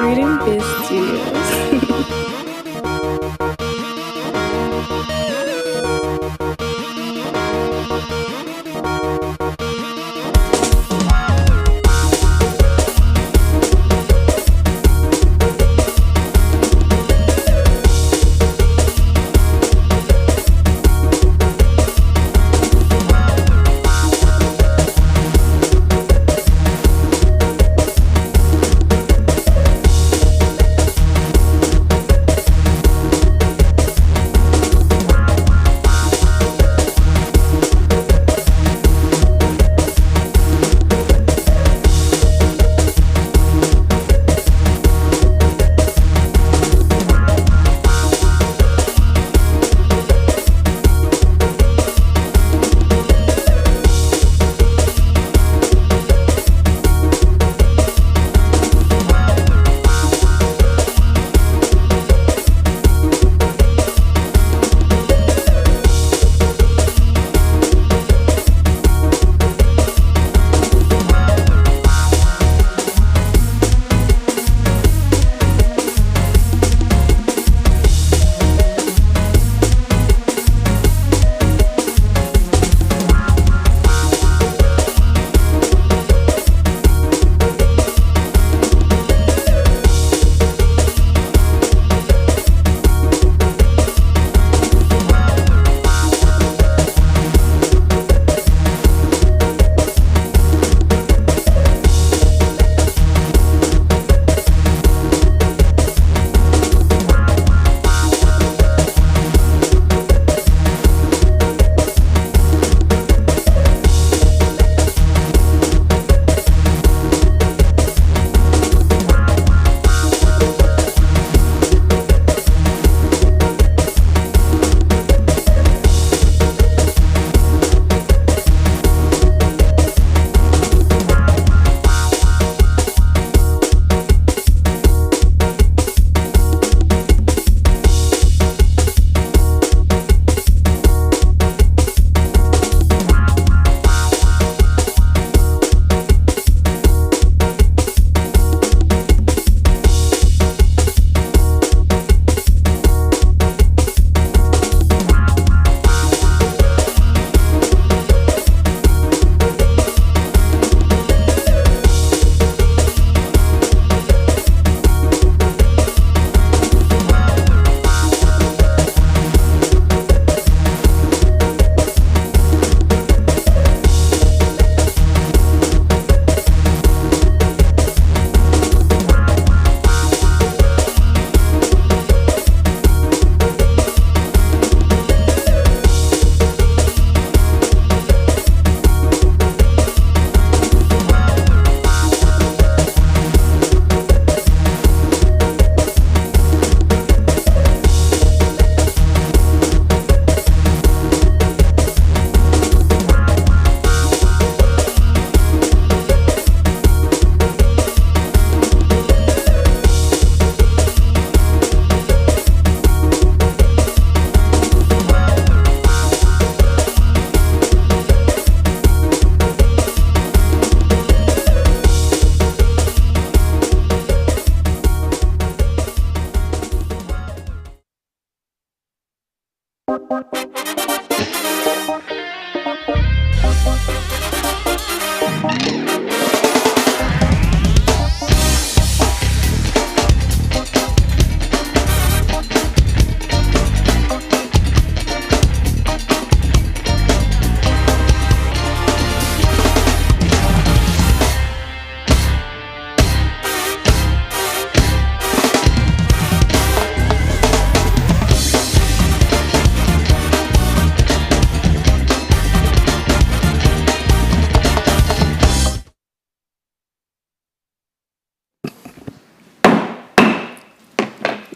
Reading Biz Studios.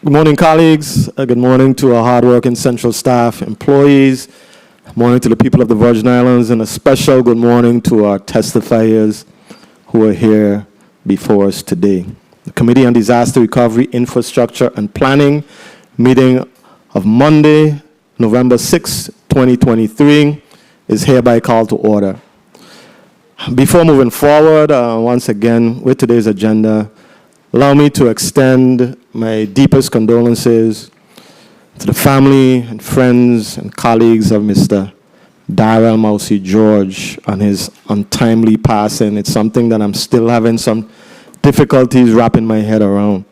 Good morning, colleagues. Good morning to our hardworking Central staff, employees. Good morning to the people of the Virgin Islands, and a special good morning to our testifiers who are here before us today. The Committee on Disaster Recovery, Infrastructure, and Planning meeting of Monday, November 6, 2023, is hereby called to order. Before moving forward, once again, with today's agenda, Allow me to extend my deepest condolences to the family and friends and colleagues of Mr. Darrell Mousy George on his untimely passing. It's something that I'm still having some difficulties wrapping my head around.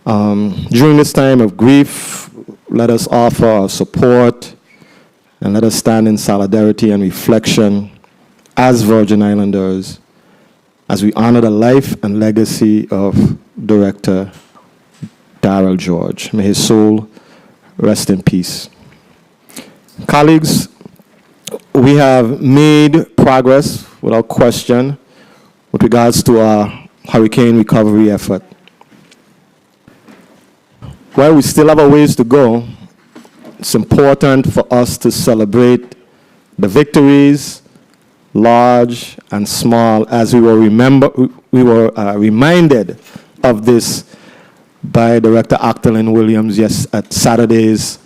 During this time of grief, let us offer our support and let us stand in solidarity and reflection as Virgin Islanders as we honor the life and legacy of Director Darrell George. May his soul rest in peace. Colleagues, we have made progress without question with regards to our hurricane recovery effort. While we still have a ways to go, it's important for us to celebrate the victories, large and small, as we were reminded of this by Director Actalin Williams at Saturday's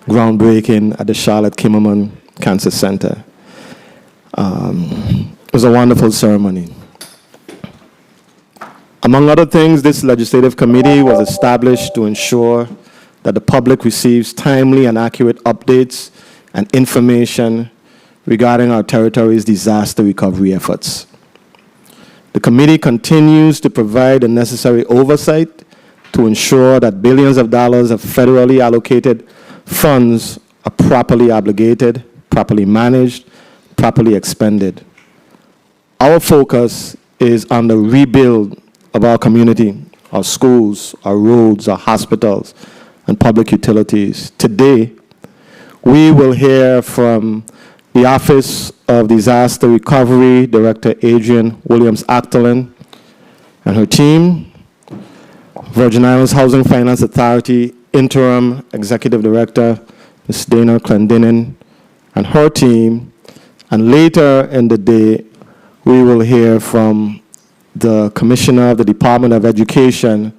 groundbreaking at the Charlotte Kimmerman Cancer Center. It was a wonderful ceremony. Among other things, this legislative committee was established to ensure that the public receives timely and accurate updates and information regarding our territory's disaster recovery efforts. The committee continues to provide the necessary oversight to ensure that billions of dollars of federally allocated funds are properly obligated, properly managed, properly expended. Our focus is on the rebuild of our community, our schools, our roads, our hospitals, and public utilities. Today, we will hear from the Office of Disaster Recovery Director Adrienne Williams-Actalin and her team, Virgin Islands Housing Finance Authority Interim Executive Director Ms. Dana Clendenin and her team, and later in the day, we will hear from the Commissioner of the Department of Education,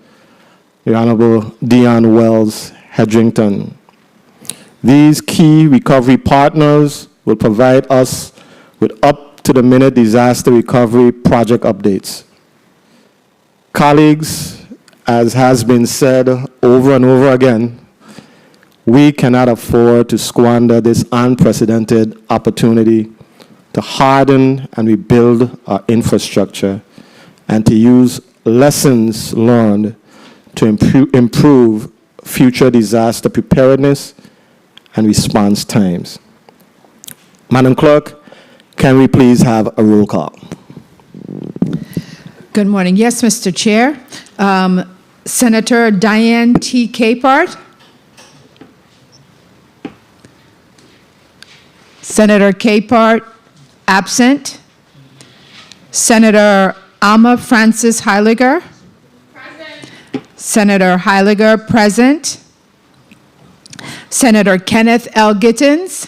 the Honorable Dion Wells Hedrington. These key recovery partners will provide us with up-to-the-minute disaster recovery project updates. Colleagues, as has been said over and over again, we cannot afford to squander this unprecedented opportunity to harden and rebuild our infrastructure and to use lessons learned to improve future disaster preparedness and response times. Madam Clerk, can we please have a roll call? Good morning. Yes, Mr. Chair. Senator Diane T. Capehart. Senator Capehart, absent. Senator Alma Francis Heiliger. Present. Senator Heiliger, present. Senator Kenneth L. Gittens.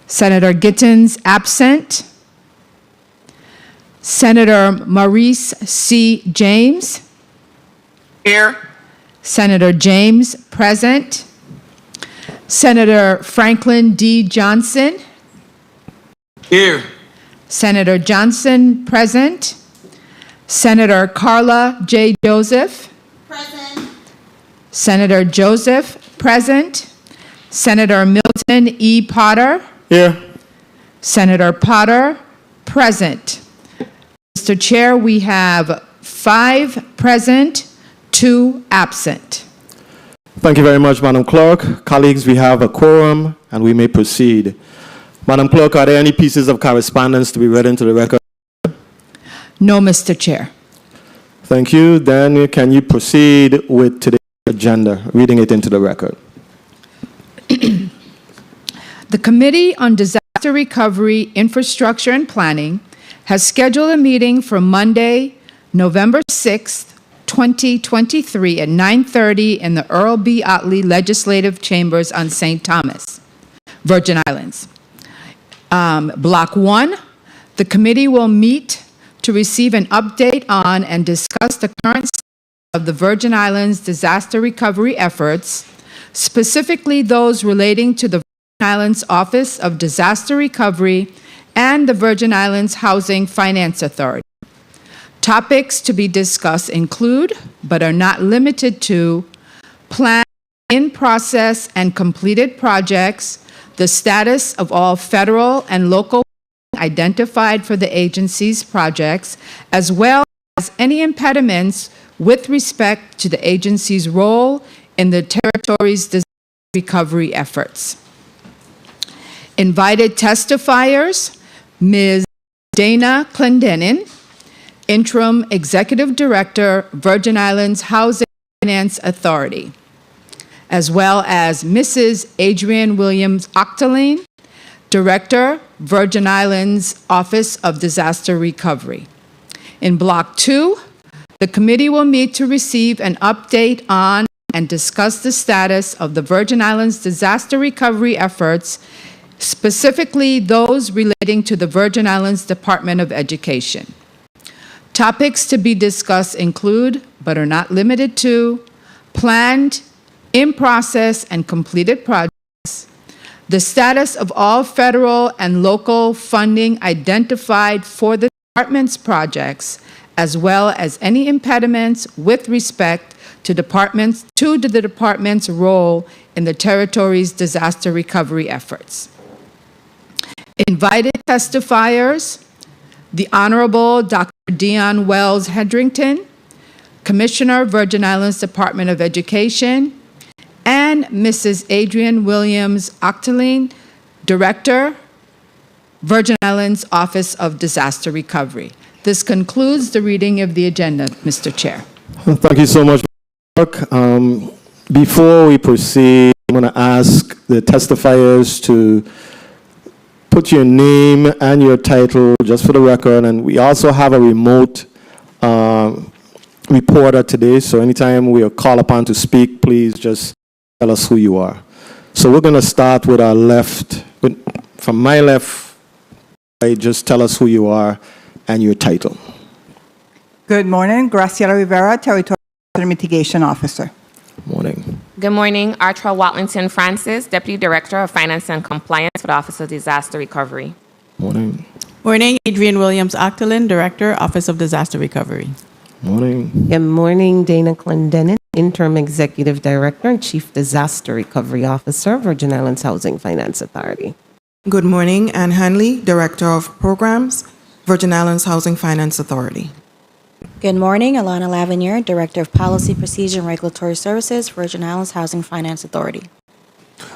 Senator Gittens, absent. Senator Maurice C. James. Here. Senator James, present. Senator Franklin D. Johnson. Here. Senator Johnson, present. Senator Carla J. Joseph. Present. Senator Joseph, present. Senator Milton E. Potter. Here. Senator Potter, present. Mr. Chair, we have 5 present, 2 absent. Thank you very much, Madam Clerk. Colleagues, we have a quorum and we may proceed. Madam Clerk, are there any pieces of correspondence to be read into the record? No, Mr. Chair. Thank you. Then can you proceed with today's agenda, reading it into the record? The Committee on Disaster Recovery, Infrastructure, and Planning has scheduled a meeting for Monday, November 6th, 2023 at 9:30 in the Earl B. Otley Legislative Chambers on St. Thomas, Virgin Islands. Block 1, the committee will meet to receive an update on and discuss the current state of the Virgin Islands disaster recovery efforts, specifically those relating to the Virgin Islands Office of Disaster Recovery and the Virgin Islands Housing Finance Authority. Topics to be discussed include, but are not limited to, plan, in process, and completed projects, the status of all federal and local identified for the agency's projects, as well as any impediments with respect to the agency's role in the territory's disaster recovery efforts. Invited testifiers, Ms. Dana Clendenin, Interim Executive Director, Virgin Islands Housing Finance Authority, as well as Mrs. Adrienne Williams Octoline, Director, Virgin Islands Office of Disaster Recovery. In Block 2, the committee will meet to receive an update on and discuss the status of the Virgin Islands disaster recovery efforts, specifically those relating to the Virgin Islands Department of Education. Topics to be discussed include, but are not limited to, planned, in process, and completed projects, the status of all federal and local funding identified for the department's projects, as well as any impediments with respect to the department's role in the territory's disaster recovery efforts. Invited testifiers, the Honorable Dr. Dion Wells Hedrington, Commissioner, Virgin Islands Department of Education, and Mrs. Adrienne Williams Octoline, Director, Virgin Islands Office of Disaster Recovery. This concludes the reading of the agenda, Mr. Chair. Thank you so much, Mark. Before we proceed, I'm going to ask the testifiers to put your name and your title just for the record, and we also have a remote reporter today, so anytime we are called upon to speak, please just tell us who you are. So we're going to start with our left. From my left, just tell us who you are and your title. Good morning, Graciela Rivera, Territorial Mitigation Officer. Morning. Good morning, Artra Watlington Francis, Deputy Director of Finance and Compliance for the Office of Disaster Recovery. Morning. Morning, Adrienne Williams Octoline, Director, Office of Disaster Recovery. Morning. Good morning, Dana Clendenin, Interim Executive Director and Chief Disaster Recovery Officer, Virgin Islands Housing Finance Authority. Good morning, Ann Hanley, Director of Programs, Virgin Islands Housing Finance Authority. Good morning, Alana Lavinier, Director of Policy, Procedure, and Regulatory Services, Virgin Islands Housing Finance Authority.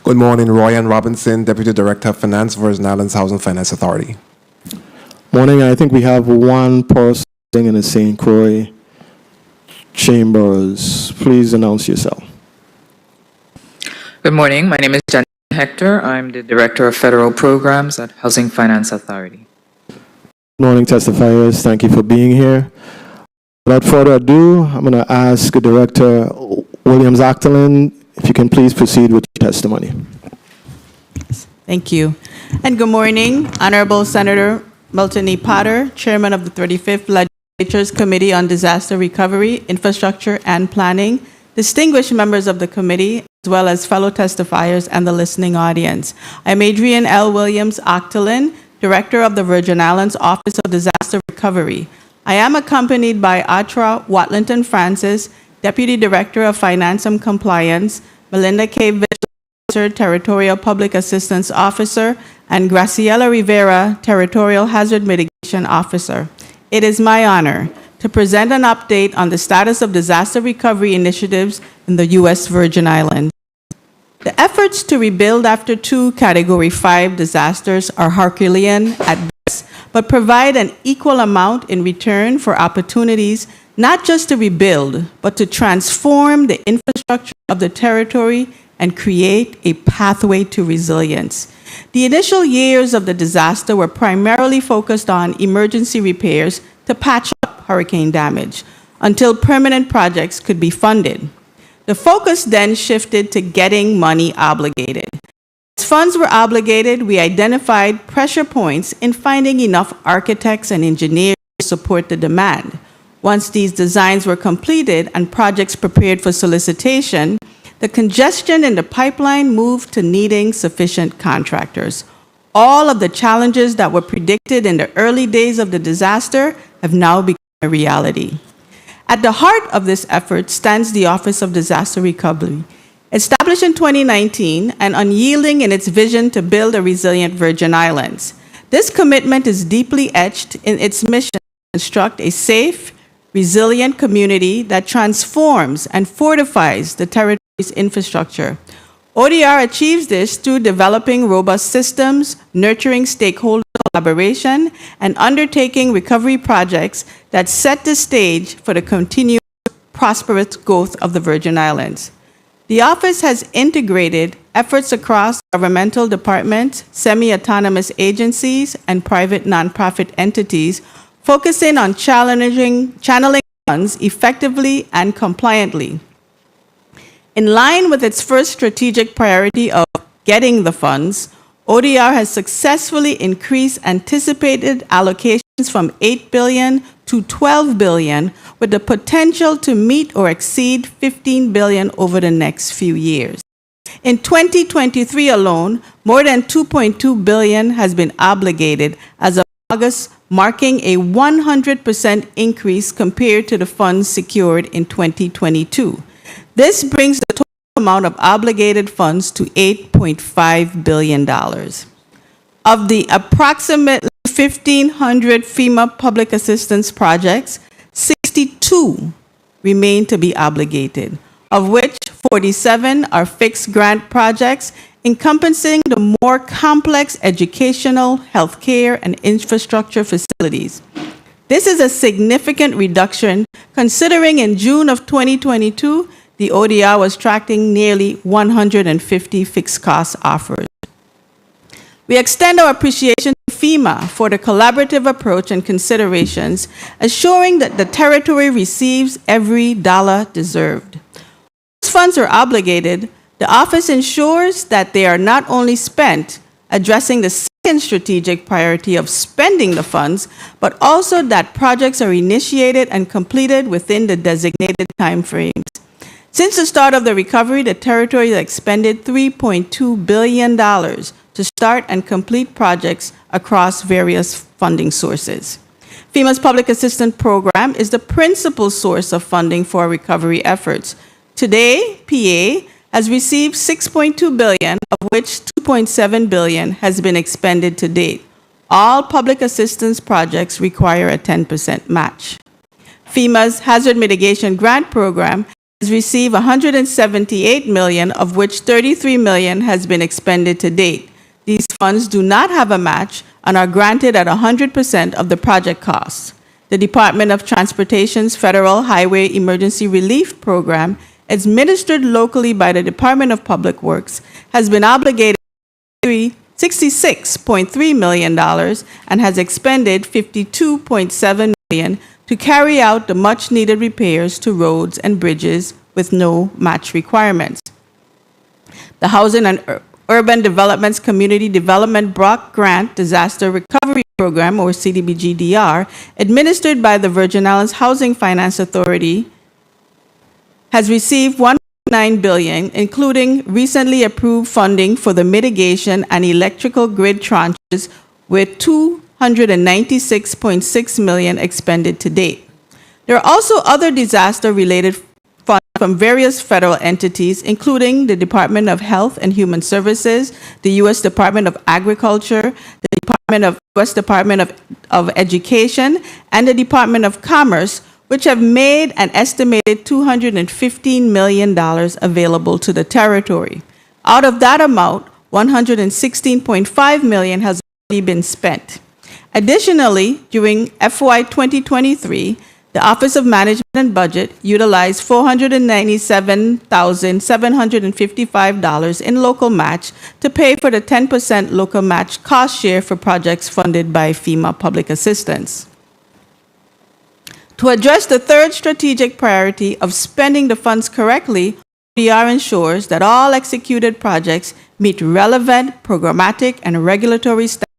Good morning, Royan Robinson, Deputy Director of Finance, Virgin Islands Housing Finance Authority. Morning. I think we have one person in the St. Croix Chambers. Please announce yourself. Good morning. My name is Jan Hector. I'm the Director of Federal Programs at Housing Finance Authority. Good morning, testifiers. Thank you for being here. Without further ado, I'm going to ask Director Williams Octoline if you can please proceed with your testimony. Thank you. And good morning, Honorable Senator Milton E. Potter, Chairman of the 35th Legislature's Committee on Disaster Recovery, Infrastructure, and Planning, distinguished members of the committee, as well as fellow testifiers and the listening audience. I'm Adrienne L. Williams Octoline, Director of the Virgin Islands Office of Disaster Recovery. I am accompanied by Atra Watlington Francis, Deputy Director of Finance and Compliance, Melinda K. Visser, Territorial Public Assistance Officer, and Graciela Rivera, Territorial Hazard Mitigation Officer. It is my honor to present an update on the status of disaster recovery initiatives in the U.S. Virgin Islands. The efforts to rebuild after two Category 5 disasters are Herculean at best, but provide an equal amount in return for opportunities not just to rebuild, but to transform the infrastructure of the territory and create a pathway to resilience. The initial years of the disaster were primarily focused on emergency repairs to patch up hurricane damage until permanent projects could be funded. The focus then shifted to getting money obligated. As funds were obligated, we identified pressure points in finding enough architects and engineers to support the demand. Once these designs were completed and projects prepared for solicitation, the congestion in the pipeline moved to needing sufficient contractors. All of the challenges that were predicted in the early days of the disaster have now become a reality. At the heart of this effort stands the Office of Disaster Recovery, established in 2019 and unyielding in its vision to build a resilient Virgin Islands. This commitment is deeply etched in its mission to construct a safe, resilient community that transforms and fortifies the territory's infrastructure. ODR achieves this through developing robust systems, nurturing stakeholder collaboration, and undertaking recovery projects that set the stage for the continued prosperous growth of the Virgin Islands. The office has integrated efforts across governmental departments, semi-autonomous agencies, and private nonprofit entities, focusing on channeling funds effectively and compliantly. In line with its first strategic priority of getting the funds, ODR has successfully increased anticipated allocations from $8 billion to $12 billion, with the potential to meet or exceed $15 billion over the next few years. In 2023 alone, more than $2.2 billion has been obligated as of August, marking a 100% increase compared to the funds secured in 2022. This brings the total amount of obligated funds to $8.5 billion. Of the approximately 1,500 FEMA public assistance projects, 62 remain to be obligated, of which 47 are fixed grant projects encompassing the more complex educational, healthcare, and infrastructure facilities. This is a significant reduction considering in June of 2022, the ODR was tracking nearly 150 fixed cost offers. We extend our appreciation to FEMA for the collaborative approach and considerations, assuring that the territory receives every dollar deserved. Once funds are obligated, the office ensures that they are not only spent addressing the second strategic priority of spending the funds, but also that projects are initiated and completed within the designated timeframes. Since the start of the recovery, the territory has expended $3.2 billion to start and complete projects across various funding sources. FEMA's Public Assistance Program is the principal source of funding for recovery efforts. Today, PA has received $6.2 billion, of which $2.7 billion has been expended to date. All public assistance projects require a 10% match. FEMA's Hazard Mitigation Grant Program has received $178 million, of which $33 million has been expended to date. These funds do not have a match and are granted at 100% of the project costs. The Department of Transportation's Federal Highway Emergency Relief Program, administered locally by the Department of Public Works, has been obligated $66.3 million and has expended $52.7 million to carry out the much-needed repairs to roads and bridges with no match requirements. The Housing and Urban Development's Community Development Block Grant Disaster Recovery Program, or CDBG-DR, administered by the Virgin Islands Housing Finance Authority, has received $1.9 billion, including recently approved funding for the mitigation and electrical grid tranches, with $296.6 million expended to date. There are also other disaster-related funds from various federal entities, including the Department of Health and Human Services, the U.S. Department of Agriculture, the U.S. Department of Education, and the Department of Commerce, which have made an estimated $215 million available to the territory. Out of that amount, $116.5 million has already been spent. Additionally, during FY 2023, the Office of Management and Budget utilized $497,755 in local match to pay for the 10% local match cost share for projects funded by FEMA Public Assistance. To address the third strategic priority of spending the funds correctly, ODR ensures that all executed projects meet relevant programmatic and regulatory standards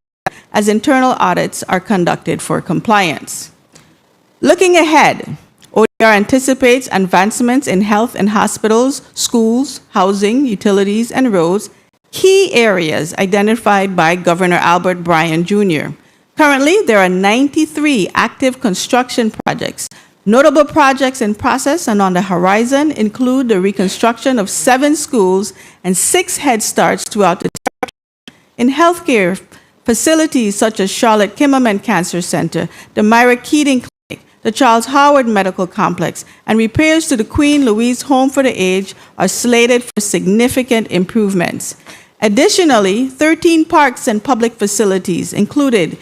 as internal audits are conducted for compliance. Looking ahead, ODR anticipates advancements in health and hospitals, schools, housing, utilities, and roads, key areas identified by Governor Albert Bryan, Jr. Currently, there are 93 active construction projects. Notable projects in process and on the horizon include the reconstruction of 7 schools and 6 Head Starts throughout the territory. In healthcare, facilities such as Charlotte Kimmelman Cancer Center, the Myra Keating Clinic, the Charles Howard Medical Complex, and repairs to the Queen Louise Home for the Aged are slated for significant improvements. Additionally, 13 parks and public facilities, including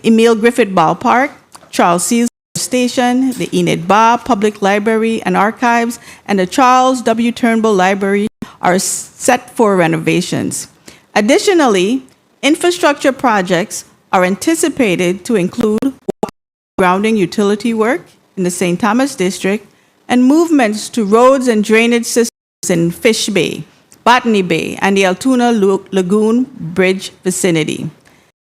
Emile Griffith Ballpark, Charles Seals Station, the Enid Ba Public Library and Archives, and the Charles W. Turnbull Library are set for renovations. Additionally, infrastructure projects are anticipated to include grounding utility work in the St. Thomas District and movements to roads and drainage systems in Fish Bay, Botany Bay, and the Altoona Lagoon Bridge vicinity.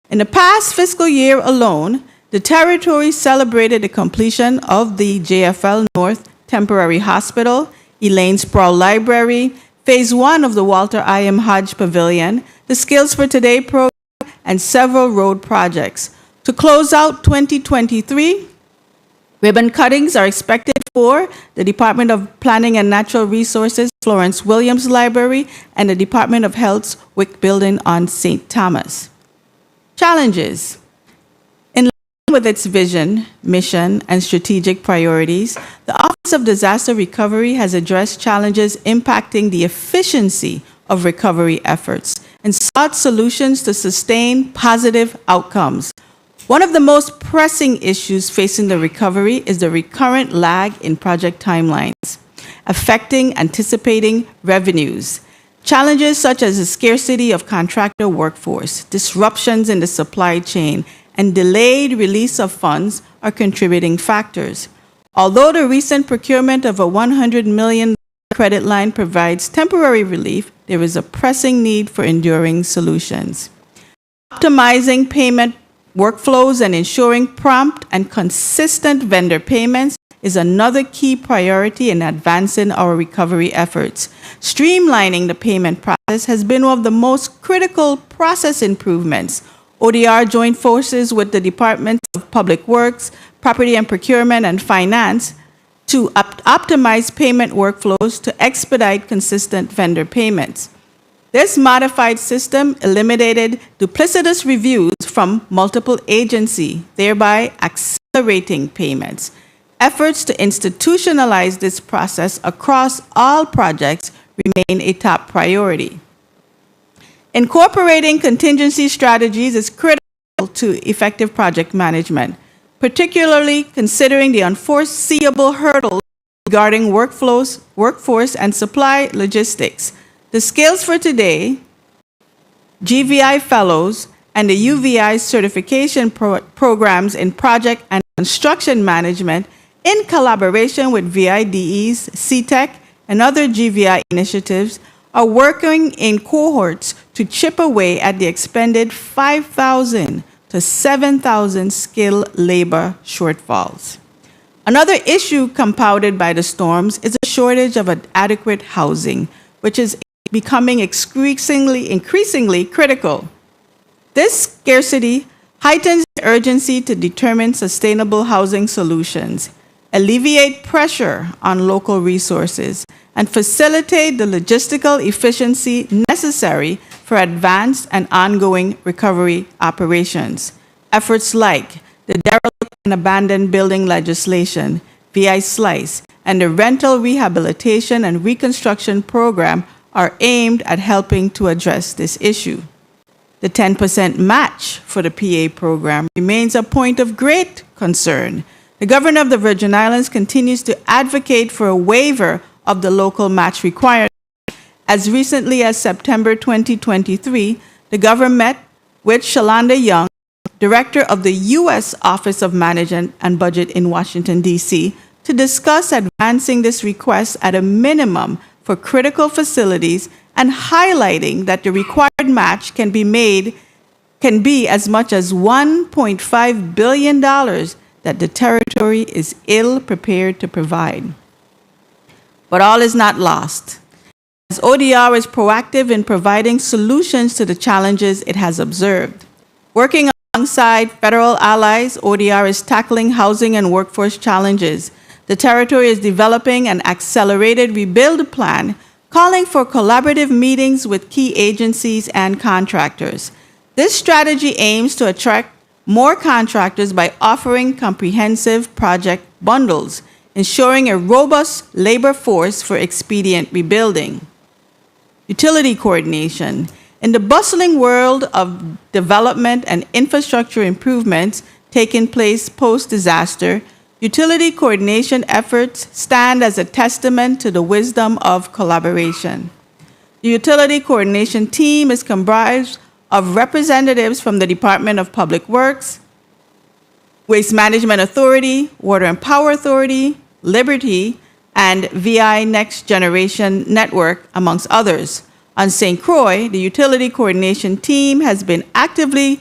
In the past fiscal year alone, the territory celebrated the completion of the JFL North Temporary Hospital, Elaine Sproul Library, Phase 1 of the Walter I. M. Hodge Pavilion, the Skills for Today program, and several road projects. To close out 2023, ribbon cuttings are expected for the Department of Planning and Natural Resources Florence Williams Library and the Department of Health's WIC building on St. Thomas. Challenges. In line with its vision, mission, and strategic priorities, the Office of Disaster Recovery has addressed challenges impacting the efficiency of recovery efforts and sought solutions to sustain positive outcomes. One of the most pressing issues facing the recovery is the recurrent lag in project timelines, affecting anticipating revenues. Challenges such as the scarcity of contractor workforce, disruptions in the supply chain, and delayed release of funds are contributing factors. Although the recent procurement of a $100 million credit line provides temporary relief, there is a pressing need for enduring solutions. Optimizing payment workflows and ensuring prompt and consistent vendor payments is another key priority in advancing our recovery efforts. Streamlining the payment process has been one of the most critical process improvements. ODR joined forces with the Departments of Public Works, Property and Procurement, and Finance to optimize payment workflows to expedite consistent vendor payments. This modified system eliminated duplicitous reviews from multiple agencies, thereby accelerating payments. Efforts to institutionalize this process across all projects remain a top priority. Incorporating contingency strategies is critical to effective project management, particularly considering the unforeseeable hurdles regarding workforce, and supply logistics. The Skills for Today, GVI Fellows, and the UVI certification programs in project and construction management, in collaboration with VIDEs, CTEC, and other GVI initiatives, are working in cohorts to chip away at the expended 5,000 to 7,000 skilled labor shortfalls. Another issue compounded by the storms is a shortage of adequate housing, which is becoming increasingly critical. This scarcity heightens the urgency to determine sustainable housing solutions, alleviate pressure on local resources, and facilitate the logistical efficiency necessary for advanced and ongoing recovery operations. Efforts like the derelict and abandoned building legislation, VI Slice, and the rental rehabilitation and reconstruction program are aimed at helping to address this issue. The 10% match for the PA program remains a point of great concern. The Governor of the Virgin Islands continues to advocate for a waiver of the local match requirement. As recently as September 2023, the government met with Shalonda Young, Director of the U.S. Office of Management and Budget in Washington, D.C., to discuss advancing this request at a minimum for critical facilities and highlighting that the required match can be as much as $1.5 billion that the territory is ill prepared to provide. But all is not lost, as ODR is proactive in providing solutions to the challenges it has observed. Working on Alongside federal allies, ODR is tackling housing and workforce challenges. The territory is developing an accelerated rebuild plan, calling for collaborative meetings with key agencies and contractors. This strategy aims to attract more contractors by offering comprehensive project bundles, ensuring a robust labor force for expedient rebuilding. Utility coordination. In the bustling world of development and infrastructure improvements taking place post-disaster, utility coordination efforts stand as a testament to the wisdom of collaboration. The utility coordination team is comprised of representatives from the Department of Public Works, Waste Management Authority, Water and Power Authority, Liberty, and VI Next Generation Network, amongst others. On St. Croix, the utility coordination team has been actively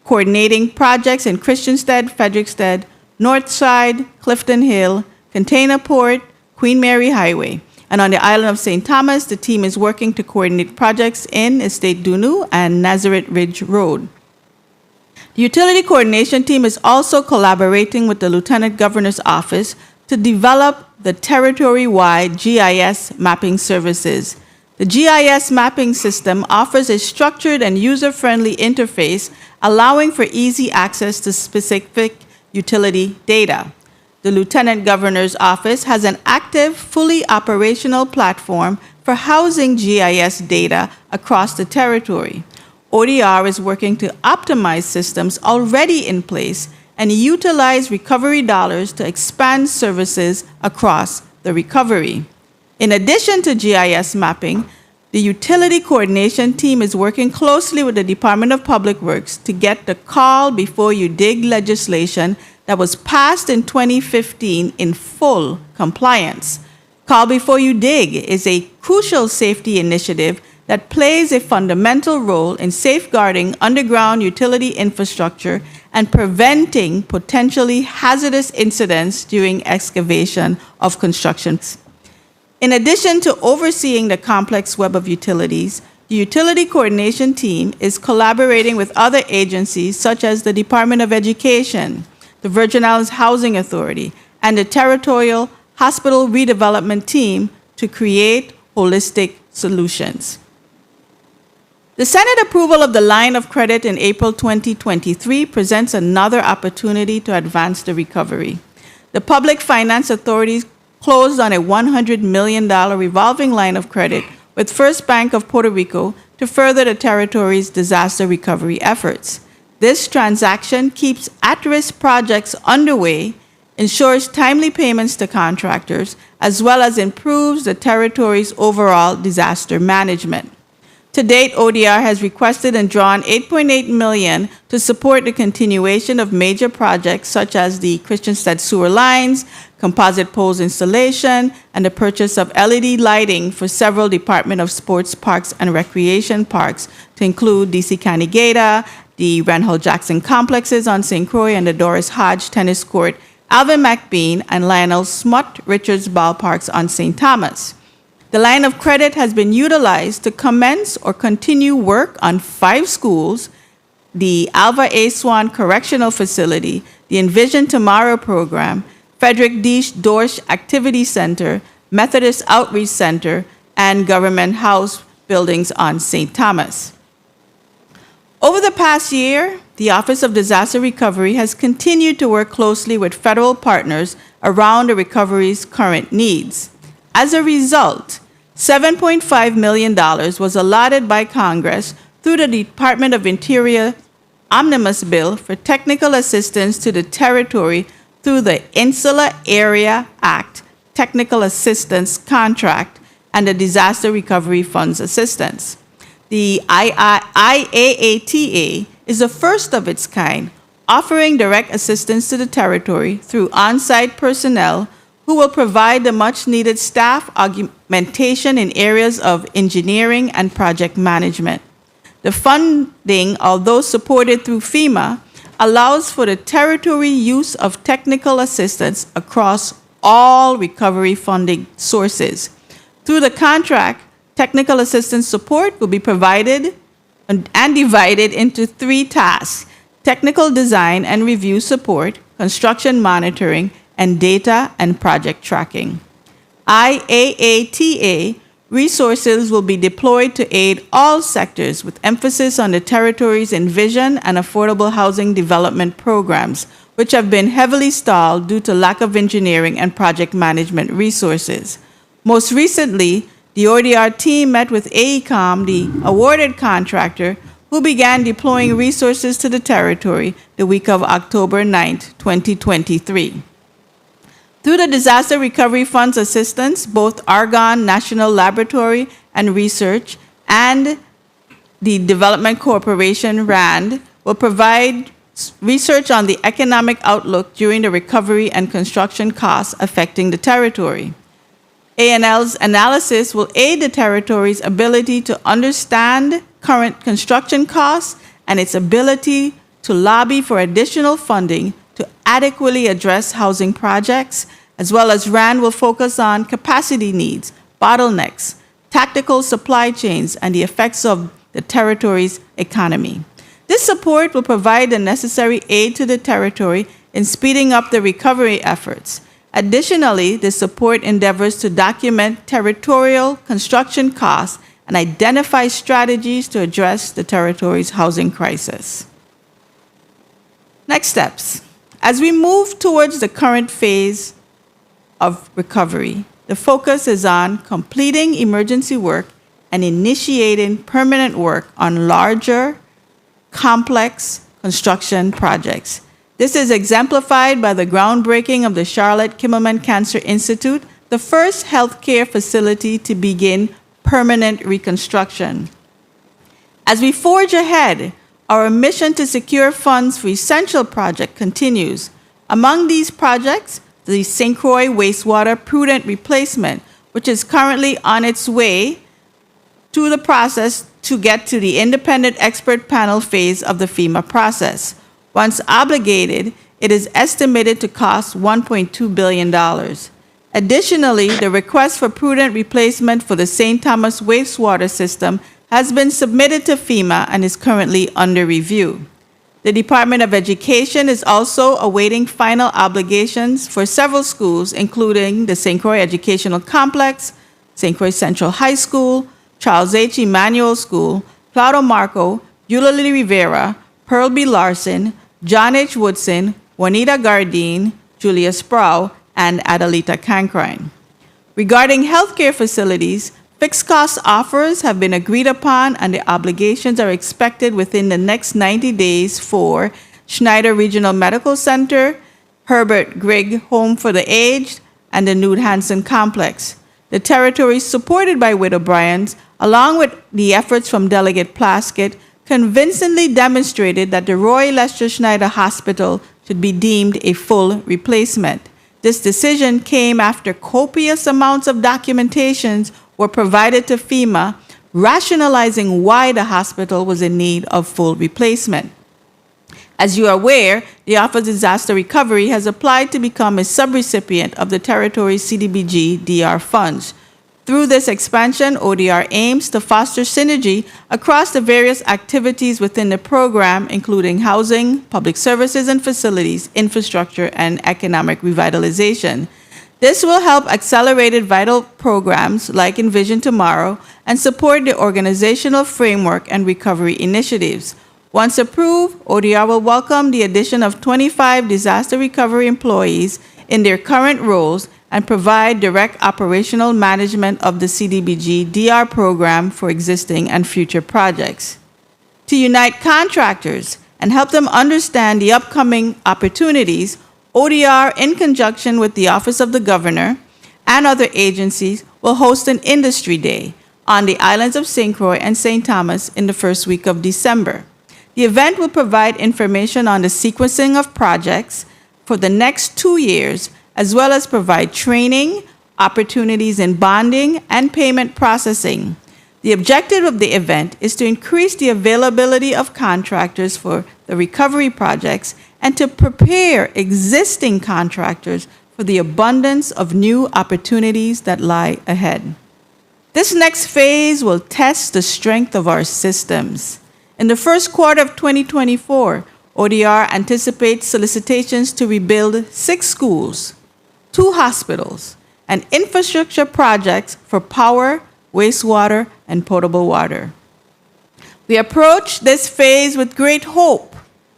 coordinating projects in Christiansted, Fredericksted, Northside, Clifton Hill, Container Port, Queen Mary Highway. And on the island of St. Thomas, the team is working to coordinate projects in Estate Dunu and Nazareth Ridge Road. The utility coordination team is also collaborating with the Lieutenant Governor's Office to develop the territory-wide GIS mapping services. The GIS mapping system offers a structured and user-friendly interface, allowing for easy access to specific utility data. The Lieutenant Governor's Office has an active, fully operational platform for housing GIS data across the territory. ODR is working to optimize systems already in place and utilize recovery dollars to expand services across the recovery. In addition to GIS mapping, the utility coordination team is working closely with the Department of Public Works to get the Call Before You Dig legislation that was passed in 2015 in full compliance. Call Before You Dig is a crucial safety initiative that plays a fundamental role in safeguarding underground utility infrastructure and preventing potentially hazardous incidents during excavation of construction. In addition to overseeing the complex web of utilities, the utility coordination team is collaborating with other agencies such as the Department of Education, the Virgin Islands Housing Authority, and the Territorial Hospital Redevelopment Team to create holistic solutions. The Senate approval of the line of credit in April 2023 presents another opportunity to advance the recovery. The Public Finance Authorities closed on a $100 million revolving line of credit with First Bank of Puerto Rico to further the territory's disaster recovery efforts. This transaction keeps at-risk projects underway, ensures timely payments to contractors, as well as improves the territory's overall disaster management. To date, ODR has requested and drawn $8.8 million to support the continuation of major projects such as the Christiansted sewer lines, composite poles installation, and the purchase of LED lighting for several Department of Sports Parks and Recreation parks, to include DC Canigata, the Renhall Jackson complexes on St. Croix, and the Doris Hodge Tennis Court, Alvin McBean, and Lionel Smut Richards ballparks on St. Thomas. The line of credit has been utilized to commence or continue work on 5 schools, the Alva A. Swan Correctional Facility, the Envision Tomorrow program, Frederick D. Dorsch Activity Center, Methodist Outreach Center, and Government House buildings on St. Thomas. Over the past year, the Office of Disaster Recovery has continued to work closely with federal partners around the recovery's current needs. As a result, $7.5 million was allotted by Congress through the Department of Interior Omnibus Bill for technical assistance to the territory through the Insular Area Act Technical Assistance Contract and the Disaster Recovery Funds Assistance. The IAATA is the first of its kind, offering direct assistance to the territory through on-site personnel who will provide the much-needed staff augmentation in areas of engineering and project management. The funding, although supported through FEMA, allows for the territory use of technical assistance across all recovery funding sources. Through the contract, technical assistance support will be provided and divided into 3 tasks: technical design and review support, construction monitoring, and data and project tracking. IAATA resources will be deployed to aid all sectors with emphasis on the territory's envision and affordable housing development programs, which have been heavily stalled due to lack of engineering and project management resources. Most recently, the ODR team met with AECOM, the awarded contractor, who began deploying resources to the territory the week of October 9, 2023. Through the Disaster Recovery Fund's assistance, both Argonne National Laboratory and Research and the Development Corporation, RAND, will provide research on the economic outlook during the recovery and construction costs affecting the territory. ANL's analysis will aid the territory's ability to understand current construction costs and its ability to lobby for additional funding to adequately address housing projects, as well as RAND will focus on capacity needs, bottlenecks, tactical supply chains, and the effects of the territory's economy. This support will provide the necessary aid to the territory in speeding up the recovery efforts. Additionally, this support endeavors to document territorial construction costs and identify strategies to address the territory's housing crisis. Next steps. As we move towards the current phase of recovery, the focus is on completing emergency work and initiating permanent work on larger, complex construction projects. This is exemplified by the groundbreaking of the Charlotte Kimmelman Cancer Institute, the first healthcare facility to begin permanent reconstruction. As we forge ahead, our mission to secure funds for essential projects continues. Among these projects, the St. Croix wastewater prudent replacement, which is currently on its way to the process to get to the independent expert panel phase of the FEMA process. Once obligated, it is estimated to cost $1.2 billion. Additionally, the request for prudent replacement for the St. Thomas wastewater system has been submitted to FEMA and is currently under review. The Department of Education is also awaiting final obligations for several schools, including the St. Croix Educational Complex, St. Croix Central High School, Charles H. Emanuel School, Plauto Marco, Eulalie Rivera, Pearl B. Larson, John H. Woodson, Juanita Gardine, Julia Sproul, and Adelita Cancrine. Regarding healthcare facilities, fixed cost offers have been agreed upon and the obligations are expected within the next 90 days for Schneider Regional Medical Center, Herbert Grigg Home for the Aged, and the Nude Hansen Complex. The territories supported by Widow Bryans, along with the efforts from Delegate Plaskett, convincingly demonstrated that the Roy Lester Schneider Hospital should be deemed a full replacement. This decision came after copious amounts of documentations were provided to FEMA, rationalizing why the hospital was in need of full replacement. As you are aware, the Office of Disaster Recovery has applied to become a subrecipient of the territory's CDBG DR funds. Through this expansion, ODR aims to foster synergy across the various activities within the program, including housing, public services and facilities, infrastructure, and economic revitalization. This will help accelerated vital programs like Envision Tomorrow and support the organizational framework and recovery initiatives. Once approved, ODR will welcome the addition of 25 disaster recovery employees in their current roles and provide direct operational management of the CDBG DR program for existing and future projects. To unite contractors and help them understand the upcoming opportunities, ODR, in conjunction with the Office of the Governor and other agencies, will host an industry day on the islands of St. Croix and St. Thomas in the first week of December. The event will provide information on the sequencing of projects for the next 2 years, as well as provide training, opportunities in bonding, and payment processing. The objective of the event is to increase the availability of contractors for the recovery projects and to prepare existing contractors for the abundance of new opportunities that lie ahead. This next phase will test the strength of our systems. In the first quarter of 2024, ODR anticipates solicitations to rebuild 6 schools, 2 hospitals, and infrastructure projects for power, wastewater, and potable water. We approach this phase with great hope,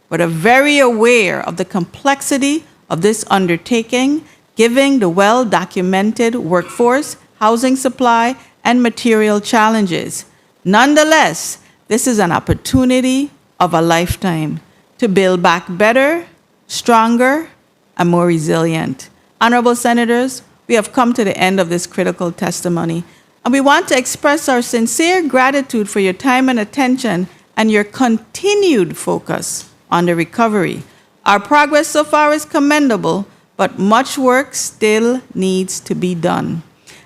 but are very aware of the complexity of this undertaking, given the well-documented workforce, housing supply, and material challenges. Nonetheless, this is an opportunity of a lifetime to build back better, stronger, and more resilient. Honorable Senators, we have come to the end of this critical testimony, and we want to express our sincere gratitude for your time and attention and your continued focus on the recovery. Our progress so far is commendable, but much work still needs to be done.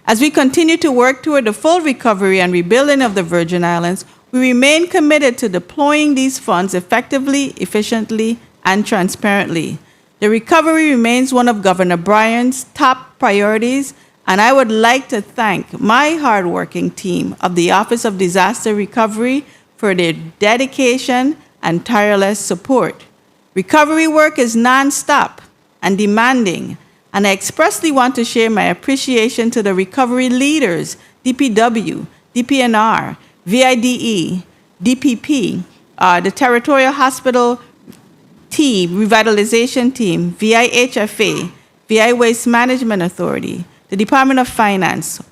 As we continue to work toward the full recovery and rebuilding of the Virgin Islands, we remain committed to deploying these funds effectively, efficiently, and transparently. The recovery remains one of Governor Bryan's top priorities, and I would like to thank my hardworking team of the Office of Disaster Recovery for their dedication and tireless support. Recovery work is nonstop and demanding, and I expressly want to share my appreciation to the recovery leaders, DPW, DPNR, VIDE, DPP, the Territorial Hospital Team, Revitalization Team, VIHFA, VI Waste Management Authority, the Department of Finance,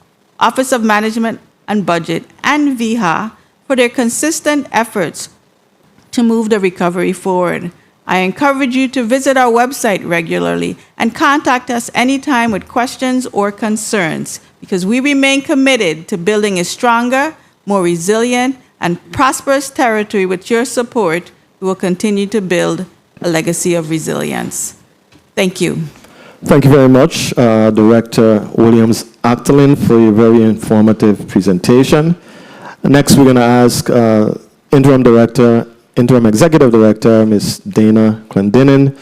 Office of Management and Budget, and VIHA for their consistent efforts to move the recovery forward. I encourage you to visit our website regularly and contact us anytime with questions or concerns, because we remain committed to building a stronger, more resilient, and prosperous territory. With your support, we will continue to build a legacy of resilience. Thank you. Thank you very much, Director Williams-Actolin, for your very informative presentation. Next, we're going to ask Interim Executive Director, Ms. Dana Clendenin.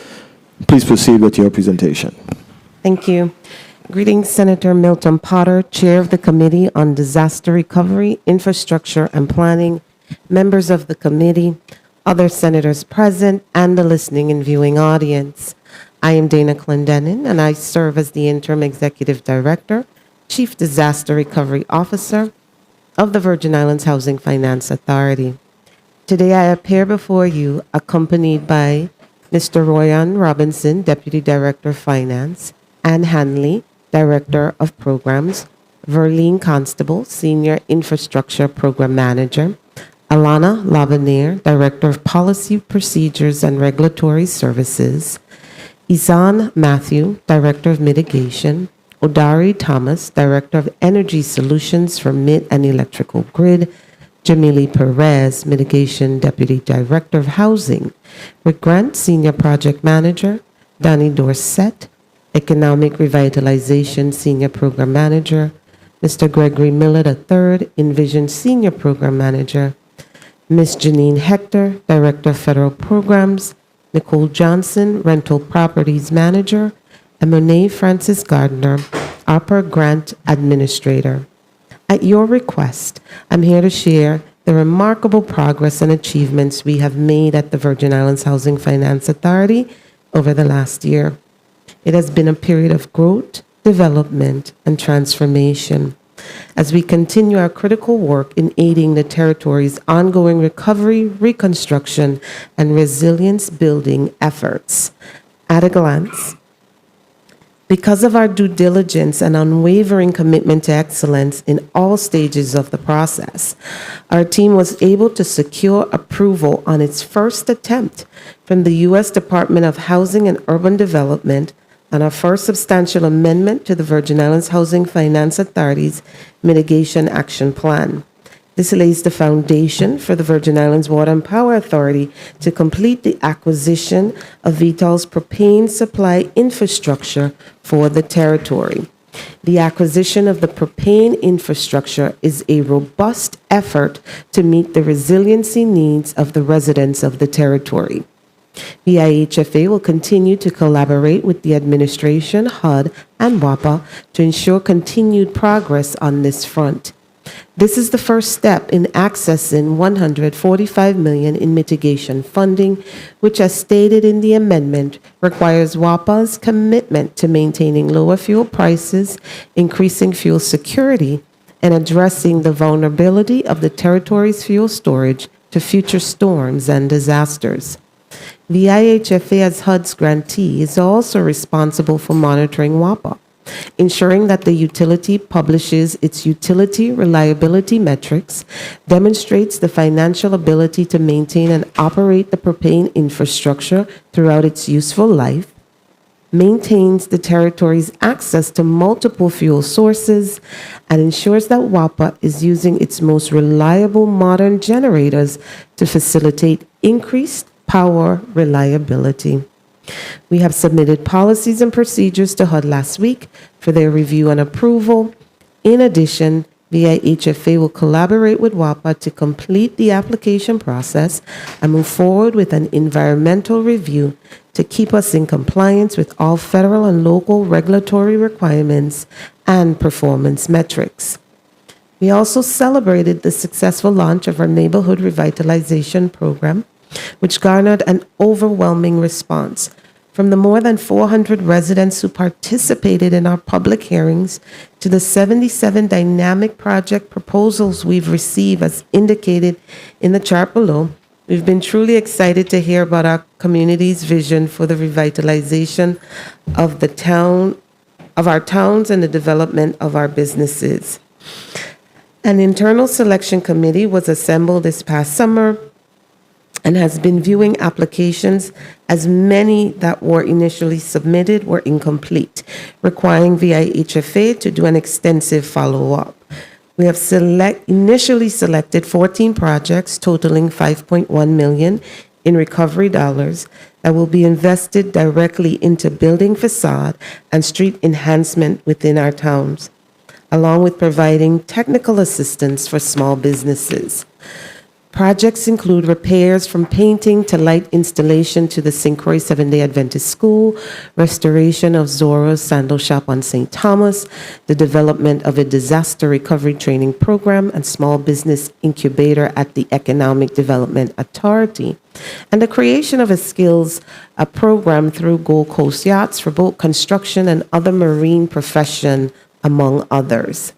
Please proceed with your presentation. Thank you. Greetings, Senator Milton Potter, Chair of the Committee on Disaster Recovery, Infrastructure, and Planning, members of the committee, other senators present, and the listening and viewing audience. I am Dana Clendenin, and I serve as the Interim Executive Director, Chief Disaster Recovery Officer of the Virgin Islands Housing Finance Authority. Today, I appear before you accompanied by Mr. Royan Robinson, Deputy Director of Finance, Ann Hanley, Director of Programs, Verlene Constable, Senior Infrastructure Program Manager, Alana Lavanier, Director of Policy, Procedures, and Regulatory Services, Izan Matthew, Director of Mitigation, Odari Thomas, Director of Energy Solutions for Mid and Electrical Grid, Jamili Perez, Mitigation Deputy Director of Housing, Rick Grant, Senior Project Manager, Donnie Dorset, Economic Revitalization Senior Program Manager, Mr. Gregory Miller III, Envision Senior Program Manager, Ms. Janine Hector, Director of Federal Programs, Nicole Johnson, Rental Properties Manager, and Monet Francis Gardner, ARPA Grant Administrator. At your request, I'm here to share the remarkable progress and achievements we have made at the Virgin Islands Housing Finance Authority over the last year. It has been a period of growth, development, and transformation as we continue our critical work in aiding the territory's ongoing recovery, reconstruction, and resilience building efforts. At a glance, because of our due diligence and unwavering commitment to excellence in all stages of the process, our team was able to secure approval on its first attempt from the U.S. Department of Housing and Urban Development on our first substantial amendment to the Virgin Islands Housing Finance Authority's Mitigation Action Plan. This lays the foundation for the Virgin Islands Water and Power Authority to complete the acquisition of VTOL's propane supply infrastructure for the territory. The acquisition of the propane infrastructure is a robust effort to meet the resiliency needs of the residents of the territory. The IHFA will continue to collaborate with the administration, HUD, and WAPA to ensure continued progress on this front. This is the first step in accessing $145 million in mitigation funding, which, as stated in the amendment, requires WAPA's commitment to maintaining lower fuel prices, increasing fuel security, and addressing the vulnerability of the territory's fuel storage to future storms and disasters. The IHFA, as HUD's grantee, is also responsible for monitoring WAPA, ensuring that the utility publishes its utility reliability metrics, demonstrates the financial ability to maintain and operate the propane infrastructure throughout its useful life, maintains the territory's access to multiple fuel sources, and ensures that WAPA is using its most reliable modern generators to facilitate increased power reliability. We have submitted policies and procedures to HUD last week for their review and approval. In addition, VIHFA will collaborate with WAPA to complete the application process and move forward with an environmental review to keep us in compliance with all federal and local regulatory requirements and performance metrics. We also celebrated the successful launch of our neighborhood revitalization program, which garnered an overwhelming response from the more than 400 residents who participated in our public hearings to the 77 dynamic project proposals we've received as indicated in the chart below. We've been truly excited to hear about our community's vision for the revitalization of our towns and the development of our businesses. An internal selection committee was assembled this past summer and has been viewing applications, as many that were initially submitted were incomplete, requiring VIHFA to do an extensive follow-up. We have initially selected 14 projects totaling $5.1 million in recovery dollars that will be invested directly into building facade and street enhancement within our towns, along with providing technical assistance for small businesses. Projects include repairs from painting to light installation to the St. Croix Seventh-day Adventist School, restoration of Zora's Sandal Shop on St. Thomas, the development of a disaster recovery training program and small business incubator at the Economic Development Authority, and the creation of a program through Gold Coast Yachts for boat construction and other marine profession, among others.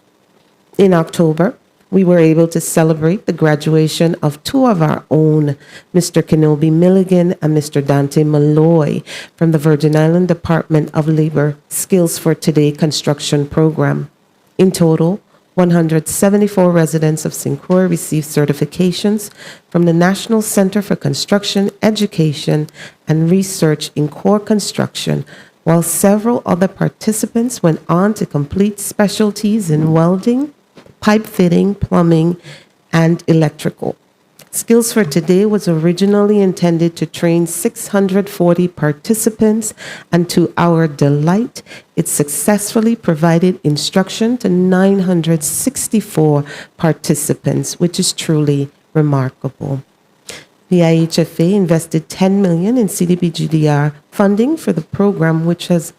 In October, we were able to celebrate the graduation of two of our own, Mr. Kenobi Milligan and Mr. Dante Malloy, from the Virgin Island Department of Labor Skills for Today construction program. In total, 174 residents of St. Croix received certifications from the National Center for Construction, Education, and Research in Core Construction, while several other participants went on to complete specialties in welding, pipe fitting, plumbing, and electrical. Skills for Today was originally intended to train 640 participants, and to our delight, it successfully provided instruction to 964 participants, which is truly remarkable. The IHFA invested $10 million in CDBGDR funding for the program, which has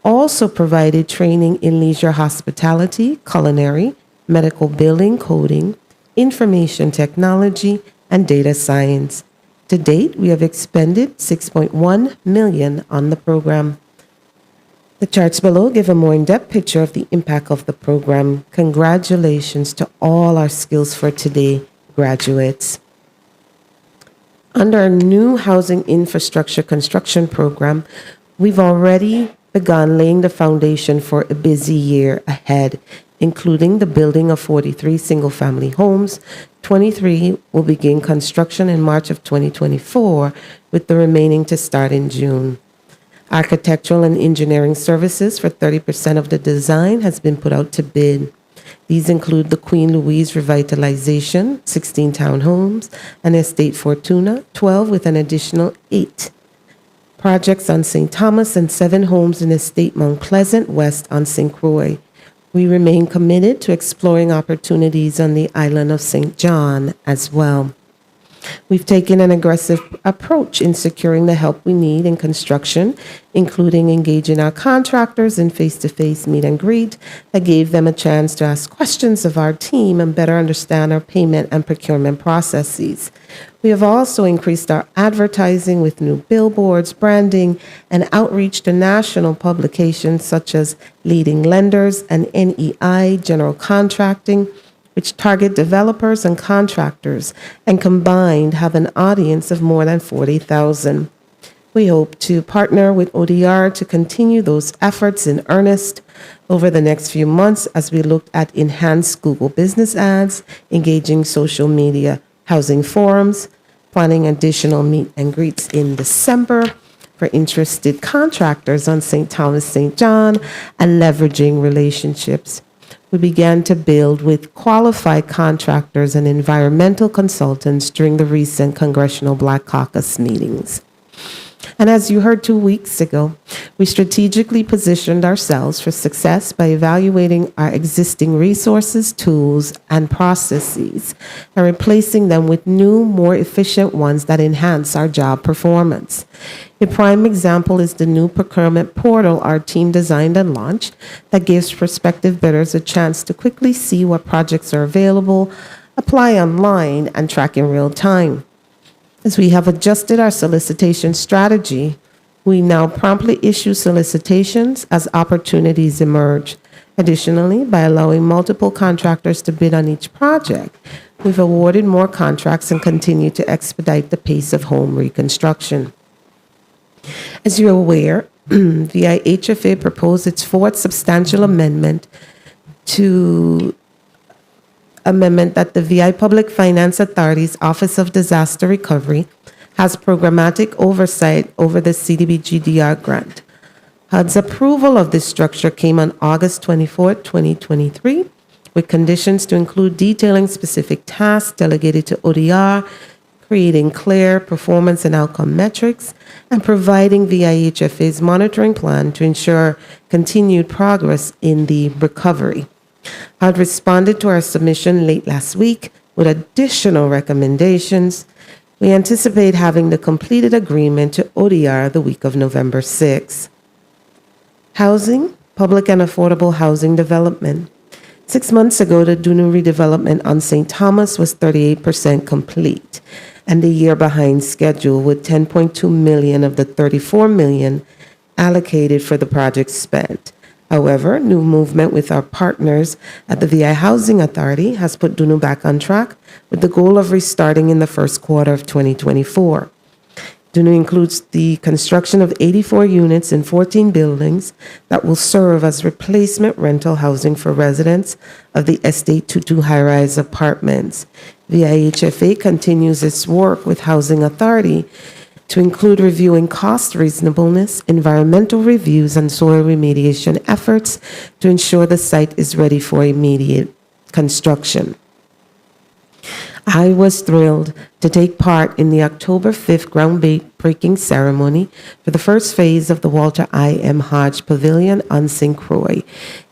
also provided training in leisure hospitality, culinary, medical billing, coding, information technology, and data science. To date, we have expended $6.1 million on the program. The charts below give a more in-depth picture of the impact of the program. Congratulations to all our Skills for Today graduates. Under our new housing infrastructure construction program, we've already begun laying the foundation for a busy year ahead, including the building of 43 single-family homes. 23 will begin construction in March of 2024, with the remaining to start in June. Architectural and engineering services for 30% of the design has been put out to bid. These include the Queen Louise Revitalization, 16 townhomes, and Estate Fortuna, 12 with an additional 8 projects on St. Thomas, and 7 homes in Estate Mount Pleasant West on St. Croix. We remain committed to exploring opportunities on the island of St. John as well. We've taken an aggressive approach in securing the help we need in construction, including engaging our contractors in face-to-face meet and greet that gave them a chance to ask questions of our team and better understand our payment and procurement processes. We have also increased our advertising with new billboards, branding, and outreach to national publications such as Leading Lenders and NEI General Contracting, which target developers and contractors, and combined have an audience of more than 40,000. We hope to partner with ODR to continue those efforts in earnest over the next few months as we look at enhanced Google business ads, engaging social media, housing forums, planning additional meet and greets in December for interested contractors on St. Thomas, St. John, and leveraging relationships. We began to build with qualified contractors and environmental consultants during the recent Congressional Black Caucus meetings. And as you heard 2 weeks ago, we strategically positioned ourselves for success by evaluating our existing resources, tools, and processes, and replacing them with new, more efficient ones that enhance our job performance. A prime example is the new procurement portal our team designed and launched that gives prospective bidders a chance to quickly see what projects are available, apply online, and track in real time. As we have adjusted our solicitation strategy, we now promptly issue solicitations as opportunities emerge. Additionally, by allowing multiple contractors to bid on each project, we've awarded more contracts and continue to expedite the pace of home reconstruction. As you're aware, VIHFA proposed its fourth substantial amendment that the VI Public Finance Authority's Office of Disaster Recovery has programmatic oversight over the CDBG-DR grant. HUD's approval of this structure came on August 24, 2023, with conditions to include detailing specific tasks delegated to ODR, creating clear performance and outcome metrics, and providing VIHFA's monitoring plan to ensure continued progress in the recovery. HUD responded to our submission late last week with additional recommendations. We anticipate having the completed agreement to ODR the week of November 6. Housing, public and affordable housing development. 6 months ago, the Dunu redevelopment on St. Thomas was 38% complete and a year behind schedule, with $10.2 million of the $34 million allocated for the project spent. However, new movement with our partners at the VI Housing Authority has put Dunu back on track with the goal of restarting in the first quarter of 2024. Dunu includes the construction of 84 units in 14 buildings that will serve as replacement rental housing for residents of the Estate 22 high-rise apartments. VIHFA continues its work with Housing Authority to include reviewing cost reasonableness, environmental reviews, and soil remediation efforts to ensure the site is ready for immediate construction. I was thrilled to take part in the October 5th groundbreaking ceremony for the first phase of the Walter I. M. Hodge Pavilion on St. Croix,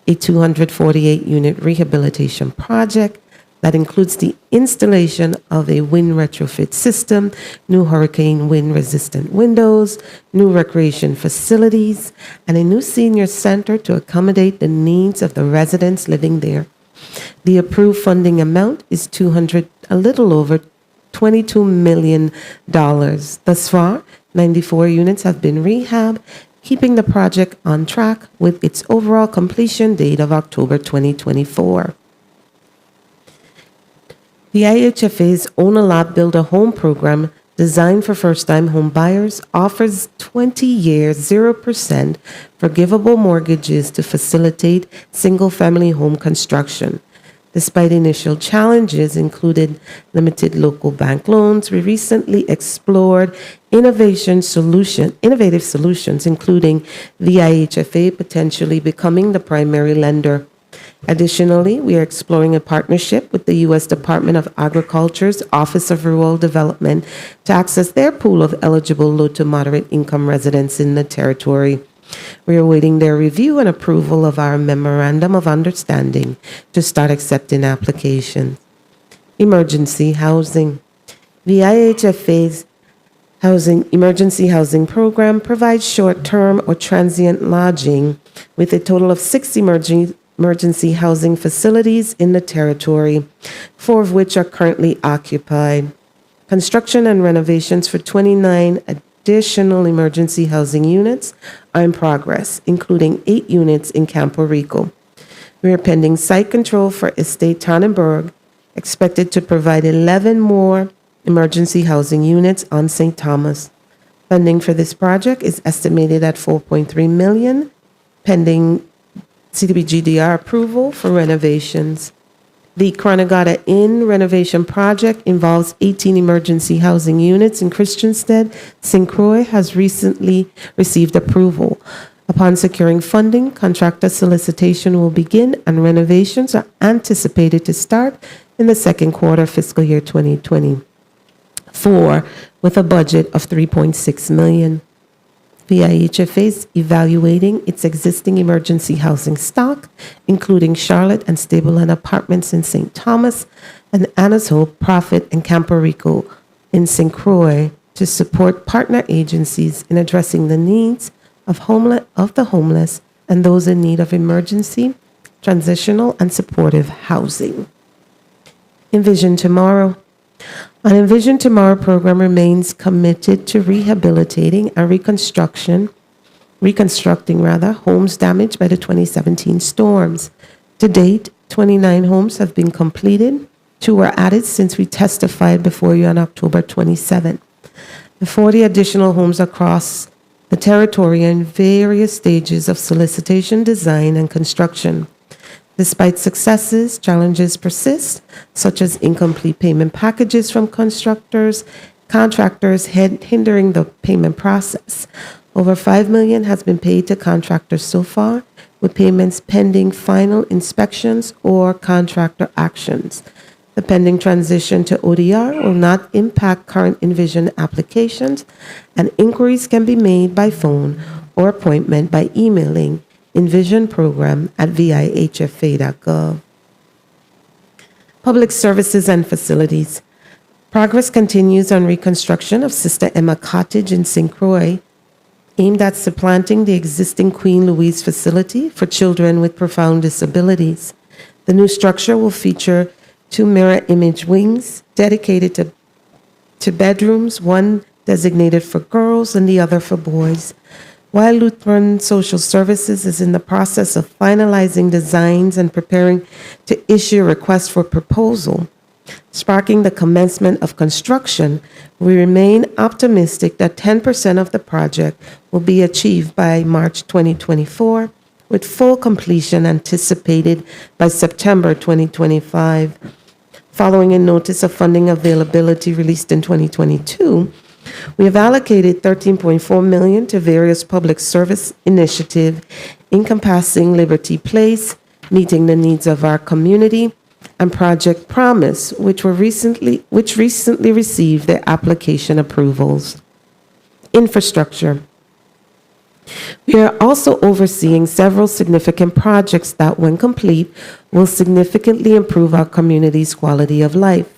a 248-unit rehabilitation project that includes the installation of a wind retrofit system, new hurricane wind-resistant windows, new recreation facilities, and a new senior center to accommodate the needs of the residents living there. The approved funding amount is a little over $22 million. Thus far, 94 units have been rehabbed, keeping the project on track with its overall completion date of October 2024. The IHFA's Own a Lot, Build a Home program, designed for first-time home buyers, offers 20-year, 0% forgivable mortgages to facilitate single-family home construction. Despite initial challenges, including limited local bank loans, we recently explored innovative solutions, including VIHFA potentially becoming the primary lender. Additionally, we are exploring a partnership with the U.S. Department of Agriculture's Office of Rural Development to access their pool of eligible low to moderate income residents in the territory. We are awaiting their review and approval of our Memorandum of Understanding to start accepting applications. Emergency housing. The IHFA's emergency housing program provides short-term or transient lodging with a total of 6 emergency housing facilities in the territory, 4 of which are currently occupied. Construction and renovations for 29 additional emergency housing units are in progress, including 8 units in Campo Rico. We are pending site control for Estate Tannenberg, expected to provide 11 more emergency housing units on St. Thomas. Funding for this project is estimated at $4.3 million, pending CDBGDR approval for renovations. The Cronagata Inn renovation project involves 18 emergency housing units in Christiansted. St. Croix has recently received approval. Upon securing funding, contractor solicitation will begin and renovations are anticipated to start in the second quarter of fiscal year 2024 with a budget of $3.6 million. VIHFA is evaluating its existing emergency housing stock, including Charlotte and Stableland Apartments in St. Thomas and Anna's Hope, Prophet, and Campo Rico in St. Croix to support partner agencies in addressing the needs of the homeless and those in need of emergency, transitional, and supportive housing. Envision Tomorrow. Our Envision Tomorrow program remains committed to rehabilitating and reconstructing homes damaged by the 2017 storms. To date, 29 homes have been completed. 2 were added since we testified before you on October 27. The 40 additional homes across the territory are in various stages of solicitation, design, and construction. Despite successes, challenges persist, such as incomplete payment packages from contractors hindering the payment process. Over $5 million has been paid to contractors so far, with payments pending final inspections or contractor actions. The pending transition to ODR will not impact current Envision applications, and inquiries can be made by phone or appointment by emailing envisionprogram@vihfa.gov. Public services and facilities. Progress continues on reconstruction of Sister Emma Cottage in St. Croix, aimed at supplanting the existing Queen Louise facility for children with profound disabilities. The new structure will feature 2 mirror image wings dedicated to bedrooms, one designated for girls and the other for boys. While Lutheran Social Services is in the process of finalizing designs and preparing to issue a request for proposal, sparking the commencement of construction, we remain optimistic that 10% of the project will be achieved by March 2024, with full completion anticipated by September 2025. Following a notice of funding availability released in 2022, we have allocated $13.4 million to various public service initiatives encompassing Liberty Place, Meeting the Needs of Our Community, and Project Promise, which recently received their application approvals. Infrastructure. We are also overseeing several significant projects that, when complete, will significantly improve our community's quality of life.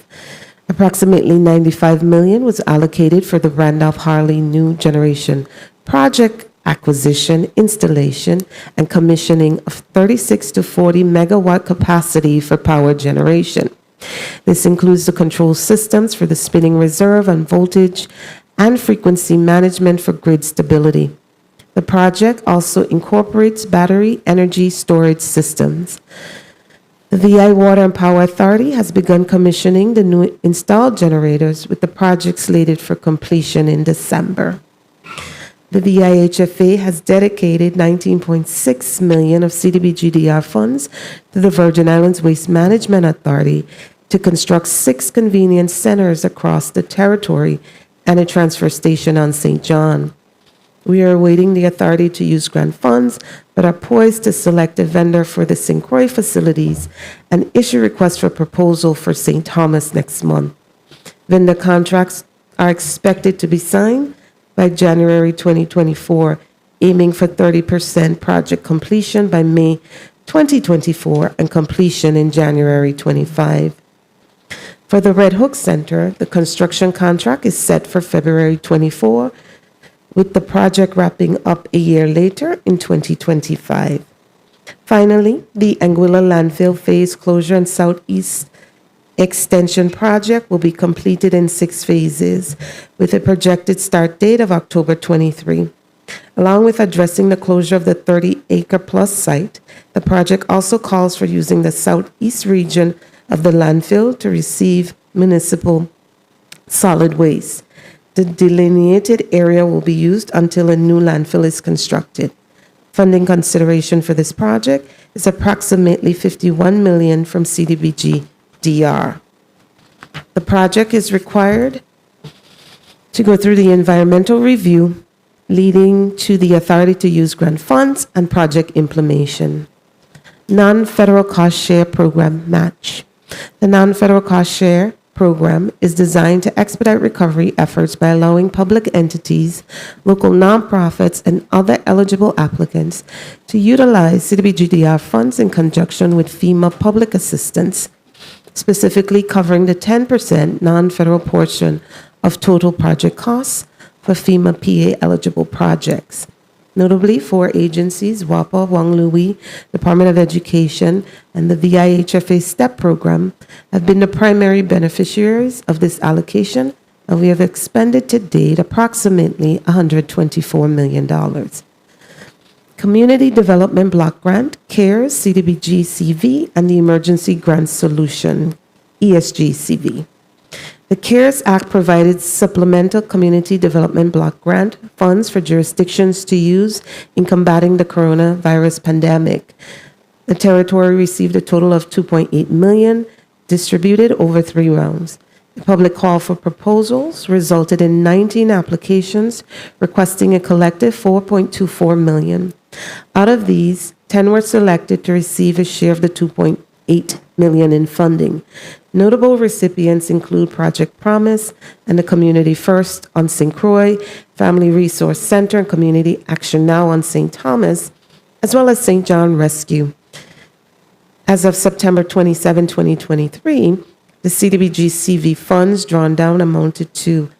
Approximately $95 million was allocated for the Randolph Harley New Generation project acquisition, installation, and commissioning of 36 to 40 megawatt capacity for power generation. This includes the control systems for the spinning reserve and voltage and frequency management for grid stability. The project also incorporates battery energy storage systems. The VI Water and Power Authority has begun commissioning the new installed generators, with the project slated for completion in December. The VIHFA has dedicated $19.6 million of CDBGDR funds to the Virgin Islands Waste Management Authority to construct 6 convenience centers across the territory and a transfer station on St. John. We are awaiting the authority to use grant funds, but are poised to select a vendor for the St. Croix facilities and issue requests for proposal for St. Thomas next month. Vendor contracts are expected to be signed by January 2024, aiming for 30% project completion by May 2024 and completion in January 25. For the Red Hook Center, the construction contract is set for February 24, with the project wrapping up a year later in 2025. Finally, the Anguilla Landfill Phase Closure and Southeast Extension Project will be completed in 6 phases, with a projected start date of October 23. Along with addressing the closure of the 30-acre-plus site, the project also calls for using the southeast region of the landfill to receive municipal solid waste. The delineated area will be used until a new landfill is constructed. Funding consideration for this project is approximately $51 million from CDBG DR. The project is required to go through the environmental review, leading to the authority to use grant funds and project implementation. Non-federal cost share program match. The non-federal cost share program is designed to expedite recovery efforts by allowing public entities, local nonprofits, and other eligible applicants to utilize CDBGDR funds in conjunction with FEMA public assistance, specifically covering the 10% non-federal portion of total project costs for FEMA PA eligible projects. Notably, 4 agencies, WAPA, Wang Lui, Department of Education, and the VIHFA STEP program, have been the primary beneficiaries of this allocation, and we have expended to date approximately $124 million. Community Development Block Grant, CARES, CDBG CV, and the Emergency Grant Solution, ESG CV. The CARES Act provided supplemental community development block grant funds for jurisdictions to use in combating the coronavirus pandemic. The territory received a total of $2.8 million, distributed over 3 rounds. The public call for proposals resulted in 19 applications requesting a collective $4.24 million. Out of these, 10 were selected to receive a share of the $2.8 million in funding. Notable recipients include Project Promise and the Community First on St. Croix, Family Resource Center and Community Action Now on St. Thomas, as well as St. John Rescue. As of September 27, 2023, the CDBG CV funds drawn down amounted to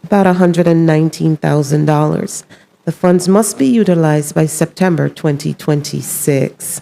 about $119,000. The funds must be utilized by September 2026.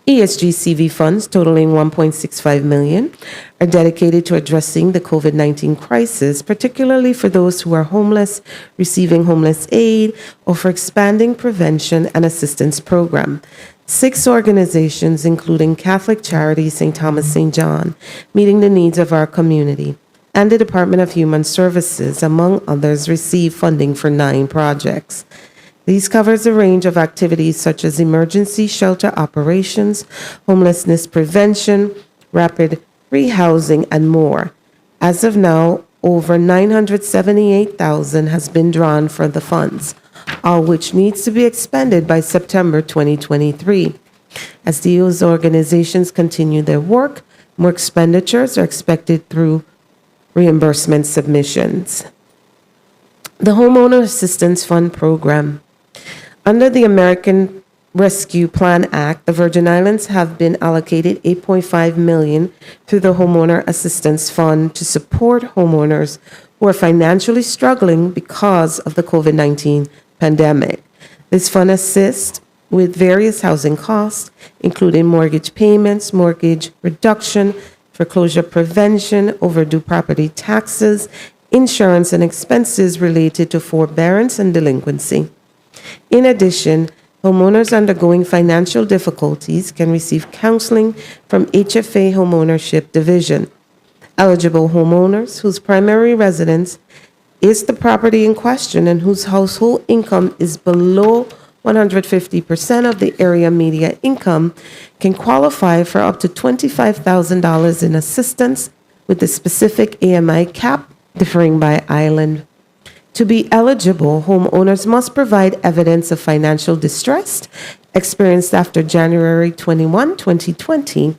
ESG CV funds totaling $1.65 million are dedicated to addressing the COVID-19 crisis, particularly for those who are homeless, receiving homeless aid, or for expanding prevention and assistance program. 6 organizations, including Catholic Charities, St. Thomas St. John, meeting the needs of our community, and the Department of Human Services, among others, receive funding for 9 projects. These covers a range of activities such as emergency shelter operations, homelessness prevention, rapid rehousing, and more. As of now, over $978,000 has been drawn for the funds, all which needs to be expended by September 2023. As these organizations continue their work, more expenditures are expected through reimbursement submissions. The Homeowner Assistance Fund Program. Under the American Rescue Plan Act, the Virgin Islands have been allocated $8.5 million through the Homeowner Assistance Fund to support homeowners who are financially struggling because of the COVID-19 pandemic. This fund assists with various housing costs, including mortgage payments, mortgage reduction, foreclosure prevention, overdue property taxes, insurance, and expenses related to forbearance and delinquency. In addition, homeowners undergoing financial difficulties can receive counseling from HFA Homeownership Division. Eligible homeowners whose primary residence is the property in question and whose household income is below 150% of the area median income can qualify for up to $25,000 in assistance, with the specific AMI cap differing by island. To be eligible, homeowners must provide evidence of financial distress experienced after January 21, 2020,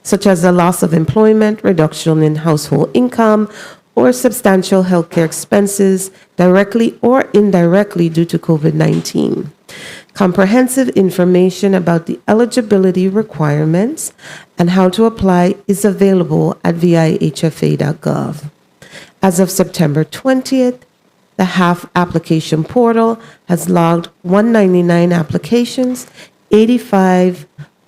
such as the loss of employment, reduction in household income, or substantial healthcare expenses directly or indirectly due to COVID-19. Comprehensive information about the eligibility requirements and how to apply is available at vihfa.gov. As of September 20th, the HAF application portal has logged 199 applications. 85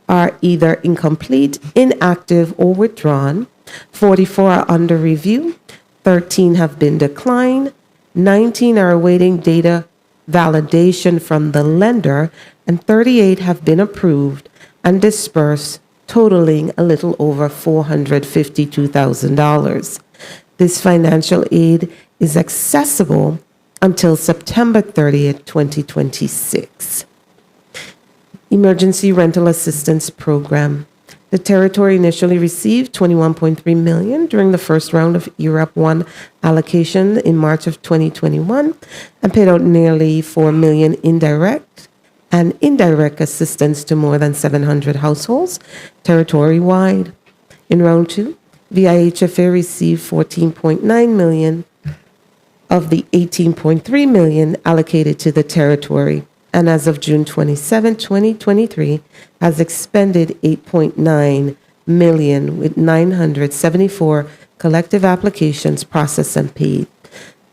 are either incomplete, inactive, or withdrawn. 44 are under review. 13 have been declined. 19 are awaiting data validation from the lender, and 38 have been approved and dispersed, totaling a little over $452,000. This financial aid is accessible until September 30th, 2026. Emergency Rental Assistance Program. The territory initially received $21.3 million during the first round of ERAP 1 allocation in March of 2021 and paid out nearly $4 million indirect and indirect assistance to more than 700 households territory-wide. In round 2, VIHFA received $14.9 million of the $18.3 million allocated to the territory, and as of June 27, 2023, has expended $8.9 million with 974 collective applications processed and paid.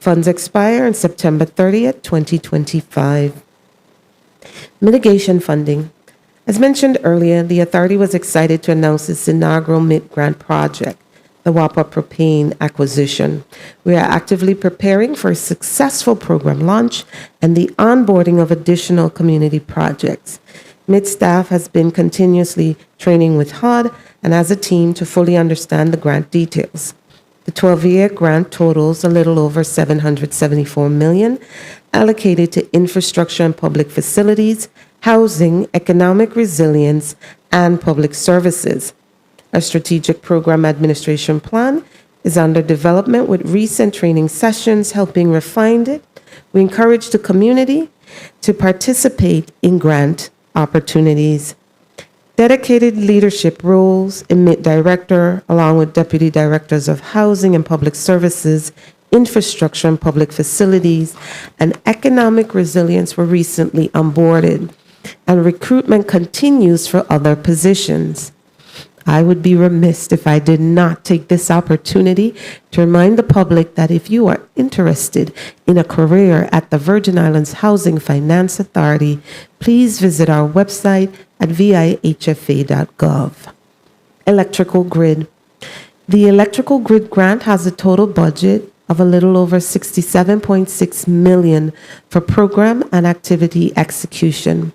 Funds expire on September 30th, 2025. Mitigation funding. As mentioned earlier, the authority was excited to announce its inaugural mid-grant project, the WAPA propane acquisition. We are actively preparing for a successful program launch and the onboarding of additional community projects. MID staff has been continuously training with HUD and as a team to fully understand the grant details. The 12-year grant totals a little over $774 million allocated to infrastructure and public facilities, housing, economic resilience, and public services. A strategic program administration plan is under development with recent training sessions helping refine it. We encourage the community to participate in grant opportunities. Dedicated leadership roles in MIT Director, along with Deputy Directors of Housing and Public Services, Infrastructure and Public Facilities, and Economic Resilience were recently onboarded, and recruitment continues for other positions. I would be remiss if I did not take this opportunity to remind the public that if you are interested in a career at the Virgin Islands Housing Finance Authority, please visit our website at vihfa.gov. Electrical grid. The electrical grid grant has a total budget of a little over $67.6 million for program and activity execution.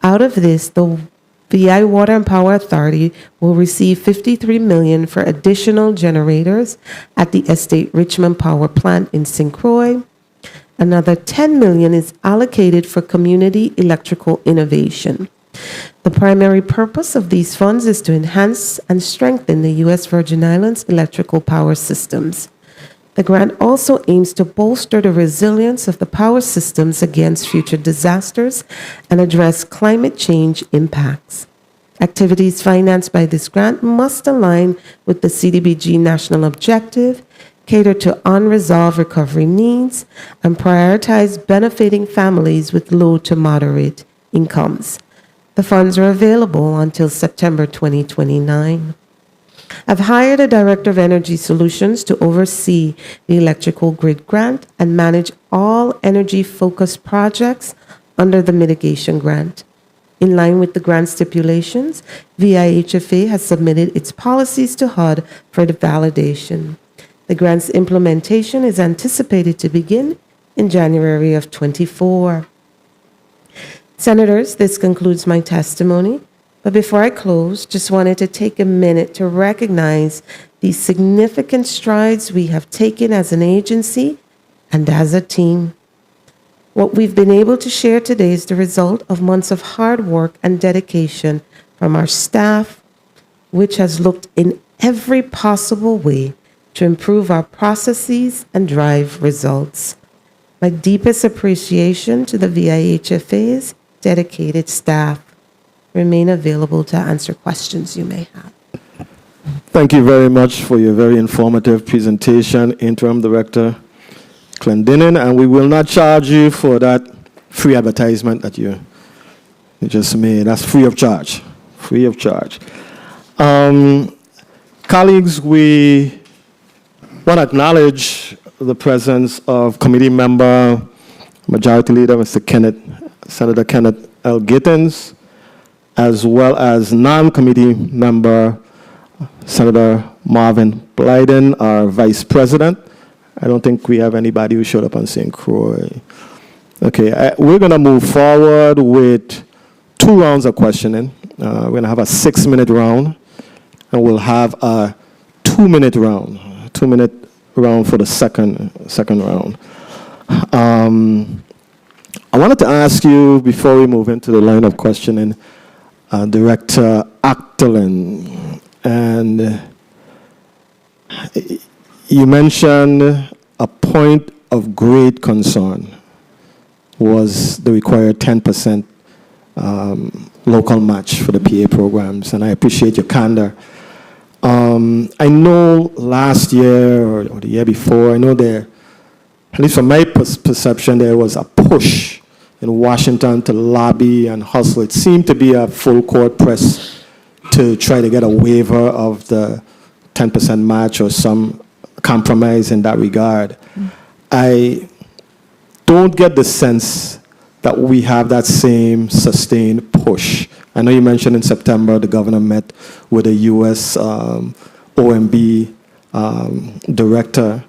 Out of this, the VI Water and Power Authority will receive $53 million for additional generators at the Estate Richmond Power Plant in St. Croix. Another $10 million is allocated for community electrical innovation. The primary purpose of these funds is to enhance and strengthen the U.S. Virgin Islands electrical power systems. The grant also aims to bolster the resilience of the power systems against future disasters and address climate change impacts. Activities financed by this grant must align with the CDBG national objective, cater to unresolved recovery needs, and prioritize benefiting families with low to moderate incomes. The funds are available until September 2029. I've hired a Director of Energy Solutions to oversee the electrical grid grant and manage all energy-focused projects under the mitigation grant. In line with the grant stipulations, VIHFA has submitted its policies to HUD for the validation. The grant's implementation is anticipated to begin in January of 24. Senators, this concludes my testimony. But before I close, just wanted to take a minute to recognize the significant strides we have taken as an agency and as a team. What we've been able to share today is the result of months of hard work and dedication from our staff, which has looked in every possible way to improve our processes and drive results. My deepest appreciation to the VIHFA's dedicated staff. Remain available to answer questions you may have. Thank you very much for your very informative presentation, Interim Director Clendenin, and we will not charge you for that free advertisement that you You just made. That's free of charge. Free of charge. Colleagues, we want to acknowledge the presence of committee member, Majority Leader Senator Kenneth L. Gittens, as well as non-committee member, Senator Marvin Blyden, our Vice President. I don't think we have anybody who showed up on St. Croix. Okay, we're going to move forward with 2 rounds of questioning. We're going to have a 6-minute round, and we'll have a 2-minute round. 2-minute round for the second round. I wanted to ask you, before we move into the line of questioning, Director Actolin, and you mentioned a point of great concern was the required 10% local match for the PA programs, and I appreciate your candor. I know last year or the year before, I know there, at least from my perception, there was a push in Washington to lobby and hustle. It seemed to be a full court press to try to get a waiver of the 10% match or some compromise in that regard. I don't get the sense that we have that same sustained push. I know you mentioned in September the governor met with a U.S. OMB director.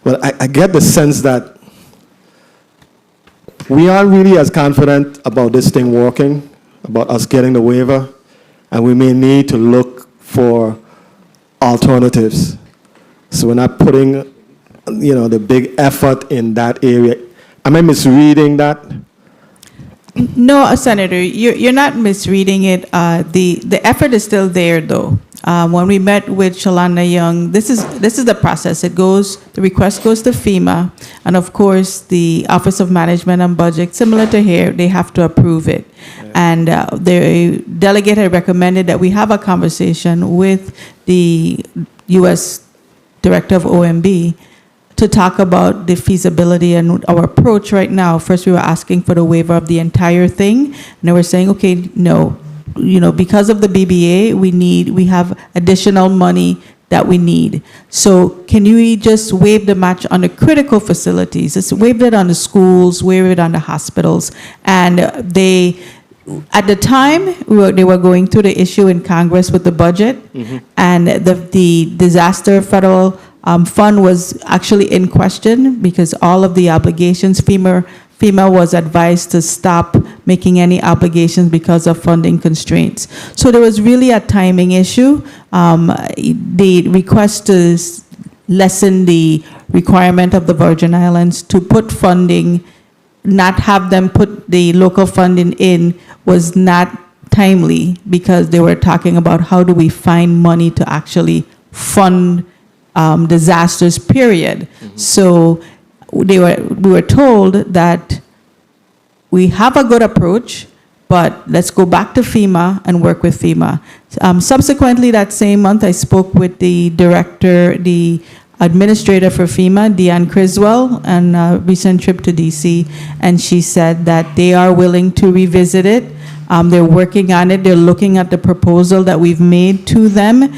Well, I get the sense that we aren't really as confident about this thing working, about us getting the waiver, and we may need to look for alternatives. So we're not putting, the big effort in that area. Am I misreading that? No, Senator, you're not misreading it. The effort is still there, though. When we met with Shalanda Young, this is the process. The request goes to FEMA, and of course, the Office of Management and Budget, similar to here, they have to approve it. Yeah. And the delegate had recommended that we have a conversation with the U.S. Director of OMB to talk about the feasibility and our approach right now. First, we were asking for the waiver of the entire thing, and they were saying, okay, no, because of the BBA, we have additional money that we need. So can you just waive the match on the critical facilities? Just waive it on the schools, waive it on the hospitals. And at the time, they were going through the issue in Congress with the budget, and the disaster federal fund was actually in question because all of the obligations, FEMA was advised to stop making any obligations because of funding constraints. So there was really a timing issue. The request to lessen the requirement of the Virgin Islands to put funding, not have them put the local funding in, was not timely because they were talking about how do we find money to actually fund disasters, period. So we were told that we have a good approach, but let's go back to FEMA and work with FEMA. Subsequently, that same month, I spoke with the administrator for FEMA, Deanne Criswell, on a recent trip to DC, and she said that they are willing to revisit it. They're working on it. They're looking at the proposal that we've made to them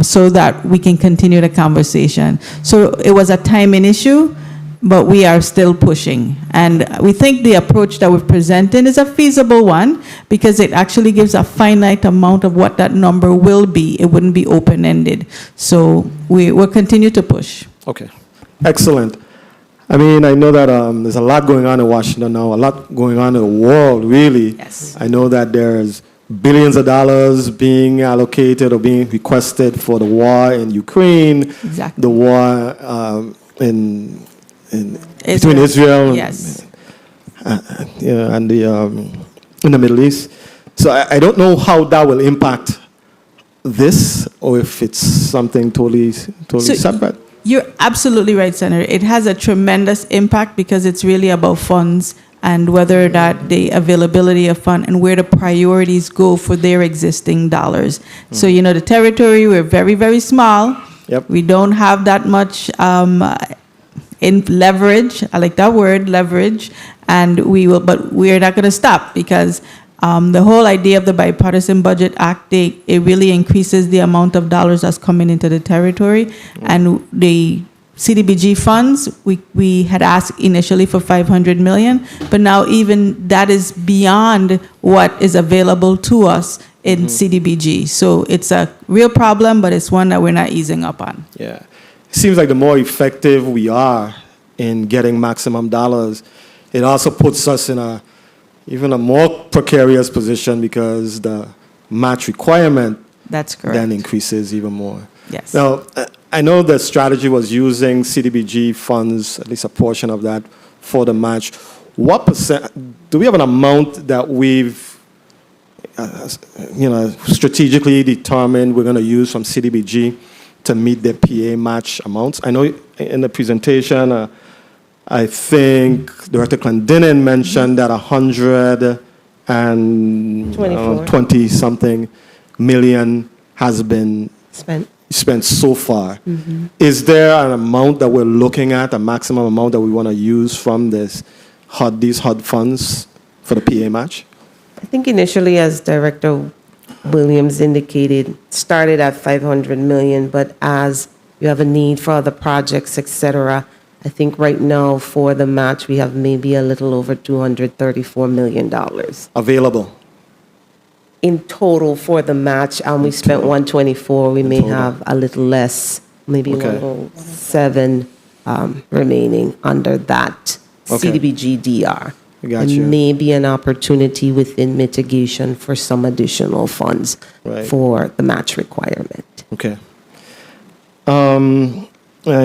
so that we can continue the conversation. So it was a timing issue, but we are still pushing. And we think the approach that we've presented is a feasible one because it actually gives a finite amount of what that number will be. It wouldn't be open-ended. So we'll continue to push. Okay, excellent. I mean, I know that there's a lot going on in Washington now, a lot going on in the world, really. Yes. I know that there's billions of dollars being allocated or being requested for the war in Ukraine, Exactly. the war between Israel yes. and in the Middle East. So I don't know how that will impact this or if it's something totally separate. You're absolutely right, Senator. It has a tremendous impact because it's really about funds and whether that the availability of fund and where the priorities go for their existing dollars. So, the territory, we're very, very small. Yep. We don't have that much in leverage. I like that word, leverage. But we're not going to stop because The whole idea of the Bipartisan Budget Act, it really increases the amount of dollars that's coming into the territory. And the CDBG funds, we had asked initially for 500 million, but now even that is beyond what is available to us in CDBG. So it's a real problem, but it's one that we're not easing up on. Yeah. It seems like the more effective we are in getting maximum dollars, it also puts us in even a more precarious position because the match requirement That's correct. then increases even more. Yes. Now, I know the strategy was using CDBG funds, at least a portion of that, for the match. What percent, do we have an amount that we've strategically determined we're going to use from CDBG to meet the PA match amounts? I know in the presentation, I think Director Clendenin mentioned that 120-something million has been spent so far. Is there an amount that we're looking at, a maximum amount that we want to use from these HUD funds for the PA match? I think initially, as Director Williams indicated, started at 500 million, but as you have a need for other projects, etc., I think right now for the match, we have maybe a little over $234 million. Available. In total for the match, we spent 124, we may have a little less, maybe 107 remaining under that CDBG DR. Gotcha. And maybe an opportunity within mitigation for some additional funds for the match requirement. Okay. I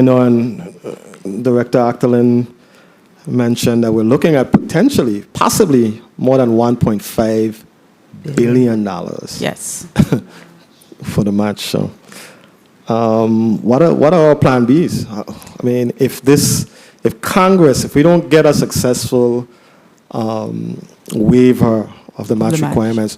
know, and Director Akhtalin mentioned that we're looking at possibly more than $1.5 billion. Yes. For the match. So, what are our plan Bs? I mean, if Congress, if we don't get a successful waiver of the match requirements,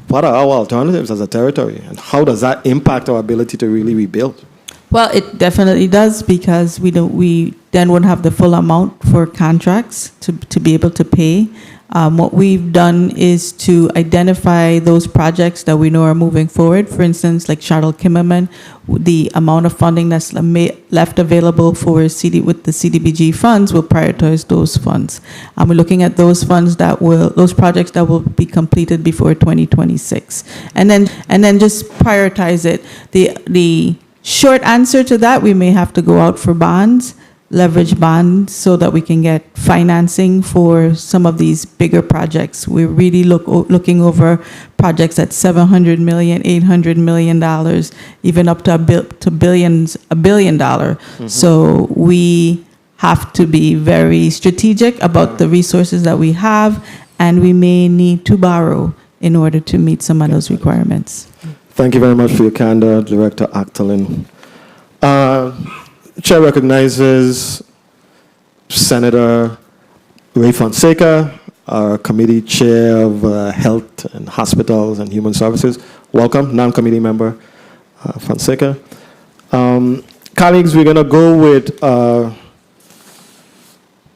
what are our alternatives as a territory, and how does that impact our ability to really rebuild? Well, it definitely does, because we then wouldn't have the full amount for contracts to be able to pay. What we've done is to identify those projects that we know are moving forward. For instance, like Charlotte Kimmerman, the amount of funding that's left available for with the CDBG funds, will prioritize those funds. We're looking at those projects that will be completed before 2026, and then just prioritize it. The short answer to that, we may have to go out for bonds, leverage bonds, so that we can get financing for some of these bigger projects. We're really looking over projects at $700 million, $800 million, even up to $1 billion. So we have to be very strategic about the resources that we have, and we may need to borrow in order to meet some of those requirements. Thank you very much for your candor, Director Akhtalin. Chair recognizes Senator Ray Fonseca, our committee chair of Health and Hospitals and Human Services. Welcome, non-committee member Fonseca. Colleagues, we're going to go with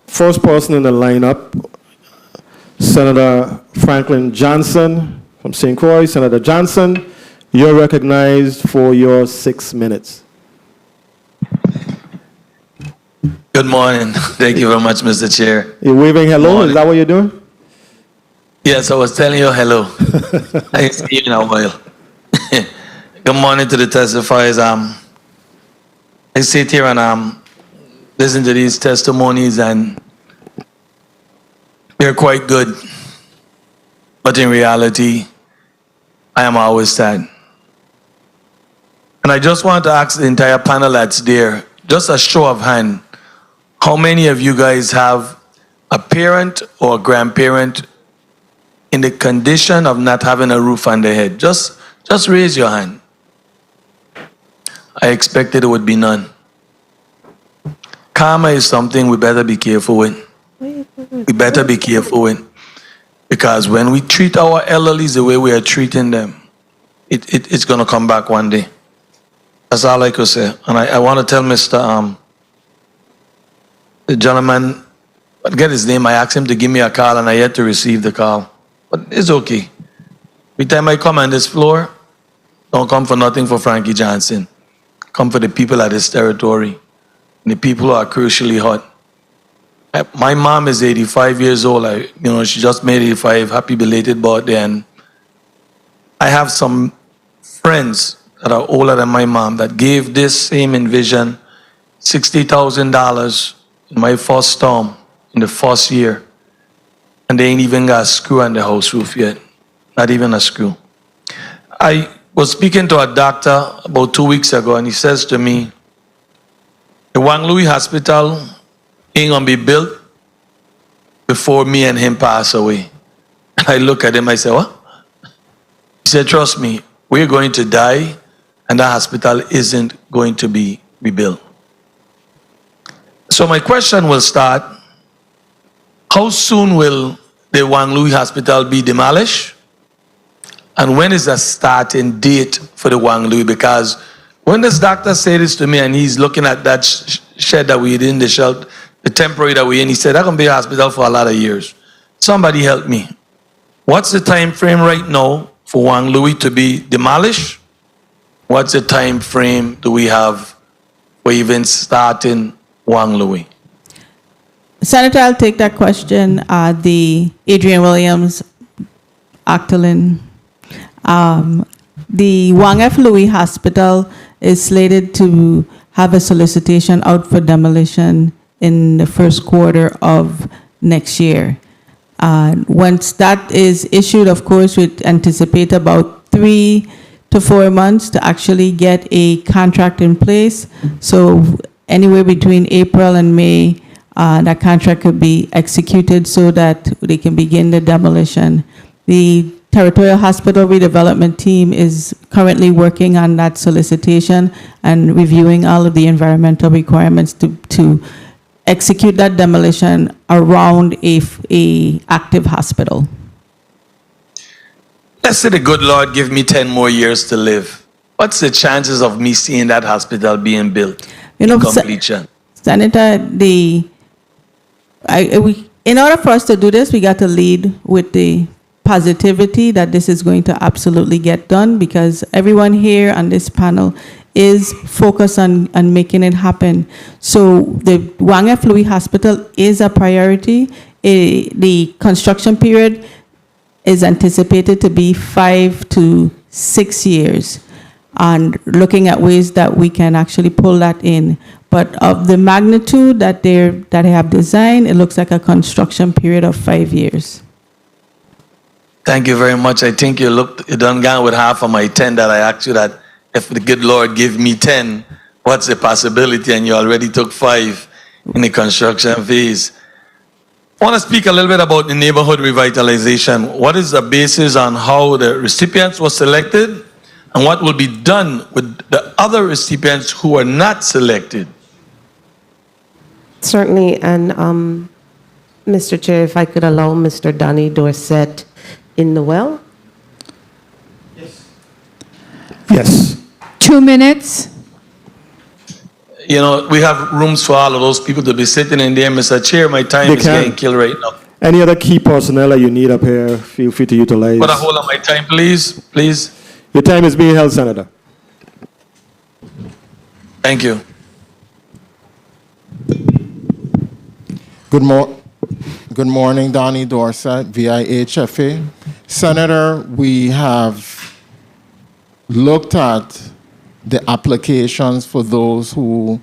first person in the lineup, Senator Franklin Johnson from St. Croix. Senator Johnson, you're recognized for your 6 minutes. Good morning. Thank you very much, Mr. Chair. You're waving hello? Is that what you're doing? Yes, I was telling you hello. I ain't seen you in a while. Good morning to the testifiers. I sit here and listen to these testimonies, and they're quite good. But in reality, I am always sad. And I just want to ask the entire panel that's there, just a show of hand, how many of you guys have a parent or a grandparent in the condition of not having a roof on their head? Just raise your hand. I expected it would be none. Karma is something we better be careful with. We better be careful with. Because when we treat our elderlies the way we are treating them, it's going to come back one day. That's all I could say. And I want to tell Mr. The gentleman forget his name. I asked him to give me a call, and I yet to receive the call. But it's okay. Every time I come on this floor, don't come for nothing for Frankie Johnson. Come for the people of this territory, and the people who are crucially hot. My mom is 85 years old. She just made 85. Happy belated birthday. And I have some friends that are older than my mom that gave this same Envision $60,000 in my first term, in the first year. And they ain't even got a screw on the house roof yet. Not even a screw. I was speaking to a doctor about 2 weeks ago, and he says to me, the Wang Louis Hospital ain't gonna be built before me and him pass away. And I look at him, I say, what? He said, trust me, we're going to die, and that hospital isn't going to be rebuilt. So my question will start, how soon will the Wang Louis Hospital be demolished? And when is the starting date for the Wang Louis? Because when this doctor said this to me, and he's looking at that shed that we're in, the shelter, the temporary that we're in, he said, that's going to be a hospital for a lot of years. Somebody help me. What's the time frame right now for Wang Louis to be demolished? What's the time frame do we have for even starting Wang Louis? Senator, I'll take that question. The Adrian Williams, Octalin. The Wang F. Louis Hospital is slated to have a solicitation out for demolition in the first quarter of next year. Once that is issued, of course, we anticipate about 3 to 4 months to actually get a contract in place. So anywhere between April and May, that contract could be executed so that they can begin the demolition. The Territorial Hospital Redevelopment Team is currently working on that solicitation and reviewing all of the environmental requirements to execute that demolition around a active hospital. Let's say the good Lord give me 10 more years to live. What's the chances of me seeing that hospital being built in completion? Senator, in order for us to do this, we got to lead with the positivity that this is going to absolutely get done, because everyone here on this panel is focused on making it happen. So the Wang F. Louis Hospital is a priority. The construction period is anticipated to be 5 to 6 years, and looking at ways that we can actually pull that in. But of the magnitude that they have designed, it looks like a construction period of 5 years. Thank you very much. I think you done gone with half of my 10 that I asked you, that if the good Lord give me 10, what's the possibility? And you already took 5 in the construction phase. I want to speak a little bit about the neighborhood revitalization. What is the basis on how the recipients were selected, and what will be done with the other recipients who are not selected? Certainly, and Mr. Chair, if I could allow Mr. Donnie Dorset in the well. Yes. 2 minutes. You know, we have rooms for all of those people to be sitting in there. Mr. Chair, my time is getting killed right now. Any other key personnel that you need up here, feel free to utilize. Put a hold on my time, please. Please. Your time is being held, Senator. Thank you. Good morning, Donnie Dorset, VIHFA. Senator, we have looked at the applications for those who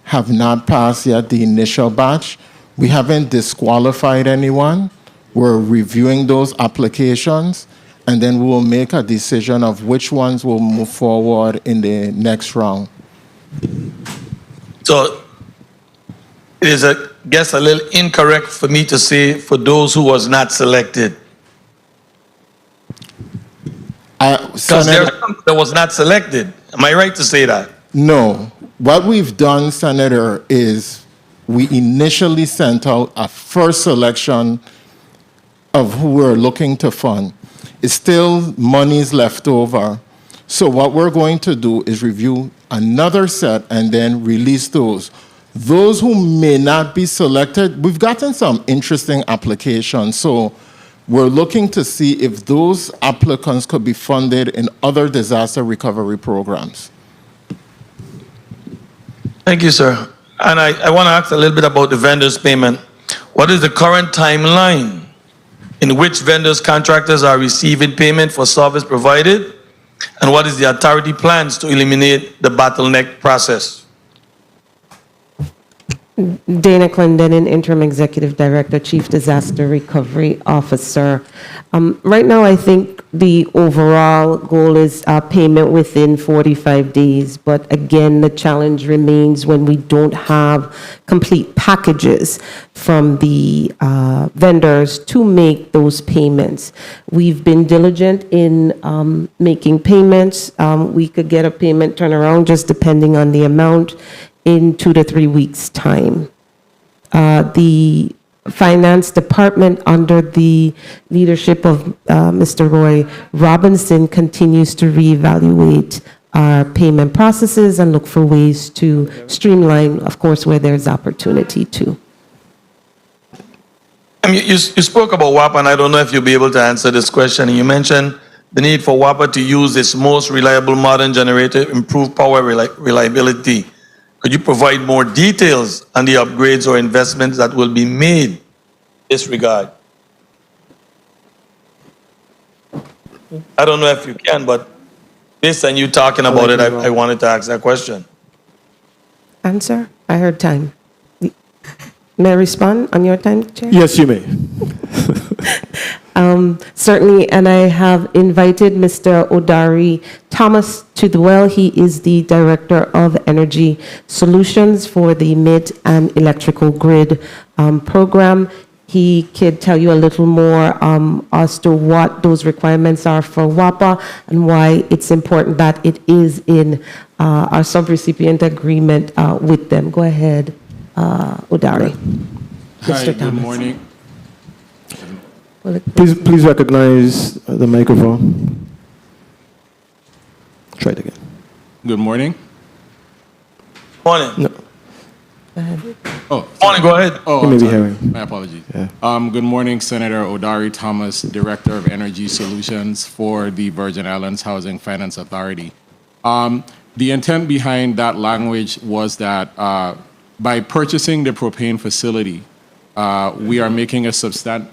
have not passed yet the initial batch. We haven't disqualified anyone. We're reviewing those applications, and then we will make a decision of which ones will move forward in the next round. So it is, I guess, a little incorrect for me to say for those who was not selected. Because there are some that was not selected. Am I right to say that? No. What we've done, Senator, is we initially sent out a first selection of who we're looking to fund. It's still monies left over. So what we're going to do is review another set and then release those. Those who may not be selected, we've gotten some interesting applications. So we're looking to see if those applicants could be funded in other disaster recovery programs. Thank you, sir. And I want to ask a little bit about the vendors' payment. What is the current timeline in which vendors, contractors are receiving payment for service provided? And what is the authority plans to eliminate the bottleneck process? Dana Clendenin, Interim Executive Director, Chief Disaster Recovery Officer. Right now, I think the overall goal is payment within 45 days. But again, the challenge remains when we don't have complete packages from the vendors to make those payments. We've been diligent in making payments. We could get a payment turnaround just depending on the amount in 2 to 3 weeks' time. The Finance Department, under the leadership of Mr. Roy Robinson, continues to reevaluate our payment processes and look for ways to streamline, of course, where there's opportunity to. I mean, you spoke about WAPA, and I don't know if you'll be able to answer this question. You mentioned the need for WAPA to use its most reliable modern generator, improve power reliability. Could you provide more details on the upgrades or investments that will be made in this regard? I don't know if you can, but based on you talking about it, I wanted to ask that question. Answer? I heard time. May I respond on your time, Chair? Yes, you may. Certainly, and I have invited Mr. Odari Thomas to dwell. He is the Director of Energy Solutions for the Mid and Electrical Grid program. He could tell you a little more as to what those requirements are for WAPA and why it's important that it is in our subrecipient agreement with them. Go ahead, Odari. Hi, Mr. good Thomas. morning. Please recognize the microphone. Try it again. Good morning. Morning. No. Oh, Morning, go ahead. oh, You may I'm be sorry. hearing. My apologies. Yeah. Good morning, Senator Odari Thomas, Director of Energy Solutions for the Virgin Islands Housing Finance Authority. The intent behind that language was that by purchasing the propane facility, we are making a substantial.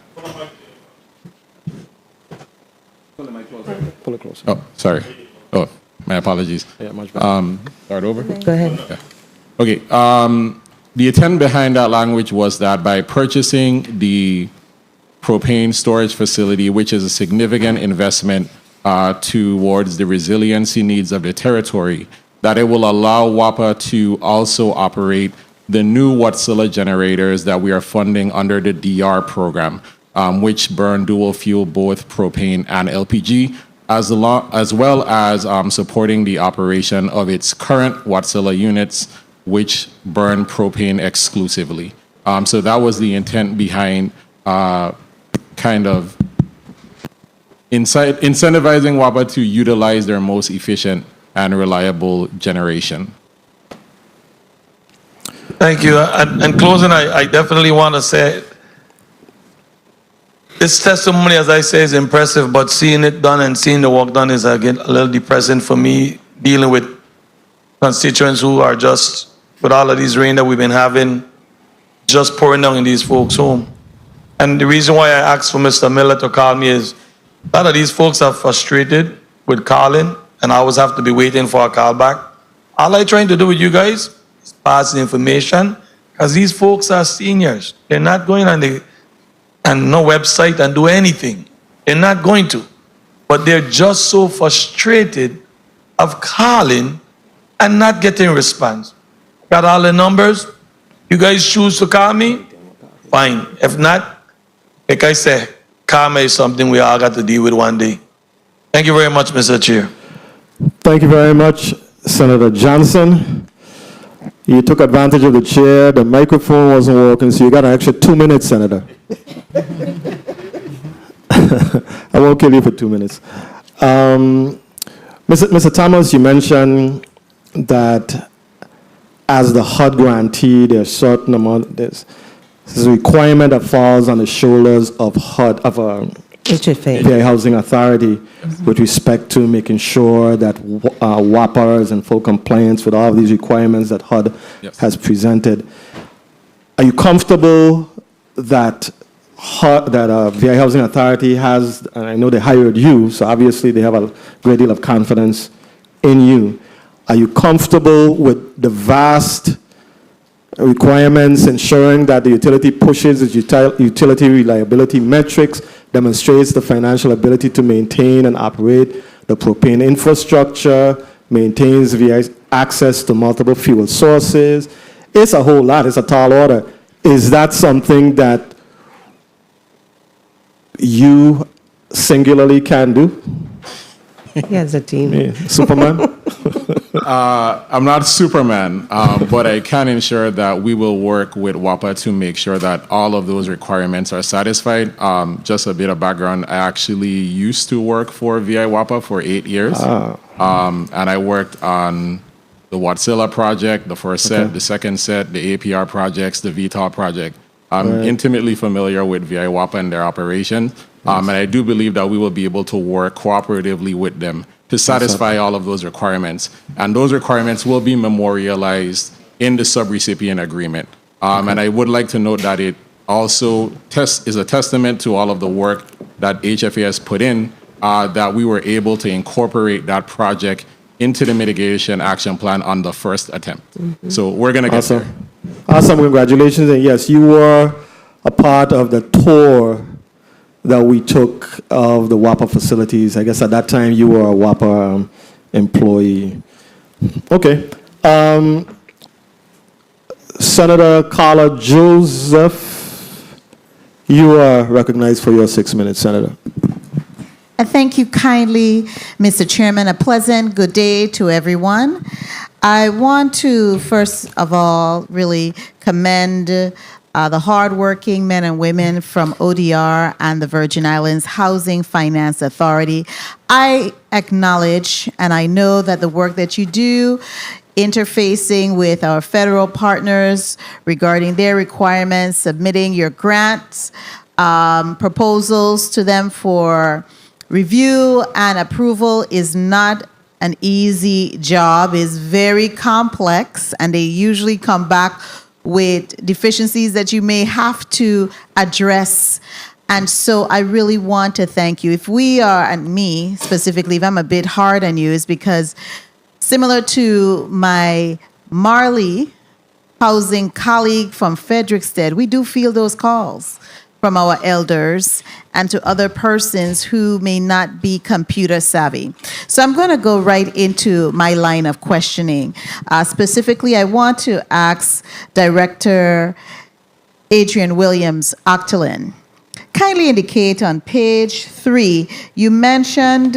Pull it closer. Oh, sorry. Oh, my apologies. Yeah, much better. Start over? Go ahead. Yeah. Okay. The intent behind that language was that by purchasing the propane storage facility, which is a significant investment towards the resiliency needs of the territory, that it will allow WAPA to also operate the new Wärtsilä generators that we are funding under the DR program, which burn dual fuel, both propane and LPG, as well as supporting the operation of its current Wärtsilä units, which burn propane exclusively. So that was the intent behind kind of incentivizing WAPA to utilize their most efficient and reliable generation. Thank you. And closing, I definitely want to say this testimony, as I say, is impressive, but seeing it done and seeing the work done is, again, a little depressing for me, dealing with constituents who are just, with all of these rain that we've been having, just pouring down in these folks' home. And the reason why I asked for Mr. Miller to call me is a lot of these folks are frustrated with calling, and I always have to be waiting for a call back. All I'm trying to do with you guys is pass the information, because these folks are seniors. They're not going on the no website and do anything. They're not going to. But they're just so frustrated of calling and not getting response. Got all the numbers? You guys choose to call me? Fine. If not, like I said, karma is something we all got to deal with one day. Thank you very much, Mr. Chair. Thank you very much, Senator Johnson. You took advantage of the chair. The microphone wasn't working, so you got an extra 2 minutes, Senator. I won't kill you for 2 minutes. Mr. Thomas, you mentioned that as the HUD grantee, there's certain amount, there's a requirement that falls on the shoulders of HUD, of HFA. VA Housing Authority with respect to making sure that WAPA is in full compliance with all of these requirements that HUD has presented. Are you comfortable that VA Housing Authority has, and I know they hired you, so obviously they have a great deal of confidence in you. Are you comfortable with the vast requirements ensuring that the utility pushes its utility reliability metrics, demonstrates the financial ability to maintain and operate the propane infrastructure, maintains VA's access to multiple fuel sources? It's a whole lot. It's a tall order. Is that something that you singularly can do? He has a team. Yeah. Superman? I'm not Superman, but I can ensure that we will work with WAPA to make sure that all of those requirements are satisfied. Just a bit of background, I actually used to work for VI WAPA for 8 years. And I worked on the Watsilla project, the first set, the second set, the APR projects, the VTOL project. I'm intimately familiar with VI WAPA and their operation. And I do believe that we will be able to work cooperatively with them to satisfy all of those requirements. And those requirements will be memorialized in the subrecipient agreement. And I would like to note that it also is a testament to all of the work that HFA has put in, that we were able to incorporate that project into the mitigation action plan on the first attempt. So we're going to get there. Awesome, congratulations. And yes, you were a part of the tour that we took of the WAPA facilities. I guess at that time you were a WAPA employee. Okay. Senator Carla Joseph, you are recognized for your 6 minutes, Senator. Thank you kindly, Mr. Chairman. A pleasant good day to everyone. I want to, first of all, really commend the hardworking men and women from ODR and the Virgin Islands Housing Finance Authority. I acknowledge and I know that the work that you do interfacing with our federal partners regarding their requirements, submitting your grants, proposals to them for review and approval is not an easy job. It's very complex, and they usually come back with deficiencies that you may have to address. And so I really want to thank you. If we are, and me specifically, if I'm a bit hard on you, is because similar to my Marley housing colleague from Frederickstead, we do feel those calls from our elders and to other persons who may not be computer savvy. So I'm going to go right into my line of questioning. Specifically, I want to ask Director Adrian Williams Octolin. Kindly indicate on page 3, you mentioned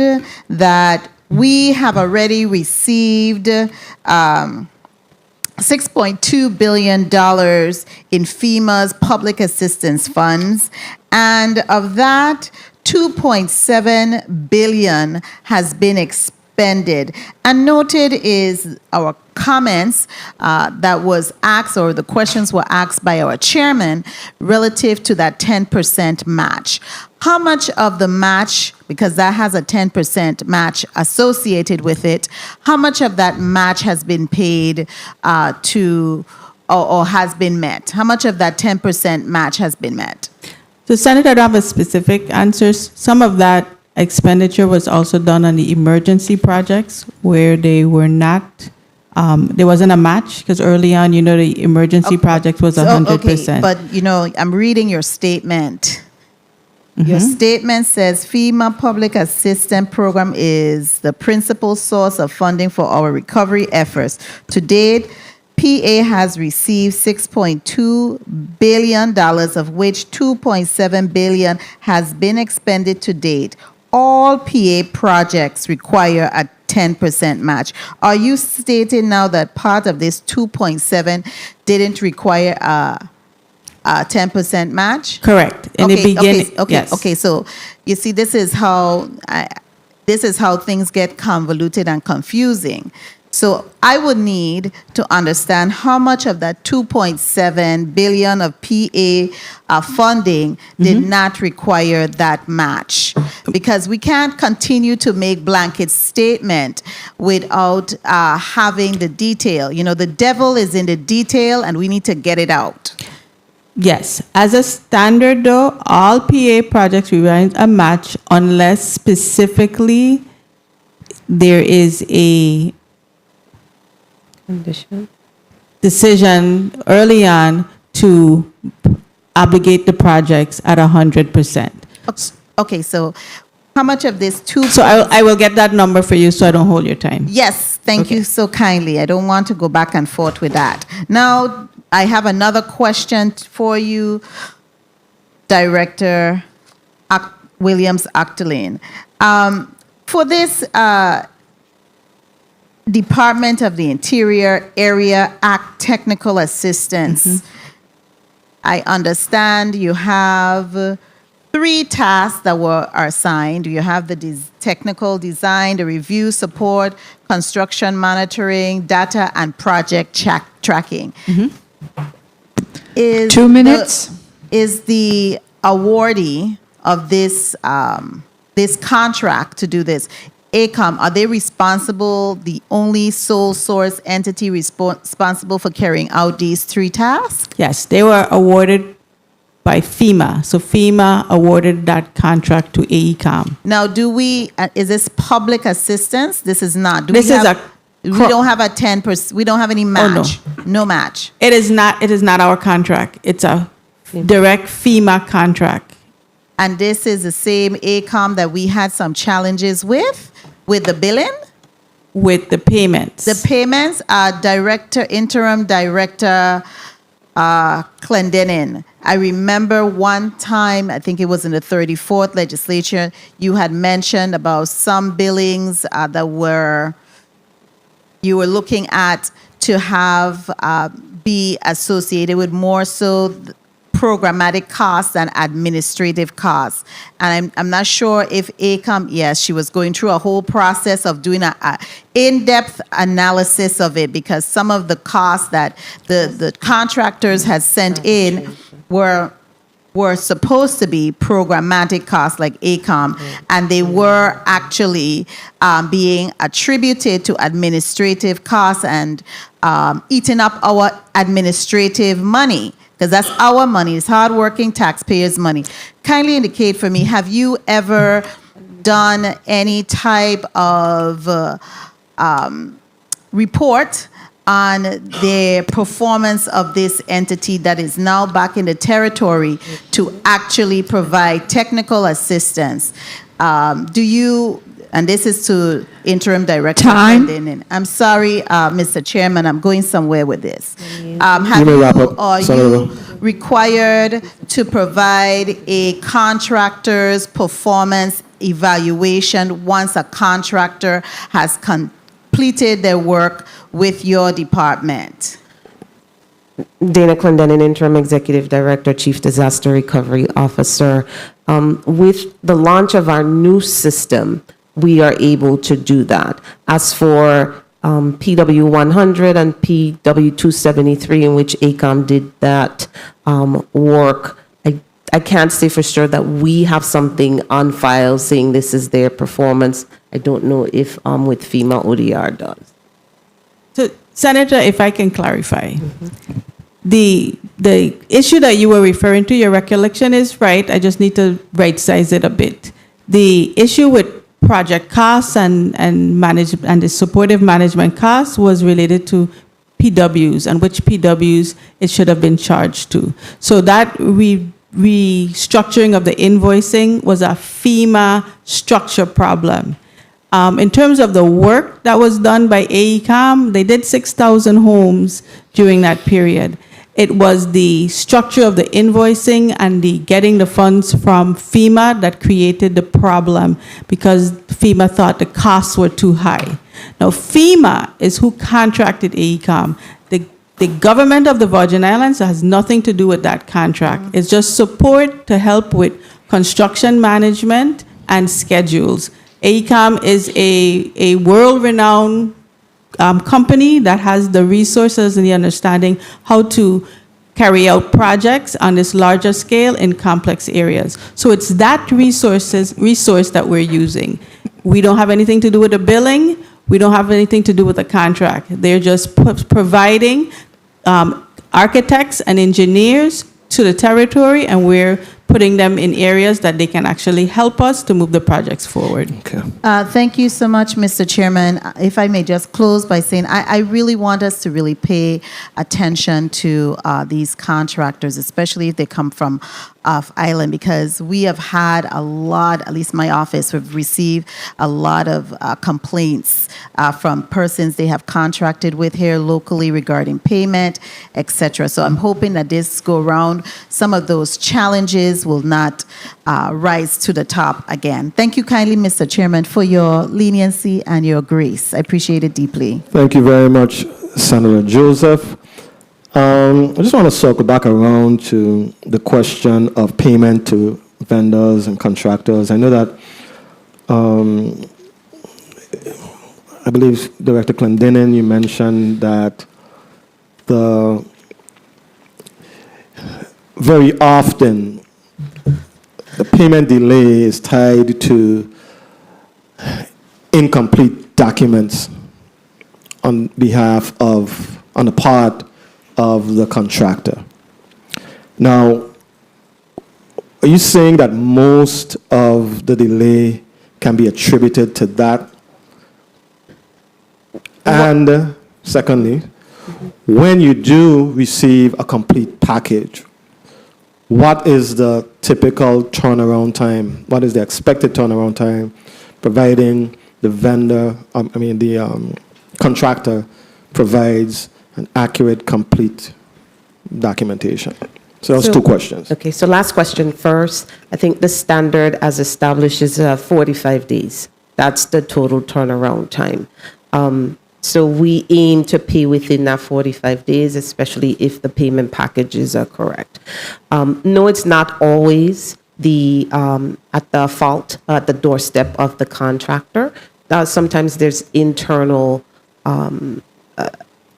that we have already received $6.2 billion in FEMA's public assistance funds, and of that, $2.7 billion has been expended. And noted is our comments that was asked, or the questions were asked by our chairman relative to that 10% match. How much of the match, because that has a 10% match associated with it, how much of that match has been paid to or has been met? How much of that 10% match has been met? So, Senator, I don't have a specific answers. Some of that expenditure was also done on the emergency projects where they were not, there wasn't a match, because early on, you know, the emergency project was 100%. Okay, but, you know, I'm reading your statement. Your statement says FEMA Public Assistance Program is the principal source of funding for our recovery efforts. To date, PA has received $6.2 billion, of which $2.7 billion has been expended to date. All PA projects require a 10% match. Are you stating now that part of this 2.7 didn't require a 10% match? Correct. In the beginning, yes. Okay. So you see, this is how things get convoluted and confusing. So I would need to understand how much of that 2.7 billion of PA funding did not require that match, because we can't continue to make blanket statement without having the detail. You know, the devil is in the detail, and we need to get it out. Yes. As a standard, though, all PA projects require a match unless specifically there is a decision early on to obligate the projects at 100%. Okay, so how much of this So I will get that number for you so I don't hold your time. Yes, thank you so kindly. I don't want to go back and forth with that. Now, I have another question for you, Director Williams-Actolin. For this Department of the Interior Area Act technical assistance, I understand you have 3 tasks that are assigned. You have the technical design, the review support, construction monitoring, data, and project tracking. 2 minutes. Is the awardee of this this contract to do this, ACOM, are they responsible, the only sole source entity responsible for carrying out these 3 tasks? Yes, they were awarded by FEMA. So FEMA awarded that contract to AECOM. Now, is this public assistance? This is not. We don't have a 10%, we don't have any match. Oh, no match. It is not our contract. It's a direct FEMA contract. And this is the same ACOM that we had some challenges with the billing? With the payments. The payments, Interim Director Clendenin. I remember one time, I think it was in the 34th legislature, you had mentioned about some billings that you were looking at to have be associated with more so programmatic costs than administrative costs. And I'm not sure if ACOM, yes, she was going through a whole process of doing an in-depth analysis of it, because some of the costs that the contractors had sent in were supposed to be programmatic costs like ACOM, and they were actually being attributed to administrative costs and eating up our administrative money, because that's our money. It's hardworking taxpayers' money. Kindly indicate for me, have you ever done any type of report on the performance of this entity that is now back in the territory to actually provide technical assistance? Do you, and this is to Interim Director. Time. I'm sorry, Mr. Chairman, I'm going somewhere with this. Are you required to provide a contractor's performance evaluation once a contractor has completed their work with your department? Dana Clendenin, Interim Executive Director, Chief Disaster Recovery Officer. With the launch of our new system, we are able to do that. As for PW 100 and PW 273, in which ACOM did that work, I can't say for sure that we have something on file saying this is their performance. I don't know if with FEMA ODR does. So, Senator, if I can clarify, the issue that you were referring to, your recollection is right. I just need to right-size it a bit. The issue with project costs and the supportive management costs was related to PWs, and which PWs it should have been charged to. So that restructuring of the invoicing was a FEMA structure problem. In terms of the work that was done by AECOM, they did 6,000 homes during that period. It was the structure of the invoicing and the getting the funds from FEMA that created the problem, because FEMA thought the costs were too high. Now, FEMA is who contracted AECOM. The government of the Virgin Islands has nothing to do with that contract. It's just support to help with construction management and schedules. AECOM is a world-renowned company that has the resources and the understanding how to carry out projects on this larger scale in complex areas. So it's that resource that we're using. We don't have anything to do with the billing. We don't have anything to do with the contract. They're just providing architects and engineers to the territory, and we're putting them in areas that they can actually help us to move the projects forward. Okay. Thank you so much, Mr. Chairman. If I may just close by saying, I really want us to really pay attention to these contractors, especially if they come from off island, because we have had a lot, at least my office, we've received a lot of complaints from persons they have contracted with here locally regarding payment, etc. So I'm hoping that this go around, some of those challenges will not rise to the top again. Thank you kindly, Mr. Chairman, for your leniency and your grace. I appreciate it deeply. Thank you very much, Senator Joseph. I just want to circle back around to the question of payment to vendors and contractors. I know that I believe Director Clendenin, you mentioned that very often the payment delay is tied to incomplete documents on the part of the contractor. Now, are you saying that most of the delay can be attributed to that? And secondly, when you do receive a complete package, what is the typical turnaround time? What is the expected turnaround time, providing the vendor, the contractor provides an accurate, complete documentation? So that's two questions. Okay, so last question first. I think the standard as established is 45 days. That's the total turnaround time. So we aim to pay within that 45 days, especially if the payment packages are correct. No, it's not always at the fault, at the doorstep of the contractor. Sometimes there's internal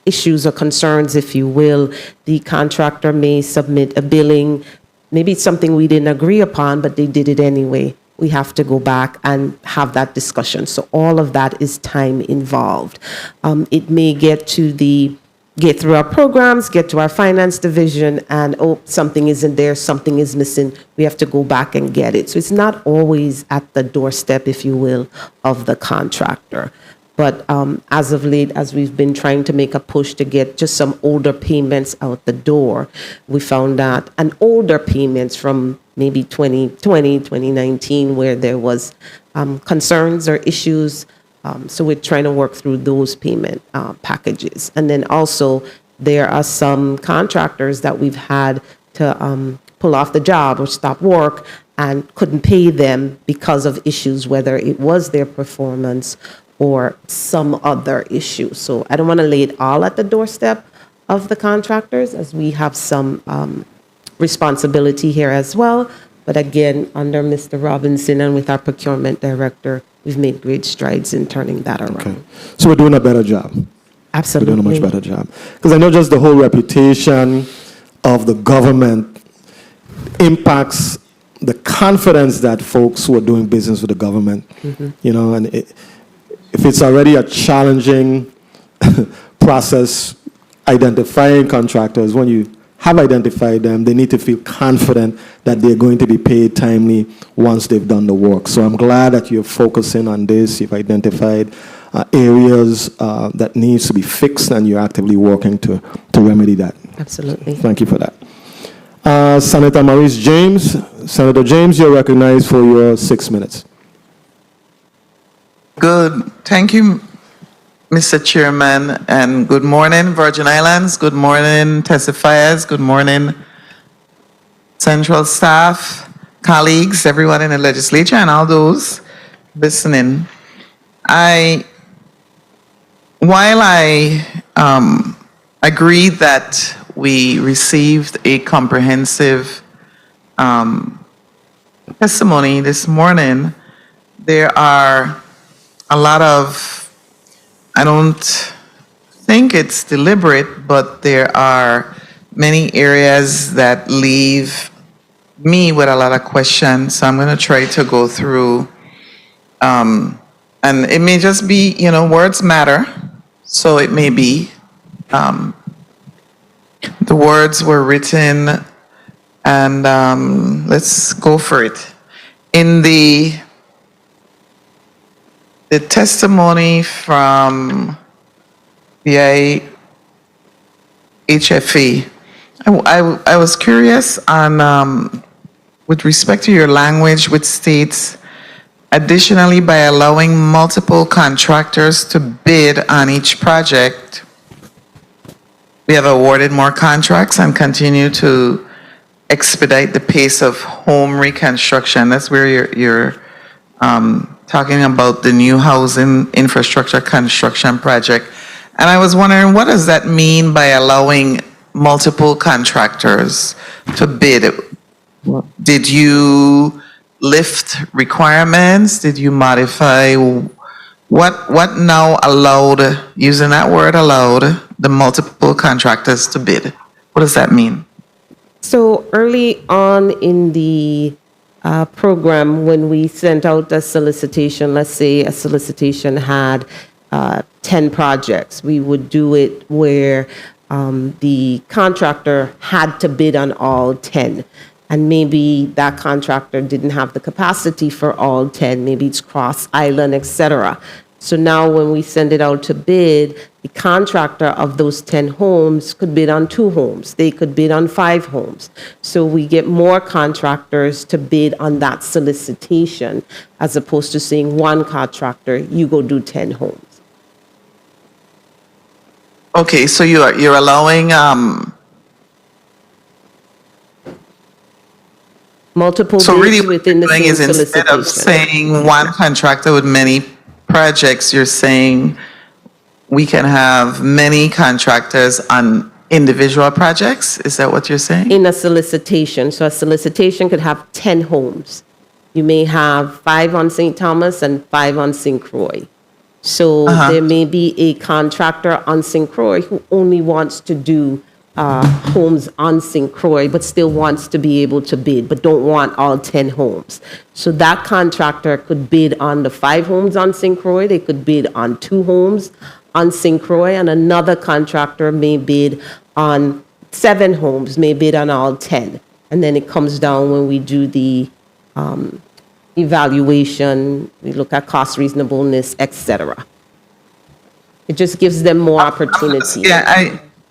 issues or concerns, if you will. The contractor may submit a billing. Maybe it's something we didn't agree upon, but they did it anyway. We have to go back and have that discussion. So all of that is time involved. It may get through our programs, get to our finance division, and something isn't there, something is missing. We have to go back and get it. So it's not always at the doorstep, if you will, of the contractor. But as of late, as we've been trying to make a push to get just some older payments out the door, we found that older payments from maybe 2020, 2019, where there was concerns or issues. So we're trying to work through those payment packages. And then also, there are some contractors that we've had to pull off the job or stop work and couldn't pay them because of issues, whether it was their performance or some other issue. So I don't want to lay it all at the doorstep of the contractors, as we have some responsibility here as well. But again, under Mr. Robinson and with our procurement director, we've made great strides in turning that around. Okay. So we're doing a better job. Absolutely. We're doing a much better job. Because I know just the whole reputation of the government impacts the confidence that folks who are doing business with the government, and if it's already a challenging process identifying contractors, when you have identified them, they need to feel confident that they're going to be paid timely once they've done the work. So I'm glad that you're focusing on this. You've identified areas that needs to be fixed, and you're actively working to remedy that. Absolutely. Thank you for that. Senator Maurice James. Senator James, you're recognized for your 6 minutes. Good. Thank you, Mr. Chairman, and good morning, Virgin Islands. Good morning, testifiers. Good morning, central staff, colleagues, everyone in the legislature, and all those listening. While I agree that we received a comprehensive testimony this morning, there are a lot of, I don't think it's deliberate, but there are many areas that leave me with a lot of questions. So I'm going to try to go through, and it may just be, words matter. So it may be the words were written, and let's go for it. In the testimony from the IHFA, I was curious on, with respect to your language, which states, additionally, by allowing multiple contractors to bid on each project, we have awarded more contracts and continue to expedite the pace of home reconstruction. That's where you're talking about the new housing infrastructure construction project. And I was wondering, what does that mean by allowing multiple contractors to bid? Did you lift requirements? Did you modify? What now allowed, using that word allowed, the multiple contractors to bid? What does that mean? So early on in the program, when we sent out a solicitation, let's say a solicitation had 10 projects, we would do it where the contractor had to bid on all 10. And maybe that contractor didn't have the capacity for all 10, maybe it's cross island, etc. So now when we send it out to bid, the contractor of those 10 homes could bid on 2 homes. They could bid on 5 homes. So we get more contractors to bid on that solicitation as opposed to saying one contractor, you go do 10 homes. Okay, so you're allowing multiple so bids really within the same is solicitation. Instead of saying one contractor with many projects, you're saying we can have many contractors on individual projects? Is that what you're saying? In a solicitation. So a solicitation could have 10 homes. You may have 5 on St. Thomas and 5 on St. Croix. So there may be a contractor on St. Croix who only wants to do homes on St. Croix, but still wants to be able to bid, but don't want all 10 homes. So that contractor could bid on the 5 homes on St. Croix, they could bid on 2 homes on St. Croix, and another contractor may bid on 7 homes, may bid on all 10. And then it comes down when we do the evaluation, we look at cost reasonableness, etc. It just gives them more opportunity.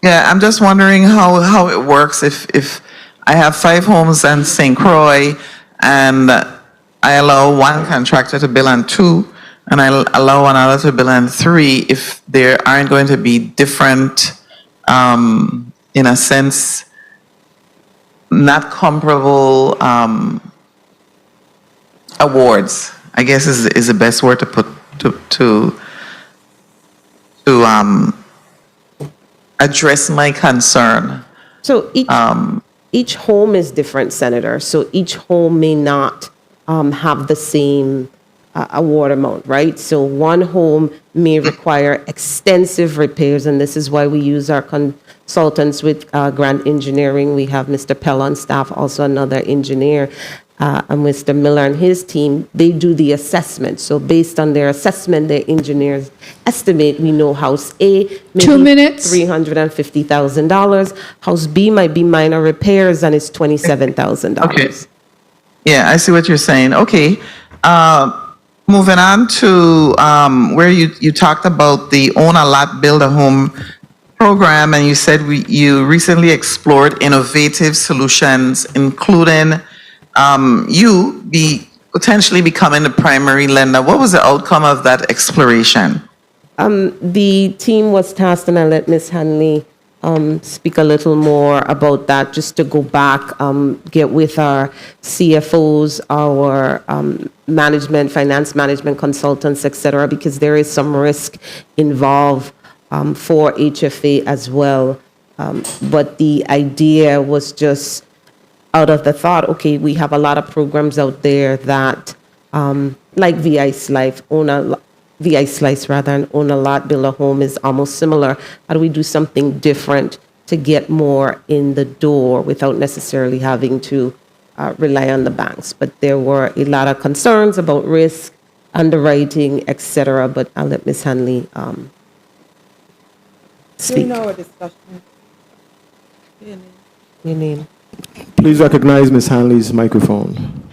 I'm just wondering how it works if I have 5 homes on St. Croix and I allow one contractor to bill on 2 and I allow another to bill on 3, if there aren't going to be different, in a sense, not comparable awards, I guess is the best word to put to address my concern. So each home is different, Senator. So each home may not have the same award amount, right? So one home may require extensive repairs, and this is why we use our consultants with Grant Engineering. We have Mr. Pell on staff, also another engineer, and Mr. Miller and his team. They do the assessment. So based on their assessment, their engineers estimate, we know house A, maybe 2 minutes. $350,000. House B might be minor repairs, and it's $27,000. Okay. Yeah, I see what you're saying. Okay. Moving on to where you talked about the Own a Lot, Build a Home program, and you said you recently explored innovative solutions, including you potentially becoming the primary lender. What was the outcome of that exploration? The team was tasked, and I'll let Ms. Hanley speak a little more about that, just to go back, get with our CFOs, our finance management consultants, et cetera, because there is some risk involved for HFA as well. But the idea was just out of the thought, okay, we have a lot of programs out there that, like VICE Life, VI Slice rather, and own a lot, build a home is almost similar. How do we do something different to get more in the door without necessarily having to rely on the banks? But there were a lot of concerns about risk, underwriting, etc. But I'll let Ms. Hanley speak. our discussion. Your name. Please recognize Ms. Hanley's microphone.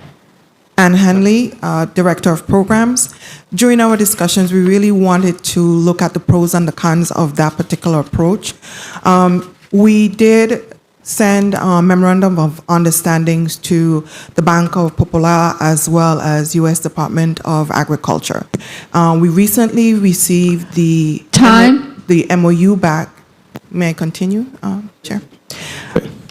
Ann Hanley, Director of Programs. During our discussions, we really wanted to look at the pros and the cons of that particular approach. We did send a memorandum of understandings to the Banco Popular as well as U.S. Department of Agriculture. We recently received the MOU back. May I continue, Chair?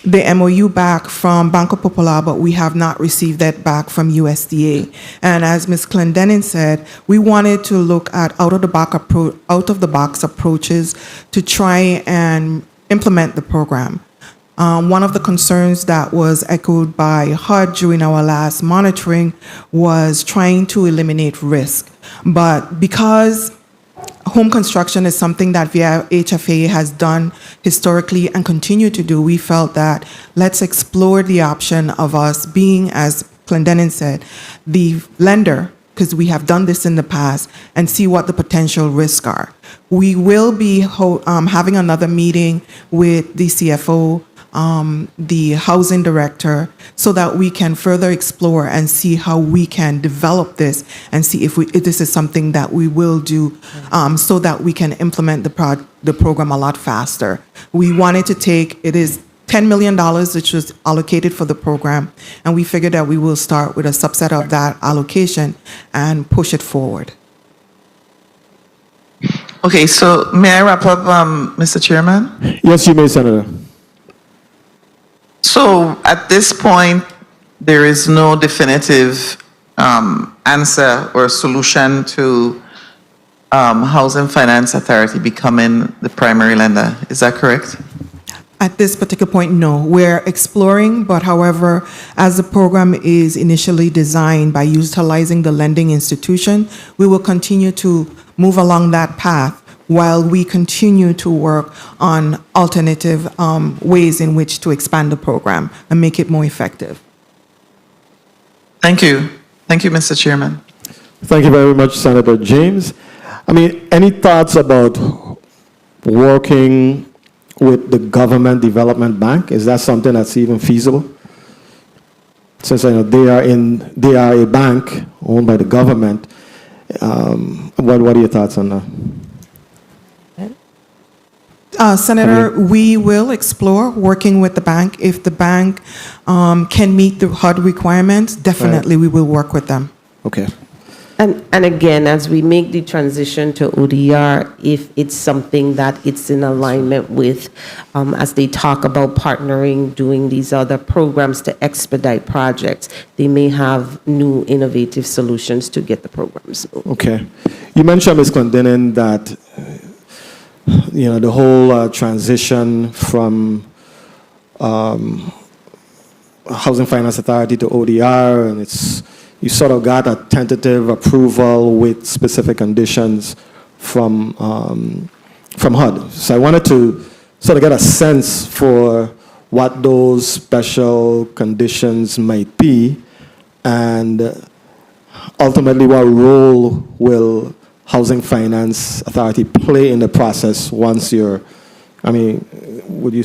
The MOU back from Banco Popular, but we have not received that back from USDA. And as Ms. Clendenin said, we wanted to look at out of the box approaches to try and implement the program. One of the concerns that was echoed by HUD during our last monitoring was trying to eliminate risk. But because home construction is something that VIHFA has done historically and continue to do, we felt that let's explore the option of us being, as Clendenin said, the lender, because we have done this in the past, and see what the potential risks are. We will be having another meeting with the CFO, the housing director, so that we can further explore and see how we can develop this and see if this is something that we will do, so that we can implement the program a lot faster. We wanted to take, it is $10 million which was allocated for the program, and we figured that we will start with a subset of that allocation and push it forward. Okay, so may I wrap up, Mr. Chairman? Yes, you may, Senator. So at this point, there is no definitive answer or solution to Housing Finance Authority becoming the primary lender. Is that correct? At this particular point, no. We're exploring, but however, as the program is initially designed by utilizing the lending institution, we will continue to move along that path while we continue to work on alternative ways in which to expand the program and make it more effective. Thank you. Thank you, Mr. Chairman. Thank you very much, Senator James. I mean, any thoughts about working with the Government Development Bank? Is that something that's even feasible? Since I know they are a bank owned by the government. What are your thoughts on that? Senator, we will explore working with the bank. If the bank can meet the HUD requirements, definitely we will work with them. Okay. And again, as we make the transition to ODR, if it's something that it's in alignment with, as they talk about partnering, doing these other programs to expedite projects, they may have new innovative solutions to get the programs moving. Okay. You mentioned, Ms. Clendenin, that the whole transition from Housing Finance Authority to ODR, and you sort of got a tentative approval with specific conditions from HUD. So I wanted to sort of get a sense for what those special conditions might be, and ultimately what role will Housing Finance Authority play in the process once would you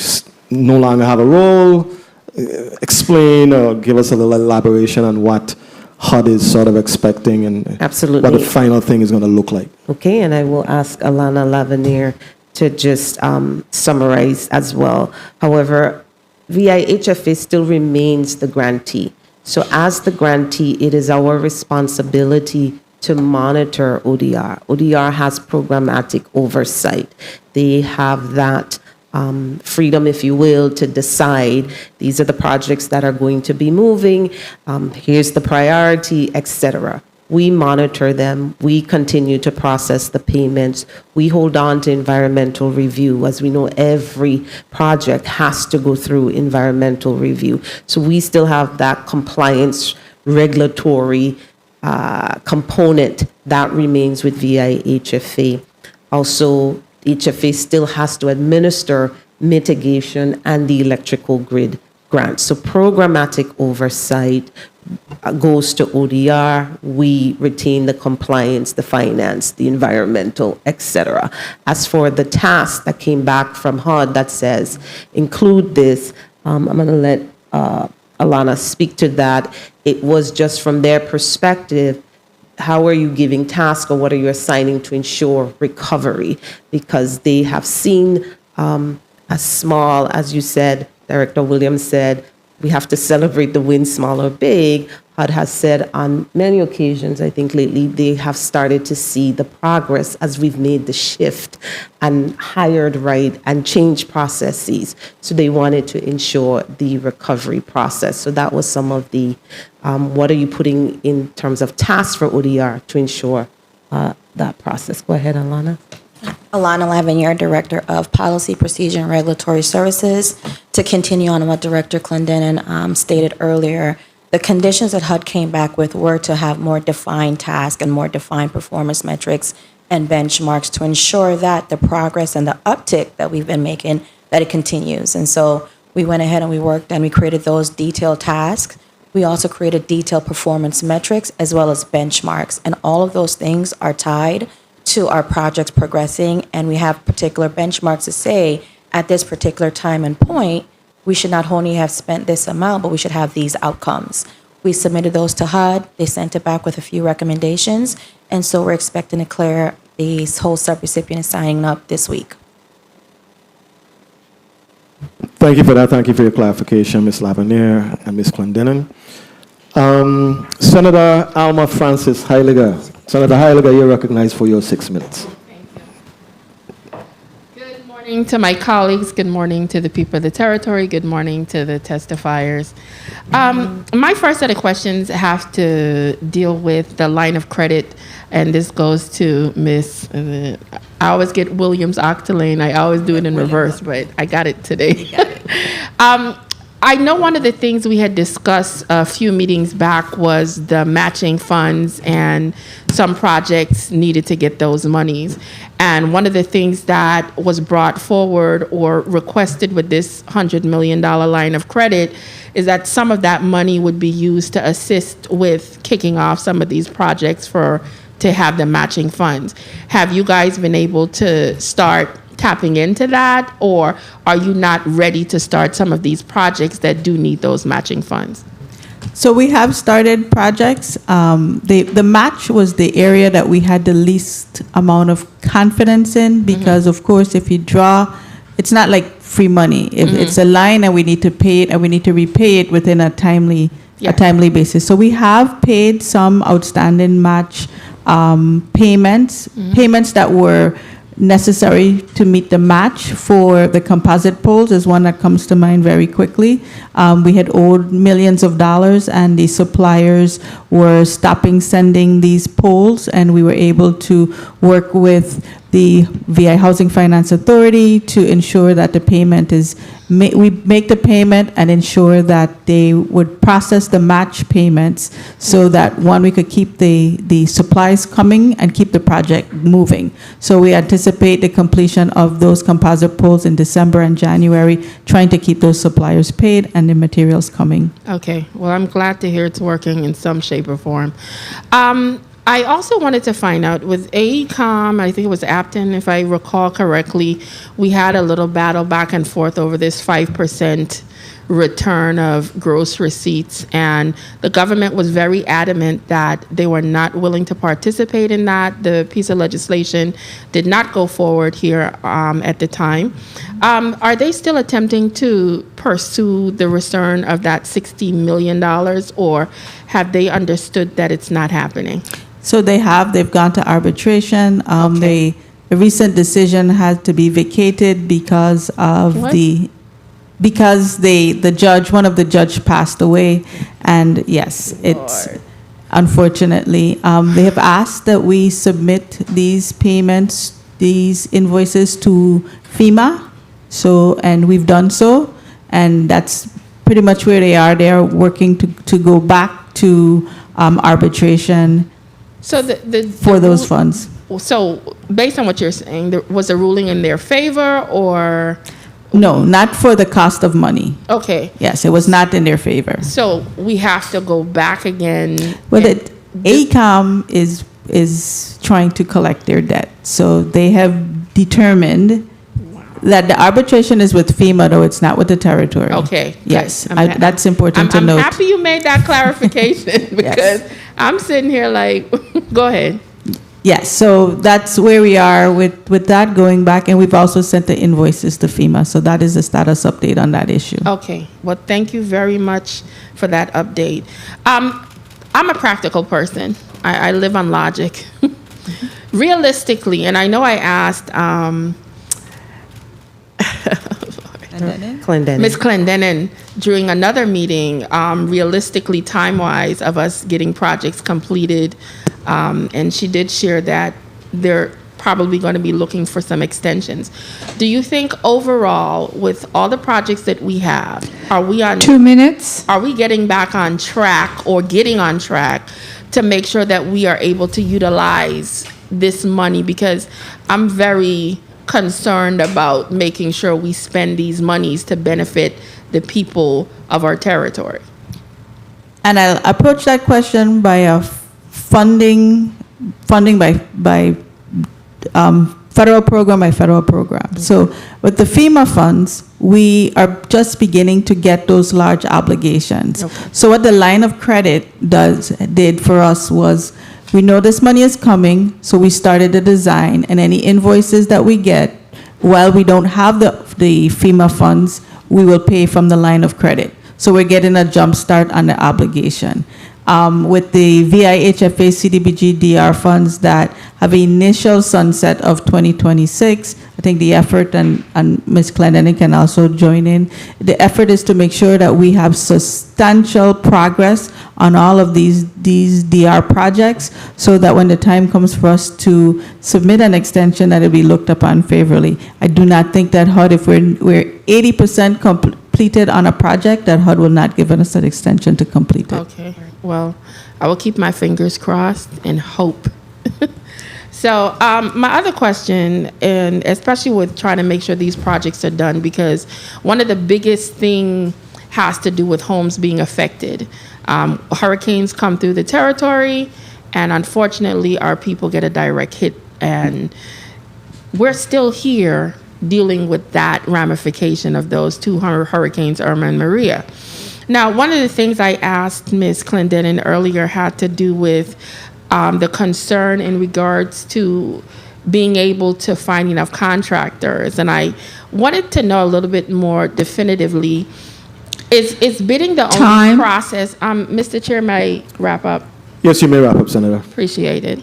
no longer have a role? Explain or give us a little elaboration on what HUD is sort of expecting and Absolutely. what the final thing is going to look like. Okay, and I will ask Alana Lavenier to just summarize as well. However, VIHFA still remains the grantee. So as the grantee, it is our responsibility to monitor ODR. ODR has programmatic oversight. They have that freedom, if you will, to decide these are the projects that are going to be moving, here's the priority, etc. We monitor them. We continue to process the payments. We hold on to environmental review. As we know, every project has to go through environmental review. So we still have that compliance regulatory component That remains with VIHFA. Also, HFA still has to administer mitigation and the electrical grid grant. So programmatic oversight goes to ODR. We retain the compliance, the finance, the environmental, etc. As for the task that came back from HUD that says include this, I'm going to let Alana speak to that. It was just from their perspective, how are you giving tasks or what are you assigning to ensure recovery? Because they have seen as small, as you said, Director Williams said, we have to celebrate the win, small or big. HUD has said on many occasions, I think lately, they have started to see the progress as we've made the shift and hired right and changed processes. So they wanted to ensure the recovery process. So that was some of the, what are you putting in terms of tasks for ODR to ensure that process? Go ahead, Alana. Alana Lavinier, Director of Policy, Procedure, and Regulatory Services. To continue on what Director Clendenin stated earlier, the conditions that HUD came back with were to have more defined tasks and more defined performance metrics and benchmarks to ensure that the progress and the uptick that we've been making, that it continues. And so we went ahead and we worked and we created those detailed tasks. We also created detailed performance metrics as well as benchmarks. And all of those things are tied to our projects progressing, and we have particular benchmarks to say at this particular time and point, we should not only have spent this amount, but we should have these outcomes. We submitted those to HUD. They sent it back with a few recommendations, and so we're expecting to clear the whole subrecipient signing up this week. Thank you for that. Thank you for your clarification, Ms. Lavinier and Ms. Clendenin. Senator Alma Francis Heiliger. Senator Heiliger, you're recognized for your 6 minutes. Good morning to my colleagues. Good morning to the people of the territory. Good morning to the testifiers. My first set of questions have to deal with the line of credit, and this goes to Miss. I always get Williams Octolane. I always do it in reverse, but I got it today. I know one of the things we had discussed a few meetings back was the matching funds, and some projects needed to get those monies. And one of the things that was brought forward or requested with this $100 million line of credit is that some of that money would be used to assist with kicking off some of these projects to have the matching funds. Have you guys been able to start tapping into that, or are you not ready to start some of these projects that do need those matching funds? So we have started projects. The match was the area that we had the least amount of confidence in because, of course, if you draw, it's not like free money. If it's a line and we need to pay it and we need to repay it within a timely basis. So we have paid some outstanding match payments that were necessary to meet the match for the composite poles is one that comes to mind very quickly. We had owed millions of dollars, and the suppliers were stopping sending these poles, and we were able to work with the VI Housing Finance Authority to ensure that the payment is, we make the payment and ensure that they would process the match payments so that, one, we could keep the supplies coming and keep the project moving. So we anticipate the completion of those composite poles in December and January, trying to keep those suppliers paid and the materials coming. Okay, well, I'm glad to hear it's working in some shape or form. I also wanted to find out, with AECOM, I think it was Apton, if I recall correctly, we had a little battle back and forth over this 5% return of gross receipts, and the government was very adamant that they were not willing to participate in that. The piece of legislation did not go forward here at the time. Are they still attempting to pursue the return of that $60 million, or have they understood that it's not happening? So they've gone to arbitration. The recent decision had to be vacated because of the judge, one of the judge passed away, and yes, it's unfortunately, they have asked that we submit these payments, these invoices to FEMA. So, and we've done so, and that's pretty much where they are. They are working to go back to arbitration So the for those funds. So based on what you're saying, there was a ruling in their favor, or No, not for the cost of money. okay? Yes, it was not in their favor. So we have to go back again. Well, ACOM is trying to collect their debt. So they have determined that the arbitration is with FEMA, though it's not with the territory. Okay. Yes, good. that's important to I'm note. happy you made that clarification because I'm sitting here like, go ahead. Yes, so that's where we are with that going back, and we've also sent the invoices to FEMA. So that is the status update on that issue. Okay. Well, thank you very much for that update. I'm a practical person. I live on logic. Realistically, and I know I asked Ms. Clendenin during another meeting, realistically, time-wise, of us getting projects completed, and she did share that they're probably going to be looking for some extensions. Do you think overall, with all the projects that we have, are we on 2 minutes? Are we getting back on track or getting on track to make sure that we are able to utilize this money? Because I'm very concerned about making sure we spend these monies to benefit the people of our territory. And I'll approach that question by funding by federal program by federal program. So with the FEMA funds, we are just beginning to get those large obligations. Okay. So what the line of credit did for us was, we know this money is coming, so we started the design, and any invoices that we get, while we don't have the FEMA funds, we will pay from the line of credit. So we're getting a jump start on the obligation. With the VIHFA CDBG DR funds that have an initial sunset of 2026, I think the effort, and Ms. Clendenin can also join in, the effort is to make sure that we have substantial progress on all of these DR projects, so that when the time comes for us to submit an extension, that it'll be looked upon favorably. I do not think that HUD, if we're 80% completed on a project, that HUD will not give us an extension to complete it. Okay. Well, I will keep my fingers crossed and hope. So my other question, and especially with trying to make sure these projects are done, because one of the biggest thing has to do with homes being affected. Hurricanes come through the territory, and unfortunately, our people get a direct hit, and we're still here dealing with that ramification of those two hurricanes, Irma and Maria. Now, one of the things I asked Ms. Clendenin earlier had to do with the concern in regards to being able to find enough contractors. And I wanted to know a little bit more definitively, is bidding the only process? Mr. Chair, may I wrap up? Yes, you may wrap up, Senator. Appreciate it.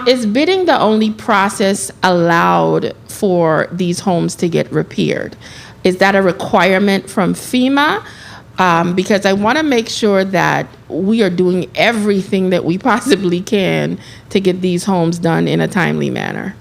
Is bidding the only process allowed for these homes to get repaired? Is that a requirement from FEMA? Because I want to make sure that we are doing everything that we possibly can to get these homes done in a timely manner.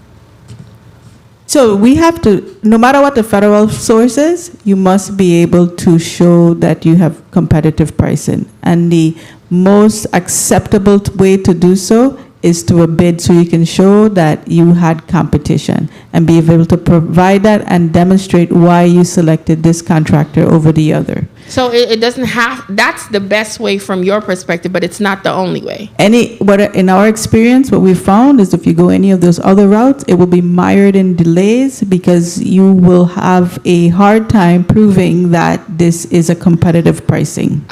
So we have to, no matter what the federal source is, you must be able to show that you have competitive pricing. And the most acceptable way to do so is through a bid, so you can show that you had competition and be able to provide that and demonstrate why you selected this contractor over the other. So it doesn't have, that's the best way from your perspective, but it's not the only way. In our experience, what we found is if you go any of those other routes, it will be mired in delays, because you will have a hard time proving that this is a competitive pricing.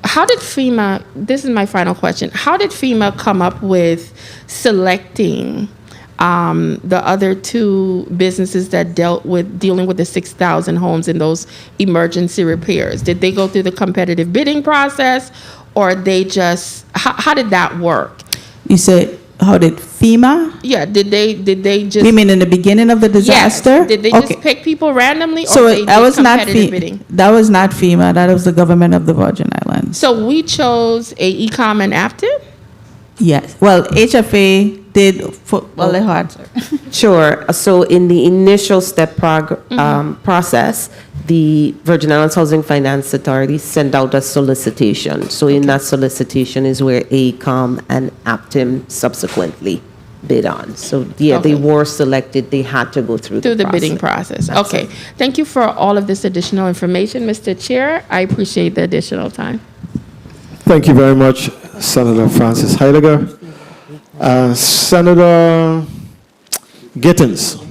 How did FEMA, this is my final question, how did FEMA come up with selecting the other two businesses that dealing with the 6,000 homes in those emergency repairs? Did they go through the competitive bidding process, or they just, how did that work? You said, how did FEMA? Yeah, did they just? You mean in the beginning of the disaster? Yes. Did they just pick people randomly, or so they that did was not competitive bidding? That was not FEMA. That was the government of the Virgin Islands. So we chose AECOM and Aptiv? Yes. Well, HFA did. Well, Sure. So in the initial step process, the Virgin Islands Housing Finance Authority sent out a solicitation. So in that solicitation is where ACOM and APTIM subsequently bid on. So yeah, they were selected. They had to go through the bidding process. Okay. Thank you for all of this additional information, Mr. Chair. I appreciate the additional time. Thank you very much, Senator Francis Heidegger. Senator Gittins,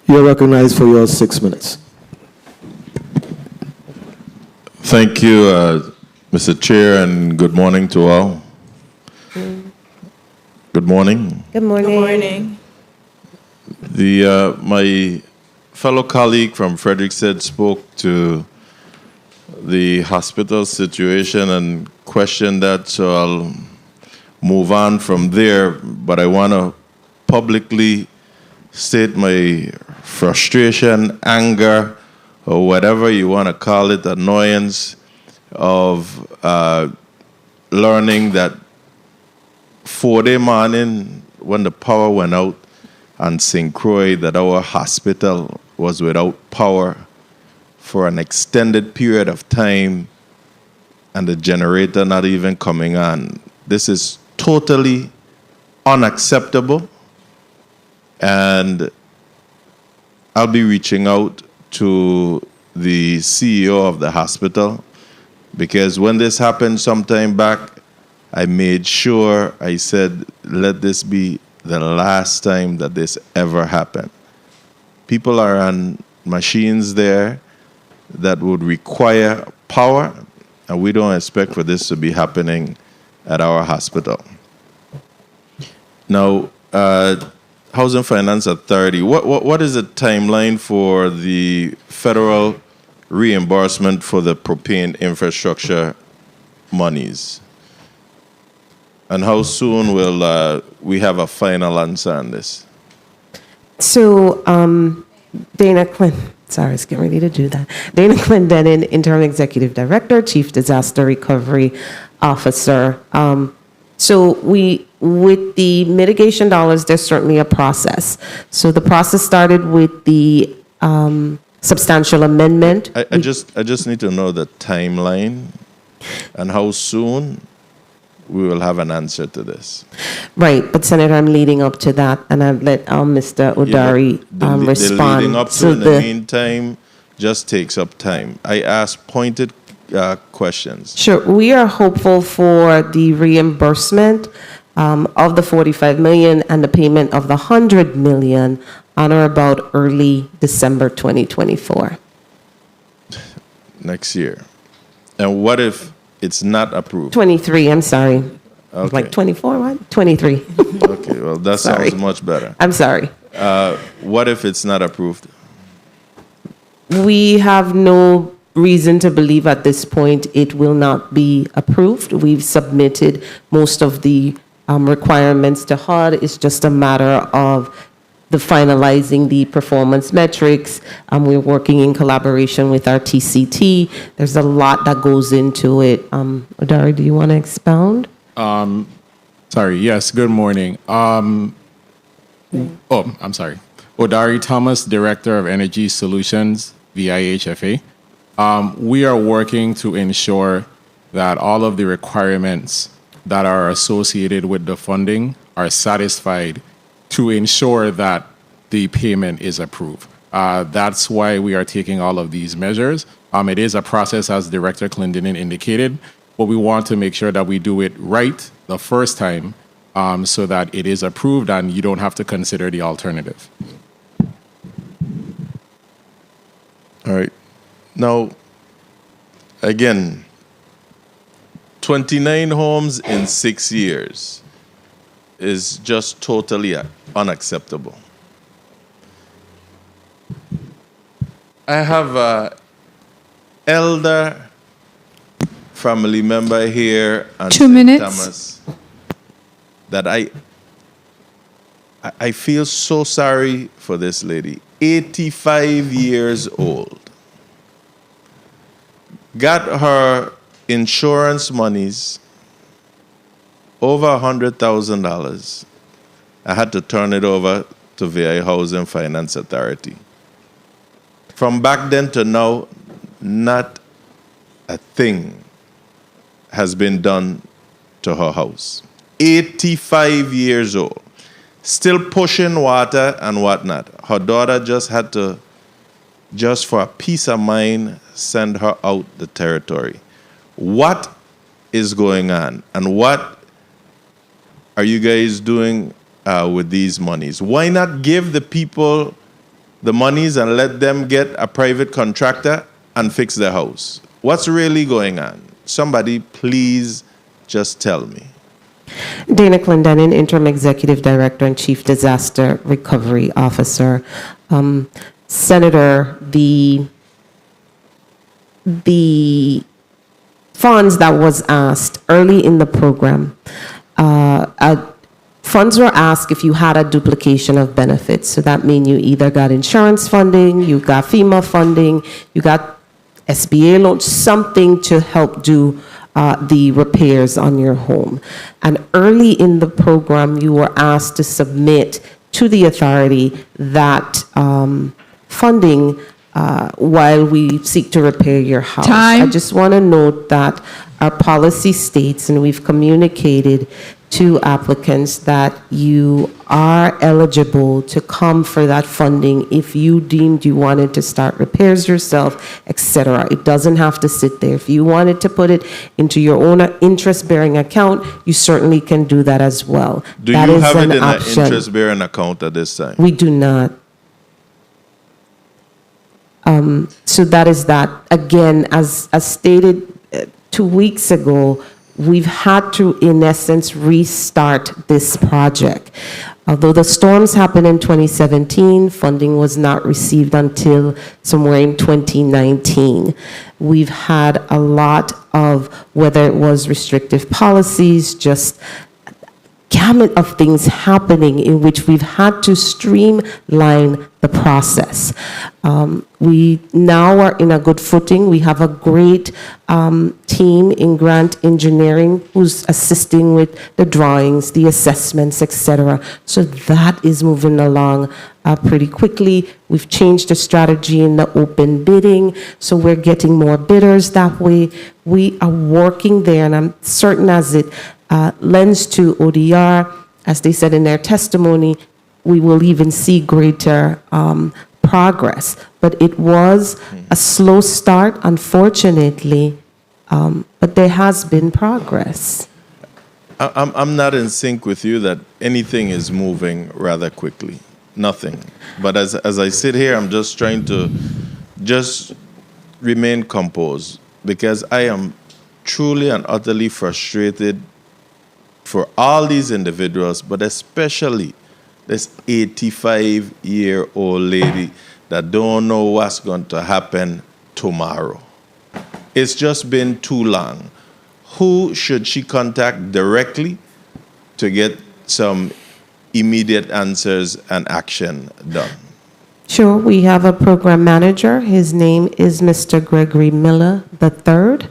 you're recognized for your 6 minutes. Thank you, Mr. Chair, and good morning to all. Good morning. Good morning. Good morning. My fellow colleague from Frederiksted spoke to the hospital situation and questioned that, so I'll move on from there. But I want to publicly state my frustration, anger, or whatever you want to call it, annoyance of learning that 4-day morning when the power went out on St. Croix, that our hospital was without power for an extended period of time and the generator not even coming on. This is totally unacceptable, and I'll be reaching out to the CEO of the hospital, because when this happened sometime back, I made sure, I said, let this be the last time that this ever happened. People are on machines there that would require power, and we don't expect for this to be happening at our hospital. Now, Housing Finance Authority, what is the timeline for the federal reimbursement for the propane infrastructure monies? And how soon will we have a final answer on this? So, Dana Quinn, sorry, I was getting ready to do that. Dana Clendenin, Interim Executive Director, Chief Disaster Recovery Officer. So with the mitigation dollars, there's certainly a process. So the process started with the substantial amendment. I just need to know the timeline and how soon we will have an answer to this. Right, but Senator, I'm leading up to that, and I've let Mr. O'Dari respond. The leading up to in the meantime just takes up time. I ask pointed questions. Sure, we are hopeful for the reimbursement of the $45 million and the payment of the $100 million on or about early December 2024. Next year. And what if it's not approved? 23, I'm sorry. Okay. Like 24, what? 23. Okay, well, that sounds much better. I'm sorry. What if it's not approved? We have no reason to believe at this point it will not be approved. We've submitted most of the requirements to HUD. It's just a matter of the finalizing the performance metrics. We're working in collaboration with our TCT. There's a lot that goes into it. O'Dari, do you want to expound? Sorry, yes, good morning. I'm sorry. O'Dari Thomas, Director of Energy Solutions, VIHFA. We are working to ensure that all of the requirements that are associated with the funding are satisfied to ensure that the payment is approved. That's why we are taking all of these measures. It is a process, as Director Clendenin indicated, but we want to make sure that we do it right the first time so that it is approved and you don't have to consider the alternative. All right. Now, again, 29 homes in 6 years is just totally unacceptable. I have an elder family member here on 2 minutes. Thomas that I feel so sorry for this lady. 85 years old. Got her insurance monies over $100,000. I had to turn it over to VI Housing Finance Authority. From back then to now, not a thing has been done to her house. 85 years old, still pushing water and whatnot. Her daughter just had to, just for a peace of mind, send her out the territory. What is going on, and what are you guys doing with these monies? Why not give the people the monies and let them get a private contractor and fix their house? What's really going on? Somebody please just tell me. Dana Clendenin, Interim Executive Director and Chief Disaster Recovery Officer. Senator, the funds that was asked early in the program, funds were asked if you had a duplication of benefits. So that means you either got insurance funding, you got FEMA funding, you got SBA loans, something to help do the repairs on your home. And early in the program, you were asked to submit to the authority that funding while we seek to repair your house. Time. I just want to note that our policy states, and we've communicated to applicants, that you are eligible to come for that funding if you deemed you wanted to start repairs yourself, etc. It doesn't have to sit there. If you wanted to put it into your own interest-bearing account, you certainly can do that as well. Do That you is have it an in option. an interest-bearing account at this time? We do not. So that is that. Again, as stated 2 weeks ago, we've had to, in essence, restart this project. Although the storms happened in 2017, funding was not received until somewhere in 2019. We've had a lot of, whether it was restrictive policies, just gamut of things happening in which we've had to streamline the process. We now are in a good footing. We have a great team in grant engineering who's assisting with the drawings, the assessments, etc. So that is moving along pretty quickly. We've changed the strategy in the open bidding, so we're getting more bidders that way. We are working there, and I'm certain as it lends to ODR, as they said in their testimony, we will even see greater progress. But it was a slow start, unfortunately, but there has been progress. I'm not in sync with you that anything is moving rather quickly. Nothing. But as I sit here, I'm just trying to just remain composed, because I am truly and utterly frustrated for all these individuals, but especially this 85-year-old lady that don't know what's going to happen tomorrow. It's just been too long. Who should she contact directly to get some immediate answers and action done? Sure, we have a program manager. His name is Mr. Gregory Miller III.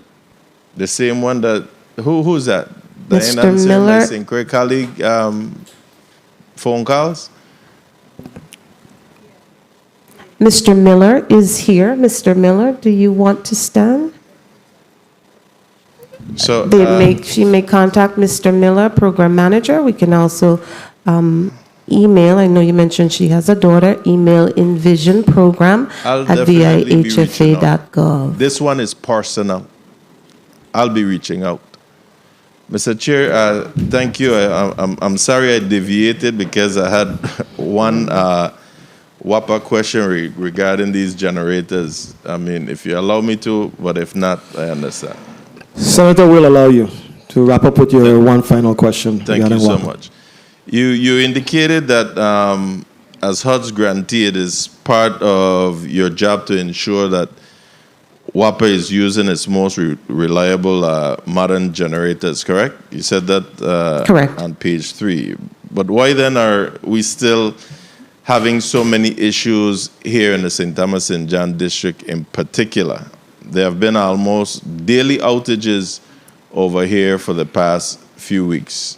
The same one that, who's that? Mr. Miller. My St. Croix colleague, phone calls? Mr. Miller is here. Mr. Miller, do you want to stand? So She may contact Mr. Miller, program manager. We can also email. I know you mentioned she has a daughter. Email envisionprogram I'll at definitely be reaching out. vihfa.gov. This one is personal. I'll be reaching out. Mr. Chair, thank you. I'm sorry I deviated because I had one WAPA question regarding these generators. I mean, if you allow me to, but if not, I understand. Senator will allow you to wrap up with your one final question. Thank you so much. You indicated that as HUD's grantee, it is part of your job to ensure that WAPA is using its most reliable modern generators, correct? You said that Correct. On page 3. But why then are we still having so many issues here in the St. Thomas and John district in particular? There have been almost daily outages over here for the past few weeks.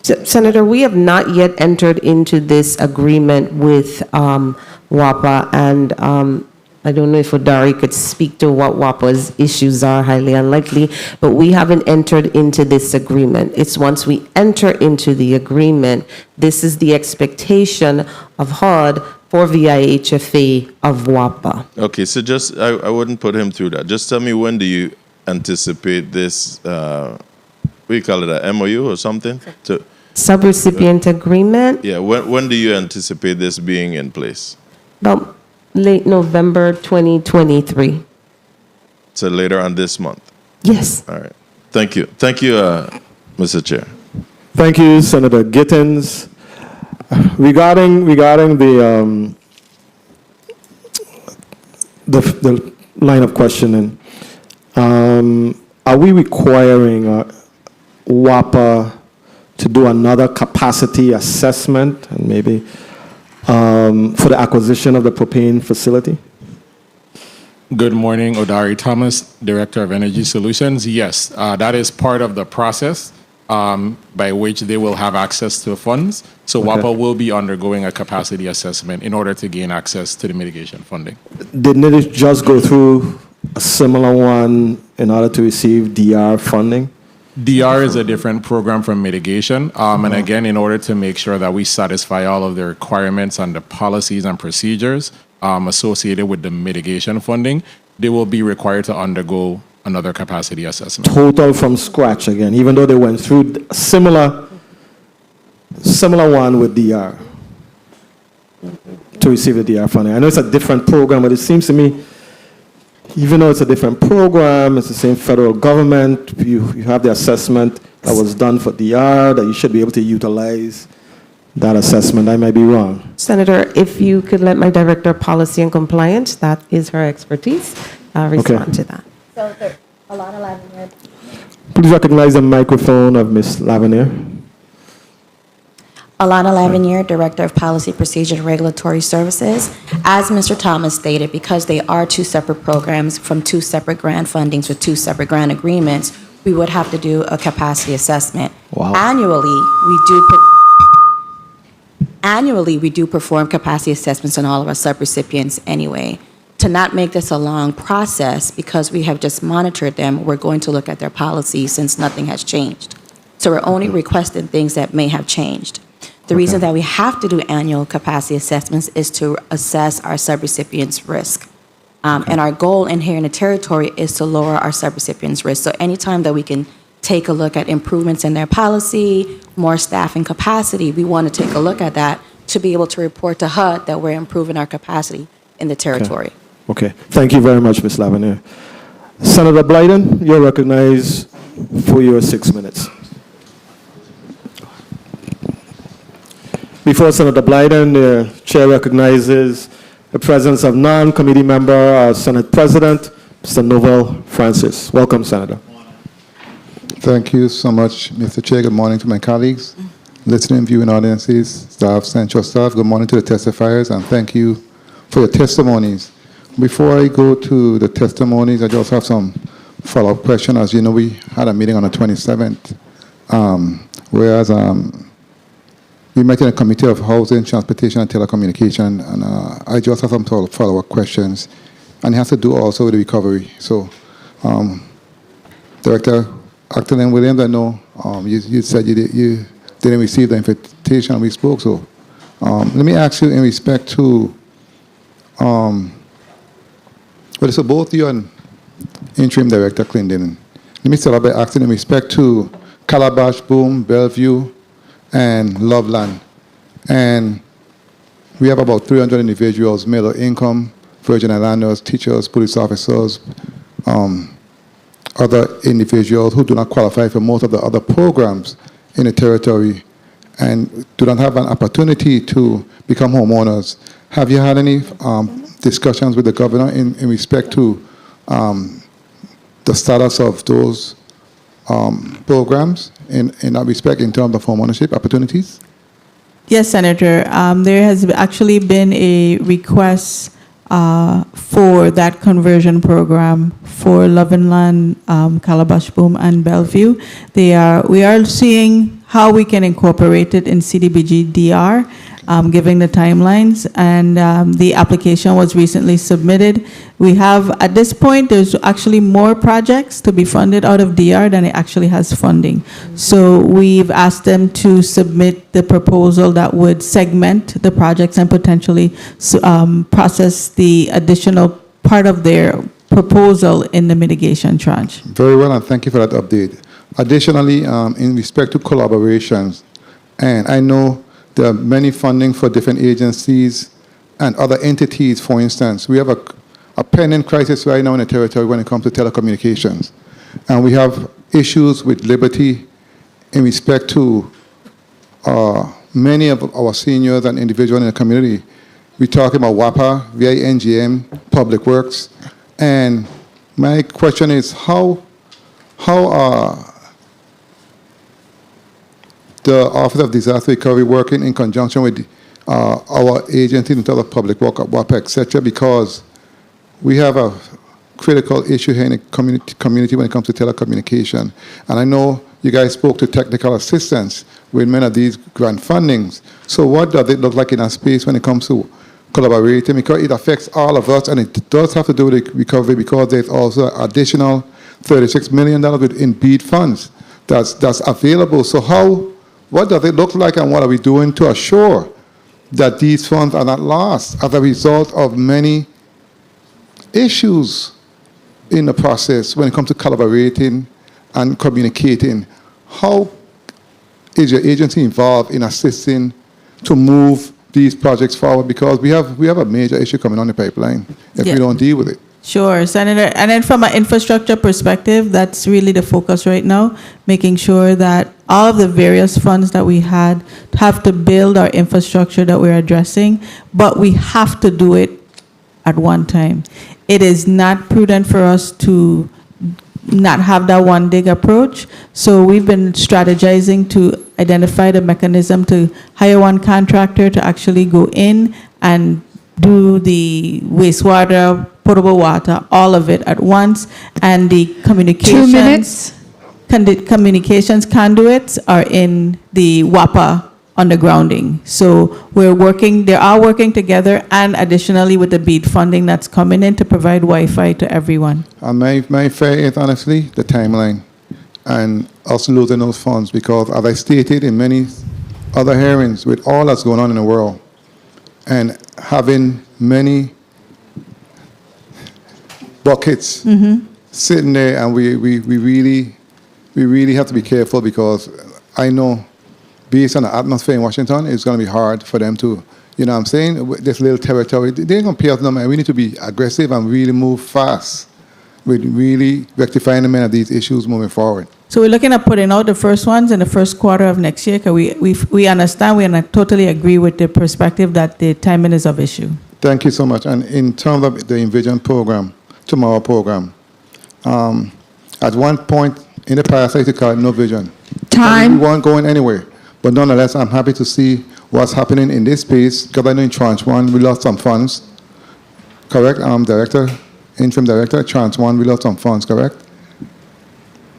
Senator, we have not yet entered into this agreement with WAPA, and I don't know if Odari could speak to what WAPA's issues are, highly unlikely, but we haven't entered into this agreement. It's once we enter into the agreement, this is the expectation of HUD for VIHFA of WAPA. Okay, so just, I wouldn't put him through that. Just tell me, when do you anticipate this, what do you call it, a MOU or something? Subrecipient agreement, Yeah, when do you anticipate this being in place? about late November 2023. So later on this month? Yes. All right. Thank you. Thank you, Mr. Chair. Thank you, Senator Gittins. Regarding the line of questioning, are we requiring WAPA to do another capacity assessment and maybe for the acquisition of the propane facility? Good morning, Odari Thomas, Director of Energy Solutions. Yes, that is part of the process by which they will have access to funds. So WAPA will be undergoing a capacity assessment in order to gain access to the mitigation funding. Didn't it just go through a similar one in order to receive DR funding? DR is a different program from mitigation. And again, in order to make sure that we satisfy all of the requirements and the policies and procedures associated with the mitigation funding, they will be required to undergo another capacity assessment. Total from scratch again, even though they went through a similar one with DR to receive the DR funding. I know it's a different program, but it seems to me, even though it's a different program, it's the same federal government, you have the assessment that was done for DR, that you should be able to utilize that assessment. I might be wrong. Senator, if you could let my Director of Policy and Compliance, that is her expertise, respond to that. So, Alana Lavinier. Please recognize the microphone of Ms. Lavinier. Alana Lavinier, Director of Policy, Procedure, and Regulatory Services. As Mr. Thomas stated, because they are two separate programs from two separate grant fundings with two separate grant agreements, we would have to do a capacity assessment. Wow. Annually, we do perform capacity assessments on all of our subrecipients anyway. To not make this a long process, because we have just monitored them, we're going to look at their policies since nothing has changed. So we're only requesting things that may have changed. The reason that we have to do annual capacity assessments is to assess our subrecipients' risk. And our goal in here in the territory is to lower our subrecipients' risk. So anytime that we can take a look at improvements in their policy, more staffing capacity, we want to take a look at that to be able to report to HUD that we're improving our capacity in the territory. Okay. Thank you very much, Ms. Lavinier. Senator Blyden, you're recognized for your 6 minutes. Before Senator Blyden, the chair recognizes the presence of non-committee member, our Senate President, Mr. Novel Francis. Welcome, Senator. Thank you so much, Mr. Chair. Good morning to my colleagues, listening, viewing audiences, staff, central staff. Good morning to the testifiers, and thank you for your testimonies. Before I go to the testimonies, I just have some follow-up questions. As you know, we had a meeting on the 27th, whereas we met in a committee of housing, transportation, and telecommunication, and I just have some follow-up questions, and it has to do also with the recovery. So, Director Acton Williams, I know you said you didn't receive the invitation we spoke, so let me ask you in respect to, so both you and Interim Director Clinton, let me start out by asking in respect to Calabash, Boom, Bellevue, and Loveland. And we have about 300 individuals, middle income, Virgin Islanders, teachers, police officers, other individuals who do not qualify for most of the other programs in the territory and do not have an opportunity to become homeowners. Have you had any discussions with the governor in respect to the status of those programs in that respect in terms of homeownership opportunities? Yes, Senator. There has actually been a request for that conversion program for Loveland, Calabash Boom, and Bellevue. We are seeing how we can incorporate it in CDBG DR. giving the timelines, and the application was recently submitted. We have, at this point, there's actually more projects to be funded out of DR than it actually has funding. So we've asked them to submit the proposal that would segment the projects and potentially process the additional part of their proposal in the mitigation tranche. Very well, and thank you for that update. Additionally, in respect to collaborations, and I know there are many funding for different agencies and other entities. For instance, we have a pending crisis right now in the territory when it comes to telecommunications. And we have issues with Liberty in respect to many of our seniors and individuals in the community. We're talking about WAPA, VA, NGM, Public Works. And my question is, how the Office of Disaster Recovery working in conjunction with our agencies in terms of public work, WAPA, etc., because we have a critical issue here in the community when it comes to telecommunication. And I know you guys spoke to technical assistance with many of these grant fundings. So what does it look like in our space when it comes to collaborating? Because it affects all of us, and it does have to do with the recovery, because there's also additional $36 million in BEAD funds that's available. So what does it look like, and what are we doing to assure that these funds are not lost as a result of many issues in the process when it comes to collaborating and communicating? How is your agency involved in assisting to move these projects forward? Because we have a major issue coming on the pipeline if we don't deal with it. Sure, Senator. And then from an infrastructure perspective, that's really the focus right now, making sure that all of the various funds that we have to build our infrastructure that we're addressing, but we have to do it at one time. It is not prudent for us to not have that one dig approach. So we've been strategizing to identify the mechanism to hire one contractor to actually go in and do the wastewater, potable water, all of it at once, and the communications. 2 minutes. Communications conduits are in the WAPA undergrounding. So they are working together, and additionally with the BEAD funding that's coming in to provide Wi-Fi to everyone. My fear is honestly the timeline and us losing those funds, because as I stated in many other hearings, with all that's going on in the world and having many buckets sitting there, and we really have to be careful, because I know based on the atmosphere in Washington, it's going to be hard for them to, you know what I'm saying, this little territory, they ain't going to pay us no money. We need to be aggressive and really move fast with really rectifying many of these issues moving forward. So we're looking at putting out the first ones in the first quarter of next year, because we understand, we totally agree with the perspective that the timing is of issue. Thank you so much. And in terms of the Envision program, Tomorrow program, at one point in the past, I used to call it No Vision. Time. We weren't going anywhere. But nonetheless, I'm happy to see what's happening in this space, because I know in Tranche 1, we lost some funds. Correct, Director? Interim Director, Tranche 1, we lost some funds, correct?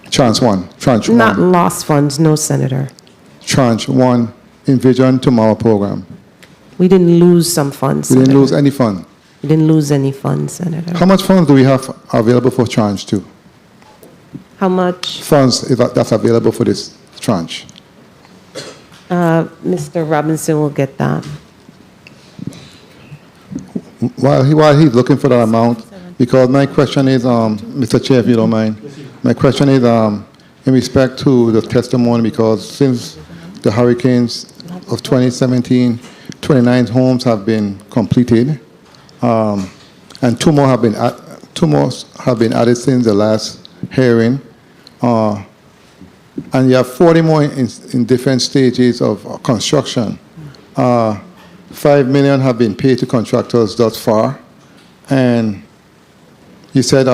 Tranche 1. Not lost funds, no, Senator. Tranche 1, Envision Tomorrow program. We didn't lose some funds, We didn't Senator. lose any fund. We didn't lose any funds, Senator. How much funds do we have available for Tranche 2? How much? Funds that's available for this tranche. Mr. Robinson will get that. While he's looking for that amount, because my question is, Mr. Chair, if you don't mind, my question is in respect to the testimony, because since the hurricanes of 2017, 29 homes have been completed, and two more have been added since the last hearing, and you have 40 more in different stages of construction. $5 million have been paid to contractors thus far, and you said,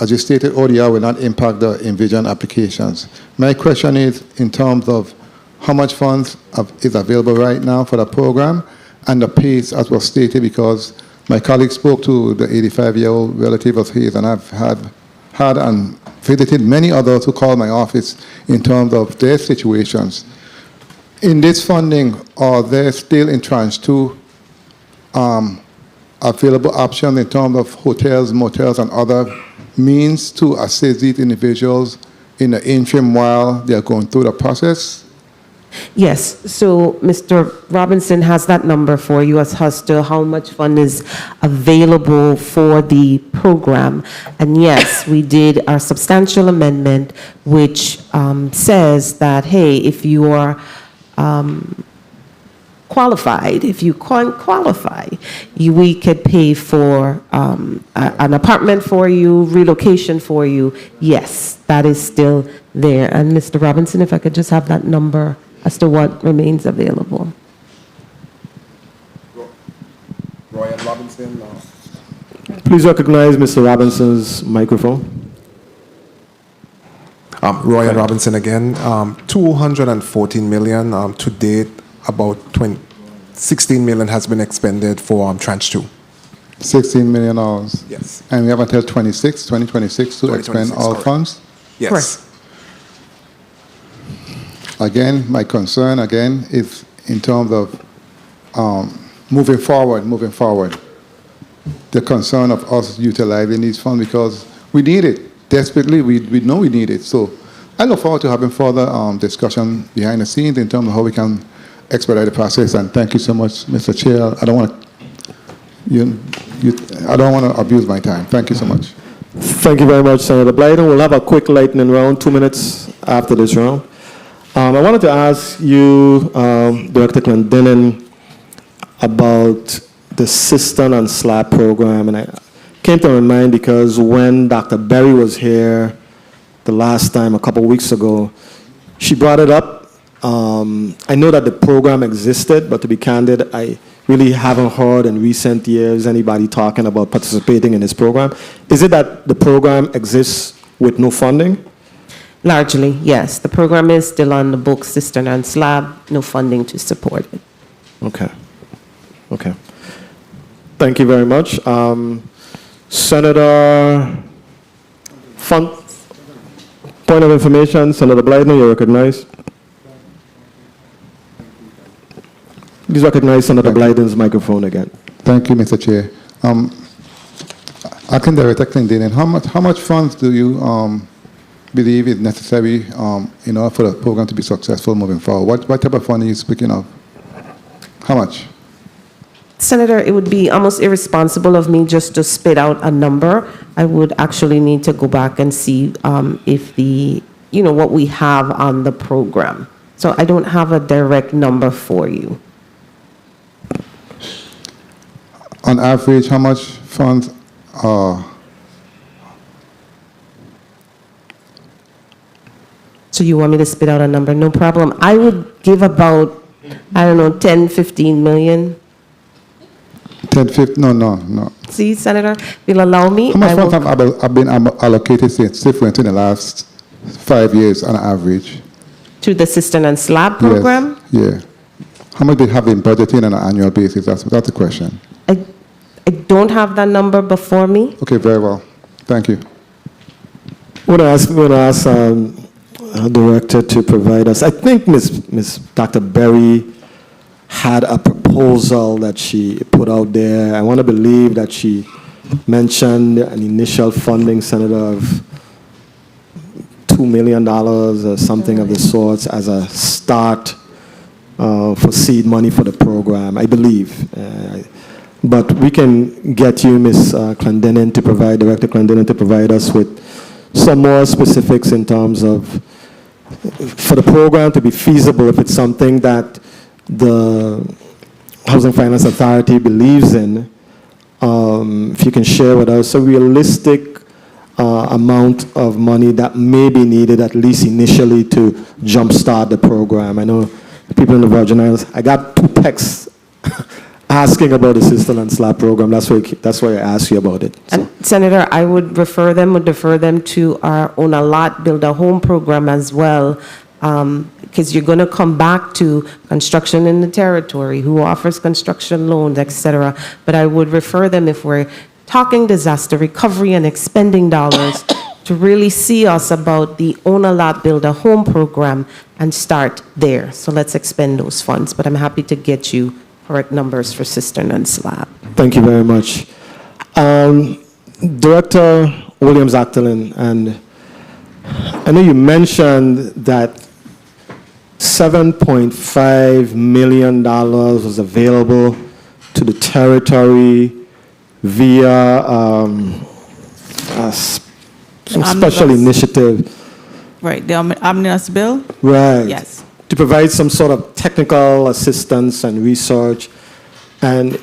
as you stated, ODR will not impact the Envision applications. My question is in terms of how much funds is available right now for the program and the pace, as was stated, because my colleague spoke to the 85-year-old relative of his, and I've had and visited many others who called my office in terms of their situations. In this funding, are there still in tranche 2 available options in terms of hotels, motels, and other means to assist these individuals in the interim while they are going through the process? Yes, so Mr. Robinson has that number for you as to how much fund is available for the program. And yes, we did our substantial amendment, which says that, hey, if you are qualified, if you can't qualify, we could pay for an apartment for you, relocation for you. Yes, that is still there. And Mr. Robinson, if I could just have that number as to what remains available. Royan Robinson. Please recognize Mr. Robinson's microphone. Royan Robinson again. 214 million to date. About 16 million has been expended for tranche 2. $16 million. Yes. And we have until 2026 to expend all correct. funds? Yes. Correct. Again, my concern is in terms of moving forward. The concern of us utilizing these funds because we need it desperately. We know we need it. So I look forward to having further discussion behind the scenes in terms of how we can expedite the process. And thank you so much, Mr. Chair. I don't want to abuse my time. Thank you so much. Thank you very much, Senator Blyden. We'll have a quick lightning round, 2 minutes after this round. I wanted to ask you, Director Clendenin, about the cistern and slab program. And I came to my mind because when Dr. Berry was here the last time, a couple weeks ago, she brought it up. I know that the program existed, but to be candid, I really haven't heard in recent years anybody talking about participating in this program. Is it that the program exists with no funding? Largely, yes. The program is still on the books, cistern and slab, no funding to support it. Okay. Okay. Thank you very much. Senator point of information, Senator Blyden, you're recognized. Please recognize Senator Blyden's microphone again. Thank you, Mr. Chair. Acting Director Clendenin, how much funds do you believe is necessary in order for the program to be successful moving forward? What type of funding are you speaking of? How much? Senator, it would be almost irresponsible of me just to spit out a number. I would actually need to go back and see if what we have on the program. So I don't have a direct number for you. On average, how much funds So you want me to spit out a number? No problem. I would give about, 10, 15 million. 10, 15? No. See, Senator, if you'll allow me. How much funds have been allocated since in the last 5 years on average? To the cistern and slab program? Yes. Yeah. How much they have been budgeting on an annual basis? That's the question. I don't have that number before me. Okay, very well. Thank you. I'm going to ask Director to provide us. I think Ms. Dr. Berry had a proposal that she put out there. I want to believe that she mentioned an initial funding, Senator, of $2 million or something of the sorts as a start for seed money for the program, I believe. But we can get you, Ms. Clendenin, Director Clendenin, to provide us with some more specifics in terms of, for the program to be feasible, if it's something that the Housing Finance Authority believes in, if you can share with us a realistic amount of money that may be needed, at least initially, to jumpstart the program. I know people in the Virgin Islands, I got 2 texts asking about the cistern and slab program. That's why I asked you about it. So. And Senator, I would defer them to our Own a Lot, Build a Home program as well, because you're going to come back to construction in the territory, who offers construction loans, etc. But I would refer them, if we're talking disaster recovery and expending dollars, to really see us about the Own a Lot, Build a Home program and start there. So let's expend those funds. But I'm happy to get you correct numbers for cistern and slab. Thank you very much. Director Williams-Actolin, and I know you mentioned that $7.5 million was available to the territory via some special initiative. Right, the omnibus bill? Right. Yes. To provide some sort of technical assistance and research, and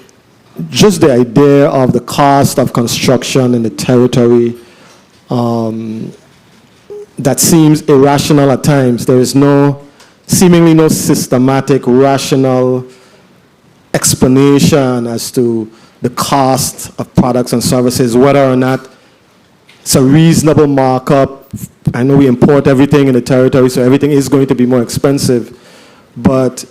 just the idea of the cost of construction in the territory that seems irrational at times. There is seemingly no systematic, rational explanation as to the cost of products and services, whether or not it's a reasonable markup. I know we import everything in the territory, so everything is going to be more expensive. But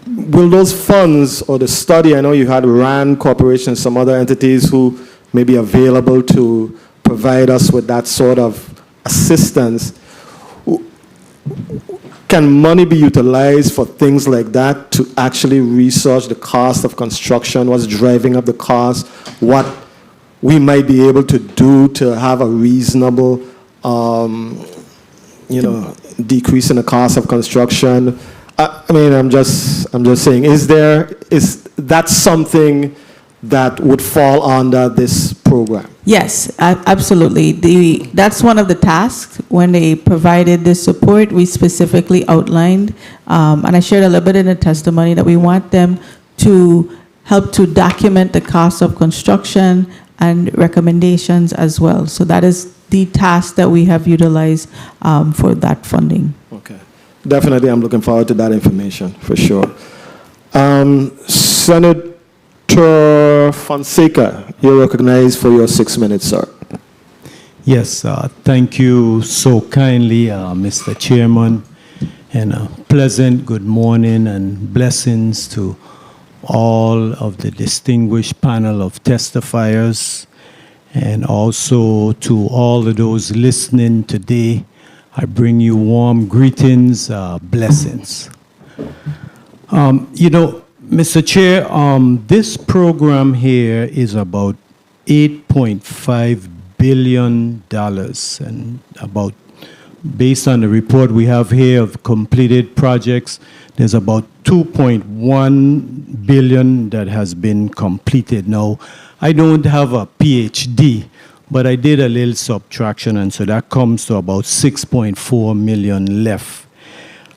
will those funds or the study, I know you had RAND Corporation, some other entities who may be available to provide us with that sort of assistance. Can money be utilized for things like that to actually research the cost of construction, what's driving up the cost, what we might be able to do to have a reasonable, decrease in the cost of construction? I mean, I'm just saying, is that something that would fall under this program? Yes, absolutely. That's one of the tasks. When they provided this support, we specifically outlined, and I shared a little bit in the testimony, that we want them to help to document the cost of construction and recommendations as well. So that is the task that we have utilized for that funding. Okay. Definitely, I'm looking forward to that information, for sure. Senator Fonseca, you're recognized for your 6 minutes, sir. Yes, thank you so kindly, Mr. Chairman, and a pleasant good morning and blessings to all of the distinguished panel of testifiers, and also to all of those listening today. I bring you warm greetings, blessings. Mr. Chair, this program here is about $8.5 billion, and about, based on the report we have here of completed projects, there's about $2.1 billion that has been completed. Now, I don't have a PhD, but I did a little subtraction, and so that comes to about 6.4 million left.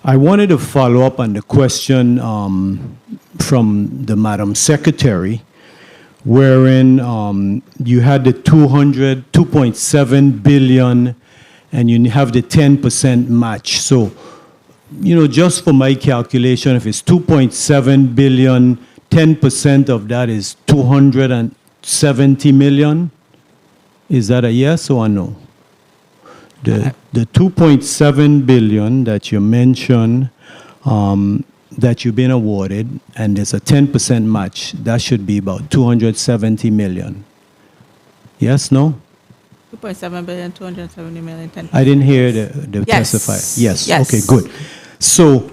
I wanted to follow up on the question from the Madam Secretary, wherein you had the 2.7 billion, and you have the 10% match. So, just for my calculation, if it's 2.7 billion, 10% of that is 270 million. Is that a yes or a no? The 2.7 billion that you mentioned that you've been awarded, and there's a 10% match, that should be about 270 million. Yes, no? 2.7 billion, 270 million, 10%. I didn't hear the Yes. testifier. Yes. Yes. Okay, good. So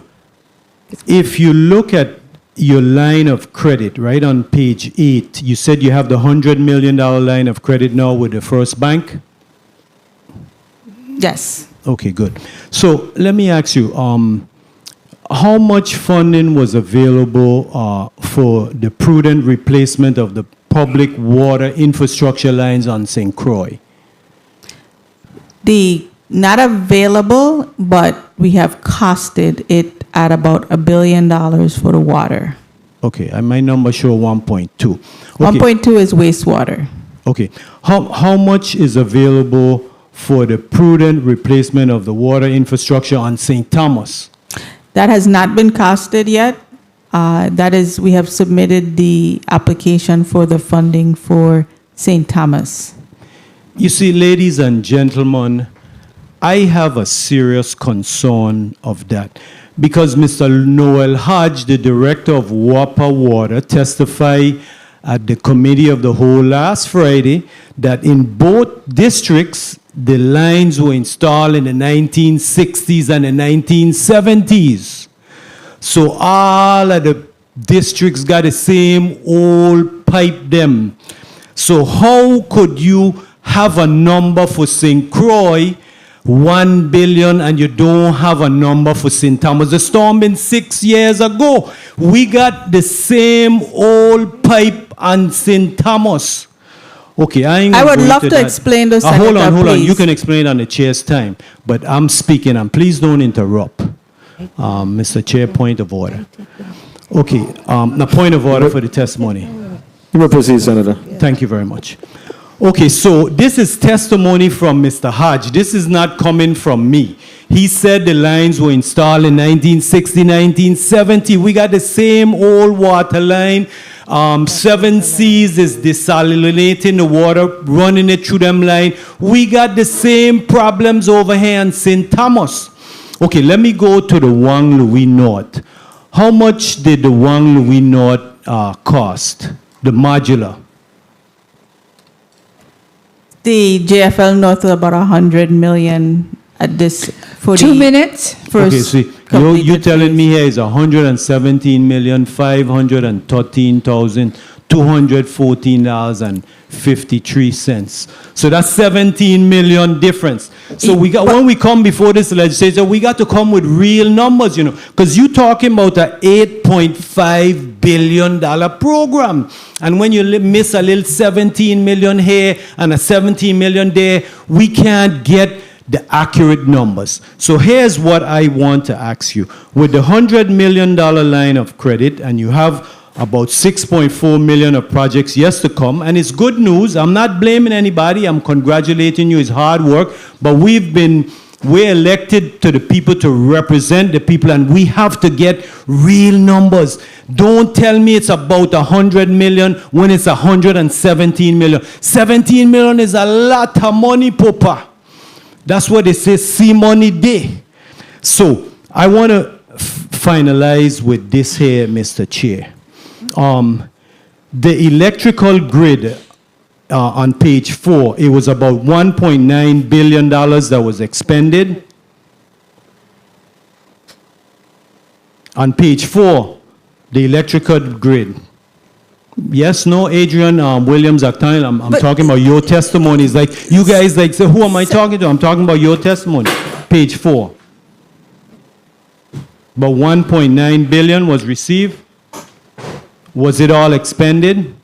if you look at your line of credit, right on page 8, you said you have the $100 million line of credit now with the First Bank? Yes. Okay, good. So let me ask you, how much funding was available for the prudent replacement of the public water infrastructure lines on St. Croix? Not available, but we have costed it at about $1 billion for the water. Okay, and my number show 1.2. Okay. 1.2 is wastewater. Okay, how much is available for the prudent replacement of the water infrastructure on St. Thomas? That has not been costed yet. We have submitted the application for the funding for St. Thomas. You see, ladies and gentlemen, I have a serious concern of that, because Mr. Noel Hodge, the director of WAPA Water, testified at the committee of the whole last Friday that in both districts, the lines were installed in the 1960s and the 1970s. So all of the districts got the same old pipe them. So how could you have a number for St. Croix, 1 billion, and you don't have a number for St. Thomas? The storm been 6 years ago. We got the same old pipe on St. Thomas. Okay, I ain't I gonna would go love into to that. explain those, Hold Senator, on. You please. can explain on the chair's time, but I'm speaking, and please don't interrupt. Mr. Chair, point of order. Okay, now point of order for the testimony. You may proceed, Senator. Thank you very much. Okay, so this is testimony from Mr. Hodge. This is not coming from me. He said the lines were installed in 1960, 1970. We got the same old water line. 7 Seas is desalinating the water, running it through them line. We got the same problems over here in St. Thomas. Okay, let me go to the Wang Louis North. How much did the Wang Louis North cost? The modular. The JFL North was about 100 million at this. For 2 the minutes. First Okay, see, you completed telling me here is 117,513,214.53. So that's 17 million difference. So we got, when we come before this legislature, we got to come with real numbers, you know, because you talking about a $8.5 billion program. And when you miss a little 17 million here and a 17 million there, we can't get the accurate numbers. So here's what I want to ask you. With the $100 million line of credit, and you have about 6.4 million of projects yes to come, and it's good news. I'm not blaming anybody. I'm congratulating you. It's hard work, but we're elected to the people to represent the people, and we have to get real numbers. Don't tell me it's about 100 million when it's 117 million. 17 million is a lot of money, Papa. That's what they say, see money day. So I want to finalize with this here, Mr. Chair. The electrical grid on page 4, it was about $1.9 billion that was expended. On page 4, the electrical grid. Yes, no, Adrian Williams, I'm talking about your testimonies. Like, you guys, like, say, who am I talking to? I'm talking about your testimony. Page 4. But 1.9 billion was received. Was it all expended?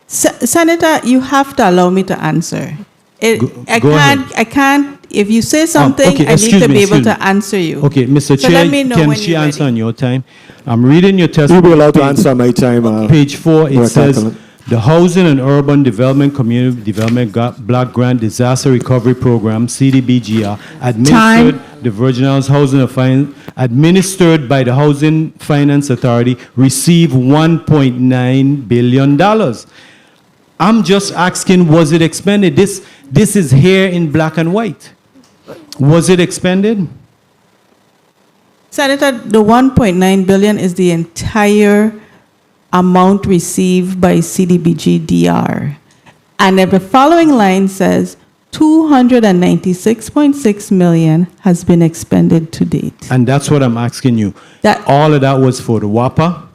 Senator, you have to allow me to answer. I can't, if you say something, okay, I need to be able excuse me. to answer you. Okay, Mr. So Chair, let me know can when she you're answer ready. on your time? I'm reading your testimony. You'll be allowed to answer on my time. Page 4, it Director says, Ackerman. the Housing and Urban Development Community Development Block Grant Disaster Recovery Program, CDBGR, administered the Virgin Islands Housing and Finance, administered by the Housing Finance Authority, received $1.9 billion. I'm just asking, was it expended? This is here in black and white. Was it expended? Senator, the 1.9 billion is the entire amount received by CDBG DR. And then the following line says 296.6 million has been expended to date. And that's what I'm asking you. All of that was for the WAPA?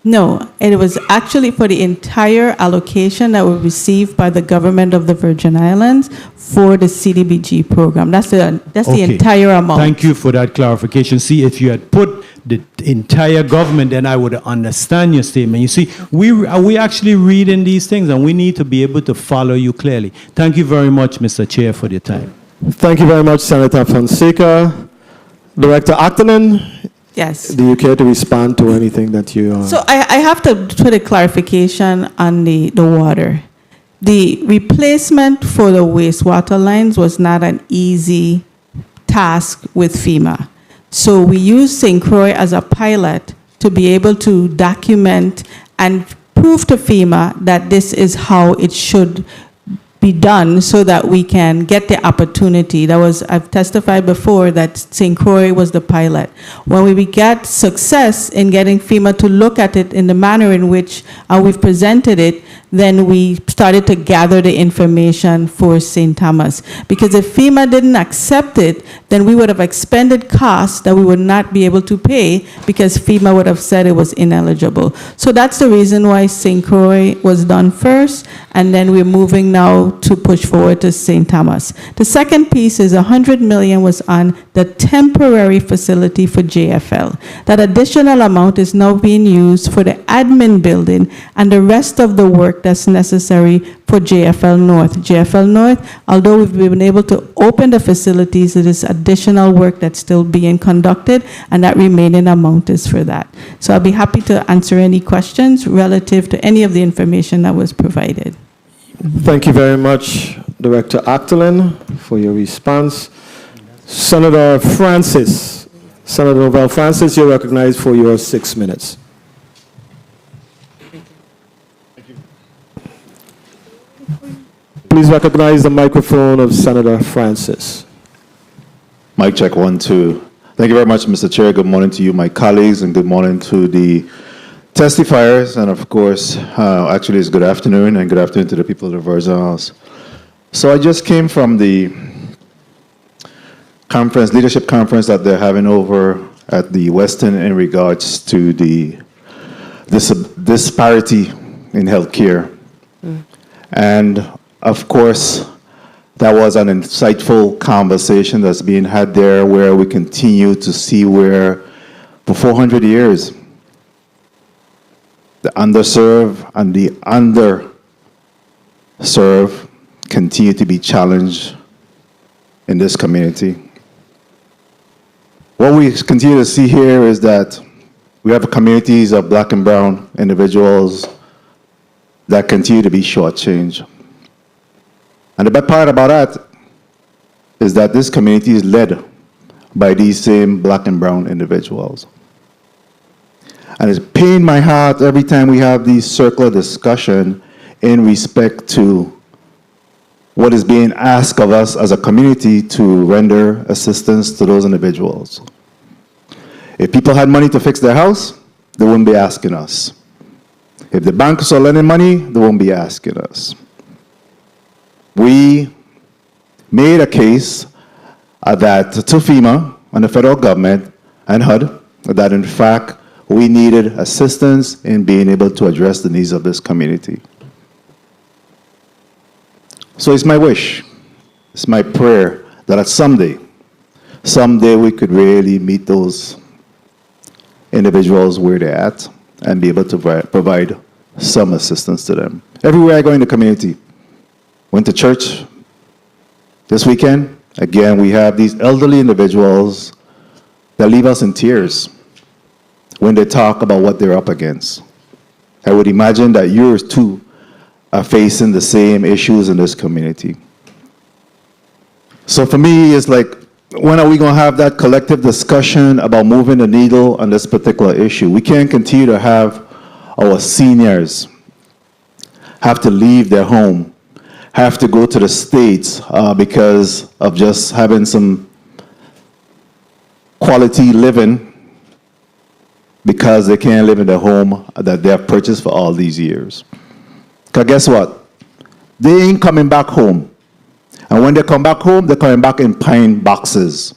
No, it was actually for the entire allocation that was received by the government of the Virgin Islands for the CDBG program. That's the Okay. entire amount. Thank you for that clarification. See, if you had put the entire government, then I would understand your statement. You see, we actually reading these things, and we need to be able to follow you clearly. Thank you very much, Mr. Chair, for your time. Thank you very much, Senator Fonseca. Director Ackerman, Yes. do you care to respond to anything that you... So I have to put a clarification on the water. The replacement for the wastewater lines was not an easy task with FEMA. So we used St. Croix as a pilot to be able to document and prove to FEMA that this is how it should be done so that we can get the opportunity. I've testified before that St. Croix was the pilot. When we get success in getting FEMA to look at it in the manner in which we've presented it, then we started to gather the information for St. Thomas. Because if FEMA didn't accept it, then we would have expended costs that we would not be able to pay because FEMA would have said it was ineligible. So that's the reason why St. Croix was done first, and then we're moving now to push forward to St. Thomas. The second piece is $100 million was on the temporary facility for JFL. That additional amount is now being used for the admin building and the rest of the work that's necessary for JFL North. JFL North, although we've been able to open the facilities, it is additional work that's still being conducted, and that remaining amount is for that. So I'll be happy to answer any questions relative to any of the information that was provided. Thank you very much, Director Actolin, for your response. Senator Francis. Senator Novell Francis, you're recognized for your 6 minutes. Please recognize the microphone of Senator Francis. Mic check 1, 2. Thank you very much, Mr. Chair. Good morning to you, my colleagues, and good morning to the testifiers. And of course, actually it's good afternoon, and good afternoon to the people of the Virgin Islands. So I just came from the conference, leadership conference that they're having over at the Westin in regards to the disparity in healthcare. And of course, that was an insightful conversation that's being had there, where we continue to see where for 400 years, the underserved and the underserved continue to be challenged in this community. What we continue to see here is that we have communities of black and brown individuals that continue to be shortchanged. And the bad part about that is that this community is led by these same black and brown individuals. And it's pained my heart every time we have these circular discussion in respect to what is being asked of us as a community to render assistance to those individuals. If people had money to fix their house, they wouldn't be asking us. If the banks are lending money, they won't be asking us. We made a case that to FEMA and the federal government and HUD that in fact we needed assistance in being able to address the needs of this community. So it's my wish, it's my prayer that someday we could really meet those individuals where they're at and be able to provide some assistance to them. Everywhere I go in the community, went to church this weekend. Again, we have these elderly individuals that leave us in tears when they talk about what they're up against. I would imagine that yours too are facing the same issues in this community. So for me, it's like, when are we going to have that collective discussion about moving the needle on this particular issue? We can't continue to have our seniors have to leave their home, have to go to the States because of just having some quality living because they can't live in the home that they have purchased for all these years. Because guess what? They ain't coming back home. And when they come back home, they're coming back in pine boxes.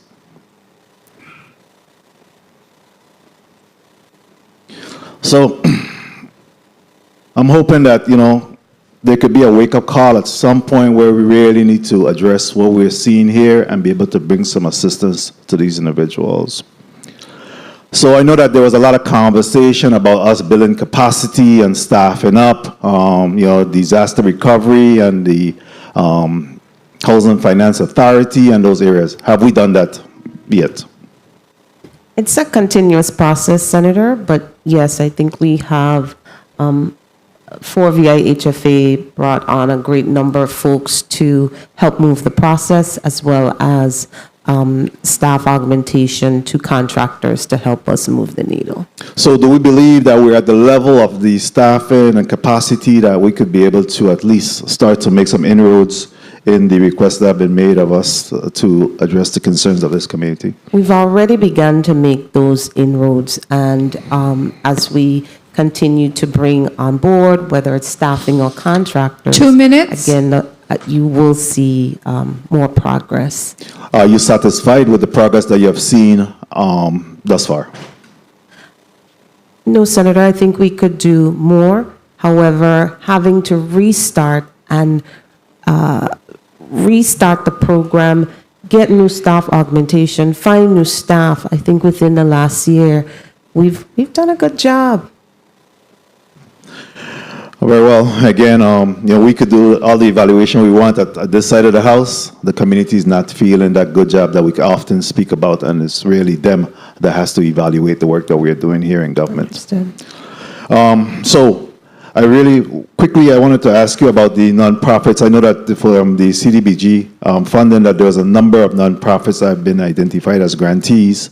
So I'm hoping that, there could be a wake-up call at some point where we really need to address what we're seeing here and be able to bring some assistance to these individuals. So I know that there was a lot of conversation about us building capacity and staffing up, disaster recovery and the Housing Finance Authority and those areas. Have we done that yet? It's a continuous process, Senator, but yes, I think we have, for VIHFA, brought on a great number of folks to help move the process, as well as staff augmentation to contractors to help us move the needle. So do we believe that we're at the level of the staffing and capacity that we could be able to at least start to make some inroads in the requests that have been made of us to address the concerns of this community? We've already begun to make those inroads, and as we continue to bring on board, whether it's staffing or contractors. 2 minutes. Again, you will see more progress. Are you satisfied with the progress that you have seen thus far? No, Senator, I think we could do more. However, having to restart the program, get new staff augmentation, find new staff, I think within the last year, we've done a good job. Very well. Again, we could do all the evaluation we want at this side of the house. The community is not feeling that good job that we often speak about, and it's really them that has to evaluate the work that we're doing here in government. So I really quickly, I wanted to ask you about the nonprofits. I know that from the CDBG funding that there's a number of nonprofits that have been identified as grantees.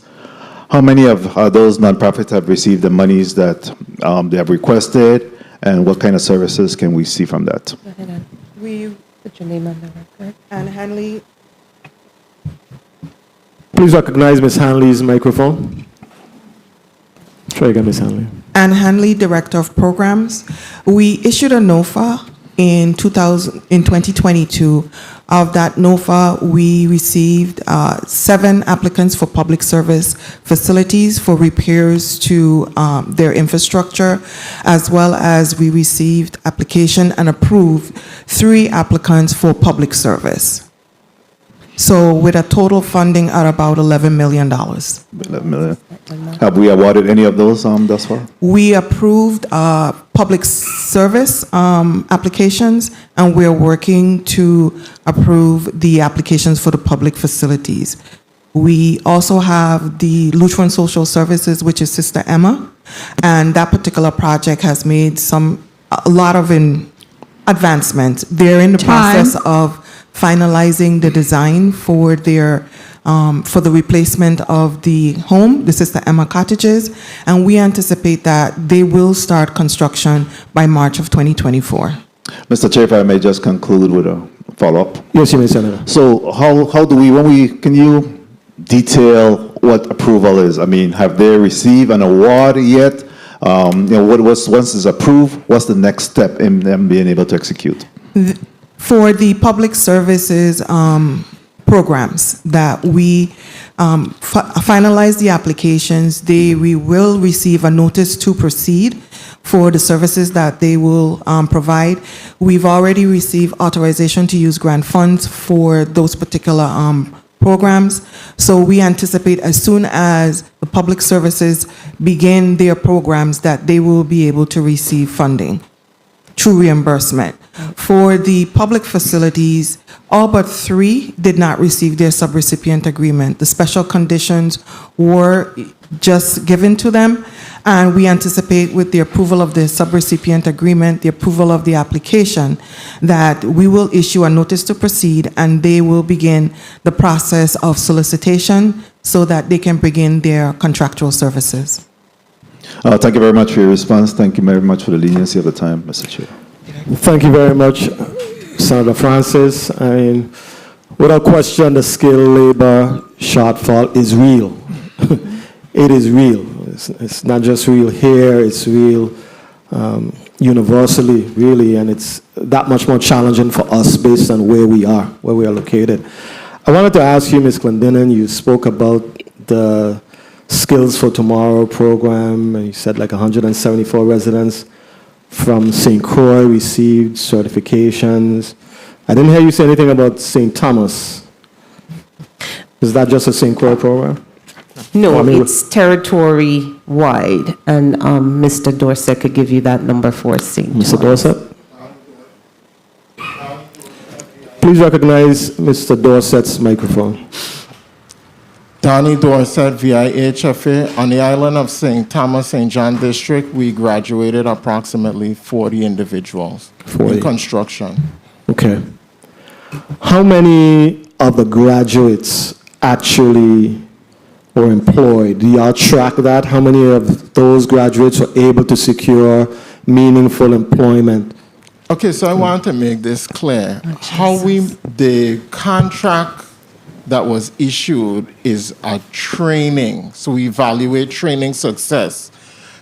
How many of those nonprofits have received the monies that they have requested? And what kind of services can we see from that? Go ahead, Ann. We, Put your name on the record. Anne Hanley, Please recognize Ms. Hanley's microphone. Try again, Ms. Hanley. Anne Hanley, Director of Programs. We issued a NOFA in 2022. Of that NOFA, we received 7 applicants for public service facilities for repairs to their infrastructure, as well as we received application and approved 3 applicants for public service. So with a total funding at about $11 million. 11 million. Have we awarded any of those thus far? We approved public service applications, and we're working to approve the applications for the public facilities. We also have the Lutheran Social Services, which is Sister Emma, and that particular project has made a lot of advancement. They're in the process of finalizing the design for their for the replacement of the home, the Sister Emma cottages, and we anticipate that they will start construction by March of 2024. Mr. Chair, if I may just conclude with a follow-up. Yes, you may, Senator. So how do we, can you detail what approval is? I mean, have they received an award yet? Once it's approved, what's the next step in them being able to execute? For the public services programs that we finalize the applications, we will receive a notice to proceed for the services that they will provide. We've already received authorization to use grant funds for those particular programs. So we anticipate as soon as the public services begin their programs that they will be able to receive funding through reimbursement. For the public facilities, all but 3 did not receive their subrecipient agreement. The special conditions were just given to them, and we anticipate with the approval of the subrecipient agreement, the approval of the application, that we will issue a notice to proceed, and they will begin the process of solicitation so that they can begin their contractual services. Thank you very much for your response. Thank you very much for the leniency of the time, Mr. Chair. Thank you very much, Senator Francis. I mean, without question, the skilled labor shortfall is real. It is real. It's not just real here, it's real universally, really, and it's that much more challenging for us based on where we are located. I wanted to ask you, Ms. Clendenin, you spoke about the Skills for Tomorrow program, and you said like 174 residents from St. Croix received certifications. I didn't hear you say anything about St. Thomas. Is that just a St. Croix program? No, it's territory-wide, and Mr. Dorset could give you that number for St. Mr. Dorset? Please recognize Mr. Dorset's microphone. Donnie Dorset, VIHFA. On the island of St. Thomas, St. John District, we graduated approximately 40 individuals 40. in construction. Okay. How many of the graduates actually were employed? Do y'all track that? How many of those graduates were able to secure meaningful employment? Okay, so I want to make this clear. The contract that was issued is a training. So we evaluate training success.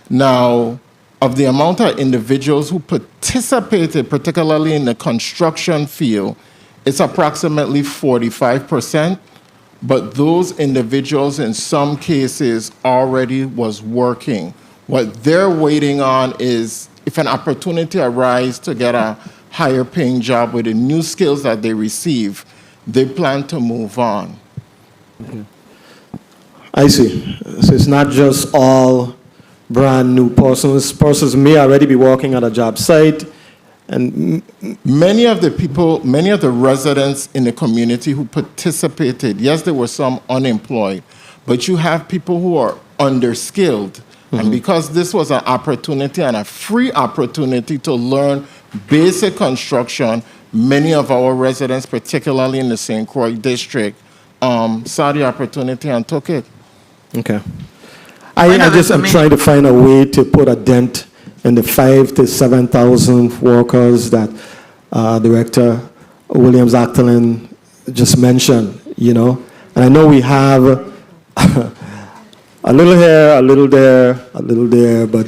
Now, of the amount of individuals who participated, particularly in the construction field, it's approximately 45%. But those individuals, in some cases, already was working. What they're waiting on is if an opportunity arises to get a higher paying job with the new skills that they receive, they plan to move on. Okay. I see. So it's not just all brand new persons. Persons may already be working at a job site. And many of the residents in the community who participated, yes, there were some unemployed, but you have people who are underskilled. And because this was an opportunity and a free opportunity to learn basic construction, many of our residents, particularly in the St. Croix district, saw the opportunity and took it. Okay. I'm trying to find a way to put a dent in the 5,000 to 7,000 workers that Director Williams Actolin just mentioned, you know. And I know we have a little here, a little there, a little there, but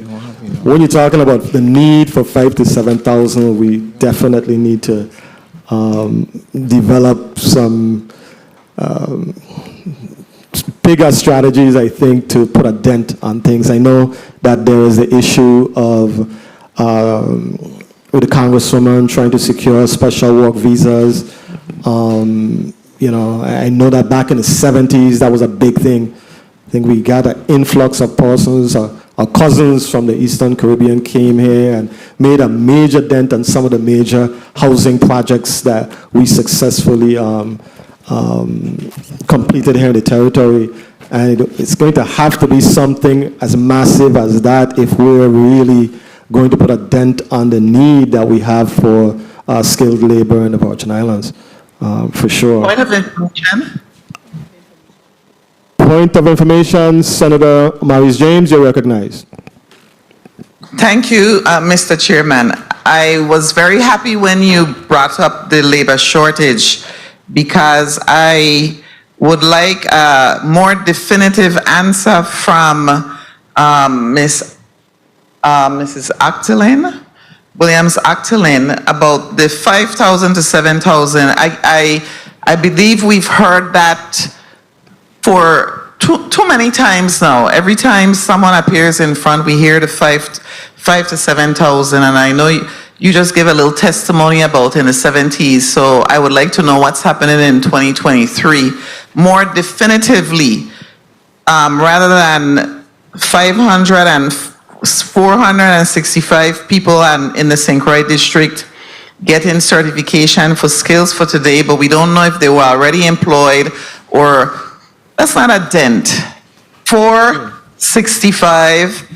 when you're talking about the need for 5,000 to 7,000, we definitely need to develop some bigger strategies, I think, to put a dent on things. I know that there is the issue of with the Congresswoman trying to secure special work visas. You know, I know that back in the 70s, that was a big thing. I think we got an influx of persons. Our cousins from the Eastern Caribbean came here and made a major dent on some of the major housing projects that we successfully completed here in the territory. And it's going to have to be something as massive as that if we're really going to put a dent on the need that we have for skilled labor in the Virgin Islands, for sure. Point of information. Point of information, Senator Maurice James, you're recognized. Thank you, Mr. Chairman. I was very happy when you brought up the labor shortage because I would like a more definitive answer from Mrs. Actolin, Williams Actolin, about the 5,000 to 7,000. I believe we've heard that for too many times now. Every time someone appears in front, we hear the 5 to 7,000, and I know you just gave a little testimony about in the 70s, so I would like to know what's happening in 2023 more definitively, rather than 500 and 465 people in the St. Croix district getting certification for skills for today, but we don't know if they were already employed or. That's not a dent. 465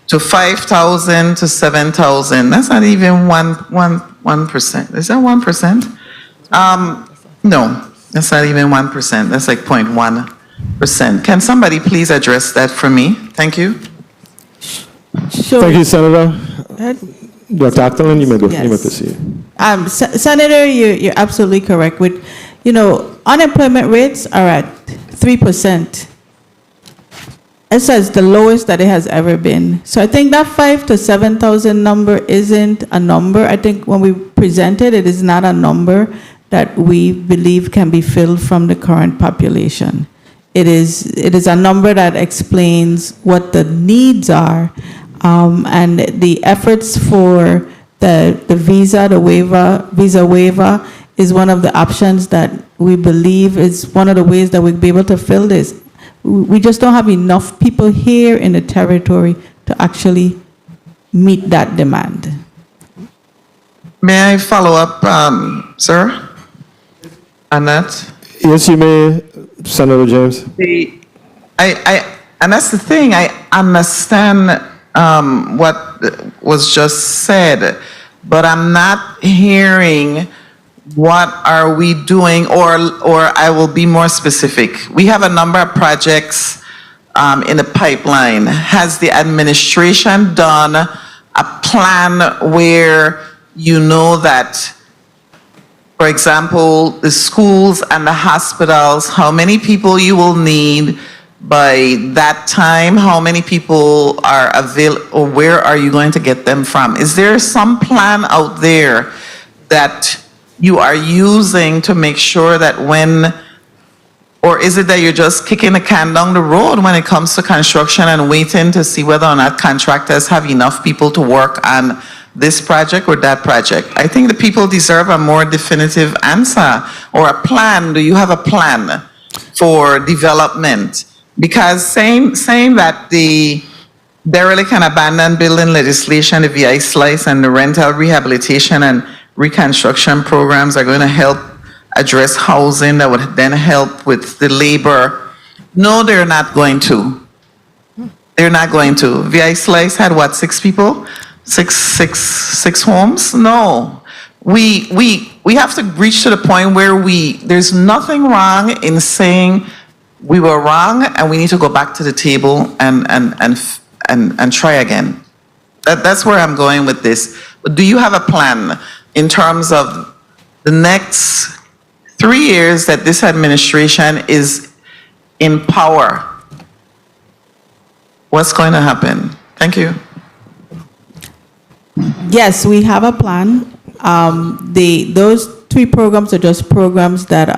to 5,000 to 7,000. That's not even 1%. Is that 1%? No, that's not even 1%. That's like 0.1%. Can somebody please address that for me? Thank you. Sure. Thank you, Senator. Dr. Actolin, you may go. Yes. You may proceed. Senator, you're absolutely correct. With, you know, unemployment rates are at 3%. It says the lowest that it has ever been. So I think that 5,000 to 7,000 number isn't a number. I think when we presented it is not a number that we believe can be filled from the current population. It is a number that explains what the needs are, and the efforts for the visa waiver is one of the options that we believe is one of the ways that we'll be able to fill this. We just don't have enough people here in the territory to actually meet that demand. May I follow up, sir? Annette? Yes, you may, Senator James. And that's the thing, I understand what was just said, but I'm not hearing what are we doing, or I will be more specific. We have a number of projects in the pipeline. Has the administration done a plan where you know that, for example, the schools and the hospitals, how many people you will need by that time, how many people are available, or where are you going to get them from? Is there some plan out there that you are using to make sure that when, or is it that you're just kicking the can down the road when it comes to construction and waiting to see whether or not contractors have enough people to work on this project or that project? I think the people deserve a more definitive answer or a plan. Do you have a plan for development? Because saying that the derelict and abandoned building legislation, the VI slice, and the rental rehabilitation and reconstruction programs are going to help address housing that would then help with the labor. No, they're not going to. They're not going to. VI Slice had what, 6 people? Six homes? No. We have to reach to the point where there's nothing wrong in saying we were wrong and we need to go back to the table and try again. That's where I'm going with this. But do you have a plan in terms of the next 3 years that this administration is in power? What's going to happen? Thank you. Yes, we have a plan. Those 3 programs are just programs that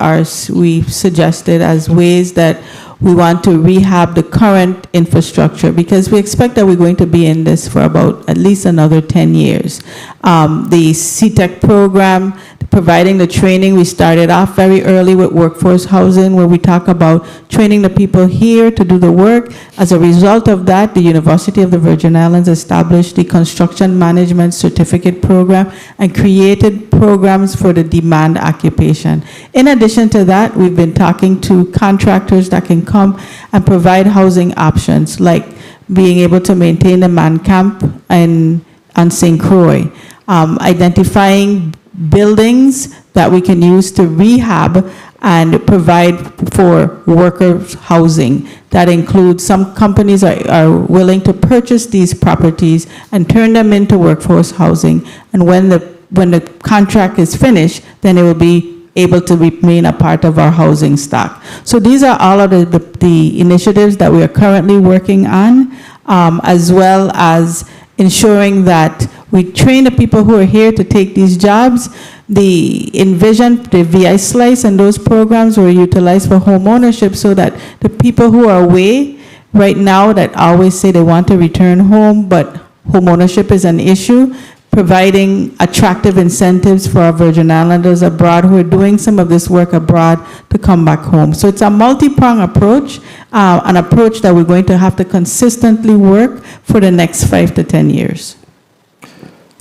we've suggested as ways that we want to rehab the current infrastructure, because we expect that we're going to be in this for about at least another 10 years. The CTEC program, providing the training, we started off very early with workforce housing, where we talk about training the people here to do the work. As a result of that, the University of the Virgin Islands established the Construction Management Certificate Program and created programs for the demand occupation. In addition to that, we've been talking to contractors that can come and provide housing options, like being able to maintain the man camp on St. Croix, identifying buildings that we can use to rehab and provide for workers' housing. That includes, some companies are willing to purchase these properties and turn them into workforce housing. And when the contract is finished, then it will be able to remain a part of our housing stock. So these are all of the initiatives that we are currently working on, as well as ensuring that we train the people who are here to take these jobs. The Envision, the VI Slice, and those programs were utilized for home ownership, so that the people who are away right now that always say they want to return home, but home ownership is an issue, providing attractive incentives for our Virgin Islanders abroad who are doing some of this work abroad to come back home. So it's a multi-pronged approach, an approach that we're going to have to consistently work for the next 5 to 10 years.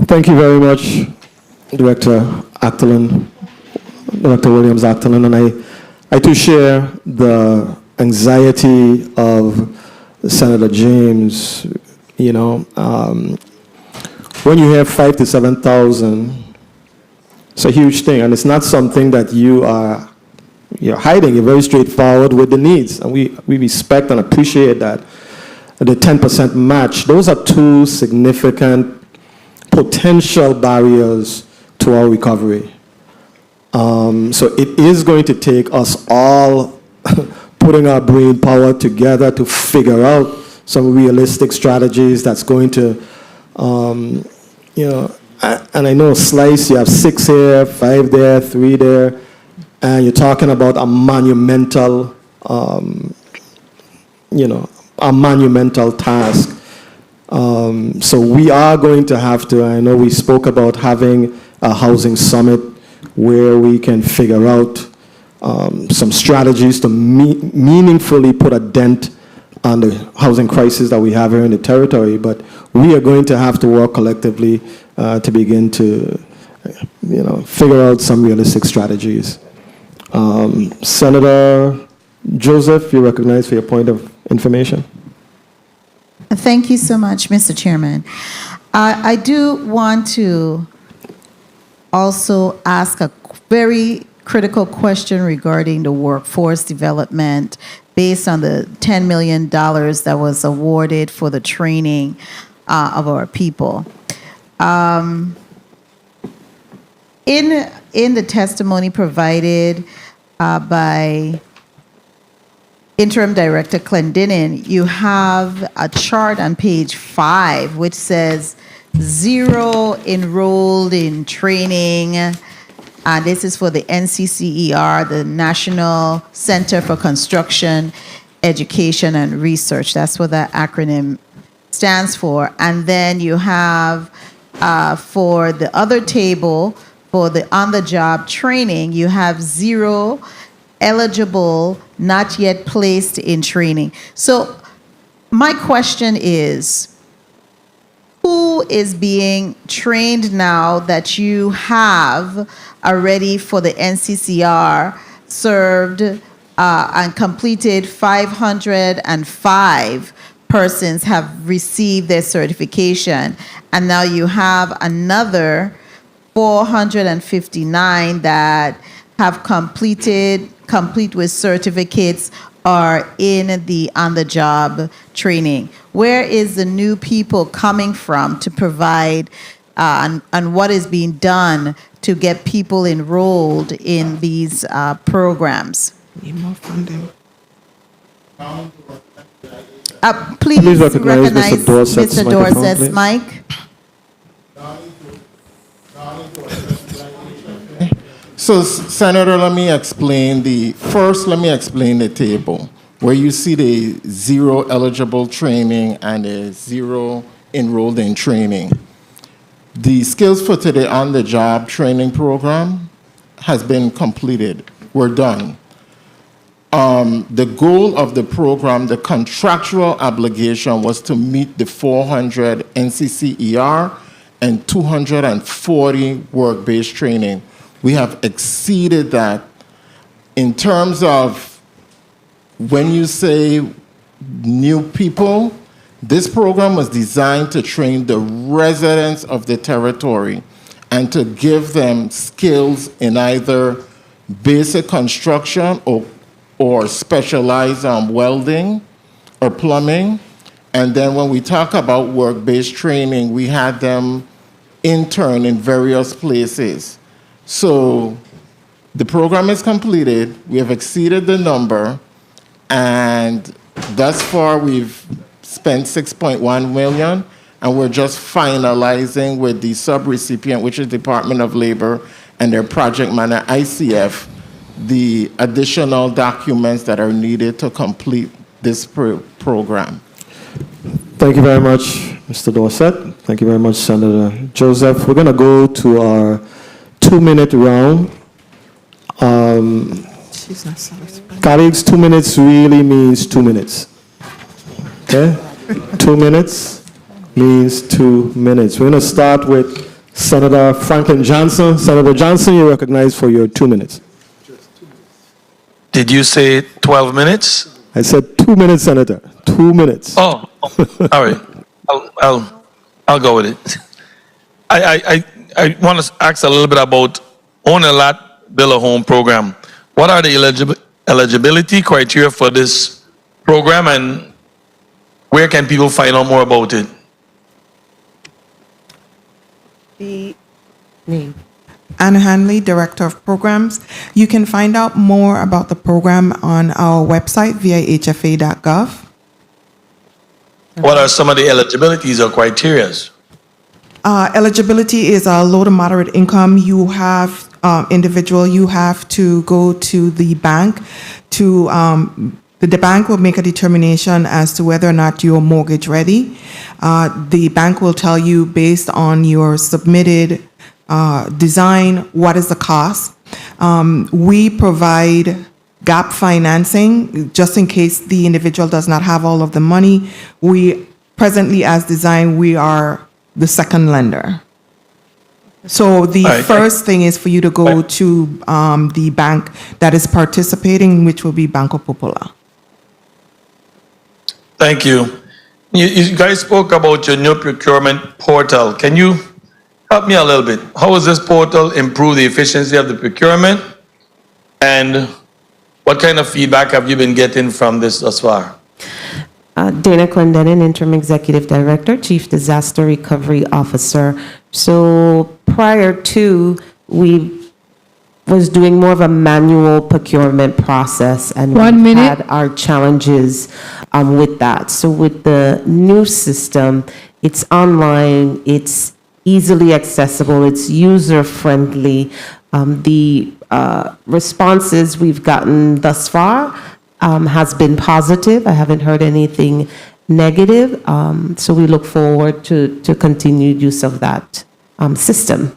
Thank you very much, Director Actolin, Director Williams-Actolin, and I too share the anxiety of Senator James. You know, when you have 5,000 to 7,000, it's a huge thing, and it's not something that you're hiding. You're very straightforward with the needs, and we respect and appreciate that. The 10% match; those are 2 significant potential barriers to our recovery. So it is going to take us all putting our brain power together to figure out some realistic strategies that's going to, and I know Slice, you have 6 here, 5 there, 3 there, and you're talking about a monumental, a monumental task. So we are going to have to, I know we spoke about having a housing summit where we can figure out some strategies to meaningfully put a dent on the housing crisis that we have here in the territory. But we are going to have to work collectively to begin to, figure out some realistic strategies. Senator Joseph, you're recognized for your point of information. Thank you so much, Mr. Chairman. I do want to also ask a very critical question regarding the workforce development based on the $10 million that was awarded for the training of our people. In the testimony provided by Interim Director Clendenin, you have a chart on page 5 which says 0 enrolled in training. This is for the NCCER, the National Center for Construction, Education, and Research. That's what that acronym stands for. And then you have for the other table, for the on-the-job training, you have 0 eligible, not yet placed in training. So my question is, who is being trained now that you have already for the NCCR served and completed? 505 persons have received their certification, and now you have another 459 that have complete with certificates are in the on-the-job training. Where is the new people coming from to provide and what is being done to get people enrolled in these programs? Need more funding. Please recognize recognize Mr. Dorset's mic. So, Senator, let me explain the table where you see the 0 eligible training and the 0 enrolled in training. The Skills for Today on-the-job training program has been completed. We're done. The goal of the program, the contractual obligation, was to meet the 400 NCCER and 240 work-based training. We have exceeded that. In terms of when you say new people, this program was designed to train the residents of the territory and to give them skills in either basic construction or specialized welding or plumbing. And then when we talk about work-based training, we had them intern in various places. So the program is completed. We have exceeded the number, and thus far we've spent $6.1 million, and we're just finalizing with the subrecipient, which is Department of Labor, and their project manager, ICF, the additional documents that are needed to complete this program. Thank you very much, Mr. Dorset. Thank you very much, Senator Joseph. We're going to go to our 2-minute round. She's not satisfied. Colleagues, 2 minutes really means 2 minutes. Okay? 2 minutes means 2 minutes. We're going to start with Senator Franklin Johnson. Senator Johnson, you're recognized for your 2 minutes. Did you say 12 minutes? I said 2 minutes, Senator. 2 minutes. Oh, all right. I'll go with it. I want to ask a little bit about Own a Lot, Build a Home program. What are the eligibility criteria for this program, and where can people find out more about it? Anna Hanley, Director of Programs. You can find out more about the program on our website, vihfa.gov. What are some of the eligibilities or criterias? Eligibility is a low to moderate income. You have individual. You have to go to the bank to. The bank will make a determination as to whether or not you're mortgage ready. The bank will tell you based on your submitted design what is the cost. We provide gap financing just in case the individual does not have all of the money. We presently, as designed, we are the second lender. So the first thing is for you to go to the bank that is participating, which will be Banco Popular. Thank you. You guys spoke about your new procurement portal. Can you Help me a little bit. How will this portal improve the efficiency of the procurement? And what kind of feedback have you been getting from this thus far? Dana Clendenin, Interim Executive Director, Chief Disaster Recovery Officer. So prior to, we was doing more of a manual procurement process, and we had our challenges with that. So with the new system, it's online, it's easily accessible, it's user-friendly. The responses we've gotten thus far has been positive. I haven't heard anything negative. So we look forward to continued use of that system.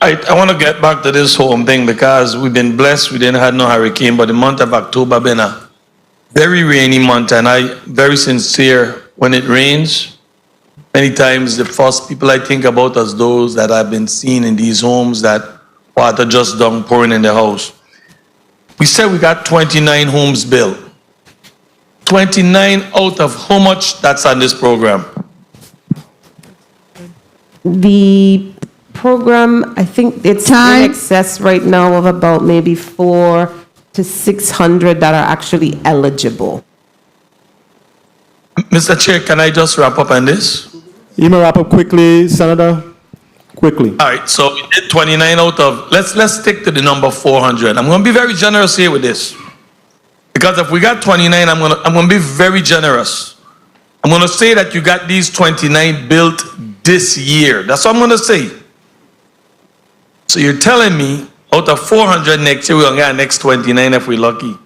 I want to get back to this home thing because we've been blessed. We didn't have no hurricane, but the month of October been a very rainy month, and I very sincere when it rains. Many times the first people I think about is those that have been seen in these homes that water just down pouring in the house. We said we got 29 homes built. 29 out of how much that's on this program? The program, I think it's in excess right now of about maybe 400 to 600 that are actually eligible. Mr. Chair, can I just wrap up on this? You may wrap up quickly, Senator. Quickly. All right, so we did 29 out of, let's stick to the number 400. I'm going to be very generous here with this. Because if we got 29, I'm going to be very generous. I'm going to say that you got these 29 built this year. That's what I'm going to say. So you're telling me out of 400 next year, we're going to get next 29 if we're lucky.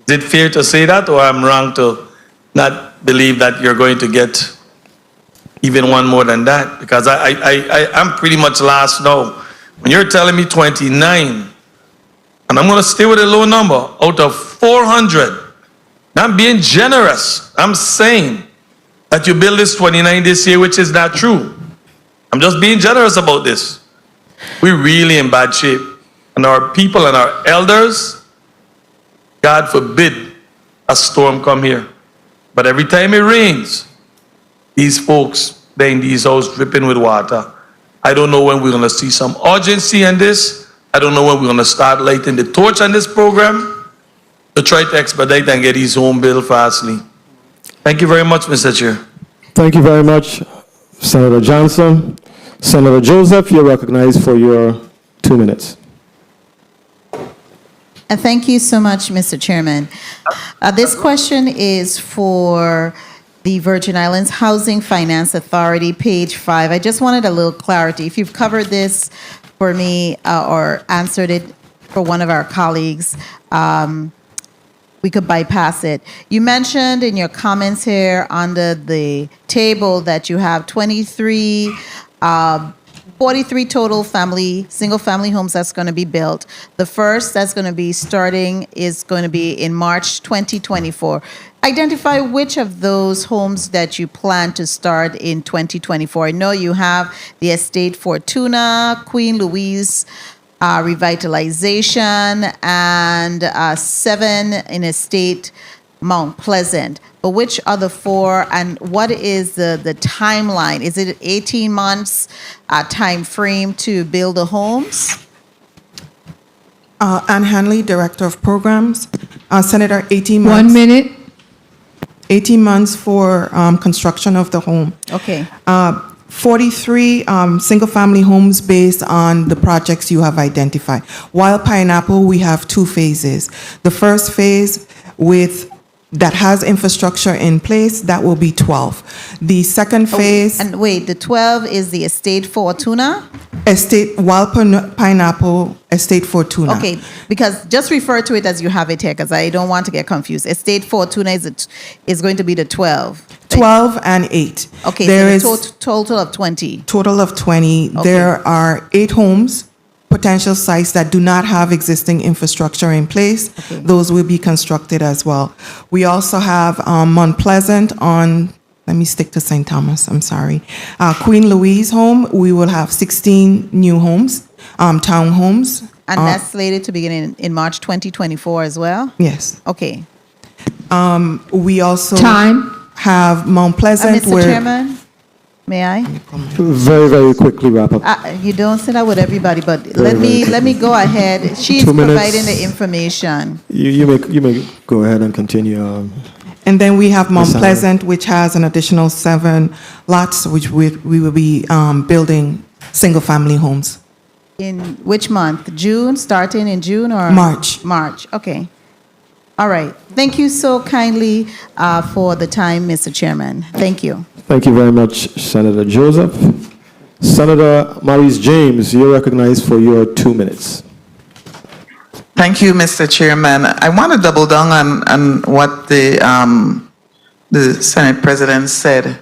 Is it fair to say that, or I'm wrong to not believe that you're going to get even one more than that? Because I'm pretty much lost now. When you're telling me 29, and I'm going to stay with a low number, out of 400, I'm being generous. I'm saying that you build this 29 this year, which is not true. I'm just being generous about this. We're really in bad shape. And our people and our elders, God forbid a storm come here. But every time it rains, these folks, they're in these houses dripping with water. I don't know when we're going to see some urgency in this. I don't know when we're going to start lighting the torch on this program to try to expedite and get these homes built fastly. Thank you very much, Mr. Chair. Thank you very much, Senator Johnson. Senator Joseph, you're recognized for your 2 minutes. Thank you so much, Mr. Chairman. This question is for the Virgin Islands Housing Finance Authority, page 5. I just wanted a little clarity. If you've covered this for me or answered it for one of our colleagues, we could bypass it. You mentioned in your comments here under the table that you have 43 total single-family homes that's going to be built. The first that's going to be starting is going to be in March 2024. Identify which of those homes that you plan to start in 2024. I know you have the Estate Fortuna, Queen Louise Revitalization, and 7 in Estate Mount Pleasant. But which are the 4, and what is the timeline? Is it 18 months time frame to build the homes? Ann Hanley, Director of Programs. Senator, 18 months. 1 minute. 18 months for construction of the home. Okay. 43 single-family homes based on the projects you have identified. While Pineapple, we have 2 phases. The first phase that has infrastructure in place, that will be 12. The second phase... And wait, the 12 is the Estate Fortuna? Wild Pineapple, Estate Fortuna. Okay, because just refer to it as you have it here, because I don't want to get confused. Estate Fortuna is going to be the 12. 12 and 8. Okay, there so is total of 20. Total of 20. Okay. There are 8 homes, potential sites that do not have existing infrastructure in place. Okay. Those will be constructed as well. We also have Mount Pleasant on, let me stick to St. Thomas, I'm sorry. Queen Louise home, we will have 16 new homes, townhomes. And that's slated to begin in March 2024 as well? Yes. Okay. We also... Time. have Mount Pleasant Mr. where... Chairman, may I? Very, very quickly wrap up. You don't say that with everybody, but let me go ahead. She's 2 minutes. providing the information. You may go ahead and continue. And then we have Mount Ms. Sandra. Pleasant, which has an additional 7 lots, which we will be building single-family homes. In which month? June, starting in June or? March. March, okay. All right. Thank you so kindly for the time, Mr. Chairman. Thank you. Thank you very much, Senator Joseph. Senator Maurice James, you're recognized for your 2 minutes. Thank you, Mr. Chairman. I want to double down on what the Senate President said.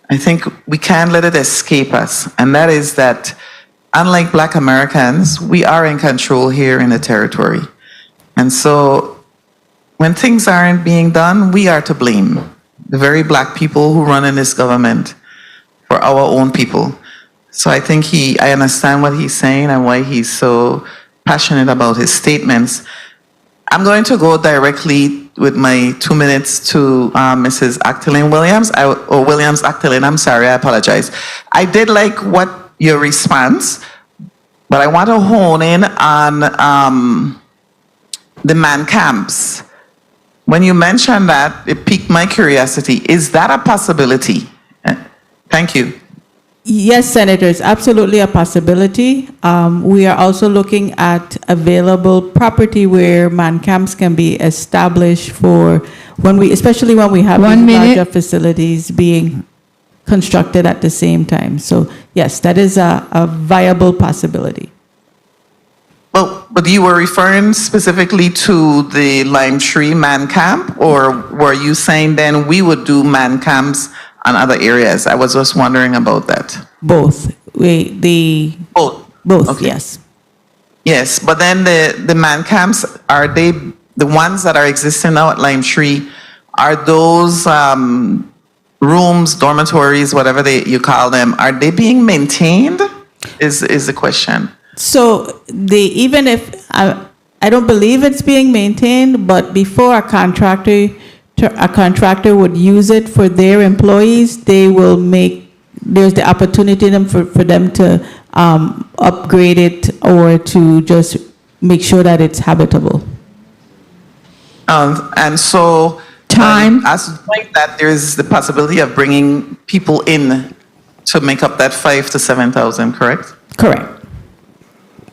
I think we can't let it escape us, and that is that unlike Black Americans, we are in control here in the territory. And so when things aren't being done, we are to blame. The very Black people who run in this government for our own people. So I think I understand what he's saying and why he's so passionate about his statements. I'm going to go directly with my 2 minutes to Mrs. Actalin Williams, or Williams Actalin, I'm sorry, I apologize. I did like what your response, but I want to hone in on the man camps. When you mentioned that, it piqued my curiosity. Is that a possibility? Thank you. Yes, Senator, it's absolutely a possibility. We are also looking at available property where man camps can be established for especially when we have these larger facilities being constructed at the same time. So yes, that is a viable possibility. Well, but you were referring specifically to the Lime Tree man camp, or were you saying then we would do man camps on other areas? I was just wondering about that. Both. Both, okay. Yes. Yes, but then the man camps, are they the ones that are existing now at Lime Tree? Are those rooms, dormitories, whatever you call them, are they being maintained? Is the question. So even if I don't believe it's being maintained, but before a contractor would use it for their employees, there's the opportunity for them to upgrade it or to just make sure that it's habitable. And so as like that, there's the possibility of bringing people in to make up that 5,000 to 7,000, correct? Correct.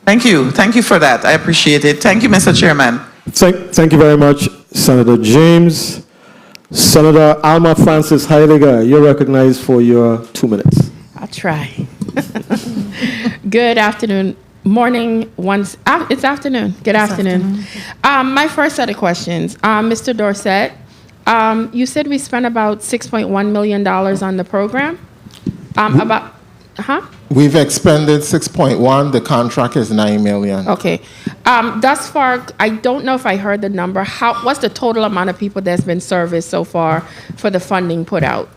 Thank you. Thank you for that. I appreciate it. Thank you, Mr. Chairman. Thank you very much, Senator James. Senator Alma Francis Heidegger, you're recognized for your 2 minutes. I'll try. Good afternoon. Morning. It's afternoon. Good afternoon. My first set of questions. Mr. Dorsett, you said we spent about $6.1 million on the program? We've expended 6.1. The contract is 9 million. Okay. Thus far, I don't know if I heard the number. What's the total amount of people that's been serviced so far for the funding put out?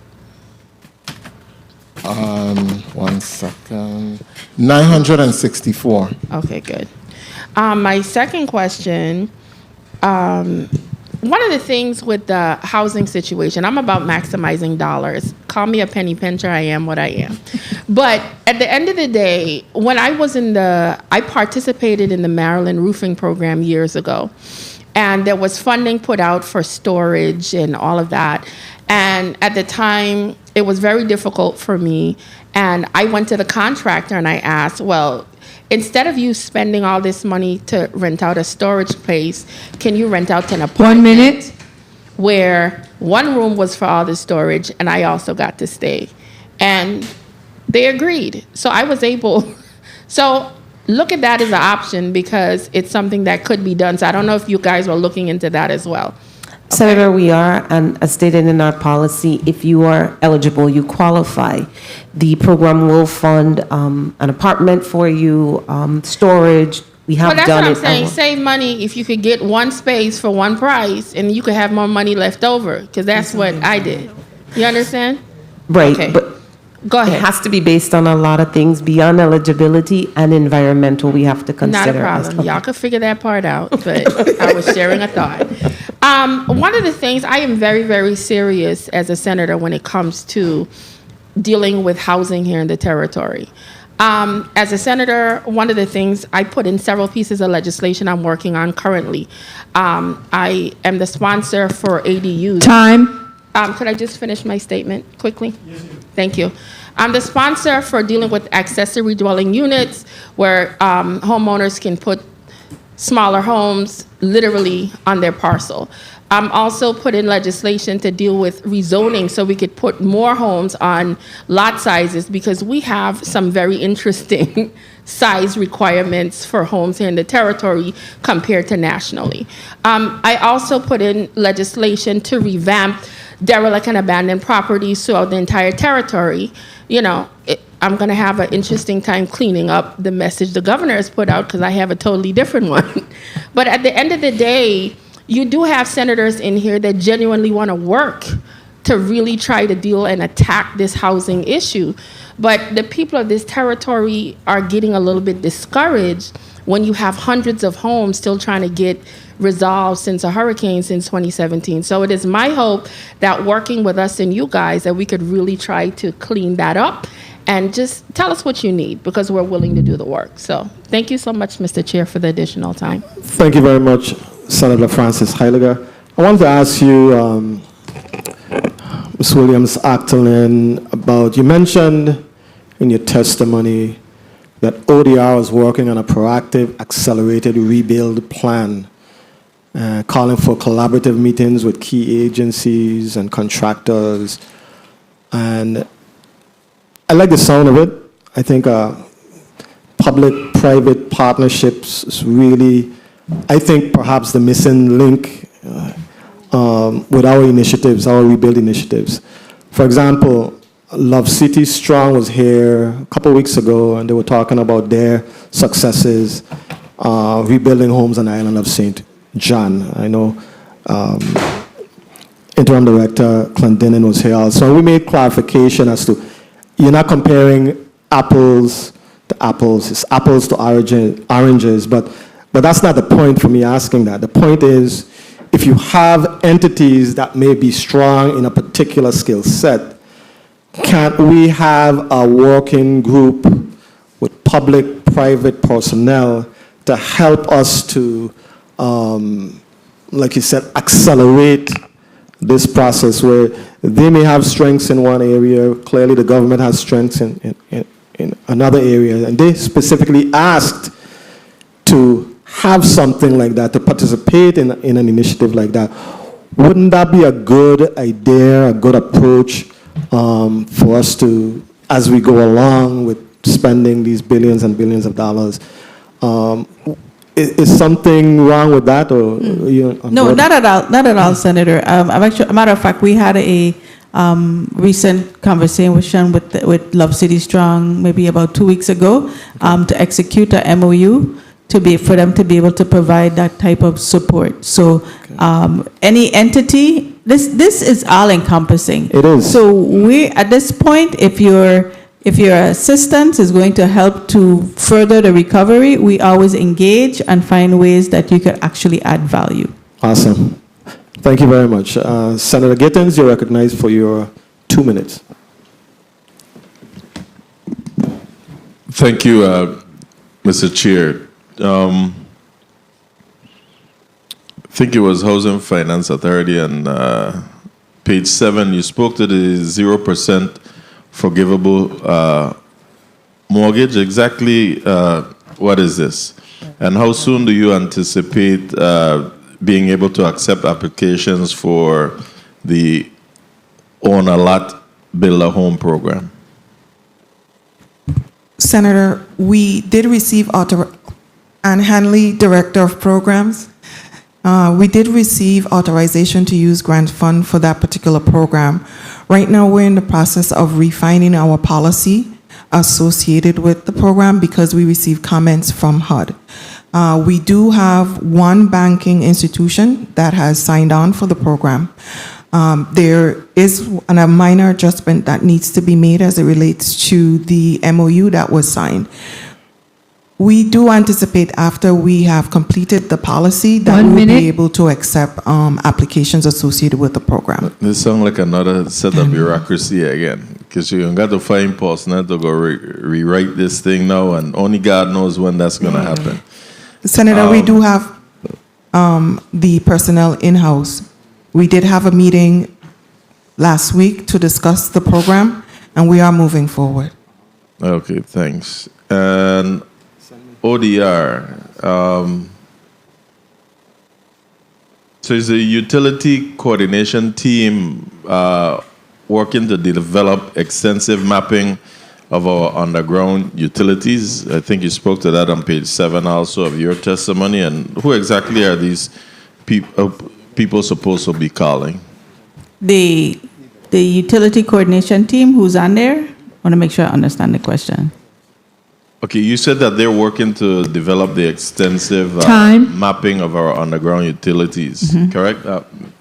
1 second. 964. Okay, good. My second question, one of the things with the housing situation, I'm about maximizing dollars. Call me a penny pincher, I am what I am. But at the end of the day, when I participated in the Maryland roofing program years ago, and there was funding put out for storage and all of that. And at the time, it was very difficult for me. And I went to the contractor and I asked, well, instead of you spending all this money to rent out a storage space, can you rent out an apartment? 1 minute. Where one room was for all the storage and I also got to stay. And they agreed. So I was able, so look at that as an option because it's something that could be done. So I don't know if you guys were looking into that as well. Senator, we are, and as stated in our policy, if you are eligible, you qualify. The program will fund an apartment for you, storage. We have Well, that's done what I'm it. saying. Save money if you could get one space for one price and you could have more money left over because that's what I did. You understand? Right, Okay. but Go ahead. it has to be based on a lot of things beyond eligibility and environmental we have to Not consider. a problem. Y'all could figure that part out, but I was sharing a thought. One of the things, I am very, very serious as a senator when it comes to dealing with housing here in the territory. As a senator, one of the things I put in several pieces of legislation I'm working on currently. I am the sponsor for ADUs. Time. Could I just finish my statement quickly? Yes, thank you. I'm the sponsor for dealing with accessory dwelling units where homeowners can put smaller homes literally on their parcel. I'm also put in legislation to deal with rezoning so we could put more homes on lot sizes because we have some very interesting size requirements for homes here in the territory compared to nationally. I also put in legislation to revamp derelict and abandoned properties throughout the entire territory. You know, I'm going to have an interesting time cleaning up the message the governor has put out because I have a totally different one. But at the end of the day, you do have senators in here that genuinely want to work to really try to deal and attack this housing issue. But the people of this territory are getting a little bit discouraged when you have hundreds of homes still trying to get resolved since a hurricane since 2017. So it is my hope that working with us and you guys that we could really try to clean that up and just tell us what you need because we're willing to do the work. So thank you so much, Mr. Chair, for the additional time. Thank you very much, Senator Francis Heiliger. I wanted to ask you, Ms. Williams-Actolin, about, you mentioned in your testimony that ODR is working on a proactive, accelerated rebuild plan, calling for collaborative meetings with key agencies and contractors. And I like the sound of it. I think public-private partnerships is really, I think, perhaps the missing link with our initiatives, our rebuild initiatives. For example, Love City Strong was here a couple weeks ago, and they were talking about their successes rebuilding homes on the island of St. John. I know Interim Director Clendenin was here also. We made clarification as to, you're not comparing apples to apples, it's apples to oranges, but that's not the point for me asking that. The point is, if you have entities that may be strong in a particular skill set, can't we have a working group with public-private personnel to help us to, like you said, accelerate this process where they may have strengths in one area, clearly the government has strengths in another area, and they specifically asked to have something like that, to participate in an initiative like that. Wouldn't that be a good idea, a good approach for us to, as we go along with spending these billions and billions of dollars? Is something wrong with that, or no, not at all, Senator. I'm actually, a matter of fact, we had a recent conversation with Love City Strong maybe about 2 weeks ago to execute a MOU for them to be able to provide that type of support. So any entity, this is all encompassing. It is. So we at this point, if your assistance is going to help to further the recovery, we always engage and find ways that you could actually add value. Awesome. Thank you very much. Senator Gittins, you're recognized for your 2 minutes. Thank you, Mr. Chair. I think it was Housing Finance Authority and page 7, you spoke to the 0% forgivable mortgage. Exactly what is this? And how soon do you anticipate being able to accept applications for the Own a Lot, Build a Home program? Senator, we did receive Ann Hanley, Director of Programs. We did receive authorization to use grant fund for that particular program. Right now, we're in the process of refining our policy associated with the program because we received comments from HUD. We do have one banking institution that has signed on for the program. There is a minor adjustment that needs to be made as it relates to the MOU that was signed. We do anticipate after we have completed the policy that One we will minute. be able to accept applications associated with the program. This sounds like another set of bureaucracy again, because you got to find personnel to go rewrite this thing now, and only God knows when that's going to happen. Senator, we do have the personnel in-house. We did have a meeting last week to discuss the program, and we are moving forward. Okay, thanks. And ODR. So is the utility coordination team working to develop extensive mapping of our underground utilities? I think you spoke to that on page 7 also of your testimony. And who exactly are these people supposed to be calling? The utility coordination team, who's on there? I want to make sure I understand the question. Okay, you said that they're working to develop the extensive mapping of our underground utilities, correct?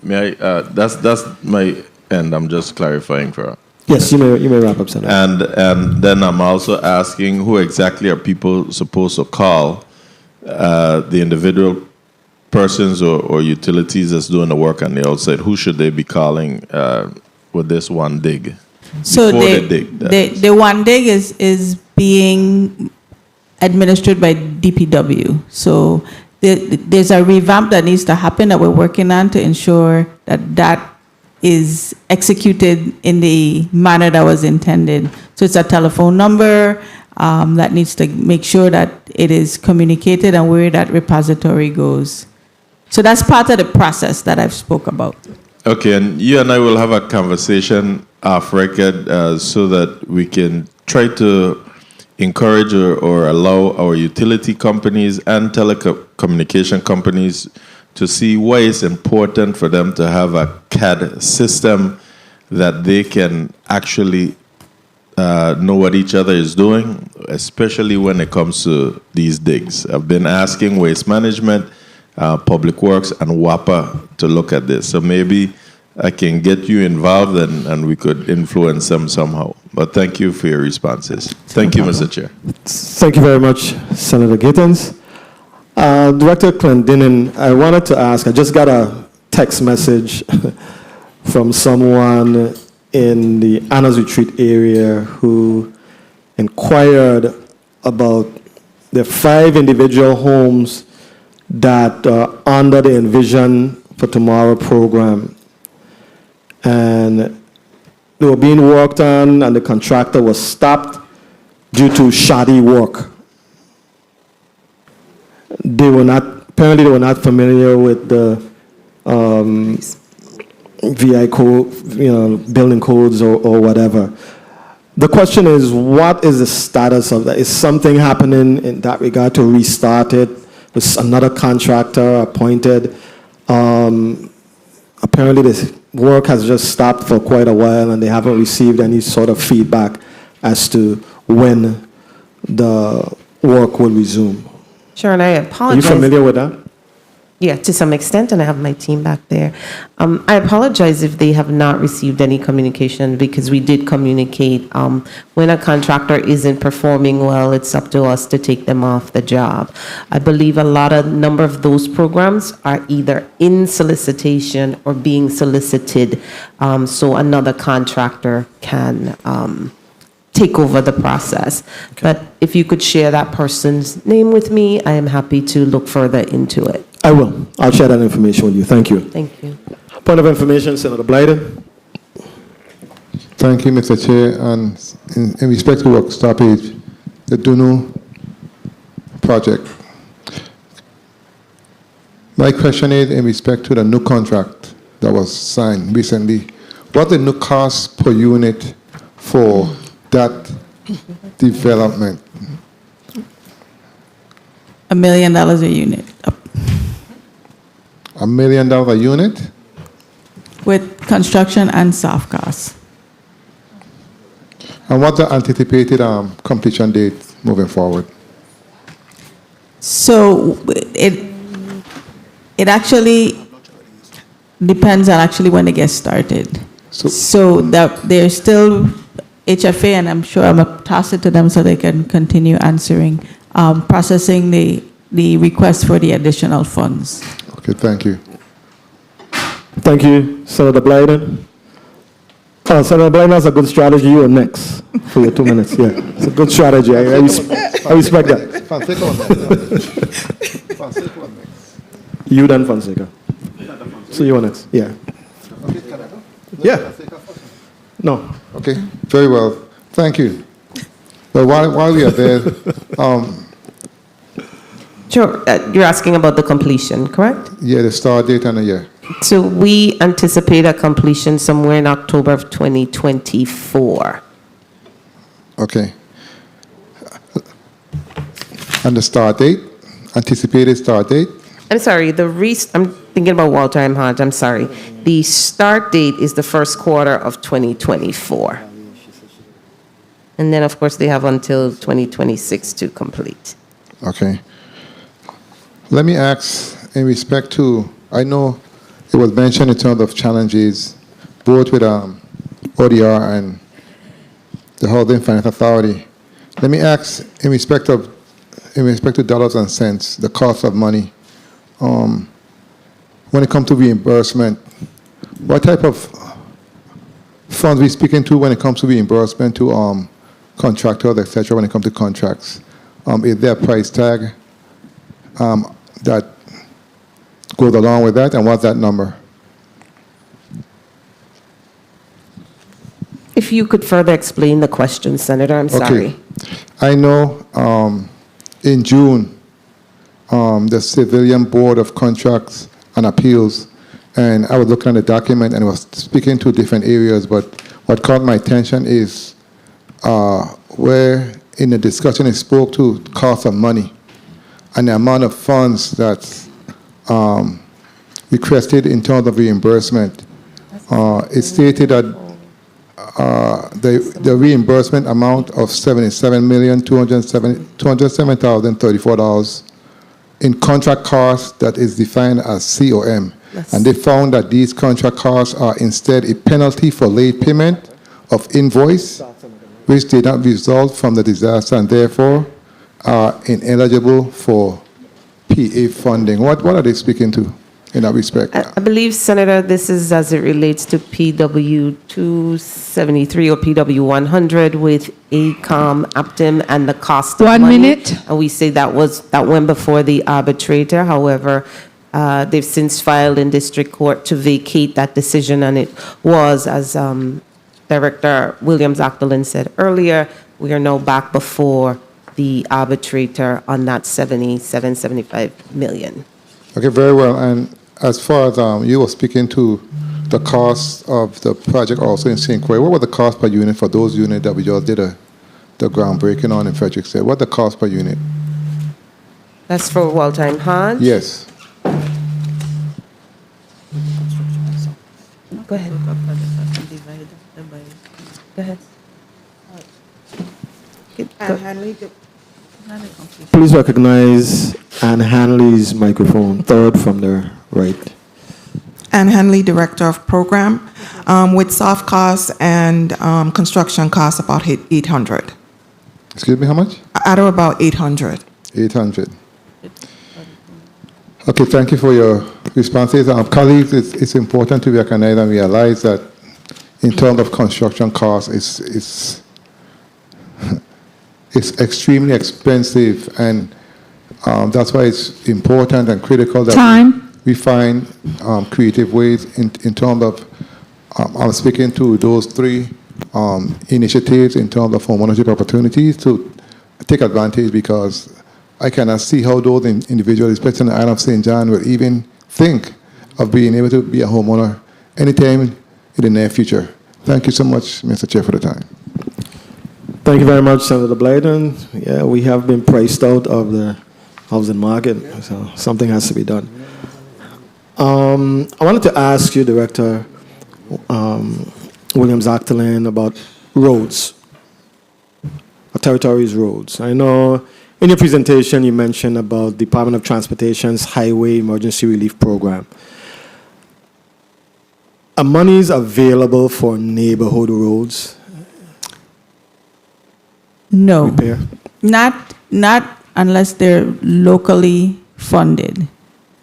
That's my end. I'm just clarifying for her. Yes, you may wrap up, Senator. And then I'm also asking who exactly are people supposed to call the individual persons or utilities that's doing the work on the outside? Who should they be calling with this one dig? So Before they dig, that is. the one dig is being administered by DPW. So there's a revamp that needs to happen that we're working on to ensure that is executed in the manner that was intended. So it's a telephone number that needs to make sure that it is communicated and where that repository goes. So that's part of the process that I've spoke about. Okay, and you and I will have a conversation off record so that we can try to encourage or allow our utility companies and telecommunication companies to see why it's important for them to have a CAD system that they can actually know what each other is doing, especially when it comes to these digs. I've been asking Waste Management, Public Works, and WAPA to look at this. So maybe I can get you involved and we could influence them somehow. But thank you for your responses. Thank you, Mr. Chair. Thank you very much, Senator Gittens. Director Clendenin, I wanted to ask, I just got a text message from someone in the Anna's Retreat area who inquired about the 5 individual homes that are under the Envision for Tomorrow program. And they were being worked on, and the contractor was stopped due to shoddy work. Apparently they were not familiar with the VI code, building codes or whatever. The question is, what is the status of that? Is something happening in that regard to restart it? Was another contractor appointed? Apparently this work has just stopped for quite a while and they haven't received any sort of feedback as to when the work will resume. Sure, and I Are apologize. you familiar with that? Yeah, to some extent, and I have my team back there. I apologize if they have not received any communication because we did communicate. When a contractor isn't performing well, it's up to us to take them off the job. I believe a number of those programs are either in solicitation or being solicited, so another contractor can take over the process. Okay. But if you could share that person's name with me, I am happy to look further into it. I will. I'll share that information with you. Thank you. Thank you. Point of information, Senator Blyden. Thank you, Mr. Chair. And in respect to work stoppage, the Dunu project. My question is in respect to the new contract that was signed recently. What the new cost per unit for that development? $1 million a unit. $1 million a unit? With construction and soft costs. And what's the anticipated completion date moving forward? So it actually depends on actually when it gets started. So that there's still HFA, and I'm sure I'm going to toss it to them so they can continue answering. processing the request for the additional funds. Okay, thank you. Thank you, Senator Blyden. Oh, Senator Blyden has a good strategy. You are next for your 2 minutes. Yeah, it's a good strategy. I respect that. You then Fonseca. So you are next. Yeah. Yeah. No. Okay, very well. Thank you. But while we are there, Sure. You're asking about the completion, correct? yeah, the start date and a year. So we anticipate a completion somewhere in October of 2024. Okay. And the start date, anticipated start date? I'm sorry, I'm thinking about Walter M. Hodge, I'm sorry. The start date is the first quarter of 2024. And then, of course, they have until 2026 to complete. Okay. Let me ask in respect to, I know it was mentioned in terms of challenges, both with ODR and the Housing Finance Authority. Let me ask in respect to dollars and cents, the cost of money, when it comes to reimbursement, what type of funds we speaking to when it comes to reimbursement to contractors, etc., when it comes to contracts? Is there a price tag that goes along with that, and what's that number? If you could further explain the question, Senator, I'm sorry. Okay. I know in June, the Civilian Board of Contracts and Appeals, and I was looking at the document and I was speaking to different areas, but what caught my attention is where in the discussion it spoke to cost of money and the amount of funds that's requested in terms of reimbursement. It stated that the reimbursement amount of $77,207,034 in contract costs that is defined as COM. Yes. And they found that these contract costs are instead a penalty for late payment of invoice, which did not result from the disaster and therefore are ineligible for PA funding. What are they speaking to in that respect? I believe, Senator, this is as it relates to PW 273 or PW 100 with ACOM, Aptim, and the cost of 1 money. minute. And we say that went before the arbitrator. However, they've since filed in district court to vacate that decision, and it was, as Director Williams-Octolin said earlier, we are now back before the arbitrator on that 75 million. Okay, very well. And as far as you were speaking to the cost of the project also in St. Croix, what was the cost per unit for those units that we just did the groundbreaking on in Frederick said? What the cost per unit? That's for Walter Hodge? Yes. Go ahead. Go ahead. Please recognize Ann Hanley's microphone, third from the right. Ann Hanley, Director of Program, with soft costs and construction costs about 800. Excuse me, how much? At or about 800. 800. Okay, thank you for your responses. Colleagues, it's important to recognize and realize that in terms of construction costs, it's extremely expensive, and that's why it's important and critical that we find creative ways in terms of, I'm speaking to those three initiatives in terms of homeownership opportunities to take advantage, because I cannot see how those individuals, especially in the island of St. John, will even think of being able to be a homeowner anytime in the near future. Thank you so much, Mr. Chair, for the time. Thank you very much, Senator Blyden. Yeah, we have been priced out of the housing market, so something has to be done. I wanted to ask you, Director Williams-Octolin, about roads, our territory's roads. I know in your presentation you mentioned about Department of Transportation's Highway Emergency Relief Program. Are monies available for neighborhood roads? No, Repair? not unless they're locally funded.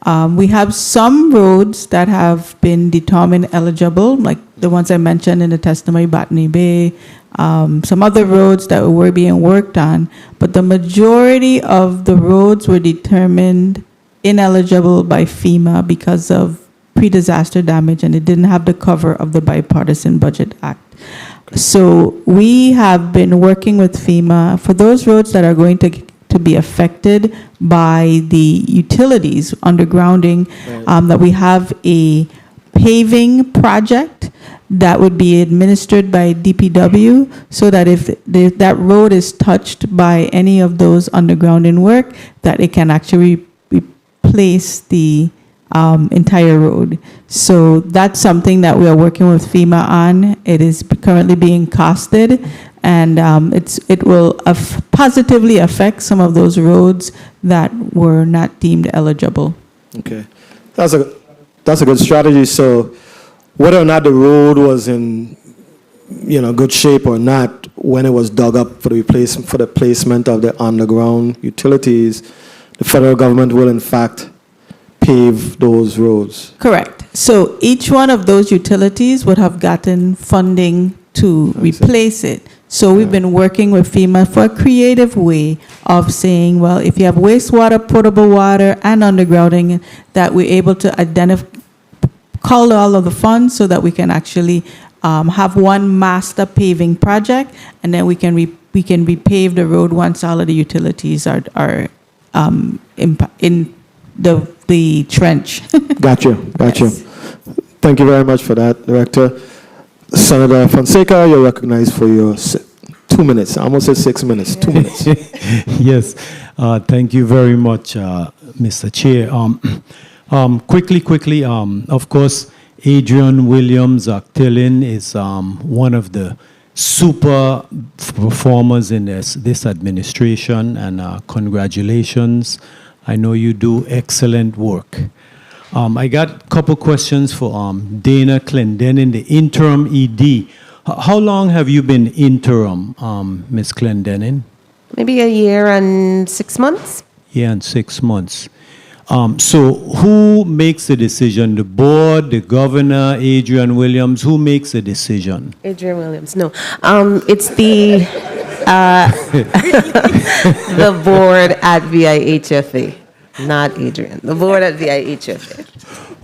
We have some roads that have been determined eligible, like the ones I mentioned in the testimony, Botany Bay, some other roads that were being worked on, but the majority of the roads were determined ineligible by FEMA because of pre-disaster damage, and it didn't have the cover of the Bipartisan Budget Act. So we have been working with FEMA for those roads that are going to be affected by the utilities undergrounding, that we have a paving project that would be administered by DPW, so that if that road is touched by any of those undergrounding work, that it can actually replace the entire road. So that's something that we are working with FEMA on. It is currently being costed, and it will positively affect some of those roads that were not deemed eligible. Okay, that's a good strategy. So whether or not the road was in good shape or not, when it was dug up for the placement of the underground utilities, the federal government will in fact pave those roads. Correct. So each one of those utilities would have gotten funding to replace it. So we've been working with FEMA for a creative way of saying, well, if you have wastewater, potable water, and undergrounding, that we're able to call all of the funds so that we can actually have one master paving project, and then we can repave the road once all of the utilities are in the trench. Gotcha. Yes. Thank you very much for that, Director. Senator Fonseca, you're recognized for your 2 minutes. I almost said 6 minutes. 2 minutes. Yes. Thank you very much, Mr. Chair. Quickly, of course, Adrian Williams Octillin is one of the super performers in this administration, and congratulations. I know you do excellent work. I got a couple questions for Dana Clendenin, the interim ED. How long have you been interim, Ms. Clendenin? Maybe a year and 6 months. Yeah, and 6 months. So who makes the decision? The board, the governor, Adrian Williams? Who makes the decision? Adrian Williams, no. It's the the board at VIHFA, not Adrian. The board at VIHFA.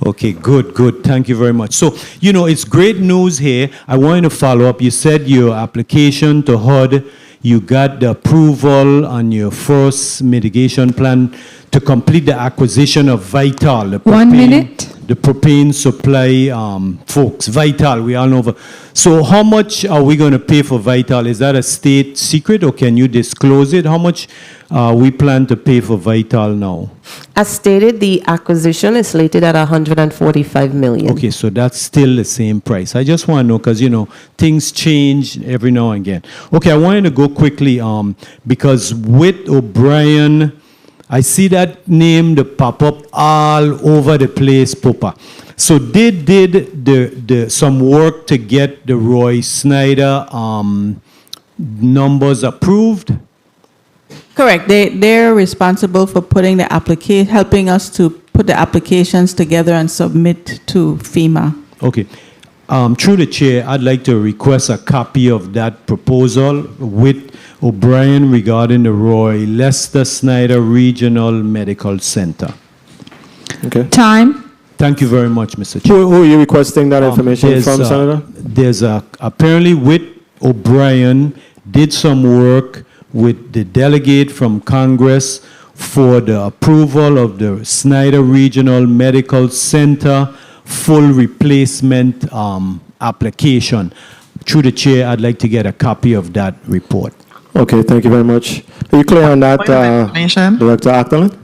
Okay, good. Thank you very much. So, it's great news here. I wanted to follow up. You said your application to HUD, you got the approval on your first mitigation plan to complete the acquisition of Vital. The 1 minute. The propane supply folks, Vital, we all know. So how much are we going to pay for Vital? Is that a state secret, or can you disclose it? How much we plan to pay for Vital now? As stated, the acquisition is slated at $145 million. Okay, so that's still the same price. I just want to know, because, things change every now and again. Okay, I wanted to go quickly because with O'Brien, I see that name to pop up all over the place, Popa. So they did some work to get the Roy Snyder numbers approved? Correct. They're responsible for putting the helping us to put the applications together and submit to FEMA. Okay. Through the chair, I'd like to request a copy of that proposal with O'Brien regarding the Roy Lester Snyder Regional Medical Center. Okay. Time. Thank you very much, Mr. Chair. Who are you requesting that information from, Senator? There's apparently with O'Brien did some work with the delegate from Congress for the approval of the Snyder Regional Medical Center full replacement application. Through the chair, I'd like to get a copy of that report. Okay, thank you very much. Are you clear on that, Director Ackerland?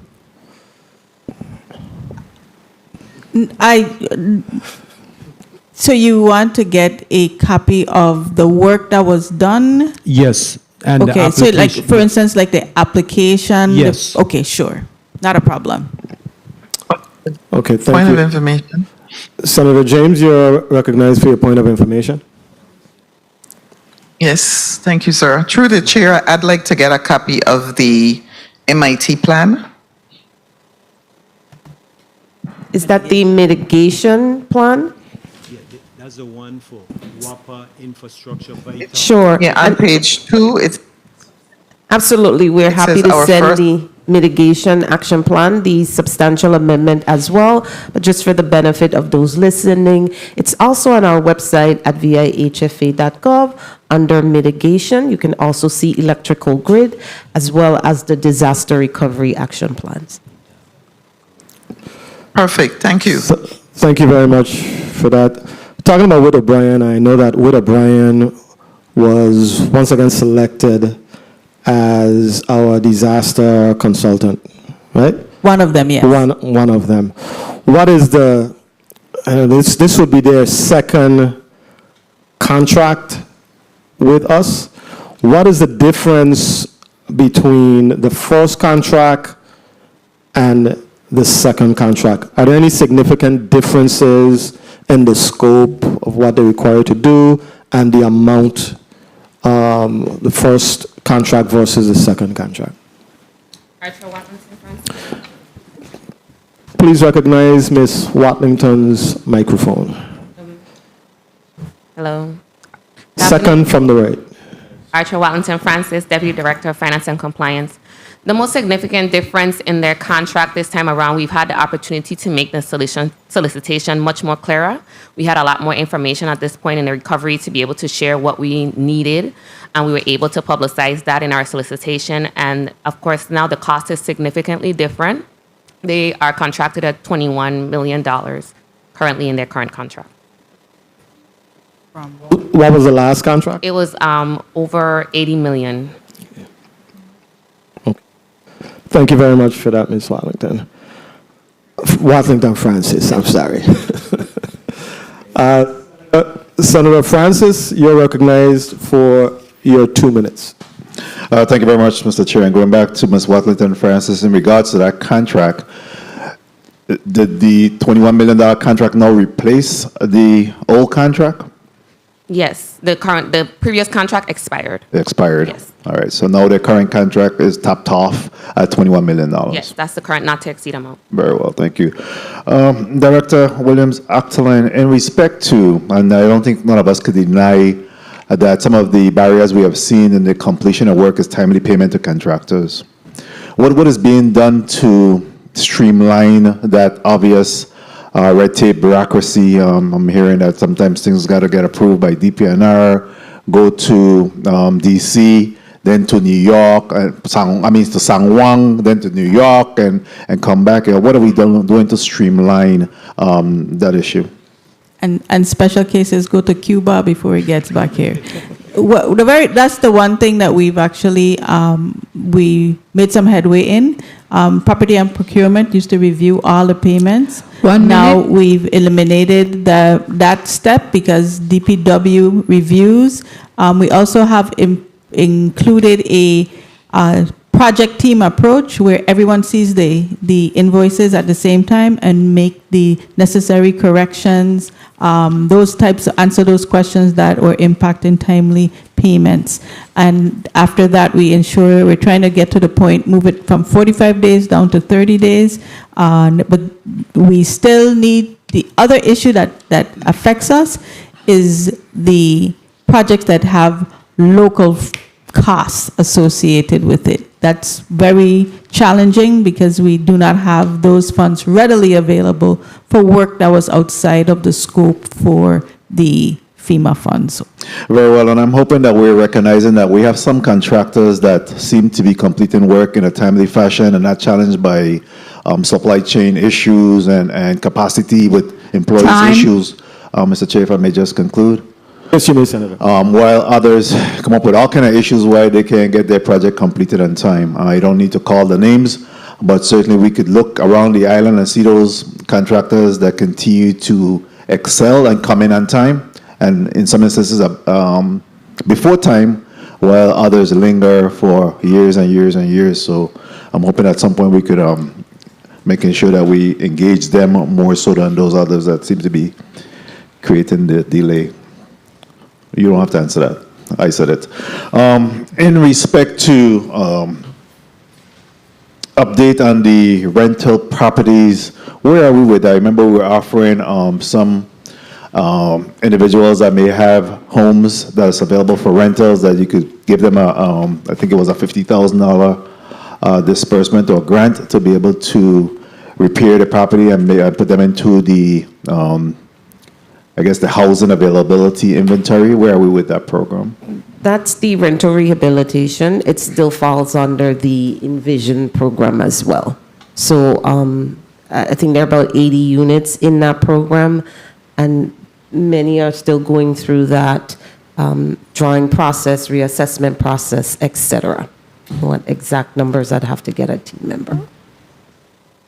So you want to get a copy of the work that was done? Yes. And okay, so like, for instance, like the application? Yes. Okay, sure. Not a problem. Okay, thank Point you. of information. Senator James, you're recognized for your point of information. Yes, thank you, sir. Through the chair, I'd like to get a copy of the MIT plan. Is that the mitigation plan? That's the one for WAPA infrastructure vital. Sure. Yeah, on page 2, Absolutely. We're It happy says to our send first- the mitigation action plan, the substantial amendment as well. But just for the benefit of those listening, it's also on our website at vihfa.gov under mitigation. You can also see electrical grid as well as the disaster recovery action plans. Perfect. Thank you. Thank you very much for that. Talking about Whit O'Brien, I know that Whit O'Brien was once again selected as our disaster consultant, right? One of them, yes. One of them. What is the, this would be their second contract with us. What is the difference between the first contract and the second contract? Are there any significant differences in the scope of what they're required to do and the amount, the first contract versus the second contract? Please recognize Ms. Watlington's microphone. Hello. Second from the right. Archer Watlington Francis, Deputy Director of Finance and Compliance. The most significant difference in their contract this time around, we've had the opportunity to make the solicitation much more clearer. We had a lot more information at this point in the recovery to be able to share what we needed, and we were able to publicize that in our solicitation. And of course, now the cost is significantly different. They are contracted at $21 million currently in their current contract. What was the last contract? It was over $80 million. Thank you very much for that, Ms. Watlington. Watlington Francis, I'm sorry. Senator Francis, you're recognized for your 2 minutes. Thank you very much, Mr. Chair. And going back to Ms. Watlington Francis, in regards to that contract, did the $21 million contract now replace the old contract? Yes, the previous contract expired. It expired? Yes. All right, so now the current contract is topped off at $21 million. Yes, that's the current not to exceed amount. Very well, thank you. Director Williams-Actolin, in respect to, and I don't think none of us could deny that some of the barriers we have seen in the completion of work is timely payment to contractors. What is being done to streamline that obvious red tape bureaucracy? I'm hearing that sometimes things got to get approved by DPNR, go to DC, then to New York, to San Juan, then to New York, and come back. What are we doing to streamline that issue? And special cases go to Cuba before it gets back here. That's the one thing that we've actually, we made some headway in. Property and procurement used to review all the payments. Now we've eliminated that step because DPW reviews. We also have included a project team approach where everyone sees the invoices at the same time and make the necessary corrections, answer those questions that were impacting timely payments. And after that, we ensure we're trying to get to the point, move it from 45 days down to 30 days. But we still need, the other issue that affects us is the projects that have local costs associated with it. That's very challenging because we do not have those funds readily available for work that was outside of the scope for the FEMA funds. Very well, and I'm hoping that we're recognizing that we have some contractors that seem to be completing work in a timely fashion and not challenged by supply chain issues and capacity with employees issues. Mr. Chair, if I may just conclude. Yes, you may, Senator. While others come up with all kind of issues why they can't get their project completed on time. I don't need to call the names, but certainly we could look around the island and see those contractors that continue to excel and come in on time, and in some instances before time, while others linger for years and years and years. So I'm hoping at some point we could making sure that we engage them more so than those others that seem to be creating the delay. You don't have to answer that. I said it. In respect to update on the rental properties. Where are we with that? I remember we were offering some individuals that may have homes that's available for rentals, that you could give them I think it was a $50,000 disbursement or grant to be able to repair the property and put them into the, I guess, the housing availability inventory. Where are we with that program? That's the rental rehabilitation. It still falls under the Envision program as well. So I think there are about 80 units in that program, and many are still going through that drawing process, reassessment process, etc. What exact numbers I'd have to get a team member.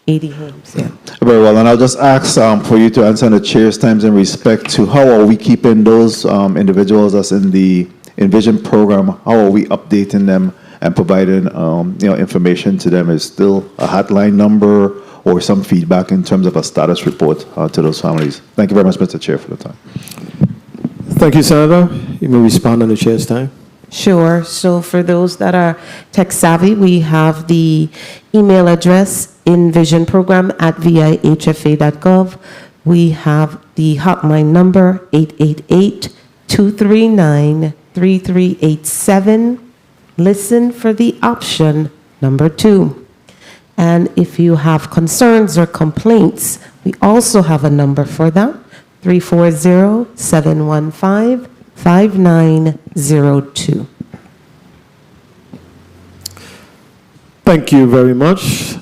80 homes, yeah. Very well, and I'll just ask for you to answer in the chair's times in respect to how are we keeping those individuals that's in the Envision program, how are we updating them and providing information to them? Is still a hotline number or some feedback in terms of a status report to those families? Thank you very much, Mr. Chair, for the time. Thank you, Senator. You may respond on the chair's time. Sure. So for those that are tech savvy, we have the email address envisionprogram@vihfa.gov. We have the hotline number 888-239-3387. Listen for the option number 2. And if you have concerns or complaints, we also have a number for that, 340-715-5902. Thank you very much.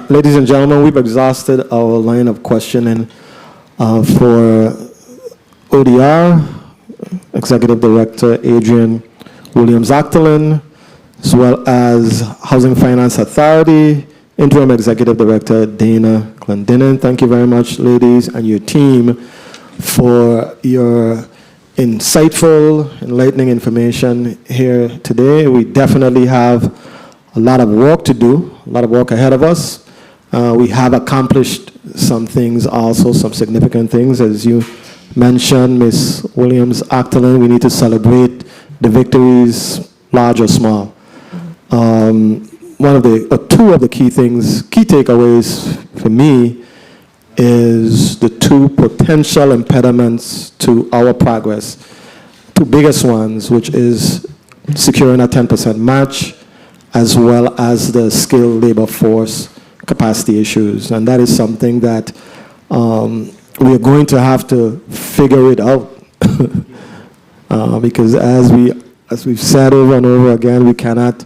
Ladies and gentlemen, we've exhausted our line of questioning for ODR, Executive Director Adrian Williams-Actolin, as well as Housing Finance Authority, Interim Executive Director Dana Glendinning. Thank you very much, ladies, and your team for your insightful, enlightening information here today. We definitely have a lot of work to do, a lot of work ahead of us. We have accomplished some things also, some significant things. As you mentioned, Ms. Williams-Actolin, we need to celebrate the victories, large or small. Two of the key takeaways for me is the 2 potential impediments to our progress. 2 biggest ones, which is securing a 10% match, as well as the skilled labor force capacity issues. And that is something that we are going to have to figure it out. Because as we've said over and over again, we cannot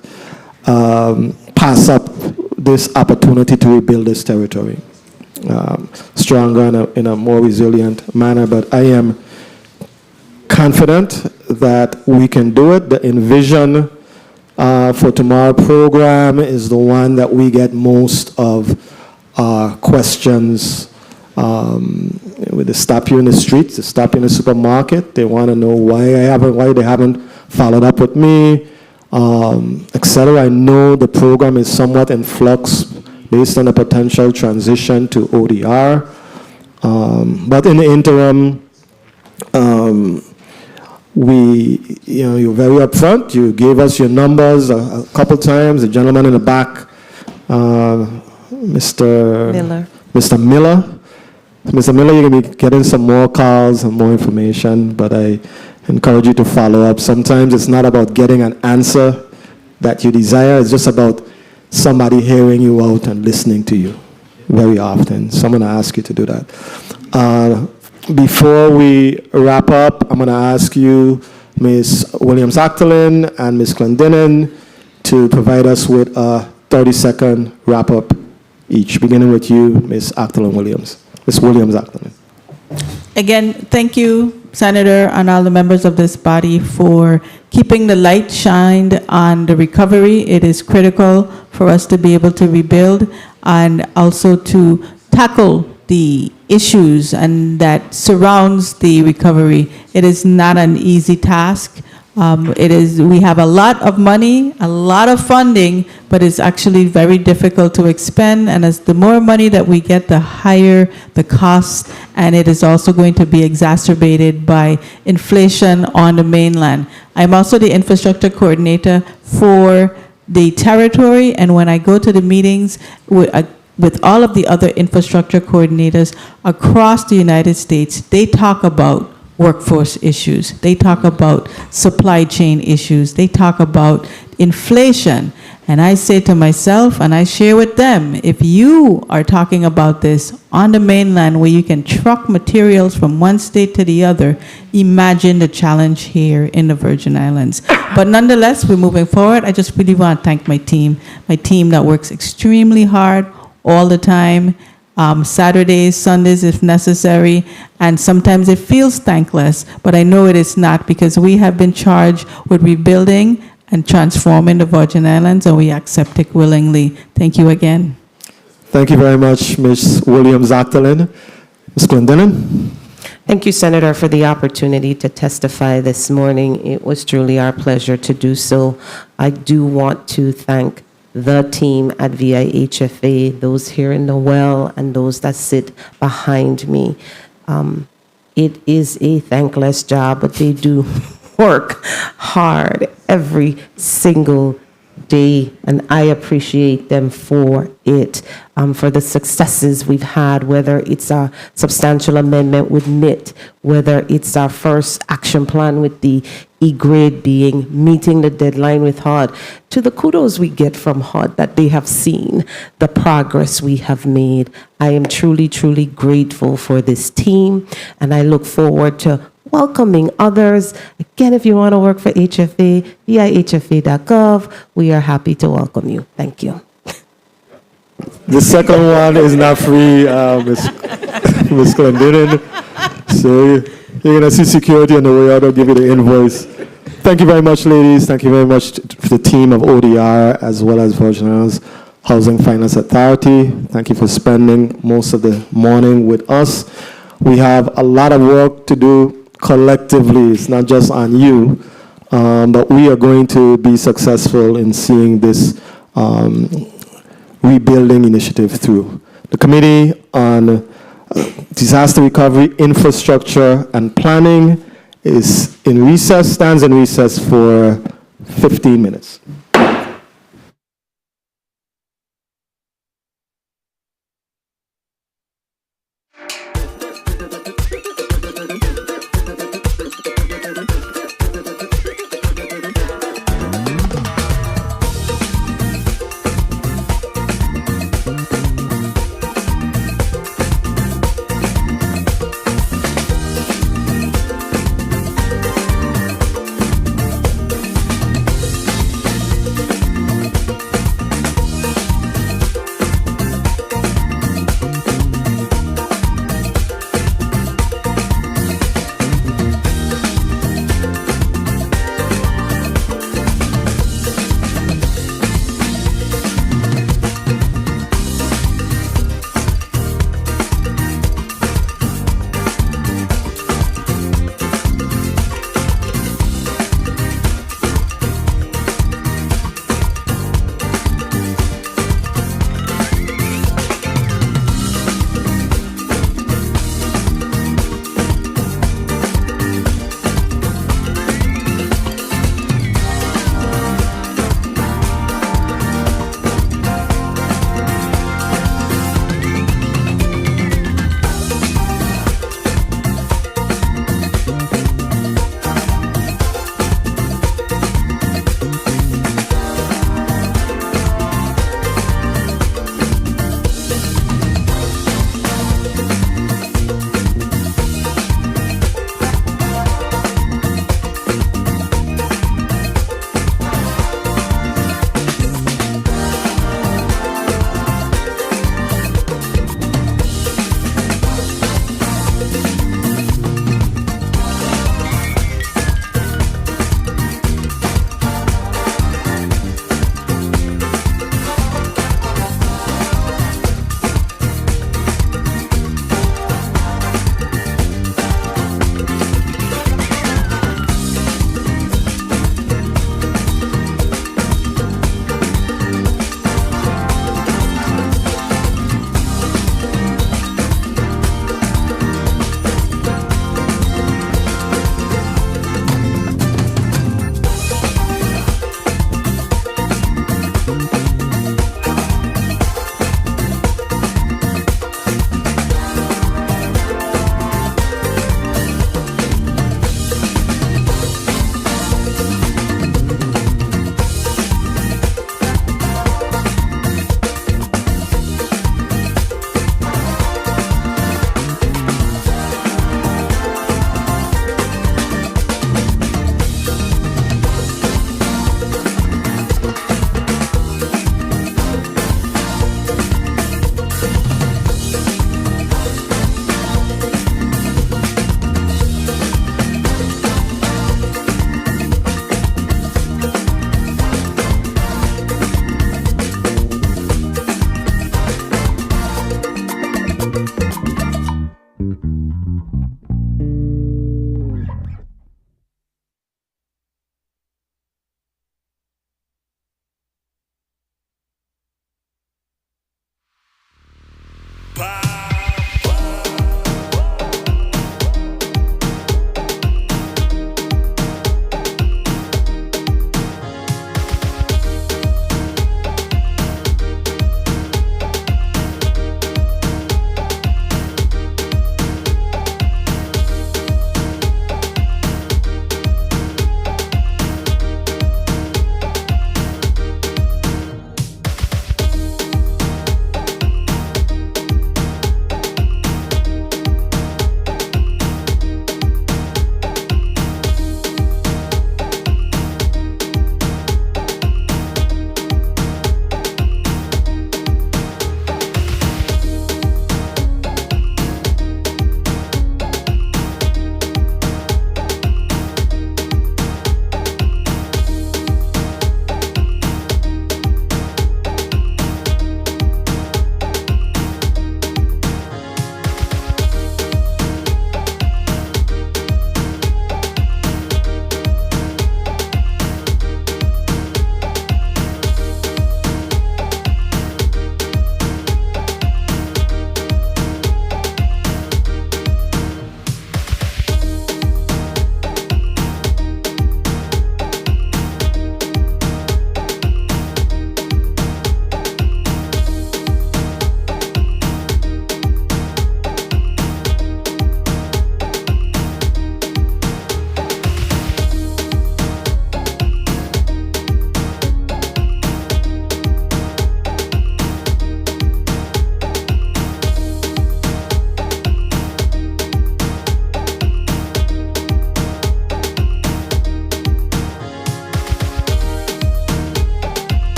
pass up this opportunity to rebuild this territory stronger in a more resilient manner. But I am confident that we can do it. The Envision for Tomorrow program is the one that we get most of our questions with the stop you in the streets, the stop you in the supermarket. They want to know why they haven't followed up with me, etc. I know the program is somewhat in flux based on the potential transition to ODR. But in the interim, you're very upfront. You gave us your numbers a couple times. The gentleman in the back, Mr. Miller. Mr. Miller, you're going to be getting some more calls and more information, but I encourage you to follow up. Sometimes it's not about getting an answer that you desire. It's just about somebody hearing you out and listening to you very often. So I'm going to ask you to do that. Before we wrap up, I'm going to ask you, Ms. Williams-Actolin and Ms. Glendinning, to provide us with a 30-second wrap-up each, beginning with you, Ms. Actolin-Williams. Ms. Williams-Actolin. Again, thank you, Senator, and all the members of this body for keeping the light shined on the recovery. It is critical for us to be able to rebuild and also to tackle the issues and that surrounds the recovery. It is not an easy task. We have a lot of money, a lot of funding, but it's actually very difficult to expend. And as the more money that we get, the higher the cost. And it is also going to be exacerbated by inflation on the mainland. I'm also the infrastructure coordinator for the territory, and when I go to the meetings with all of the other infrastructure coordinators across the United States, they talk about workforce issues. They talk about supply chain issues. They talk about inflation. And I say to myself, and I share with them, if you are talking about this on the mainland where you can truck materials from one state to the other, imagine the challenge here in the Virgin Islands. But nonetheless, we're moving forward. I just really want to thank my team that works extremely hard all the time, Saturdays, Sundays if necessary, and sometimes it feels thankless, but I know it is not, because we have been charged with rebuilding and transforming the Virgin Islands, and we accept it willingly. Thank you again. Thank you very much, Ms. Williams-Actolin. Ms. Glendinning? Thank you, Senator, for the opportunity to testify this morning. It was truly our pleasure to do so. I do want to thank the team at VIHFA, those here in the well and those that sit behind me. It is a thankless job, but they do work hard every single day, and I appreciate them for it, for the successes we've had, whether it's a substantial amendment with NIT, whether it's our first action plan with the E-grade being meeting the deadline with HUD, to the kudos we get from HUD that they have seen the progress we have made. I am truly, truly grateful for this team, and I look forward to welcoming others. Again, if you want to work for HFA, vihfa.gov, we are happy to welcome you. Thank you. The second one is not free, Ms. Glendinning. So you're going to see security on the way out. I'll give you the invoice. Thank you very much, ladies. Thank you very much to the team of ODR as well as Virgin Islands Housing Finance Authority. Thank you for spending most of the morning with us. We have a lot of work to do collectively. It's not just on you, but we are going to be successful in seeing this rebuilding initiative through. The Committee on Disaster Recovery, Infrastructure, and Planning is in recess, stands in recess for 15 minutes.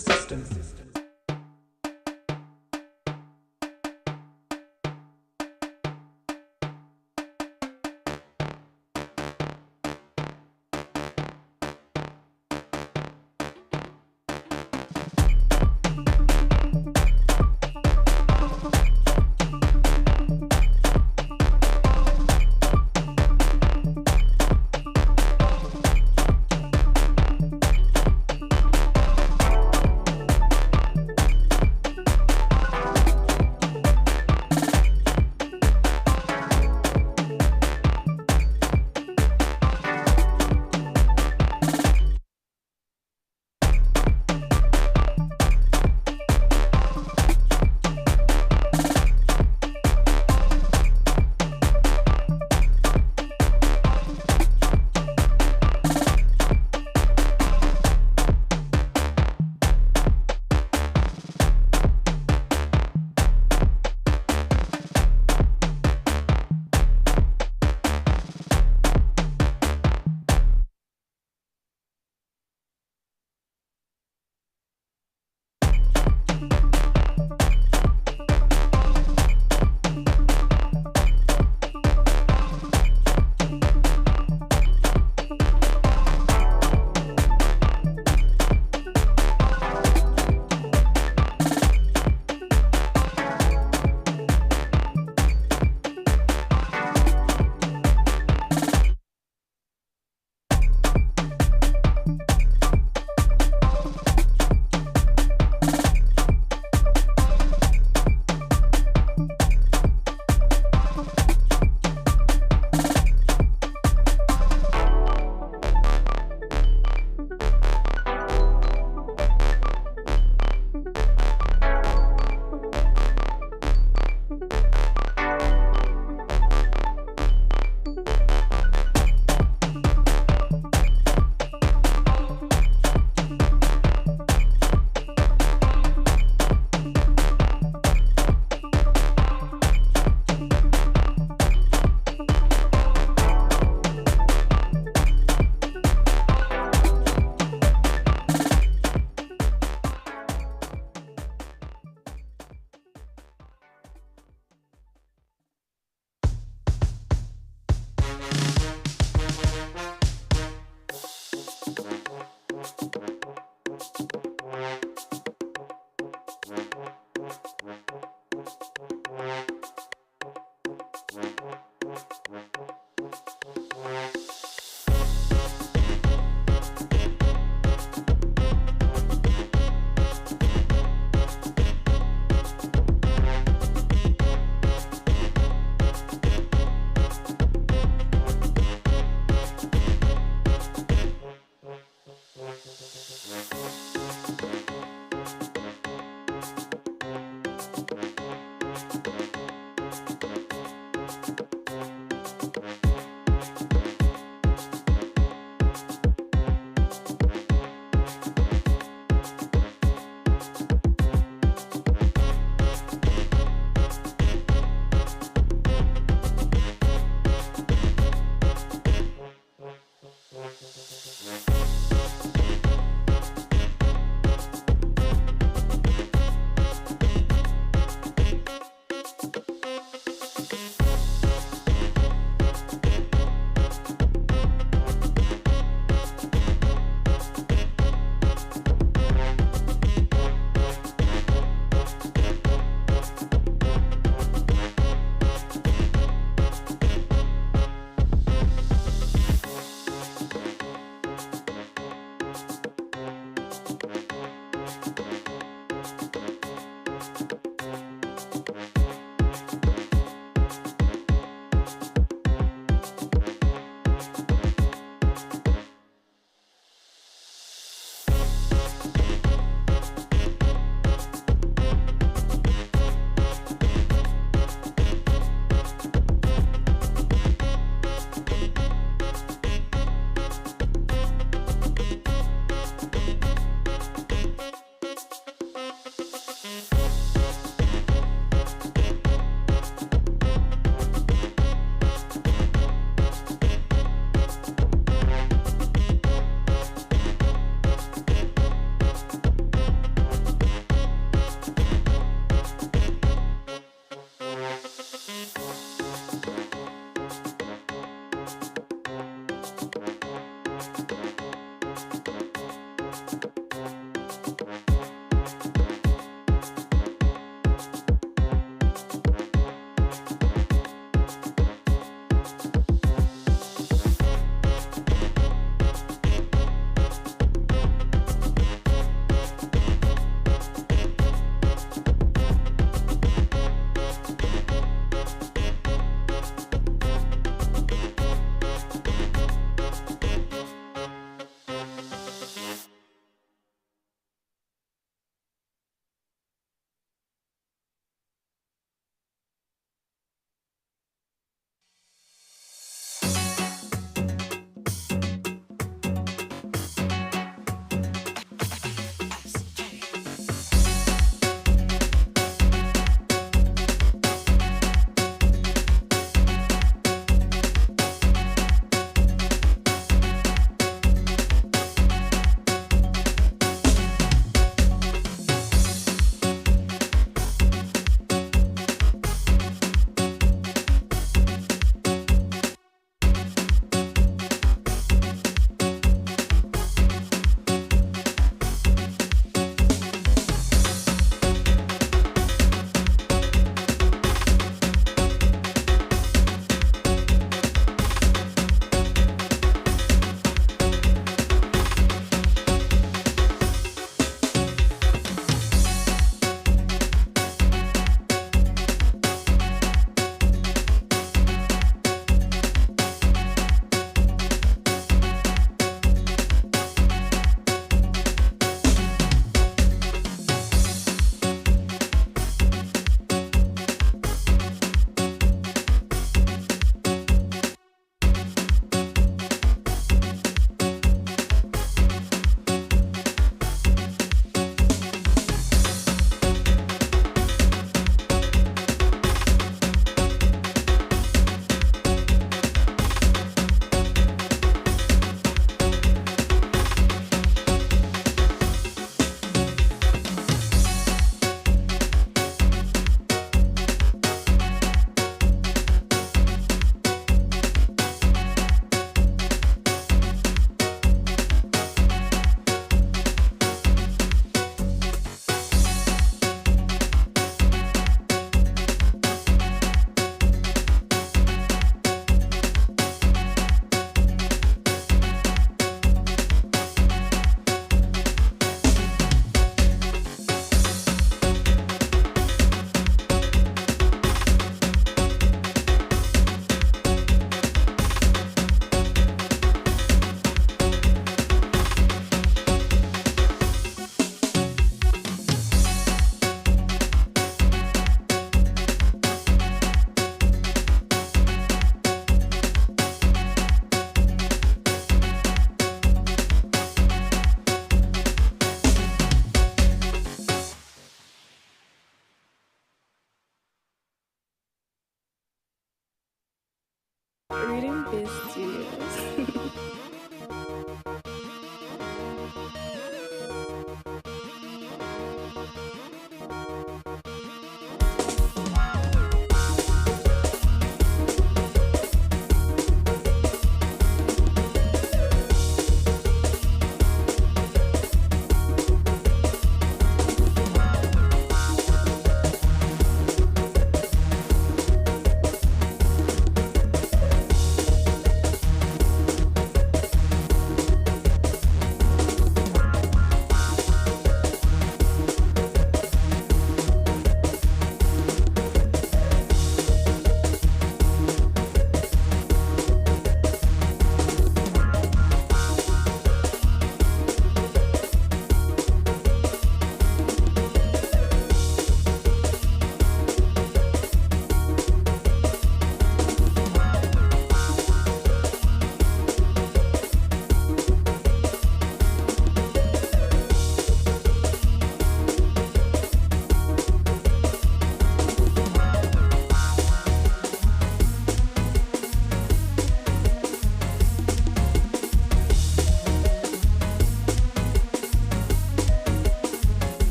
system.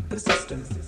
the system.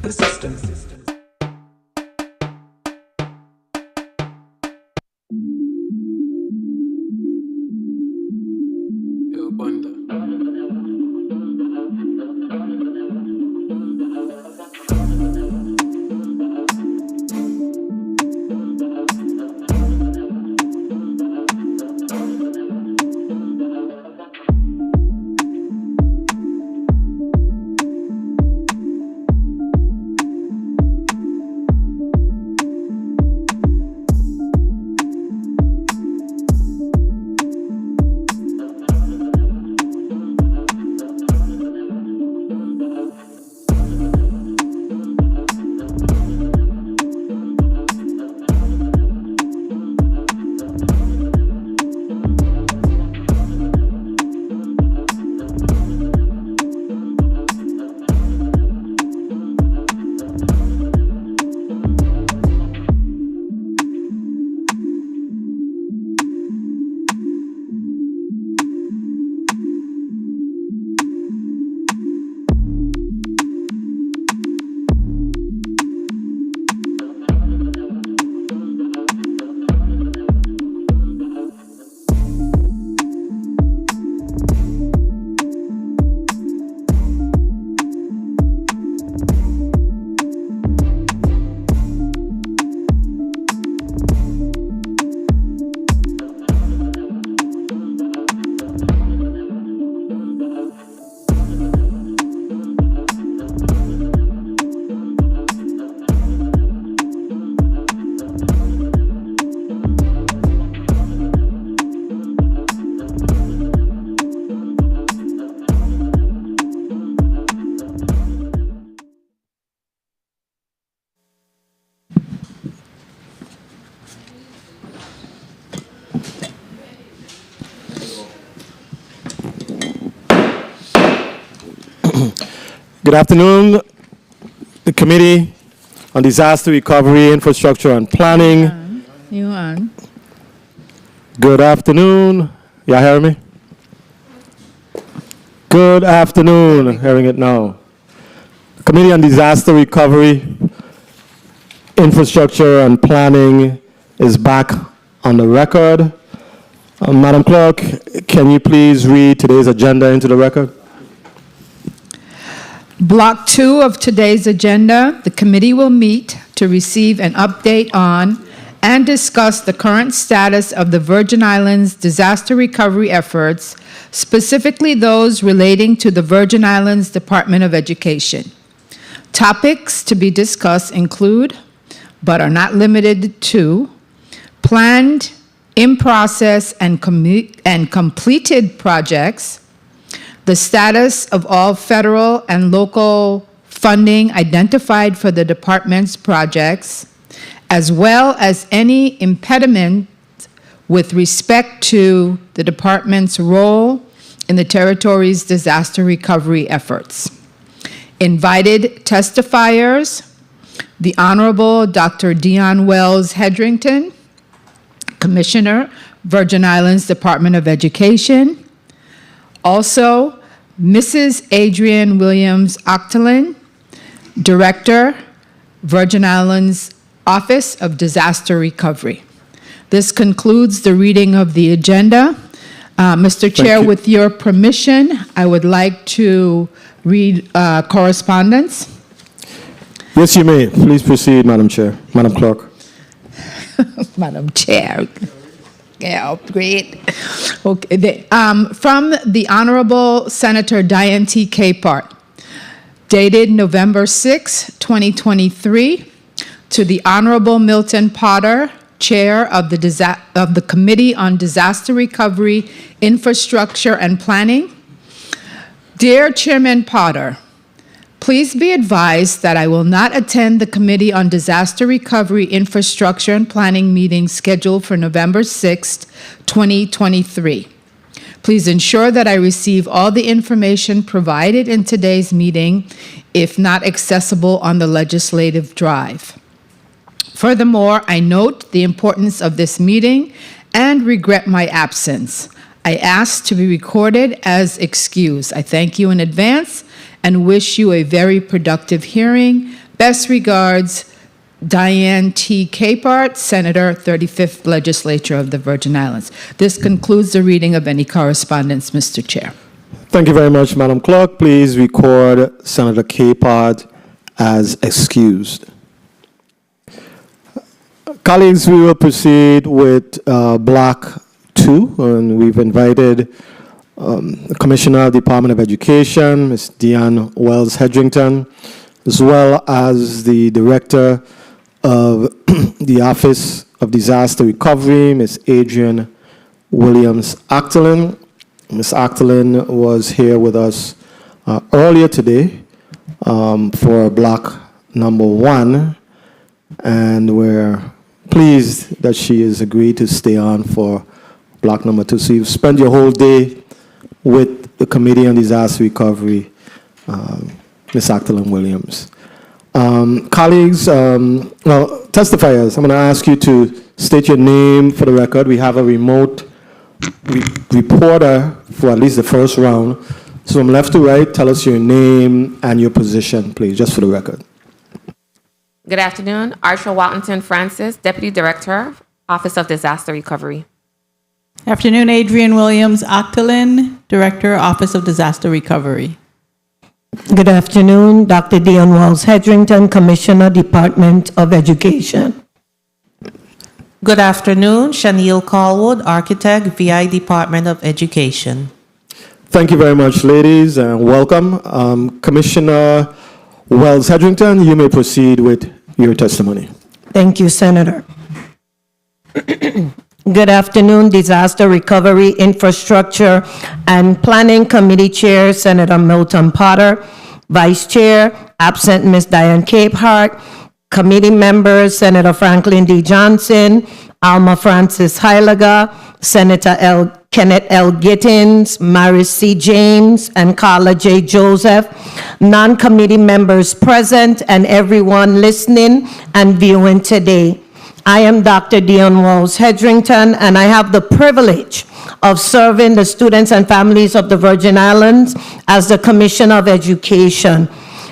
the system. Good afternoon, the Committee on Disaster Recovery, Infrastructure, and Planning. You on? Good afternoon. Y'all hear me? Good afternoon. Hearing it now. Committee on Disaster Recovery, Infrastructure, and Planning is back on the record. Madam Clerk, can you please read today's agenda into the record? Block 2 of today's agenda, the committee will meet to receive an update on and discuss the current status of the Virgin Islands disaster recovery efforts, specifically those relating to the Virgin Islands Department of Education. Topics to be discussed include, but are not limited to, planned, in-process, and completed projects, the status of all federal and local funding identified for the department's projects, as well as any impediment with respect to the department's role in the territory's disaster recovery efforts. Invited testifiers, the Honorable Dr. Dion Wells Hedrington, Commissioner, Virgin Islands Department of Education. Also, Mrs. Adrienne Williams Octolin, Director, Virgin Islands Office of Disaster Recovery. This concludes the reading of the agenda. Mr. Chair, with your permission, I would like to read correspondence. Yes, you may. Please proceed, Madam Chair. Madam Clerk. Madam Chair. Yeah, great. Okay. From the Honorable Senator Diane T. Capehart, dated November 6, 2023, to the Honorable Milton Potter, Chair of the Committee on Disaster Recovery, Infrastructure, and Planning. Dear Chairman Potter, please be advised that I will not attend the Committee on Disaster Recovery, Infrastructure, and Planning meeting scheduled for November 6, 2023. Please ensure that I receive all the information provided in today's meeting, if not accessible on the legislative drive. Furthermore, I note the importance of this meeting and regret my absence. I ask to be recorded as excused. I thank you in advance and wish you a very productive hearing. Best regards, Diane T. Capehart, Senator, 35th Legislature of the Virgin Islands. This concludes the reading of any correspondence, Mr. Chair. Thank you very much, Madam Clerk. Please record Senator Capehart as excused. Colleagues, we will proceed with Block 2, and we've invited the Commissioner of the Department of Education, Ms. Deanne Wells-Hedrington, as well as the Director of the Office of Disaster Recovery, Ms. Adrienne Williams-Actolin. Ms. Actolin was here with us earlier today for Block number 1, and we're pleased that she has agreed to stay on for Block number 2. So you've spent your whole day with the Committee on Disaster Recovery, Ms. Actolin Williams. Colleagues, testifiers, I'm going to ask you to state your name for the record. We have a remote reporter for at least the first round. So from left to right, tell us your name and your position, please, just for the record. Good afternoon. Archer Walton Francis, Deputy Director, Office of Disaster Recovery. Afternoon, Adrienne Williams-Actolin, Director, Office of Disaster Recovery. Good afternoon, Dr. Deanne Wells-Hedrington, Commissioner, Department of Education. Good afternoon, Shaniel Callwood, Architect, VI Department of Education. Thank you very much, ladies, and welcome. Commissioner Wells-Hedrington, you may proceed with your testimony. Thank you, Senator. Good afternoon, Disaster Recovery, Infrastructure, and Planning Committee Chair, Senator Milton Potter, Vice Chair, absent Ms. Diane Capehart, committee members, Senator Franklin D. Johnson, Alma Francis Heilaga, Senator Kenneth L. Gittins, Maris C. James, and Carla J. Joseph, non-committee members present, and everyone listening and viewing today. I am Dr. Deanne Wells-Hedrington, and I have the privilege of serving the students and families of the Virgin Islands as the Commissioner of Education.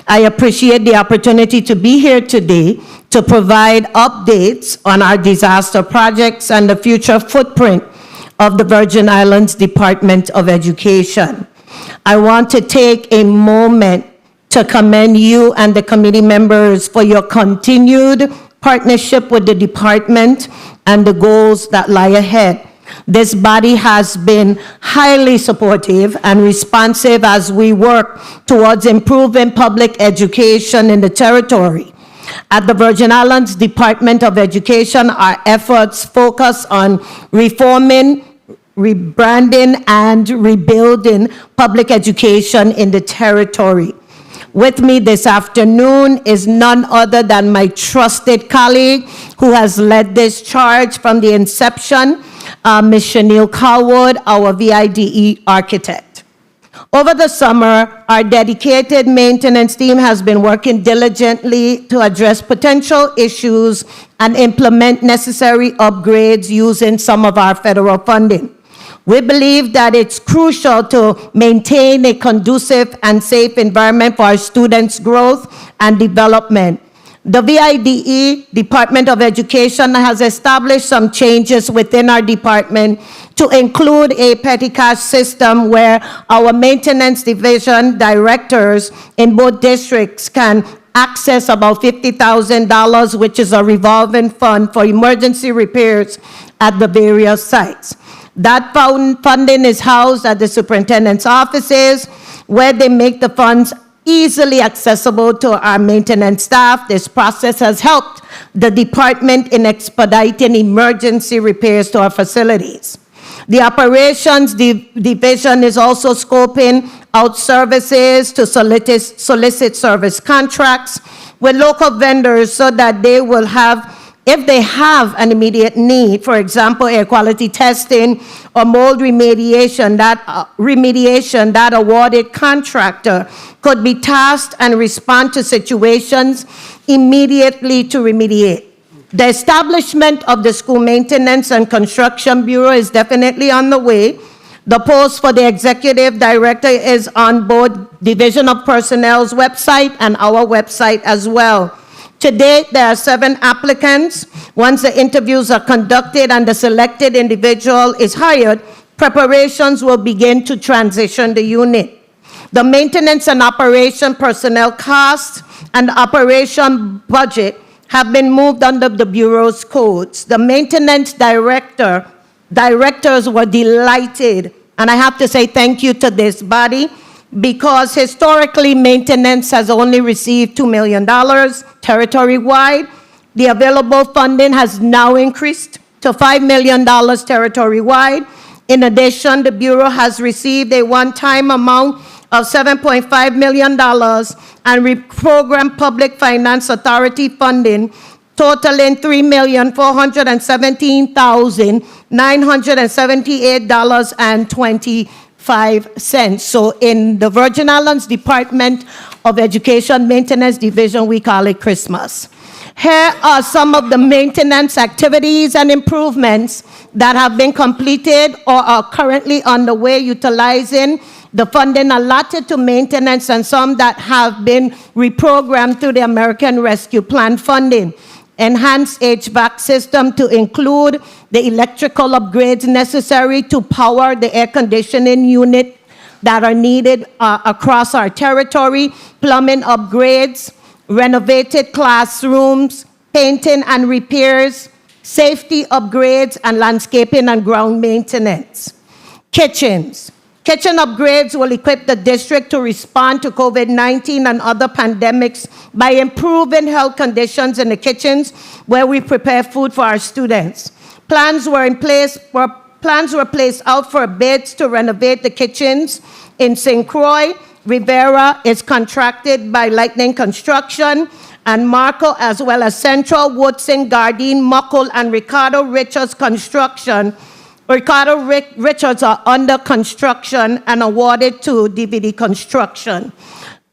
I appreciate the opportunity to be here today to provide updates on our disaster projects and the future footprint of the Virgin Islands Department of Education. I want to take a moment to commend you and the committee members for your continued partnership with the department and the goals that lie ahead. This body has been highly supportive and responsive as we work towards improving public education in the territory. At the Virgin Islands Department of Education, our efforts focus on reforming, rebranding, and rebuilding public education in the territory. With me this afternoon is none other than my trusted colleague who has led this charge from the inception, Ms. Shaniel Callwood, our VIDE architect. Over the summer, our dedicated maintenance team has been working diligently to address potential issues and implement necessary upgrades using some of our federal funding. We believe that it's crucial to maintain a conducive and safe environment for our students' growth and development. The VIDE, Department of Education, has established some changes within our department to include a petty cash system where our maintenance division directors in both districts can access about $50,000, which is a revolving fund for emergency repairs at the various sites. That funding is housed at the superintendent's offices, where they make the funds easily accessible to our maintenance staff. This process has helped the department in expediting emergency repairs to our facilities. The operations division is also scoping out services to solicit service contracts with local vendors so that they will have, if they have an immediate need, for example, air quality testing or mold remediation, that awarded contractor could be tasked and respond to situations immediately to remediate. The establishment of the School Maintenance and Construction Bureau is definitely on the way. The post for the executive director is on board Division of Personnel's website and our website as well. To date, there are 7 applicants. Once the interviews are conducted and the selected individual is hired, preparations will begin to transition the unit. The maintenance and operation personnel costs and operation budget have been moved under the Bureau's codes. The maintenance directors were delighted, and I have to say thank you to this body, because historically maintenance has only received $2 million territory-wide. The available funding has now increased to $5 million territory-wide. In addition, the Bureau has received a one-time amount of $7.5 million and reprogrammed Public Finance Authority funding totaling $3,417,978.25. So in the Virgin Islands Department of Education Maintenance Division, we call it Christmas. Here are some of the maintenance activities and improvements that have been completed or are currently underway utilizing the funding allotted to maintenance, and some that have been reprogrammed through the American Rescue Plan funding. Enhanced HVAC system to include the electrical upgrades necessary to power the air conditioning unit that are needed across our territory, plumbing upgrades, renovated classrooms, painting and repairs, safety upgrades, and landscaping and ground maintenance. Kitchens. Kitchen upgrades will equip the district to respond to COVID-19 and other pandemics by improving health conditions in the kitchens where we prepare food for our students. Plans were placed out for bids to renovate the kitchens in St. Croix. Rivera is contracted by Lightning Construction, and Marco, as well as Central, Woodson, Garden, Muckle, and Ricardo Richards Construction. Ricardo Richards are under construction and awarded to DVD Construction.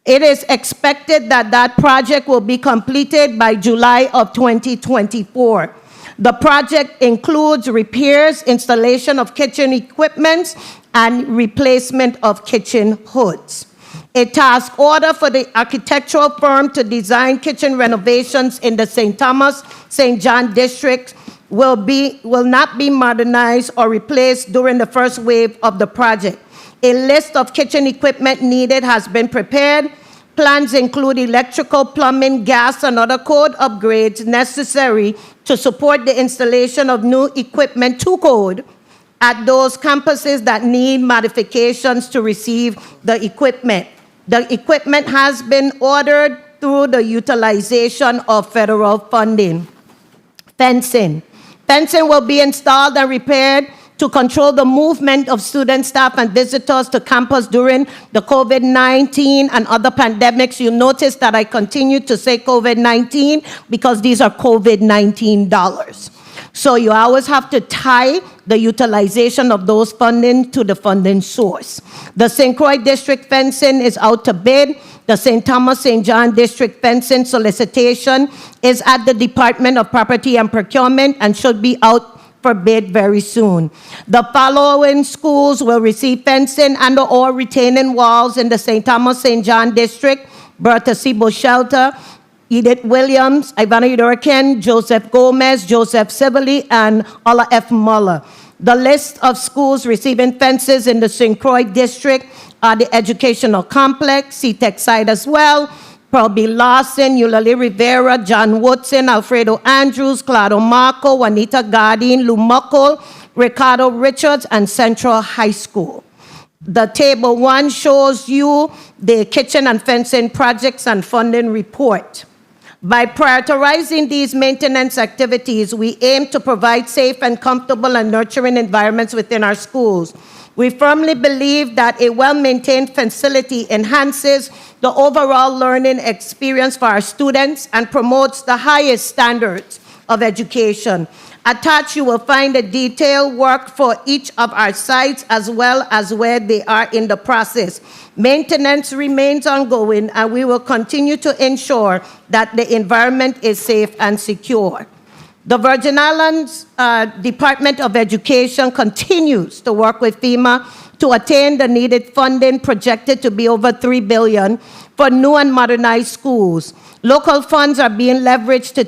It is expected that that project will be completed by July of 2024. The project includes repairs, installation of kitchen equipment, and replacement of kitchen hoods. A task order for the architectural firm to design kitchen renovations in the St. Thomas, St. John districts will not be modernized or replaced during the first wave of the project. A list of kitchen equipment needed has been prepared. Plans include electrical, plumbing, gas, and other code upgrades necessary to support the installation of new equipment to code at those campuses that need modifications to receive the equipment. The equipment has been ordered through the utilization of federal funding. Fencing. Fencing will be installed and repaired to control the movement of students, staff, and visitors to campus during the COVID-19 and other pandemics. You notice that I continue to say COVID-19 because these are COVID-19 dollars. So you always have to tie the utilization of those funding to the funding source. The St. Croix District fencing is out to bid. The St. Thomas, St. John District fencing solicitation is at the Department of Property and Procurement and should be out for bid very soon. The following schools will receive fencing and/or retaining walls in the St. Thomas, St. John District: Bertha Sibo Shelter, Edith Williams, Ivana Udorican, Joseph Gomez, Joseph Sibley, and Ola F. Muller. The list of schools receiving fences in the St. Croix District are the Educational Complex, CTEC site as well, Pearl B. Lawson, Eulalie Rivera, John Woodson, Alfredo Andrews, Claudio Marco, Juanita Garden, Lumukul, Ricardo Richards, and Central High School. The table 1 shows you the kitchen and fencing projects and funding report. By prioritizing these maintenance activities, we aim to provide safe and comfortable and nurturing environments within our schools. We firmly believe that a well-maintained facility enhances the overall learning experience for our students and promotes the highest standards of education. Attached, you will find the detailed work for each of our sites as well as where they are in the process. Maintenance remains ongoing, and we will continue to ensure that the environment is safe and secure. The Virgin Islands Department of Education continues to work with FEMA to attain the needed funding projected to be over $3 billion for new and modernized schools. Local funds are being leveraged to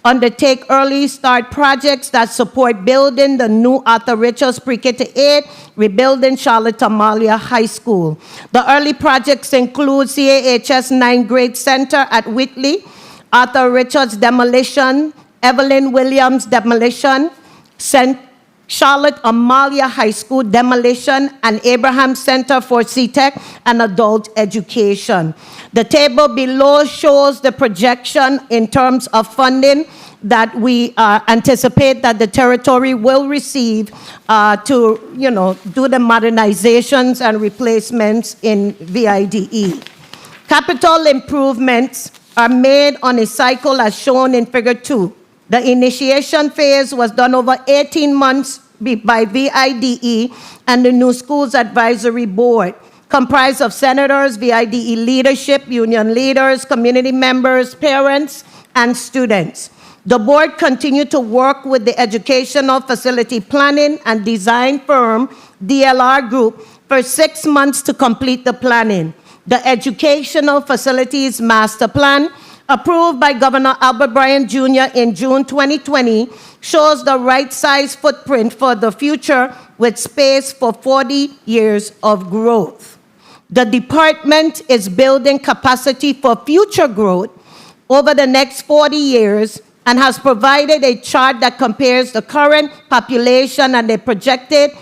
undertake early start projects that support building the new Arthur Richards Pre-K to 8, rebuilding Charlotte Amalia High School. The early projects include CAHS 9th grade center at Whitley, Arthur Richards demolition, Evelyn Williams demolition, Charlotte Amalia High School demolition, and Abraham Center for CTEC and Adult Education. The table below shows the projection in terms of funding that we anticipate that the territory will receive to, do the modernizations and replacements in VIDE. Capital improvements are made on a cycle as shown in Figure 2. The initiation phase was done over 18 months by VIDE and the New Schools Advisory Board, comprised of senators, VIDE leadership, union leaders, community members, parents, and students. The board continued to work with the Educational Facility Planning and Design firm, DLR Group, for 6 months to complete the planning. The Educational Facilities Master Plan, approved by Governor Albert Bryan Jr. in June 2020, shows the right size footprint for the future with space for 40 years of growth. The department is building capacity for future growth over the next 40 years and has provided a chart that compares the current population and the projected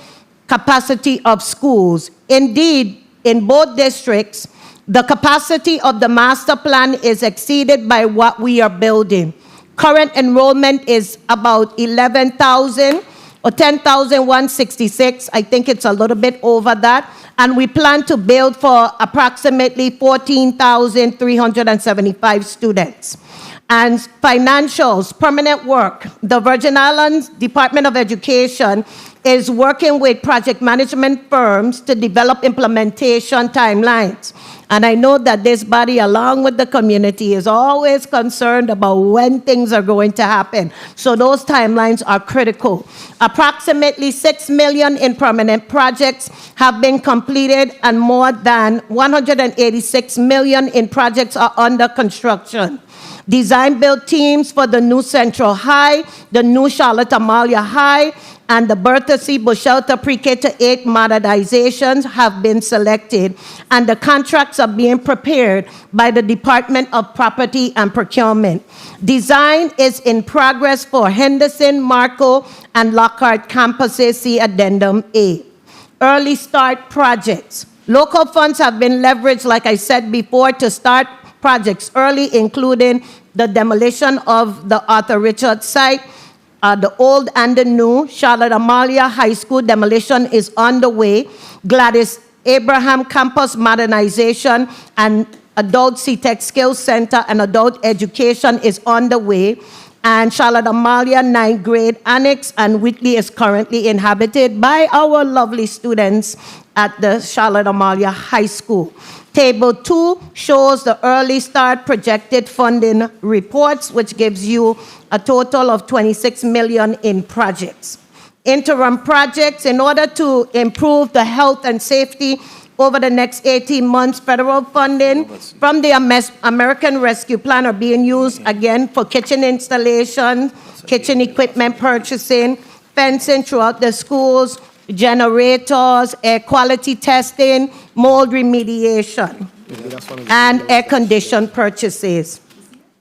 capacity of schools. Indeed, in both districts, the capacity of the master plan is exceeded by what we are building. Current enrollment is about 11,000 or 10,166. I think it's a little bit over that. And we plan to build for approximately 14,375 students. And financials, permanent work. The Virgin Islands Department of Education is working with project management firms to develop implementation timelines. And I know that this body, along with the community, is always concerned about when things are going to happen. So those timelines are critical. Approximately $6 million in permanent projects have been completed, and more than $186 million in projects are under construction. Design build teams for the new Central High, the new Charlotte Amalia High, and the Bertha C. Bushelter Pre-K to 8 modernizations have been selected, and the contracts are being prepared by the Department of Property and Procurement. Design is in progress for Henderson, Marco, and Lockhart campuses. See Addendum A. Early start projects. Local funds have been leveraged, like I said before, to start projects early, including the demolition of the Arthur Richards site. The old and the new Charlotte Amalia High School demolition is underway. Gladys Abraham campus modernization and Adult CTEC Skills Center and Adult Education is underway. And Charlotte Amalia 9th grade annex and Whitley is currently inhabited by our lovely students at the Charlotte Amalia High School. Table 2 shows the early start projected funding reports, which gives you a total of $26 million in projects. Interim projects, in order to improve the health and safety over the next 18 months, federal funding from the American Rescue Plan are being used again for kitchen installation, kitchen equipment purchasing, fencing throughout the schools, generators, air quality testing, mold remediation, and air condition purchases.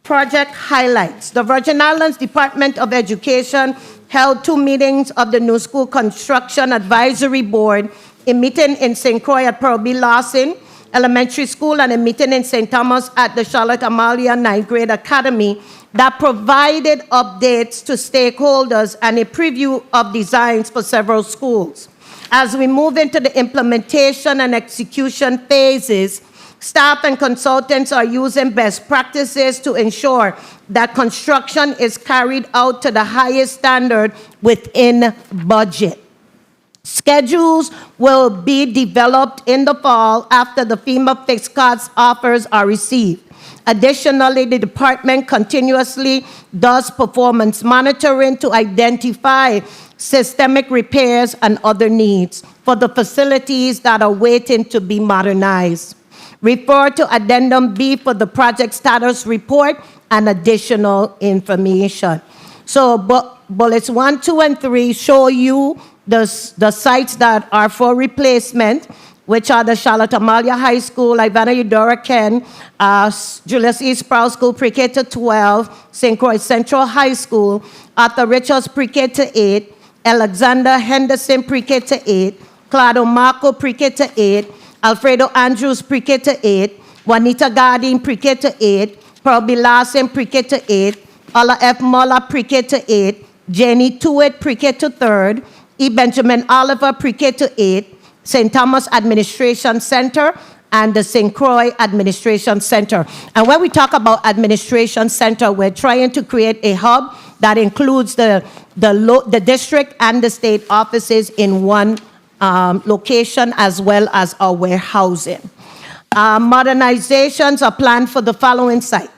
Project highlights. The Virgin Islands Department of Education held 2 meetings of the New School Construction Advisory Board, a meeting in St. Croix at Pearl B. Lawson Elementary School and a meeting in St. Thomas at the Charlotte Amalia 9th grade academy that provided updates to stakeholders and a preview of designs for several schools. As we move into the implementation and execution phases, staff and consultants are using best practices to ensure that construction is carried out to the highest standard within budget. Schedules will be developed in the fall after the FEMA fixed cost offers are received. Additionally, the department continuously does performance monitoring to identify systemic repairs and other needs for the facilities that are waiting to be modernized. Refer to Addendum B for the project status report and additional information. So bullets 1, 2, and 3 show you the sites that are for replacement, which are the Charlotte Amalia High School, Ivana Eudora Ken, Julius E. Sprouse School Pre-K to 12, St. Croix Central High School, Arthur Richards Pre-K to 8, Alexander Henderson Pre-K to 8, Claudio Marco Pre-K to 8, Alfredo Andrews Pre-K to 8, Juanita Gardin Pre-K to 8, Pearl B. Larson Pre-K to 8, Ola F. Muller Pre-K to 8, Jenny Tuitt Pre-K to 3rd, E. Benjamin Oliver Pre-K to 8, St. Thomas Administration Center, and the St. Croix Administration Center. And when we talk about Administration Center, we're trying to create a hub that includes the district and the state offices in one location, as well as our warehousing. Modernizations are planned for the following site: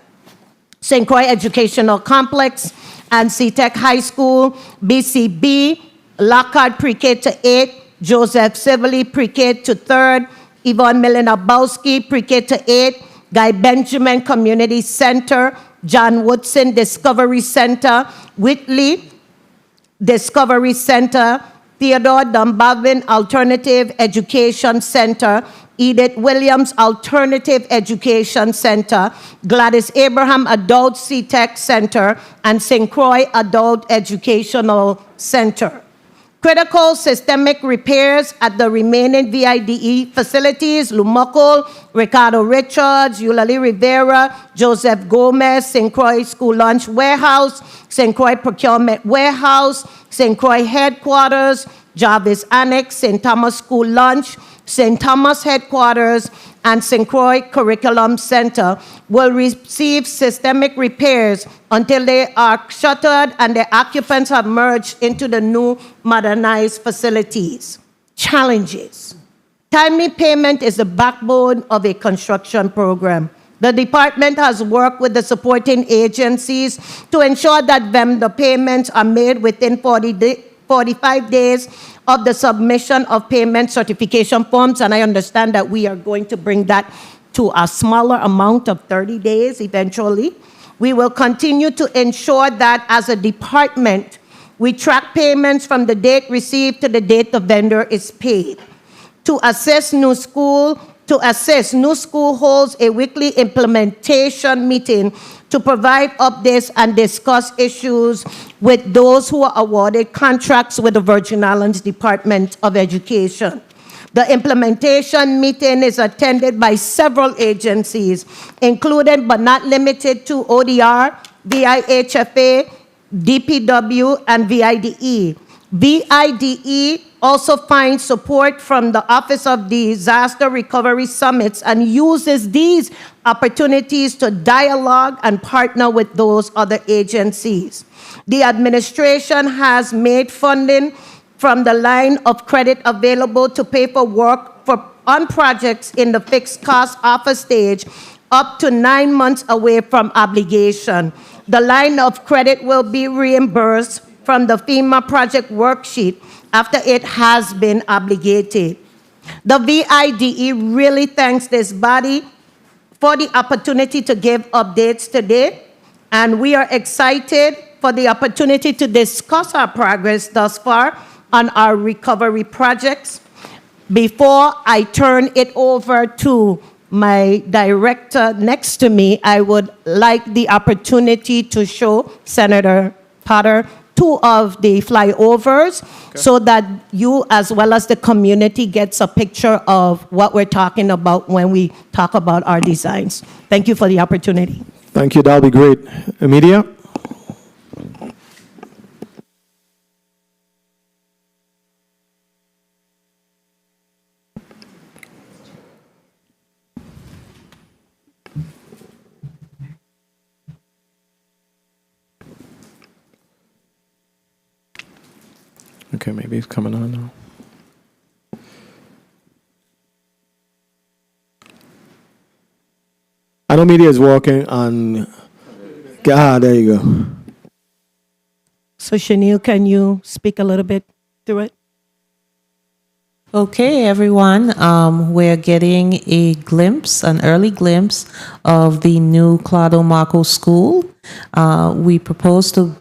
St. Croix Educational Complex and CTEC High School, BCB, Lockhart Pre-K to 8, Joseph Sibley Pre-K to 3rd, Yvonne Milinabowski Pre-K to 8, Guy Benjamin Community Center, John Woodson Discovery Center, Whitley Discovery Center, Theodore Dumbavin Alternative Education Center, Edith Williams Alternative Education Center, Gladys Abraham Adult CTEC Center, and St. Croix Adult Educational Center. Critical systemic repairs at the remaining VIDE facilities: Lumokol, Ricardo Richards, Eulalie Rivera, Joseph Gomez, St. Croix School Lunch Warehouse, St. Croix Procurement Warehouse, St. Croix Headquarters, Jarvis Annex, St. Thomas School Lunch, St. Thomas Headquarters, and St. Croix Curriculum Center will receive systemic repairs until they are shuttered and their occupants have merged into the new modernized facilities. Challenges. Timely payment is the backbone of a construction program. The department has worked with the supporting agencies to ensure that vendor payments are made within 45 days of the submission of payment certification forms, and I understand that we are going to bring that to a smaller amount of 30 days eventually. We will continue to ensure that as a department, we track payments from the date received to the date the vendor is paid. To assist New School holds a weekly implementation meeting to provide updates and discuss issues with those who are awarded contracts with the Virgin Islands Department of Education. The implementation meeting is attended by several agencies, including but not limited to ODR, VIHFA, DPW, and VIDE. VIDE also finds support from the Office of Disaster Recovery Summits and uses these opportunities to dialogue and partner with those other agencies. The administration has made funding from the line of credit available to pay for work on projects in the fixed cost offer stage up to 9 months away from obligation. The line of credit will be reimbursed from the FEMA project worksheet after it has been obligated. The VIDE really thanks this body for the opportunity to give updates today, and we are excited for the opportunity to discuss our progress thus far on our recovery projects. Before I turn it over to my director next to me, I would like the opportunity to show Senator Potter 2 of the flyovers, so that you as well as the community gets a picture of what we're talking about when we talk about our designs. Thank you for the opportunity. Thank you. That'll be great. Emilia? Okay, maybe it's coming on now. know media is working on. There you go. So Chanel, can you speak a little bit through it? Okay, everyone, we're getting a glimpse, an early glimpse of the new Claudio Marco School. We propose to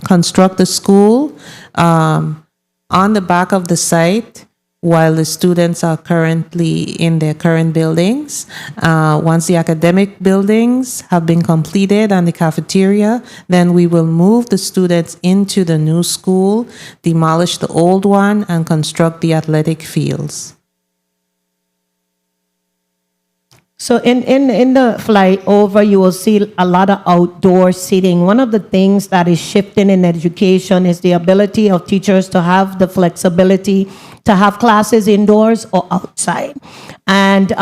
construct the school on the back of the site while the students are currently in their current buildings. Once the academic buildings have been completed and the cafeteria, then we will move the students into the new school, demolish the old one, and construct the athletic fields. So in the flyover, you will see a lot of outdoor seating. One of the things that is shifting in education is the ability of teachers to have the flexibility to have classes indoors or outside. And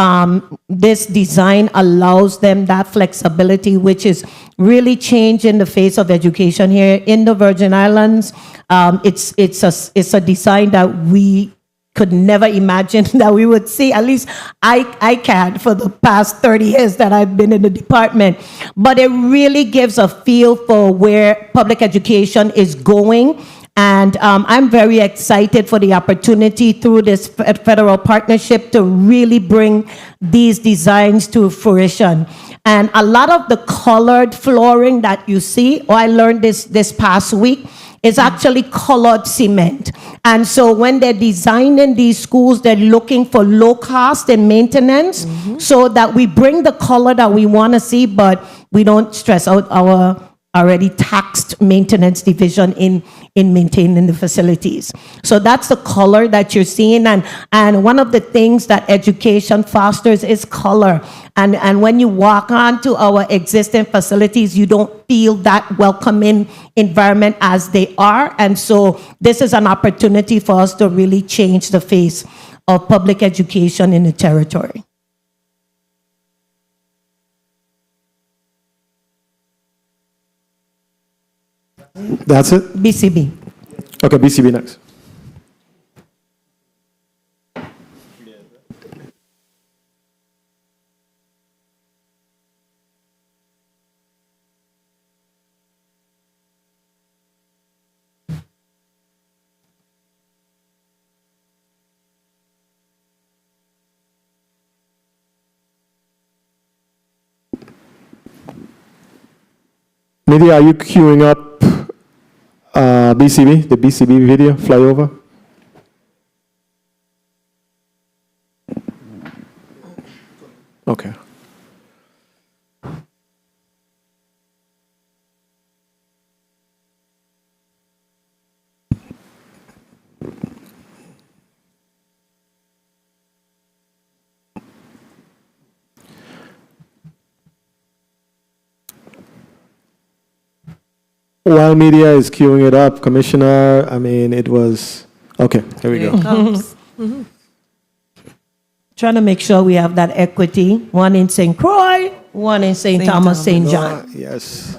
this design allows them that flexibility, which is really changing the face of education here in the Virgin Islands. It's a design that we could never imagine that we would see. At least I can for the past 30 years that I've been in the department. But it really gives a feel for where public education is going. And I'm very excited for the opportunity through this federal partnership to really bring these designs to fruition. And a lot of the colored flooring that you see, I learned this past week, is actually colored cement. And so when they're designing these schools, they're looking for low cost and maintenance so that we bring the color that we want to see, but we don't stress out our already taxed maintenance division in maintaining the facilities. So that's the color that you're seeing. And one of the things that education fosters is color. And when you walk onto our existing facilities, you don't feel that welcoming environment as they are. And so this is an opportunity for us to really change the face of public education in the territory. That's it? BCB. Okay, BCB next. Media, are you queuing up BCB, the BCB video flyover? Okay. While media is queuing it up, Commissioner, I mean, it was, okay, here we go. It comes. Trying to make sure we have that equity. One in St. Croix, one in St. Thomas, St. John. Yes.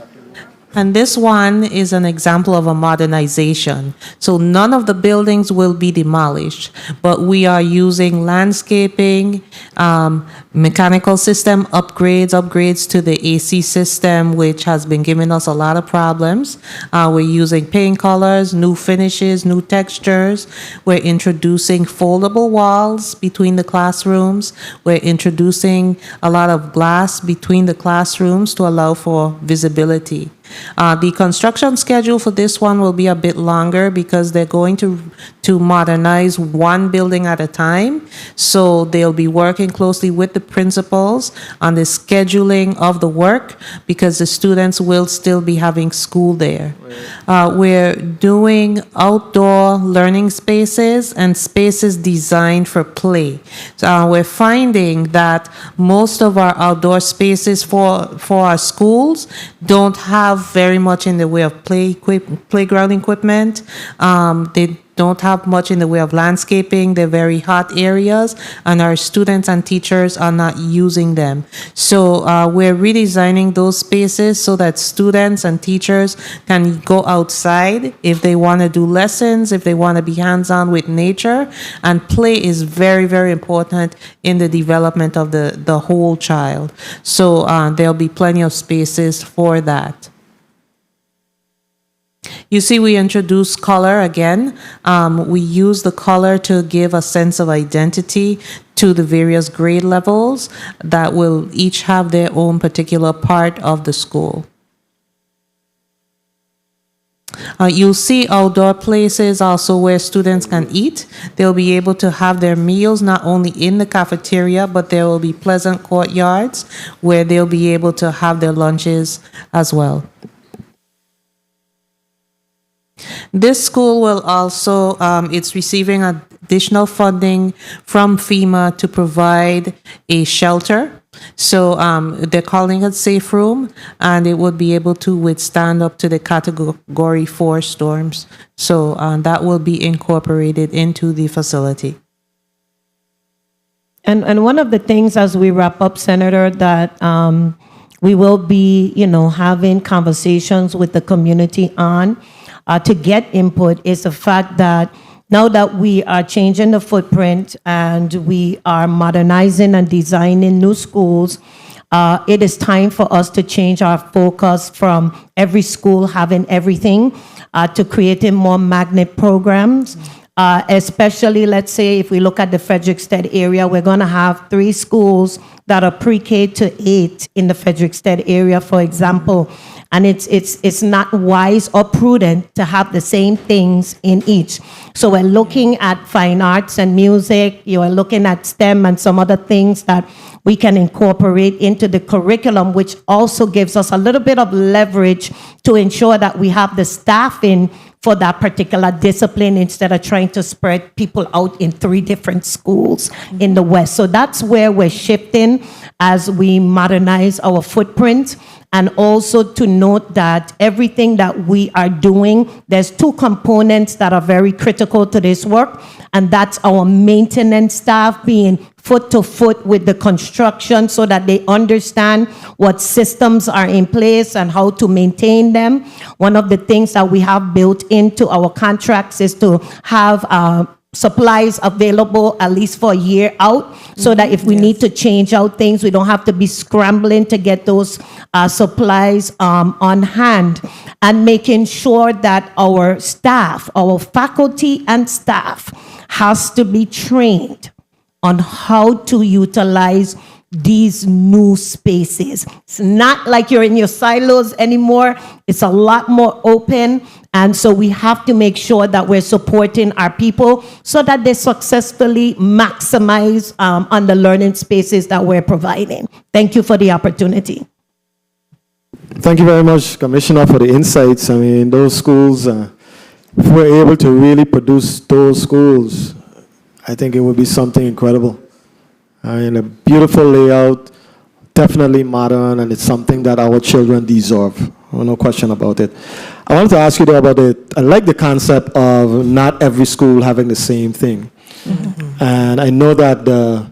And this one is an example of a modernization. So none of the buildings will be demolished, but we are using landscaping, mechanical system upgrades to the AC system, which has been giving us a lot of problems. We're using paint colors, new finishes, new textures. We're introducing foldable walls between the classrooms. We're introducing a lot of glass between the classrooms to allow for visibility. The construction schedule for this one will be a bit longer because they're going to modernize one building at a time. So they'll be working closely with the principals on the scheduling of the work because the students will still be having school there. We're doing outdoor learning spaces and spaces designed for play. So we're finding that most of our outdoor spaces for our schools don't have very much in the way of playground equipment. don't have much in the way of landscaping. They're very hot areas, and our students and teachers are not using them. So we're redesigning those spaces so that students and teachers can go outside if they want to do lessons, if they want to be hands-on with nature. And play is very, very important in the development of the whole child. So there'll be plenty of spaces for that. You see, we introduce color again. We use the color to give a sense of identity to the various grade levels that will each have their own particular part of the school. You'll see outdoor places also where students can eat. They'll be able to have their meals not only in the cafeteria, but there will be pleasant courtyards where they'll be able to have their lunches as well. This school will also, it's receiving additional funding from FEMA to provide a shelter. So they're calling it Safe Room, and it would be able to withstand up to the Category 4 storms. So that will be incorporated into the facility. And one of the things as we wrap up, Senator, that we will be, having conversations with the community on to get input is the fact that now that we are changing the footprint and we are modernizing and designing new schools, it is time for us to change our focus from every school having everything to creating more magnet programs. Especially, let's say, if we look at the Frederiksted area, we're going to have 3 schools that are pre-K to 8 in the Frederiksted area, for example. And it's not wise or prudent to have the same things in each. So we're looking at fine arts and music. You are looking at STEM and some other things that we can incorporate into the curriculum, which also gives us a little bit of leverage to ensure that we have the staffing for that particular discipline instead of trying to spread people out in 3 different schools in the West. So that's where we're shifting as we modernize our footprint. And also to note that everything that we are doing, there's 2 components that are very critical to this work, and that's our maintenance staff being foot to foot with the construction so that they understand what systems are in place and how to maintain them. One of the things that we have built into our contracts is to have supplies available at least for a year out, so that if we need to change out things, we don't have to be scrambling to get those supplies on hand. And making sure that our staff, our faculty and staff, has to be trained on how to utilize these new spaces. It's not like you're in your silos anymore. It's a lot more open. And so we have to make sure that we're supporting our people so that they successfully maximize on the learning spaces that we're providing. Thank you for the opportunity. Thank you very much, Commissioner, for the insights. I mean, those schools, if we're able to really produce those schools, I think it would be something incredible. I mean, a beautiful layout, definitely modern, and it's something that our children deserve. No question about it. I wanted to ask you though about it. I like the concept of not every school having the same thing. Mm-hmm. And I know that the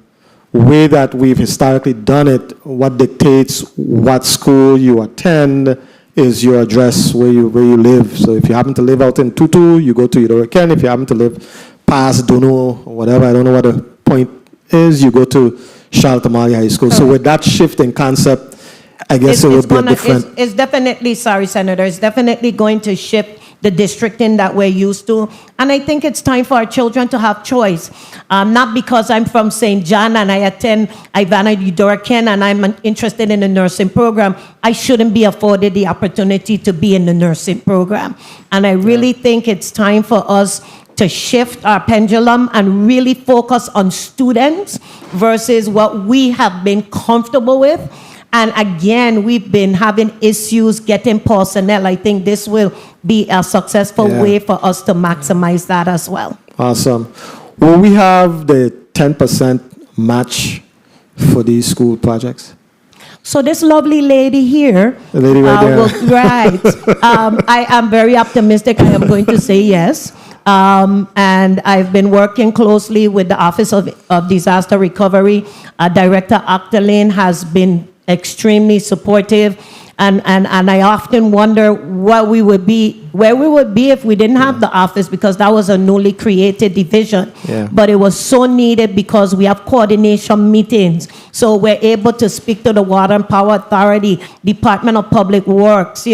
way that we've historically done it, what dictates what school you attend is your address where you live. So if you happen to live out in Tutu, you go to Idoriken. If you happen to live past Dono or whatever, I don't know what the point is, you go to Charles Tamale High School. So with that shift in concept, I guess it would be a different... It's definitely, sorry, Senator, it's definitely going to shift the districting that we're used to. And I think it's time for our children to have choice. Not because I'm from St. John and I attend Ivana Udoriken and I'm interested in the nursing program, I shouldn't be afforded the opportunity to be in the nursing program. And I really think it's time for us to shift our pendulum and really focus on students versus what we have been comfortable with. And again, we've been having issues getting personnel. I think this will be a successful way for us to maximize that as well. Awesome. Will we have the 10% match for these school projects? So this lovely lady here, the lady right there. I am very optimistic. I am going to say yes. And I've been working closely with the Office of Disaster Recovery. Director Octalin has been extremely supportive. And I often wonder where we would be if we didn't have the office, because that was a newly created division. Yeah. But it was so needed because we have coordination meetings. So we're able to speak to the Water and Power Authority, Department of Public Works,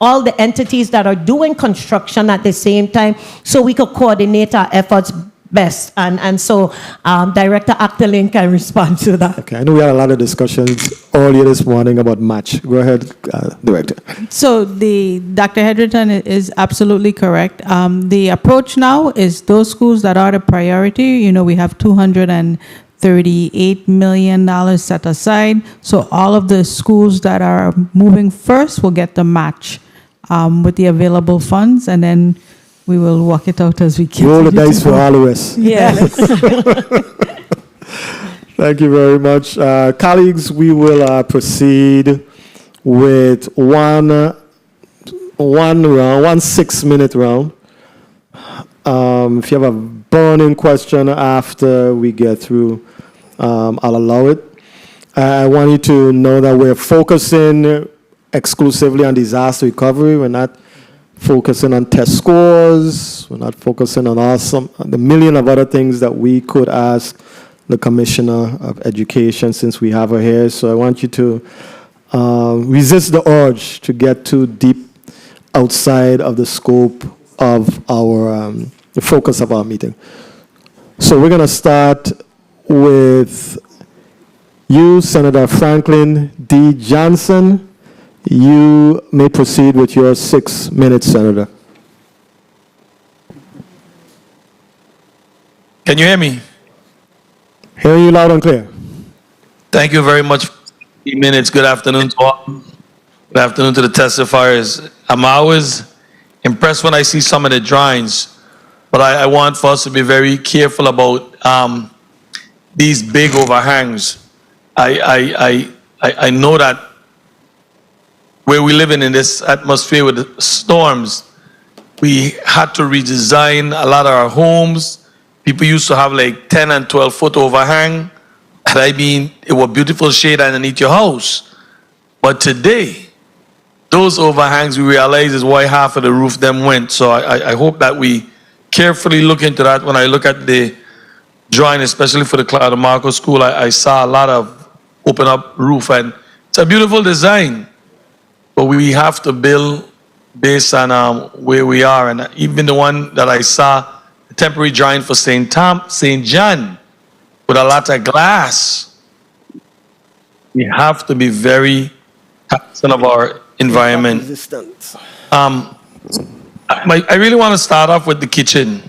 all the entities that are doing construction at the same time, so we could coordinate our efforts best. And so Director Octalin can respond to that. Okay, I know we had a lot of discussions earlier this morning about match. Go ahead, Director. So Dr. Hedgerton is absolutely correct. The approach now is those schools that are the priority. We have $238 million set aside. So all of the schools that are moving first will get the match with the available funds, and then we will work it out as we can. Roll the dice for all of us. Yes. Thank you very much. Colleagues, we will proceed with one round, 6-minute round. If you have a burning question after we get through, I'll allow it. I want you to know that we're focusing exclusively on disaster recovery. We're not focusing on test scores. We're not focusing on the million of other things that we could ask the Commissioner of Education, since we have her here. So I want you to resist the urge to get too deep outside of the scope of the focus of our meeting. So we're going to start with you, Senator Franklin D. Johnson. You may proceed with your 6 minutes, Senator. Can you hear me? Hearing you loud and clear. Thank you very much. 15 minutes. Good afternoon to all. Good afternoon to the testifiers. I'm always impressed when I see some of the drawings, but I want for us to be very careful about these big overhangs. I know that where we live in this atmosphere with the storms, we had to redesign a lot of our homes. People used to have like 10 and 12 foot overhang. And I mean, it was beautiful shade underneath your house. But today, those overhangs, we realize is why half of the roof them went. So I hope that we carefully look into that. When I look at the drawing, especially for the Claudio Marco School, I saw a lot of open up roof, and it's a beautiful design. But we have to build based on where we are. And even the one that I saw, the temporary drawing for St. John, with a lot of glass. We have to be very cognizant of our environment. I really want to start off with the kitchen,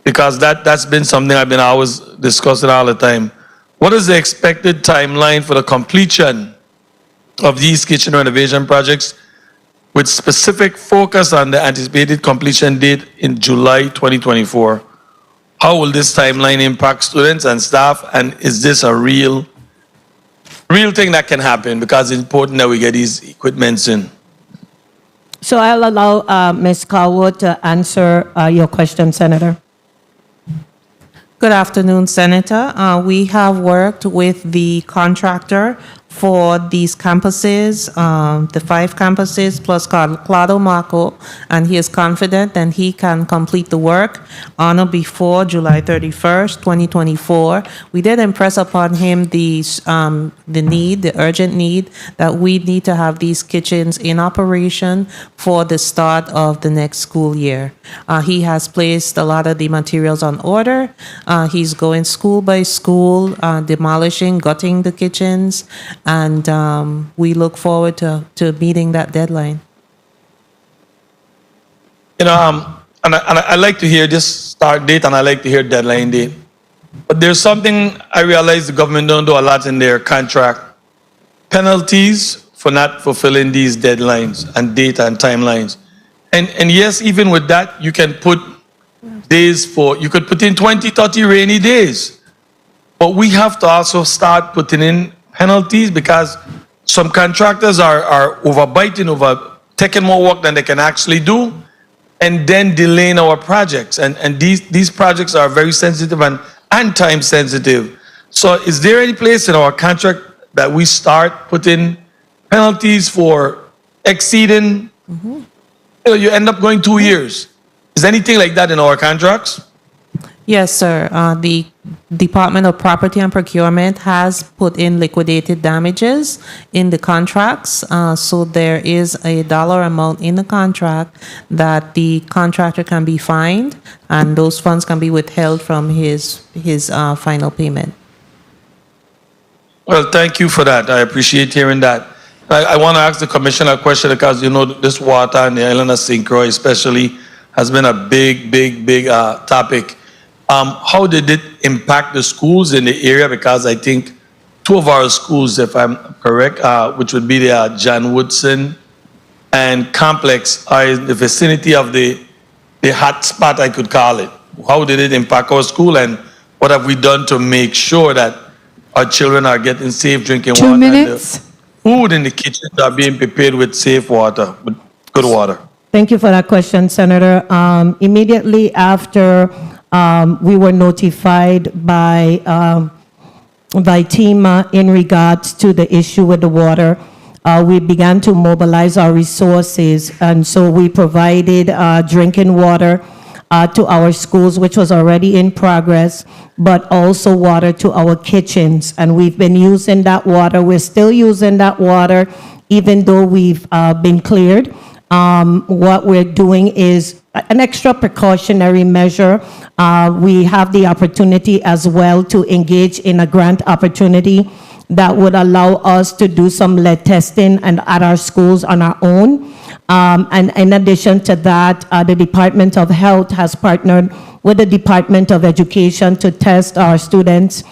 because that's been something I've been always discussing all the time. What is the expected timeline for the completion of these kitchen renovation projects, with specific focus on the anticipated completion date in July 2024? How will this timeline impact students and staff, and is this a real thing that can happen? Because it's important that we get these equipments in. So I'll allow Ms. Cowwood to answer your question, Senator. Good afternoon, Senator. We have worked with the contractor for these campuses, the 5 campuses plus Claudio Marco, and he is confident that he can complete the work on or before July 31st, 2024. We did impress upon him the urgent need that we need to have these kitchens in operation for the start of the next school year. He has placed a lot of the materials on order. He's going school by school, demolishing, gutting the kitchens, and we look forward to meeting that deadline. And I like to hear this start date, and I like to hear deadline date. But there's something I realize the government don't do a lot in their contract. Penalties for not fulfilling these deadlines and data and timelines. And yes, even with that, you can put days you could put in 20, 30 rainy days. But we have to also start putting in penalties, because some contractors are overbiting, over taking more work than they can actually do. and then delaying our projects. And these projects are very sensitive and time sensitive. So is there any place in our contract that we start putting penalties for exceeding? You end up going 2 years. Is anything like that in our contracts? Yes, sir. The Department of Property and Procurement has put in liquidated damages in the contracts. So there is a dollar amount in the contract that the contractor can be fined, and those funds can be withheld from his final payment. Well, thank you for that. I appreciate hearing that. I want to ask the commissioner a question because, this water in the island of St. Croix especially has been a big topic. How did it impact the schools in the area? Because I think 2 of our schools, if I'm correct, which would be the John Woodson and Complex, are in the vicinity of the hot spot, I could call it. How did it impact our school, and what have we done to make sure that our children are getting safe drinking water? 2 minutes. Food in the kitchen are being prepared with safe water, with good water. Thank you for that question, Senator. Immediately after we were notified by TEMA in regards to the issue with the water, we began to mobilize our resources, and so we provided drinking water to our schools, which was already in progress, but also water to our kitchens. And we've been using that water. We're still using that water, even though we've been cleared. What we're doing is an extra precautionary measure. We have the opportunity as well to engage in a grant opportunity that would allow us to do some lead testing and at our schools on our own. And in addition to that, the Department of Health has partnered with the Department of Education to test our students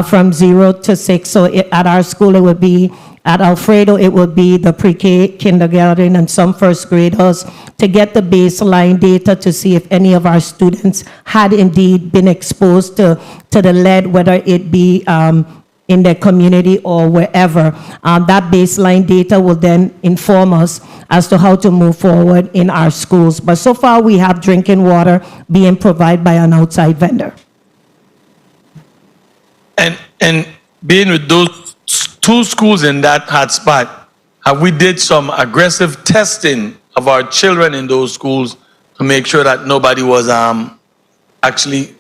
from 0 to 6. So at our school, it would be, at Alfredo, it would be the pre-K, kindergarten, and some first graders, to get the baseline data to see if any of our students had indeed been exposed to the lead, whether it be in their community or wherever. That baseline data will then inform us as to how to move forward in our schools. But so far, we have drinking water being provided by an outside vendor. And being with those 2 schools in that hot spot, we did some aggressive testing of our children in those schools to make sure that nobody was actually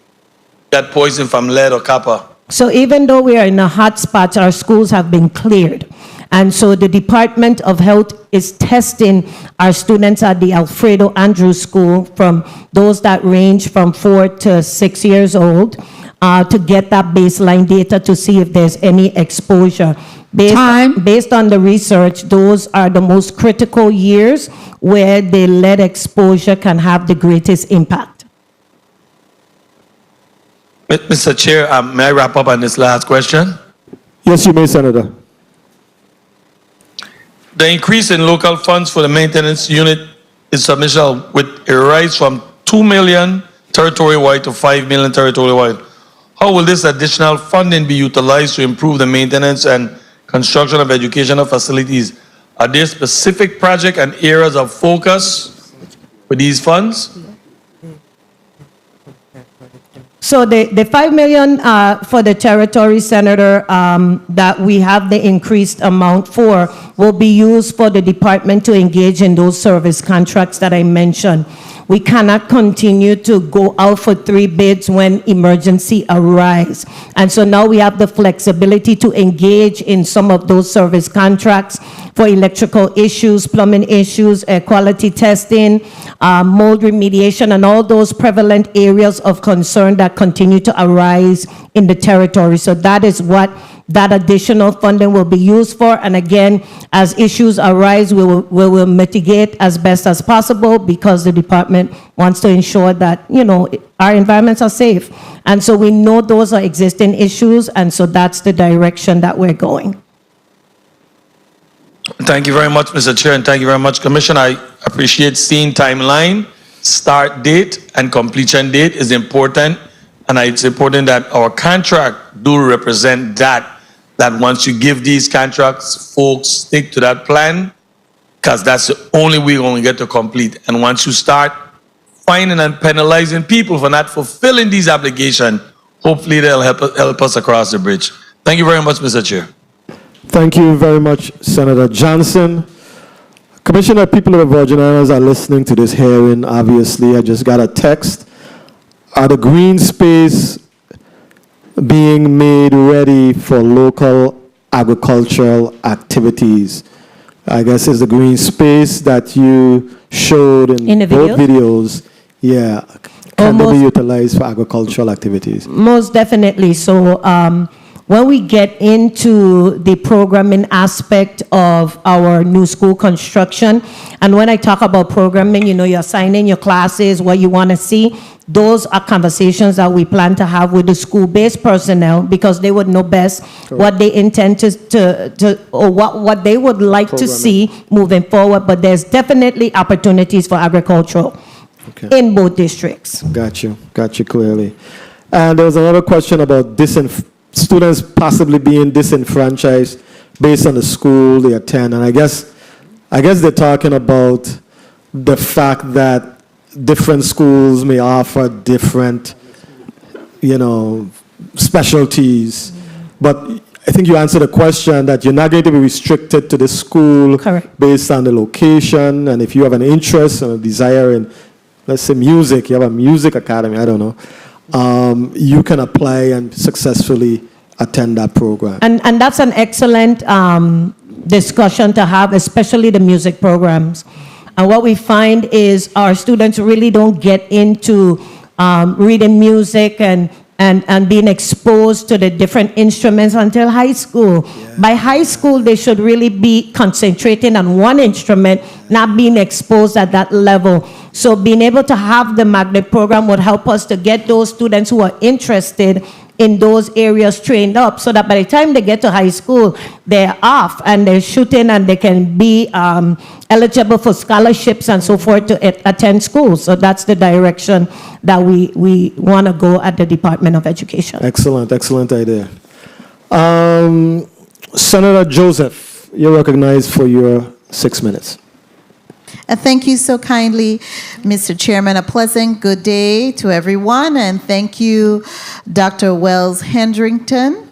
got poisoned from lead or copper. So even though we are in a hot spot, our schools have been cleared. And so the Department of Health is testing our students at the Alfredo Andrews School, from those that range from 4 to 6 years old, to get that baseline data to see if there's any exposure. Based on the research, those are the most critical years where the lead exposure can have the greatest impact. Mr. Chair, may I wrap up on this last question? Yes, you may, Senator. The increase in local funds for the maintenance unit is substantial, with a rise from 2 million territory-wide to 5 million territory-wide. How will this additional funding be utilized to improve the maintenance and construction of educational facilities? Are there specific projects and areas of focus for these funds? So the 5 million for the territory, Senator, that we have the increased amount for, will be used for the department to engage in those service contracts that I mentioned. We cannot continue to go out for 3 bids when emergency arise. And so now we have the flexibility to engage in some of those service contracts for electrical issues, plumbing issues, air quality testing, mold remediation, and all those prevalent areas of concern that continue to arise in the territory. So that is what that additional funding will be used for. And again, as issues arise, we will mitigate as best as possible, because the department wants to ensure that, you know, our environments are safe. And so we know those are existing issues, and so that's the direction that we're going. Thank you very much, Mr. Chair, and thank you very much, Commissioner. I appreciate seeing timeline, start date, and completion date is important. And it's important that our contract do represent that once you give these contracts, folks stick to that plan, because that's the only way we're going to get to complete. And once you start, fining and penalizing people for not fulfilling these obligations, hopefully they'll help us across the bridge. Thank you very much, Mr. Chair. Thank you very much, Senator Johnson. Commissioner, people of the Virgin Islands are listening to this hearing. Obviously, I just got a text. Are the green space being made ready for local agricultural activities? I guess it's the green space that you showed in the both videos. Yeah. Can they be utilized for agricultural activities? Most definitely. So when we get into the programming aspect of our new school construction, and when I talk about programming, you know, you're assigning your classes, what you want to see, those are conversations that we plan to have with the school-based personnel because they would know best what they intend to or what they would like to see moving forward. But there's definitely opportunities for agricultural in both districts. Got you clearly. And there was another question about students possibly being disenfranchised based on the school they attend. And I guess they're talking about the fact that different schools may offer different, specialties. But I think you answered the question that you're not going to be restricted to the school based on the location. And if you have an interest and a desire in, let's say, music, you have a music academy, I don't know, you can apply and successfully attend that program. And that's an excellent discussion to have, especially the music programs. And what we find is our students really don't get into reading music and being exposed to the different instruments until high school. Yeah. By high school, they should really be concentrating on one instrument, not being exposed at that level. So being able to have the magnet program would help us to get those students who are interested in those areas trained up so that by the time they get to high school, they're off and they're shooting and they can be eligible for scholarships and so forth to attend school. So that's the direction that we want to go at the Department of Education. Excellent idea. Senator Joseph, you're recognized for your 6 minutes. Thank you so kindly, Mr. Chairman. A pleasant good day to everyone, and thank you, Dr. Wells Hendrington,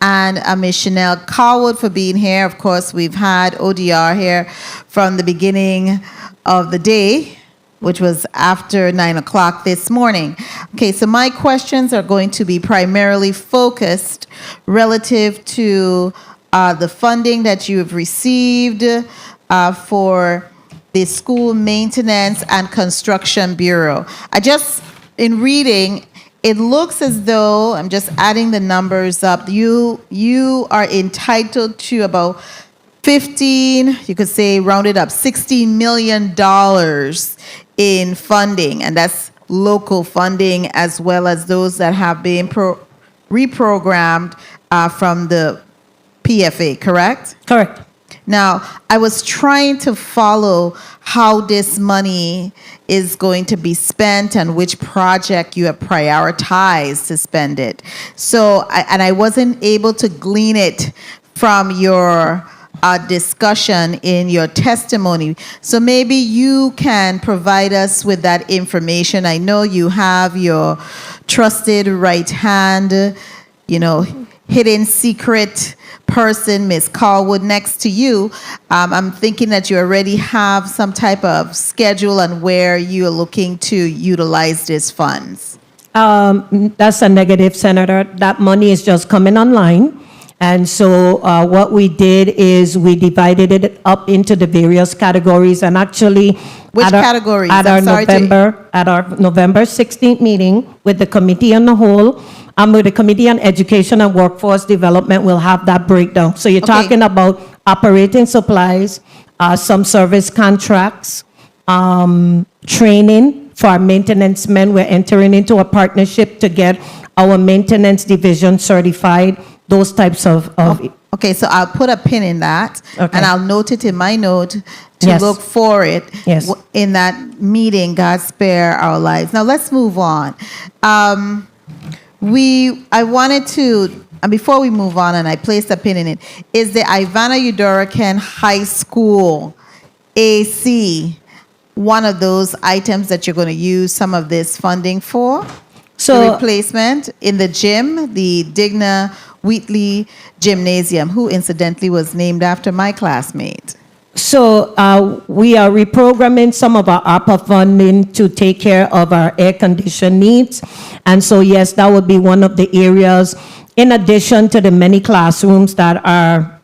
and Ms. Chanel Carwood for being here. Of course, we've had ODR here from the beginning of the day, which was after 9 o'clock this morning. Okay, so my questions are going to be primarily focused relative to the funding that you have received for the School Maintenance and Construction Bureau. In reading, it looks as though, I'm just adding the numbers up, you are entitled to about 15, you could say rounded up, $16 million in funding, and that's local funding as well as those that have been reprogrammed from the PFA, correct? Correct. Now, I was trying to follow how this money is going to be spent and which project you have prioritized to spend it. So, I wasn't able to glean it from your discussion in your testimony. So maybe you can provide us with that information. I know you have your trusted right hand, hidden secret person, Ms. Carwood, next to you. I'm thinking that you already have some type of schedule on where you're looking to utilize these funds. That's a negative, Senator. That money is just coming online. And so what we did is we divided it up into the various categories, and actually categories? At our November 16th meeting with the committee on the whole, with the Committee on Education and Workforce Development, we'll have that breakdown. So you're talking about operating supplies, some service contracts, training for our maintenance men. We're entering into a partnership to get our maintenance division certified, those types of Okay, so I'll put a pin in that, Okay. and I'll note it in my note to Yes. look for it Yes. in that meeting. God spare our lives. Now let's move on. I wanted to, and before we move on, and I placed a pin in it, is the Ivana Udoracan High School AC one of those items that you're going to use some of this funding for? So- the replacement in the gym, the Digna Wheatley Gymnasium, who incidentally was named after my classmate. So we are reprogramming some of our ARPA funding to take care of our air condition needs. And so, yes, that would be one of the areas, in addition to the many classrooms that are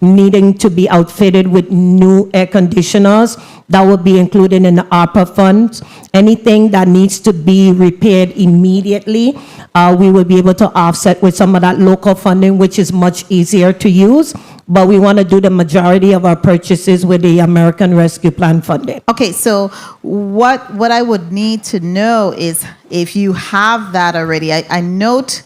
needing to be outfitted with new air conditioners, that would be included in the ARPA funds. Anything that needs to be repaired immediately, we will be able to offset with some of that local funding, which is much easier to use. But we want to do the majority of our purchases with the American Rescue Plan funding. Okay, so what I would need to know is if you have that already. I note,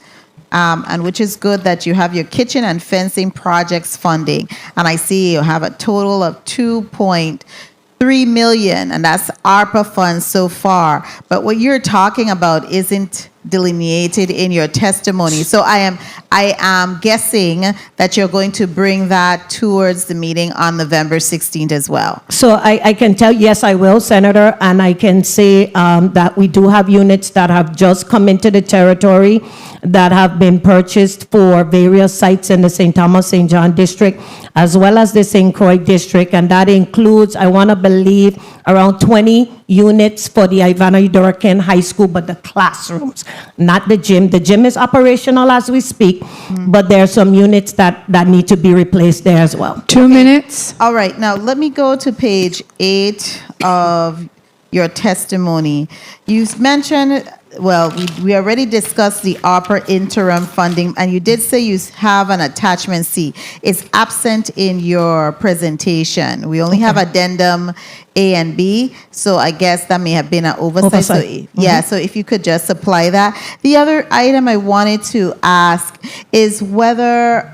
and which is good, that you have your kitchen and fencing projects funding, and I see you have a total of 2.3 million, and that's ARPA funds so far. But what you're talking about isn't delineated in your testimony. So I am guessing that you're going to bring that towards the meeting on November 16th as well. So I can tell, yes, I will, Senator, and I can say that we do have units that have just come into the territory that have been purchased for various sites in the St. Thomas, St. John district, as well as the St. Croix district, and that includes, I want to believe, around 20 units for the Ivana Udorakan High School, but the classrooms, not the gym. The gym is operational as we speak, but there are some units that need to be replaced there as well. 2 minutes. All right, now let me go to page 8 of your testimony. You mentioned, well, we already discussed the ARPA interim funding, and you did say you have an attachment C. It's absent in your presentation. We only have addendum A and B, so I guess that may have been an oversight. So, yeah, so if you could just supply that. The other item I wanted to ask is whether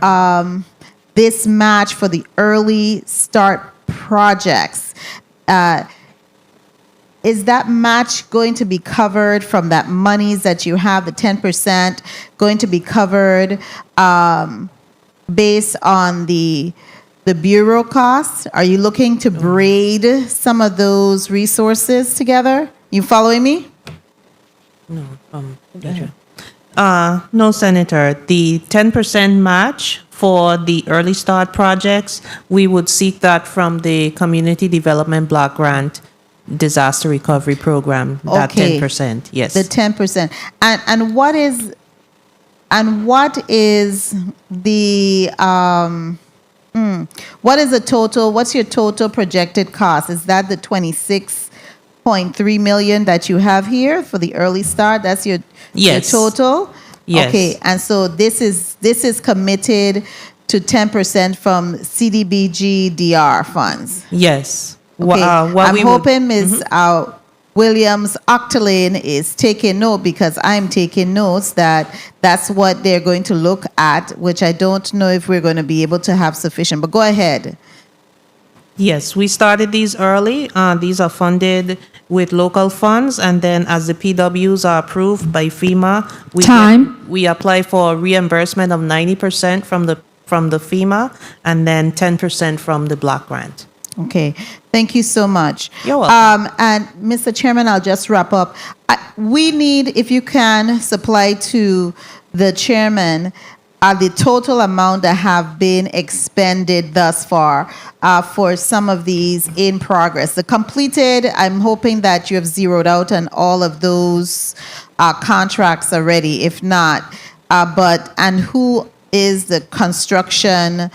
this match for the early start projects, is that match going to be covered from that monies that you have, the 10%, going to be covered based on the bureau costs? Are you looking to braid some of those resources together? You following me? No, Senator. The 10% match for the early start projects, we would seek that from the Community Development Block Grant Disaster Recovery Program. That 10%, yes. The 10%. And what is the what is the total? What's your total projected cost? Is that the 26.3 million that you have here for the early start? That's your total? Yes. Okay, and so this is committed to 10% from CDBG DR funds. Yes. Okay. I'm hoping Ms. Williams Octolane is taking note, because I'm taking notes that that's what they're going to look at, which I don't know if we're going to be able to have sufficient. But go ahead. Yes, we started these early. These are funded with local funds, and then as the PWs are approved by FEMA, we apply for a reimbursement of 90% from the FEMA, and then 10% from the block grant. Okay, thank you so much. You're welcome. And Mr. Chairman, I'll just wrap up. We need, if you can, supply to the chairman the total amount that have been expended thus far for some of these in progress. The completed, I'm hoping that you have zeroed out on all of those contracts already. If not, and who is the construction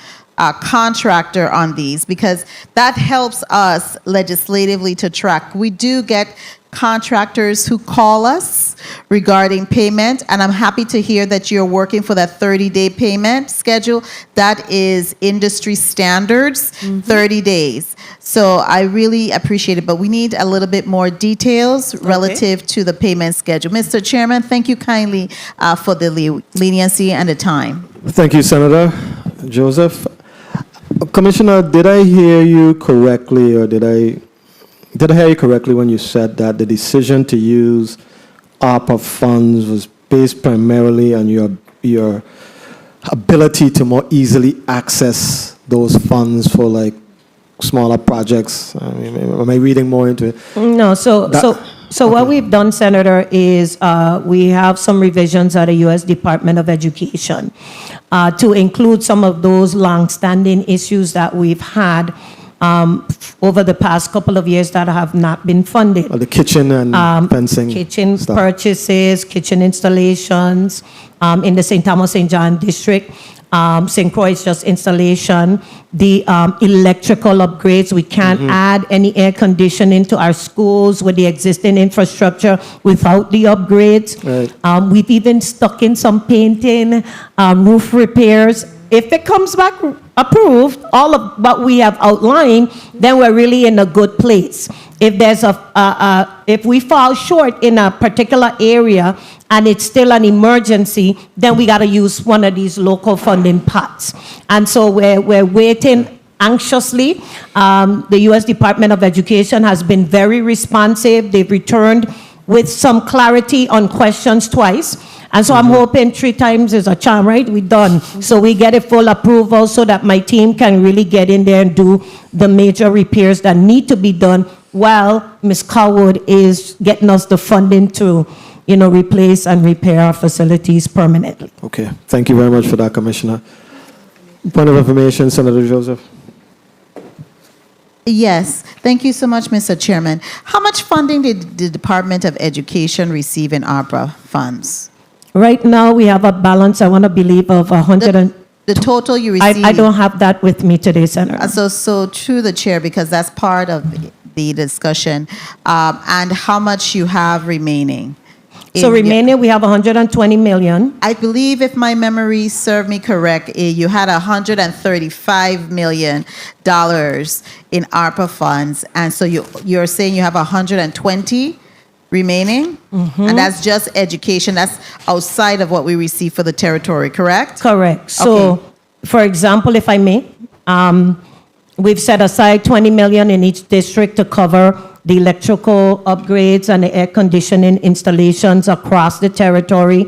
contractor on these, because that helps us legislatively to track. We do get contractors who call us regarding payment, and I'm happy to hear that you're working for that 30-day payment schedule. That is industry standards, 30 days. So I really appreciate it, but we need a little bit more details relative to the payment schedule. Mr. Chairman, thank you kindly for the leniency and the time. Thank you, Senator Joseph. Commissioner, did I hear you correctly, or did I hear you correctly when you said that the decision to use ARPA funds was based primarily on your ability to more easily access those funds for, like, smaller projects? I mean, am I reading more into it? No, so what we've done, Senator, is we have some revisions at the U.S. Department of Education to include some of those long-standing issues that we've had over the past couple of years that have not been funded. The kitchen and fencing. Kitchen stuff. purchases, kitchen installations in the St. Thomas St. John district. St. Croix is just installation. The electrical upgrades, we can't add any air conditioning to our schools with the existing infrastructure without the upgrades. Right. We've even stuck in some painting, roof repairs. If it comes back approved, all of what we have outlined, then we're really in a good place. If there's if we fall short in a particular area and it's still an emergency, then we got to use one of these local funding pots. And so we're waiting anxiously. The U.S. Department of Education has been very responsive. They've returned with some clarity on questions twice. And so I'm hoping 3 times is a charm, right? We're done. So we get a full approval so that my team can really get in there and do the major repairs that need to be done while Ms. Cowwood is getting us the funding to, replace and repair our facilities permanently. Okay, thank you very much for that, Commissioner. Point of information, Senator Joseph. Yes, thank you so much, Mr. Chairman. How much funding did the Department of Education receive in ARPA funds? Right now, we have a balance, I want to believe, of 100 and... The total you received? I don't have that with me today, Senator. So through the chair, because that's part of the discussion, and how much you have remaining? So remaining, we have 120 million. I believe, if my memory serve me correct, you had $135 million in ARPA funds, and so you're saying you have 120 remaining? And that's just education. That's outside of what we receive for the territory, correct? Correct. So, for example, if I may, we've set aside 20 million in each district to cover the electrical upgrades and the air conditioning installations across the territory.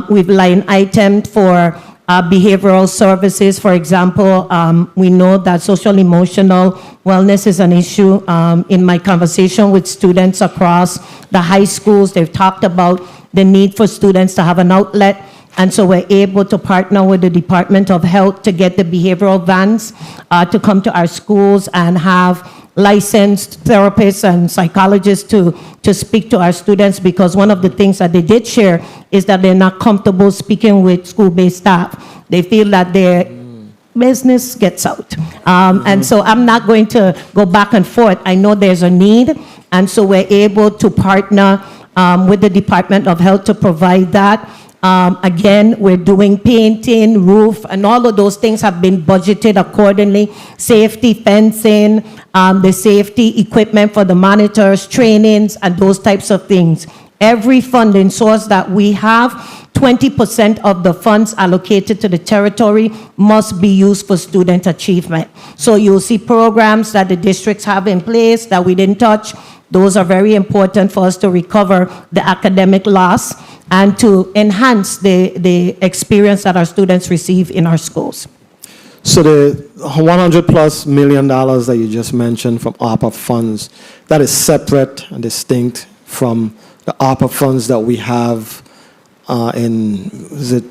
We've line itemed for behavioral services. For example, we know that social emotional wellness is an issue. In my conversation with students across the high schools, they've talked about the need for students to have an outlet. And so we're able to partner with the Department of Health to get the behavioral vans to come to our schools and have licensed therapists and psychologists to speak to our students, because one of the things that they did share is that they're not comfortable speaking with school-based staff. They feel that their business gets out. And so I'm not going to go back and forth. I know there's a need, and so we're able to partner with the Department of Health to provide that. Again, we're doing painting, roof, and all of those things have been budgeted accordingly. Safety fencing, the safety equipment for the monitors, trainings, and those types of things. Every funding source that we have, 20% of the funds allocated to the territory must be used for student achievement. So you'll see programs that the districts have in place that we didn't touch. Those are very important for us to recover the academic loss and to enhance the experience that our students receive in our schools. So the $100+ million that you just mentioned from ARPA funds, that is separate and distinct from the ARPA funds that we have is it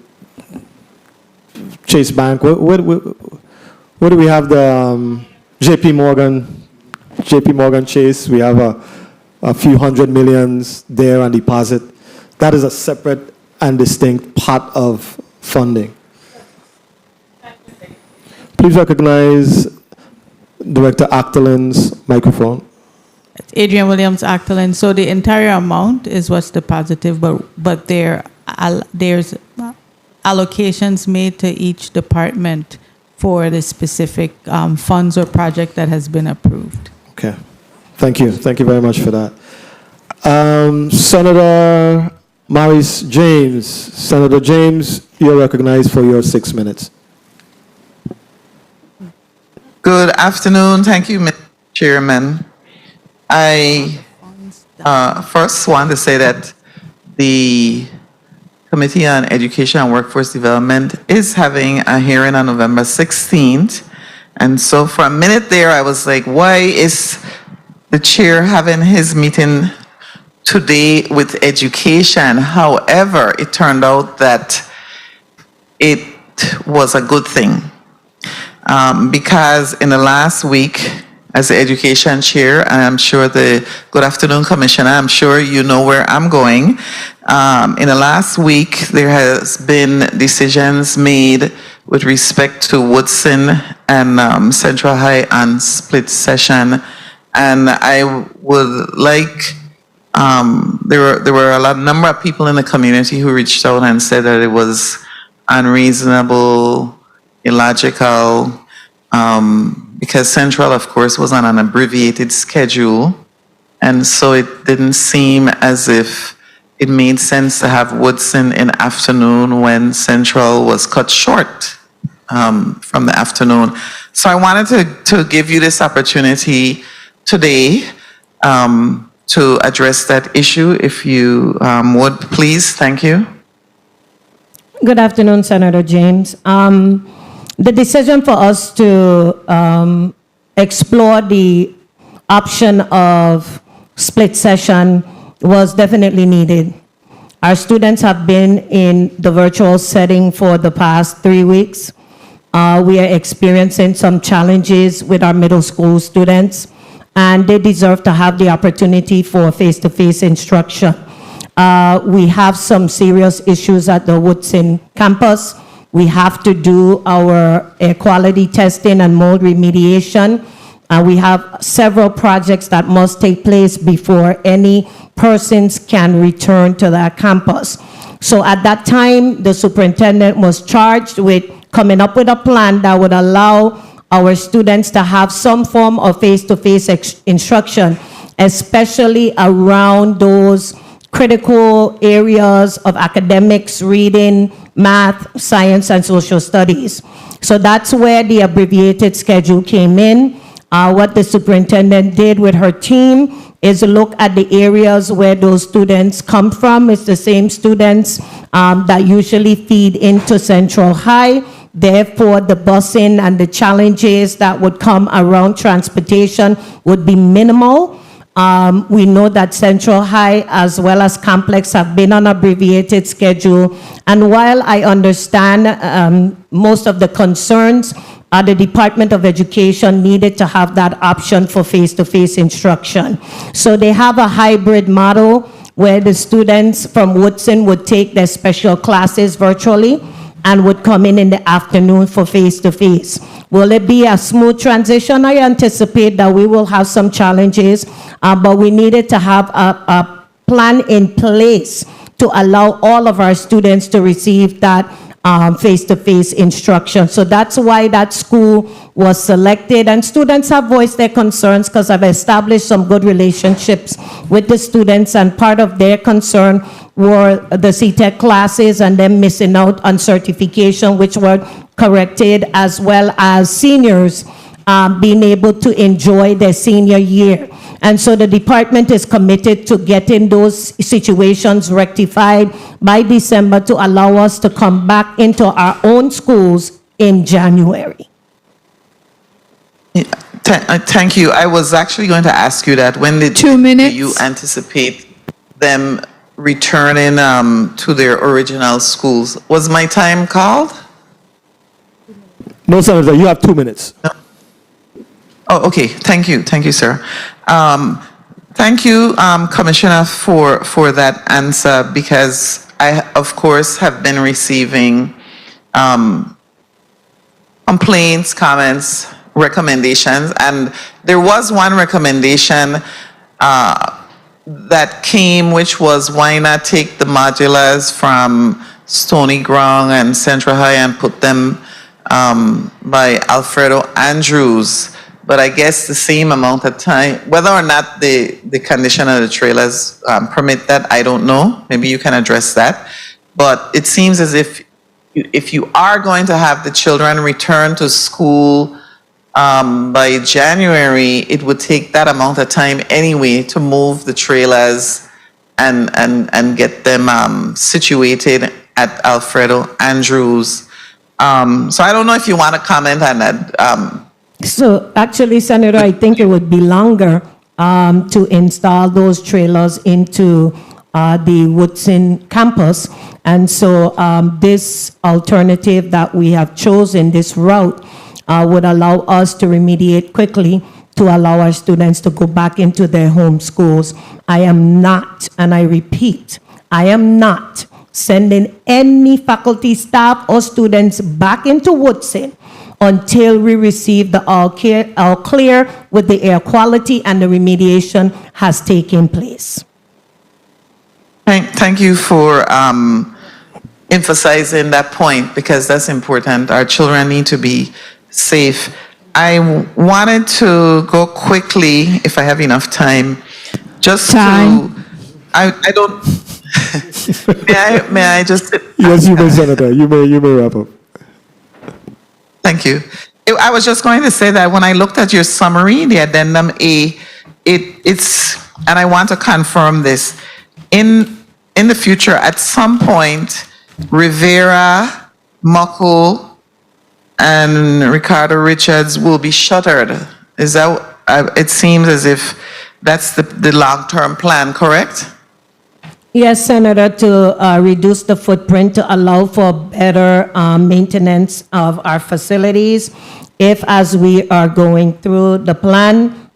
Chase Bank? Where do we have the JP Morgan Chase? We have a few hundred millions there on deposit. That is a separate and distinct part of funding. Please recognize Director Actolin's microphone. Adrian Williams Actolin. So the entire amount is what's deposited, but there's allocations made to each department for the specific funds or project that has been approved. Okay. Thank you. Thank you very much for that. Senator Maurice James. Senator James, you're recognized for your 6 minutes. Good afternoon. Thank you, Mr. Chairman. I first want to say that the Committee on Education and Workforce Development is having a hearing on November 16th, And so for a minute there, I was like, why is the chair having his meeting today with education? However, it turned out that it was a good thing. Because in the last week, as the education chair, and I'm sure good afternoon, Commissioner, I'm sure you know where I'm going. In the last week, there has been decisions made with respect to Woodson and Central High on split session. And I would like, there were a number of people in the community who reached out and said that it was unreasonable, illogical, because Central, of course, was on an abbreviated schedule. And so it didn't seem as if it made sense to have Woodson in afternoon when Central was cut short from the afternoon. So I wanted to give you this opportunity today to address that issue, if you would, please. Thank you. Good afternoon, Senator James. The decision for us to explore the option of split session was definitely needed. Our students have been in the virtual setting for the past 3 weeks. We are experiencing some challenges with our middle school students, and they deserve to have the opportunity for face-to-face instruction. We have some serious issues at the Woodson campus. We have to do our air quality testing and mold remediation. We have several projects that must take place before any persons can return to that campus. So at that time, the superintendent was charged with coming up with a plan that would allow our students to have some form of face-to-face instruction, especially around those critical areas of academics, reading, math, science, and social studies. So that's where the abbreviated schedule came in. What the superintendent did with her team is look at the areas where those students come from. It's the same students that usually feed into Central High. Therefore, the busing and the challenges that would come around transportation would be minimal. We know that Central High as well as Complex have been on abbreviated schedule. And while I understand most of the concerns, the Department of Education needed to have that option for face-to-face instruction. So they have a hybrid model where the students from Woodson would take their special classes virtually and would come in the afternoon for face-to-face. Will it be a smooth transition? I anticipate that we will have some challenges, but we needed to have a plan in place to allow all of our students to receive that face-to-face instruction. So that's why that school was selected, and students have voiced their concerns because I've established some good relationships with the students, and part of their concern were the CTEC classes and them missing out on certification, which were corrected, as well as seniors being able to enjoy their senior year. And so the department is committed to getting those situations rectified by December to allow us to come back into our own schools in January. Thank you. I was actually going to ask you that. When do you anticipate them returning to their original schools? Was my time called? No, Senator, you have 2 minutes. No. Oh, okay. Thank you. Thank you, sir. Thank you, Commissioner, for that answer, because I, of course, have been receiving complaints, comments, recommendations, and there was one recommendation that came, which was why not take the modulars from Stony Ground and Central High and put them by Alfredo Andrews. But I guess the same amount of time, whether or not the condition of the trailers permit that, I don't know. Maybe you can address that. But it seems as if you are going to have the children return to school by January, it would take that amount of time anyway to move the trailers and get them situated at Alfredo Andrews. So I don't know if you want to comment on that. So actually, Senator, I think it would be longer to install those trailers into the Woodson campus. And so this alternative that we have chosen, this route, would allow us to remediate quickly to allow our students to go back into their home schools. I am not, and I repeat, I am not sending any faculty, staff, or students back into Woodson until we receive the all clear with the air quality and the remediation has taken place. Thank you for emphasizing that point, because that's important. Our children need to be safe. I wanted to go quickly, if I have enough time, just to, I don't, may I just? Yes, you may, Senator. You may wrap up. Thank you. I was just going to say that when I looked at your summary, the addendum A, it's, and I want to confirm this, in the future, at some point, Rivera, Muckle, and Ricardo Richards will be shuttered. Is that, it seems as if that's the long-term plan, correct? Yes, Senator, to reduce the footprint, to allow for better maintenance of our facilities. If, as we are going through the plan,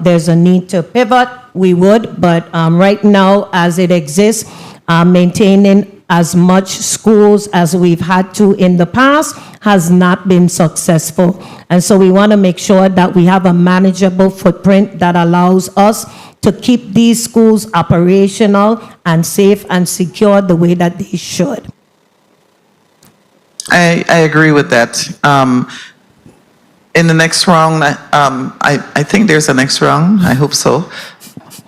there's a need to pivot, we would, but right now, as it exists, maintaining as much schools as we've had to in the past has not been successful. And so we want to make sure that we have a manageable footprint that allows us to keep these schools operational and safe and secure the way that they should. I agree with that. In the next round, I think there's a next round, I hope so.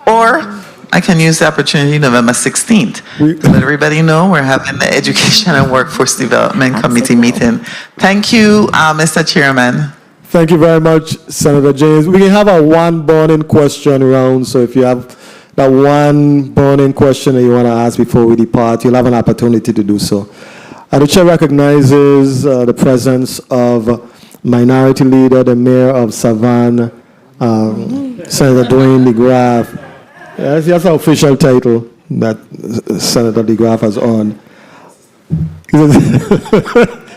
Or I can use the opportunity November 16th to let everybody know we're having the Education and Workforce Development Committee meeting. Thank you, Mr. Chairman. Thank you very much, Senator James. We can have a one burning question round, so if you have that one burning question that you want to ask before we depart, you'll have an opportunity to do so. The chair recognizes the presence of Minority Leader, the Mayor of Savannah, Senator Dwayne DeGraff. Yes, that's the official title that Senator DeGraff has on.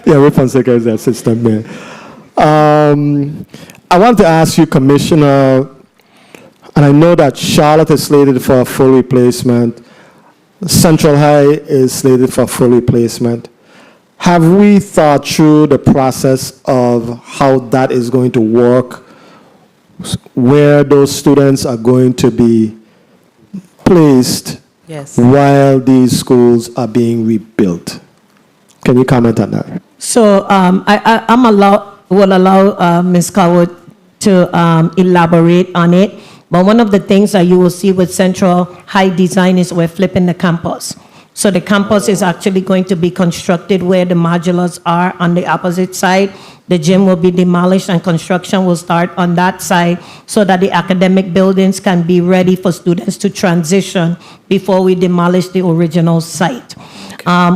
Yeah, Rick Fonseca is the assistant mayor. I want to ask you, Commissioner, and I know that Charlotte is slated for a full replacement. Central High is slated for full replacement. Have we thought through the process of how that is going to work, where those students are going to be placed while these schools are being rebuilt? Can you comment on that? So will allow Ms. Coward to elaborate on it. But one of the things that you will see with Central High Design is we're flipping the campus. So the campus is actually going to be constructed where the modulars are on the opposite side. The gym will be demolished and construction will start on that side so that the academic buildings can be ready for students to transition before we demolish the original site.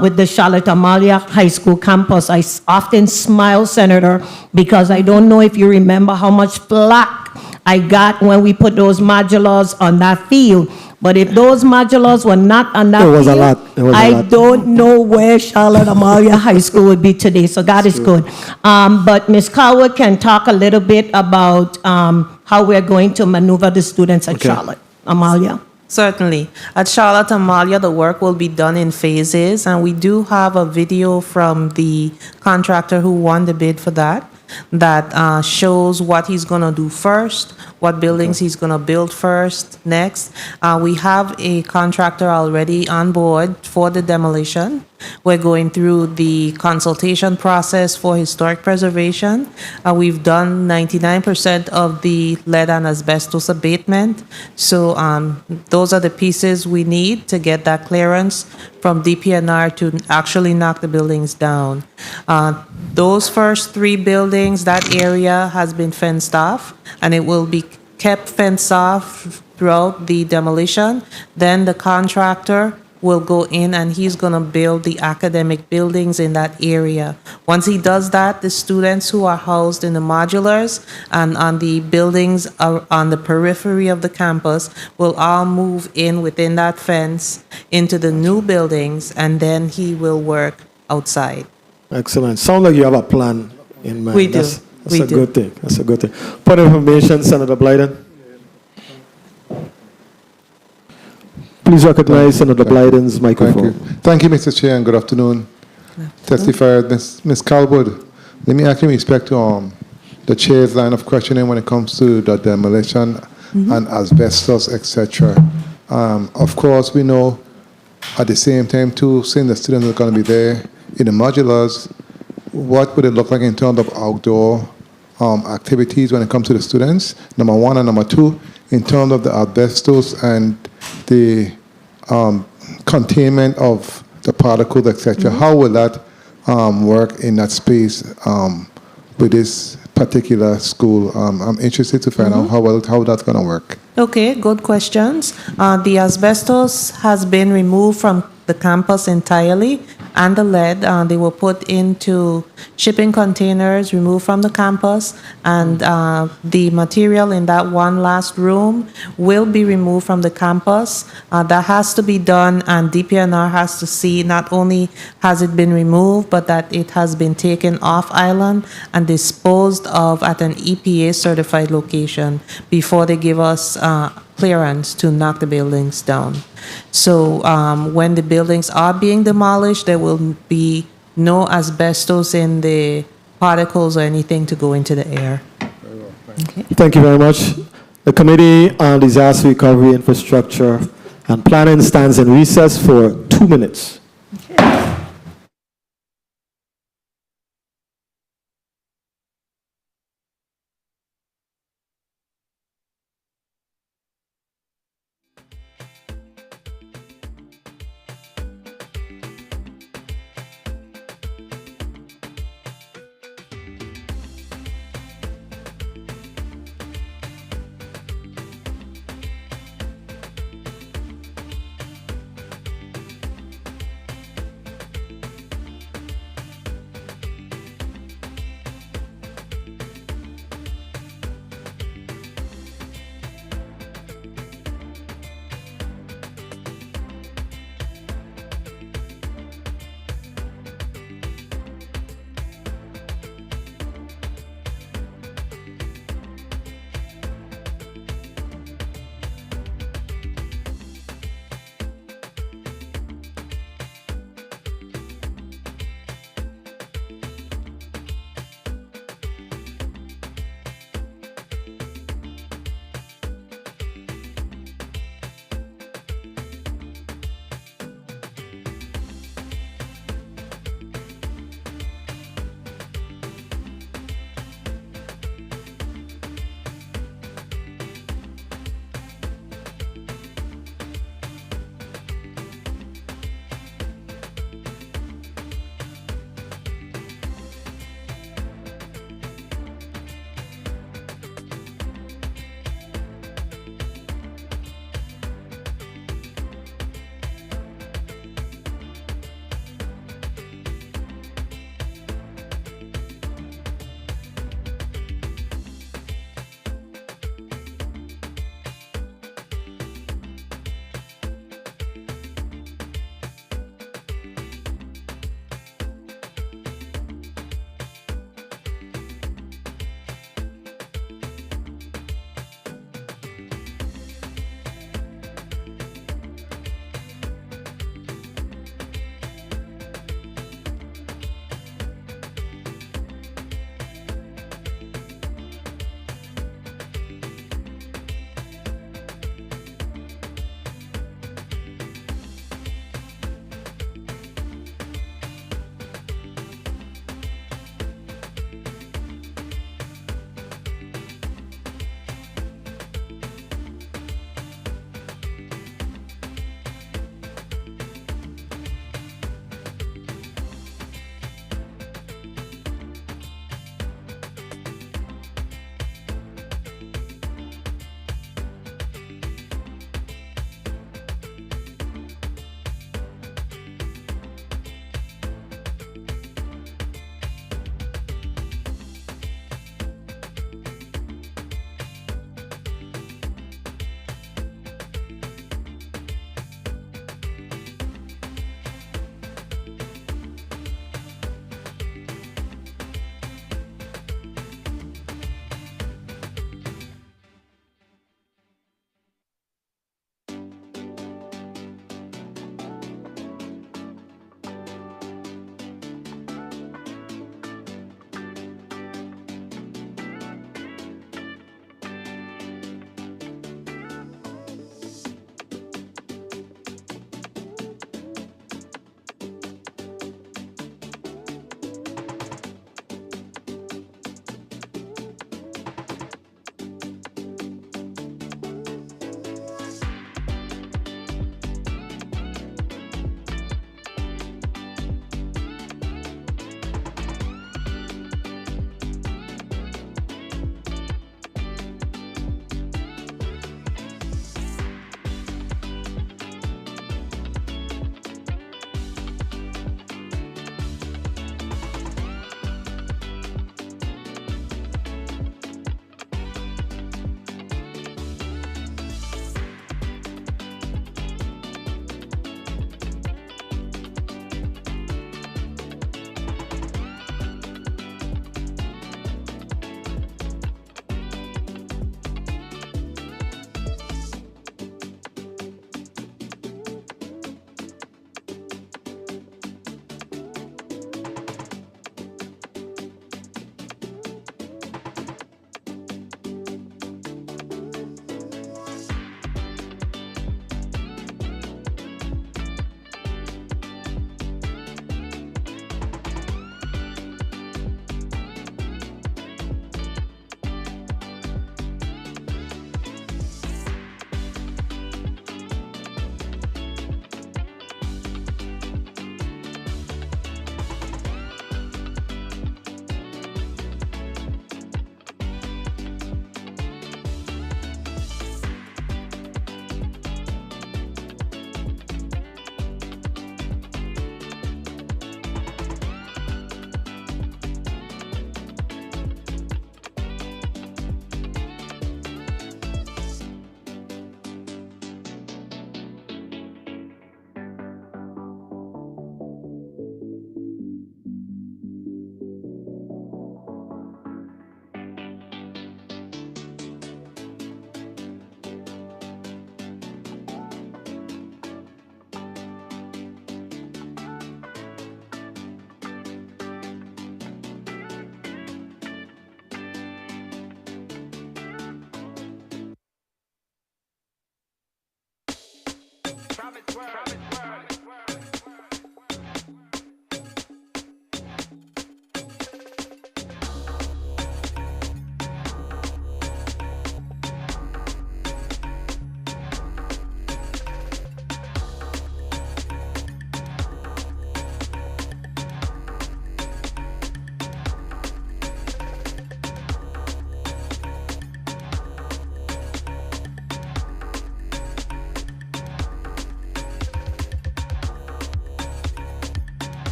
With the Charlotte Amalia High School campus, I often smile, Senator, because I don't know if you remember how much flack I got when we put those modulars on that field. But if those modulars were not on that field, I don't know where Charlotte Amalia High School would be today. So God is good. But Ms. Coward can talk a little bit about how we're going to maneuver the students at Charlotte Amalia. Certainly. At Charlotte Amalia, the work will be done in phases, and we do have a video from the contractor who won the bid for that shows what he's going to do first, what buildings he's going to build first, next. We have a contractor already on board for the demolition. We're going through the consultation process for historic preservation. We've done 99% of the lead and asbestos abatement. So those are the pieces we need to get that clearance from DPNR to actually knock the buildings down. Those first 3 buildings, that area has been fenced off, and it will be kept fenced off throughout the demolition. Then the contractor will go in and he's going to build the academic buildings in that area. Once he does that, the students who are housed in the modulars and on the buildings on the periphery of the campus will all move in within that fence into the new buildings, and then he will work outside. Excellent. Sound like you have a plan in mind. We do. That's We a do. good thing. That's a good thing. Point of information, Senator Blyden. Please recognize Senator Blyden's microphone. Thank you, Mr. Chair, and good afternoon. Testifier, Ms. Calwood, let me ask you in respect to the chair's line of questioning when it comes to the demolition and asbestos, etc. Of course, we know at the same time, too, since the students are going to be there in the modulars, what would it look like in terms of outdoor activities when it comes to the students? Number one, and number two, in terms of the asbestos and the containment of the particles, etc. How will that work in that space with this particular school? I'm interested to find out how that's going to work. Okay, good questions. The asbestos has been removed from the campus entirely, and the lead, they were put into shipping containers, removed from the campus, and the material in that one last room will be removed from the campus. That has to be done, and DPNR has to see not only has it been removed, but that it has been taken off island and disposed of at an EPA certified location before they give us clearance to knock the buildings down. So when the buildings are being demolished, there will be no asbestos in the particles or anything to go into the air. Okay. Thank you very much. The Committee on Disaster Recovery, Infrastructure, and Planning stands in recess for 2 minutes.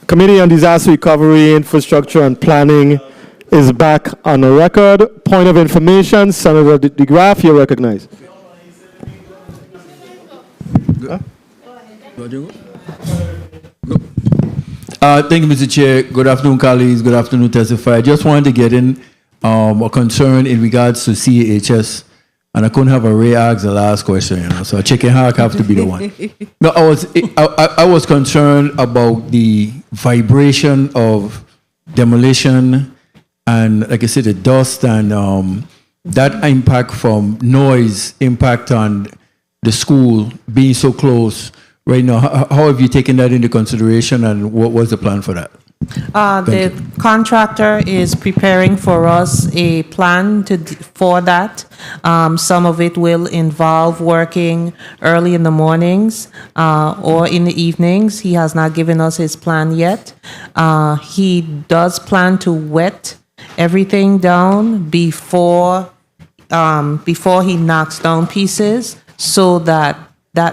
Committee on Disaster Recovery, Infrastructure, and Planning is back on the record. Point of information, Senator DeGraff, you're recognized. Thank you, Mr. Chair. Good afternoon, colleagues. Good afternoon, testifier. I just wanted to get in a concern in regards to CAHS, and I couldn't have a Ray ask the last question, so a chicken hawk have to be the one. No, I was concerned about the vibration of demolition and, like I said, the dust and that impact from noise impact on the school being so close right now. How have you taken that into consideration, and what was the plan for that? The contractor is preparing for us a plan for that. Some of it will involve working early in the mornings or in the evenings. He has not given us his plan yet. He does plan to wet everything down before he knocks down pieces, so that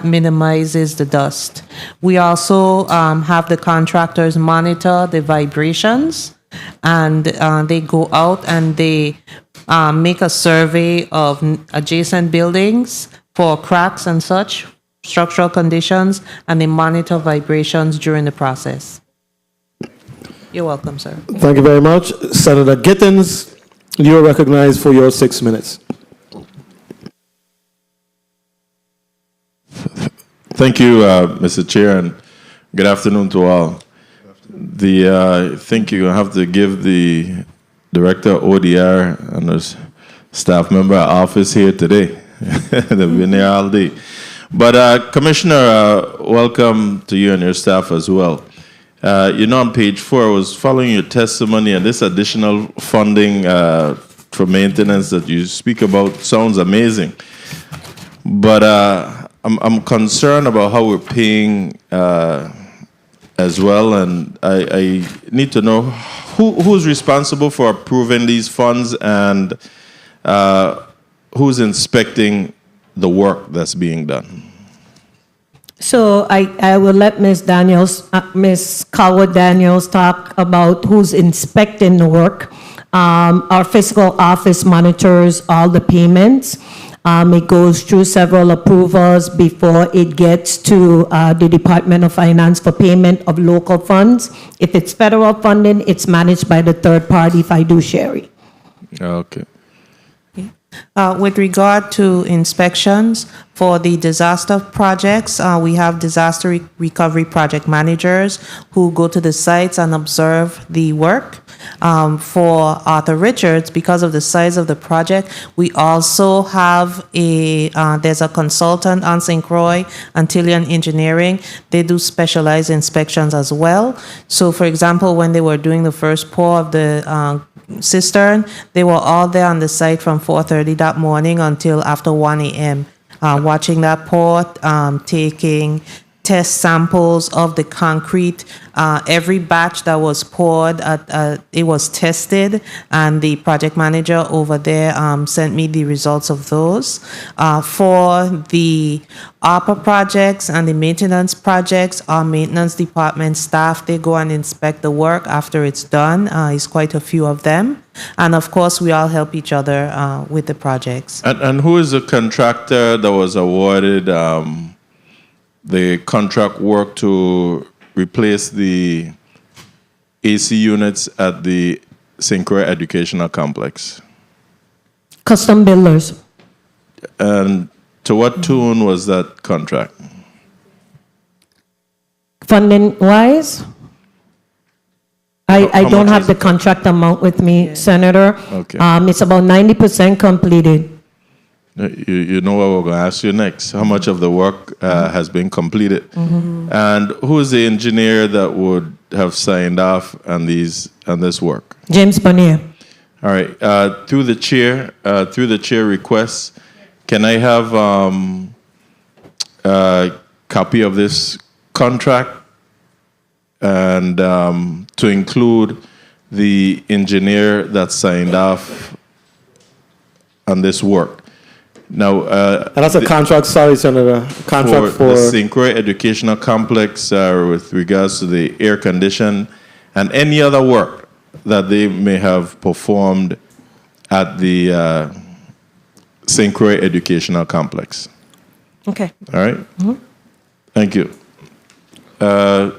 minimizes the dust. We also have the contractors monitor the vibrations, and they go out and they make a survey of adjacent buildings for cracks and such, structural conditions, and they monitor vibrations during the process. You're welcome, sir. Thank you very much. Senator Gittins, you're recognized for your 6 minutes. Thank you, Mr. Chair, and good afternoon to all. I think you're going to have to give the Director ODR and his staff member office here today. They've been there all day. But Commissioner, welcome to you and your staff as well. On page 4, I was following your testimony, and this additional funding for maintenance that you speak about sounds amazing. But I'm concerned about how we're paying as well, and I need to know who's responsible for approving these funds, and who's inspecting the work that's being done. So I will let Ms. Calwood Daniels talk about who's inspecting the work. Our fiscal office monitors all the payments. It goes through several approvals before it gets to the Department of Finance for payment of local funds. If it's federal funding, it's managed by the third-party fiduciary. Okay. With regard to inspections for the disaster projects, we have disaster recovery project managers who go to the sites and observe the work. For Arthur Richards, because of the size of the project, we also have there's a consultant on St. Croix, Antillean Engineering. They do specialized inspections as well. So, for example, when they were doing the first pour of the cistern, they were all there on the site from 4:30 that morning until after 1 a.m. Watching that pour, taking test samples of the concrete. Every batch that was poured, it was tested, and the project manager over there sent me the results of those. For the ARPA projects and the maintenance projects, our maintenance department staff, they go and inspect the work after it's done. It's quite a few of them. And of course, we all help each other with the projects. And who is the contractor that was awarded the contract work to replace the AC units at the St. Croix Educational Complex? Custom builders. And to what tune was that contract? Funding-wise, I How don't much have is the contract amount with me, Senator. Okay. It's about 90% completed. You know what we're going to ask you next. How much of the work has been completed? And who is the engineer that would have signed off on this work? James Bonnier. All right. Through the chair request, can I have a copy of this contract and to include the engineer that signed off on this work? Now, And that's a contract, sorry, Senator, contract for the St. Croix Educational Complex with regards to the air condition and any other work that they may have performed at the St. Croix Educational Complex. Okay. All right? Thank you. I'm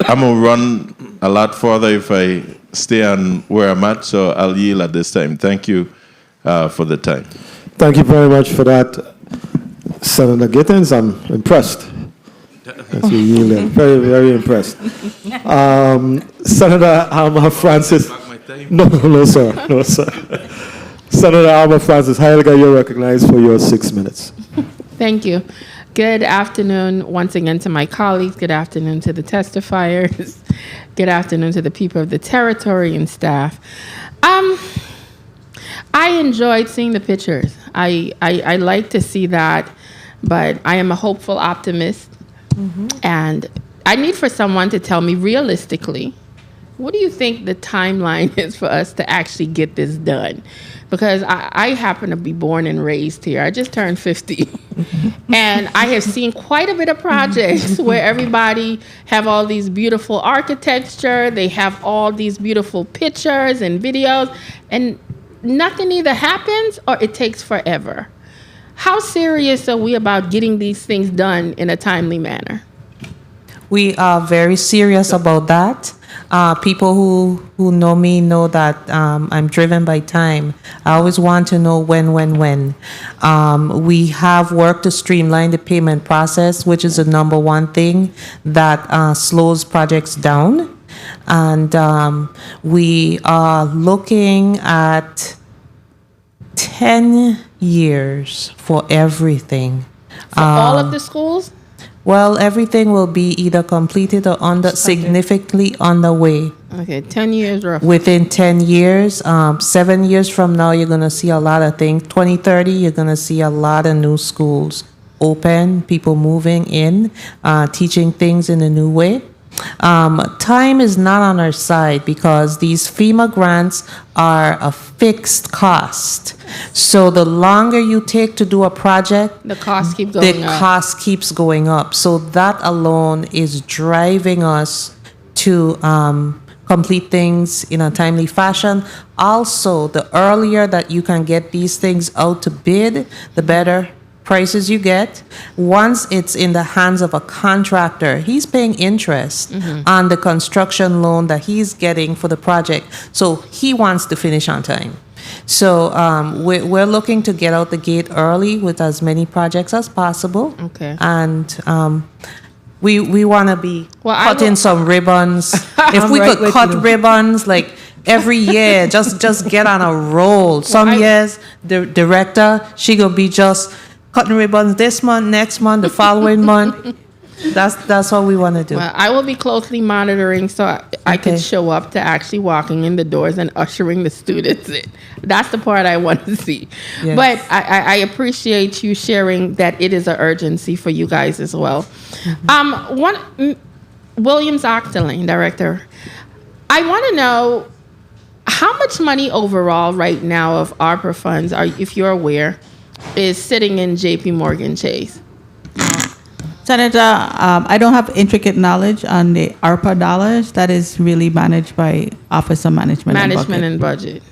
going to run a lot further if I stay on where I'm at, so I'll yield at this time. Thank you for the time. Thank you very much for that, Senator Gittins. I'm impressed. As you yielded. Very, very impressed. Senator Alma Francis. No, sir. No, sir. Senator Alma Francis Heiliger, you're recognized for your 6 minutes. Thank you. Good afternoon once again to my colleagues. Good afternoon to the testifiers. Good afternoon to the people of the territory and staff. I enjoyed seeing the pictures. I like to see that, but I am a hopeful optimist. And I need for someone to tell me realistically, what do you think the timeline is for us to actually get this done? Because I happen to be born and raised here. I just turned 50. And I have seen quite a bit of projects where everybody have all these beautiful architecture, they have all these beautiful pictures and videos, and nothing either happens or it takes forever. How serious are we about getting these things done in a timely manner? We are very serious about that. People who know me know that I'm driven by time. I always want to know when. We have worked to streamline the payment process, which is the number one thing that slows projects down. And we are looking at 10 years for everything. For all of the schools? Well, everything will be either completed or significantly underway. Okay, 10 years roughly. Within 10 years, 7 years from now, you're going to see a lot of things. 2030, you're going to see a lot of new schools open, people moving in, teaching things in a new way. Time is not on our side because these FEMA grants are a fixed cost. So the longer you take to do a project, the cost keeps going up. The cost keeps going up. So that alone is driving us to come complete things in a timely fashion. Also, the earlier that you can get these things out to bid, the better prices you get. Once it's in the hands of a contractor, he's paying interest on the construction loan that he's getting for the project. So he wants to finish on time. So we're looking to get out the gate early with as many projects as possible. Okay. And we want to be Well, cutting some ribbons. If we right could with cut you. ribbons like every year, just get on a roll. Some years, the director, she gonna be just cutting ribbons this month, next month, the following month. That's what we want to do. Well, I will be closely monitoring so I Okay. can show up to actually walking in the doors and ushering the students in. That's the part I want to see. Yes. But I appreciate you sharing that it is an urgency for you guys as well. Williams Octoling, Director, I want to know how much money overall right now of ARPA funds, if you're aware, is sitting in JP Morgan Chase? Senator, I don't have intricate knowledge on the ARPA dollars. That is really managed by Office of Management And Budget.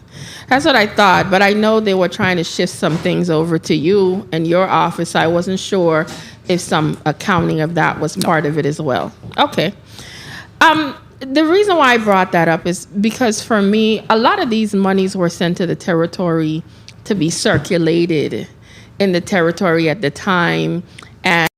That's what I thought, but I know they were trying to shift some things over to you and your office. I wasn't sure if some accounting of that was part of it as well. Okay. The reason why I brought that up is because for me, a lot of these monies were sent to the territory to be circulated in the territory at the time. And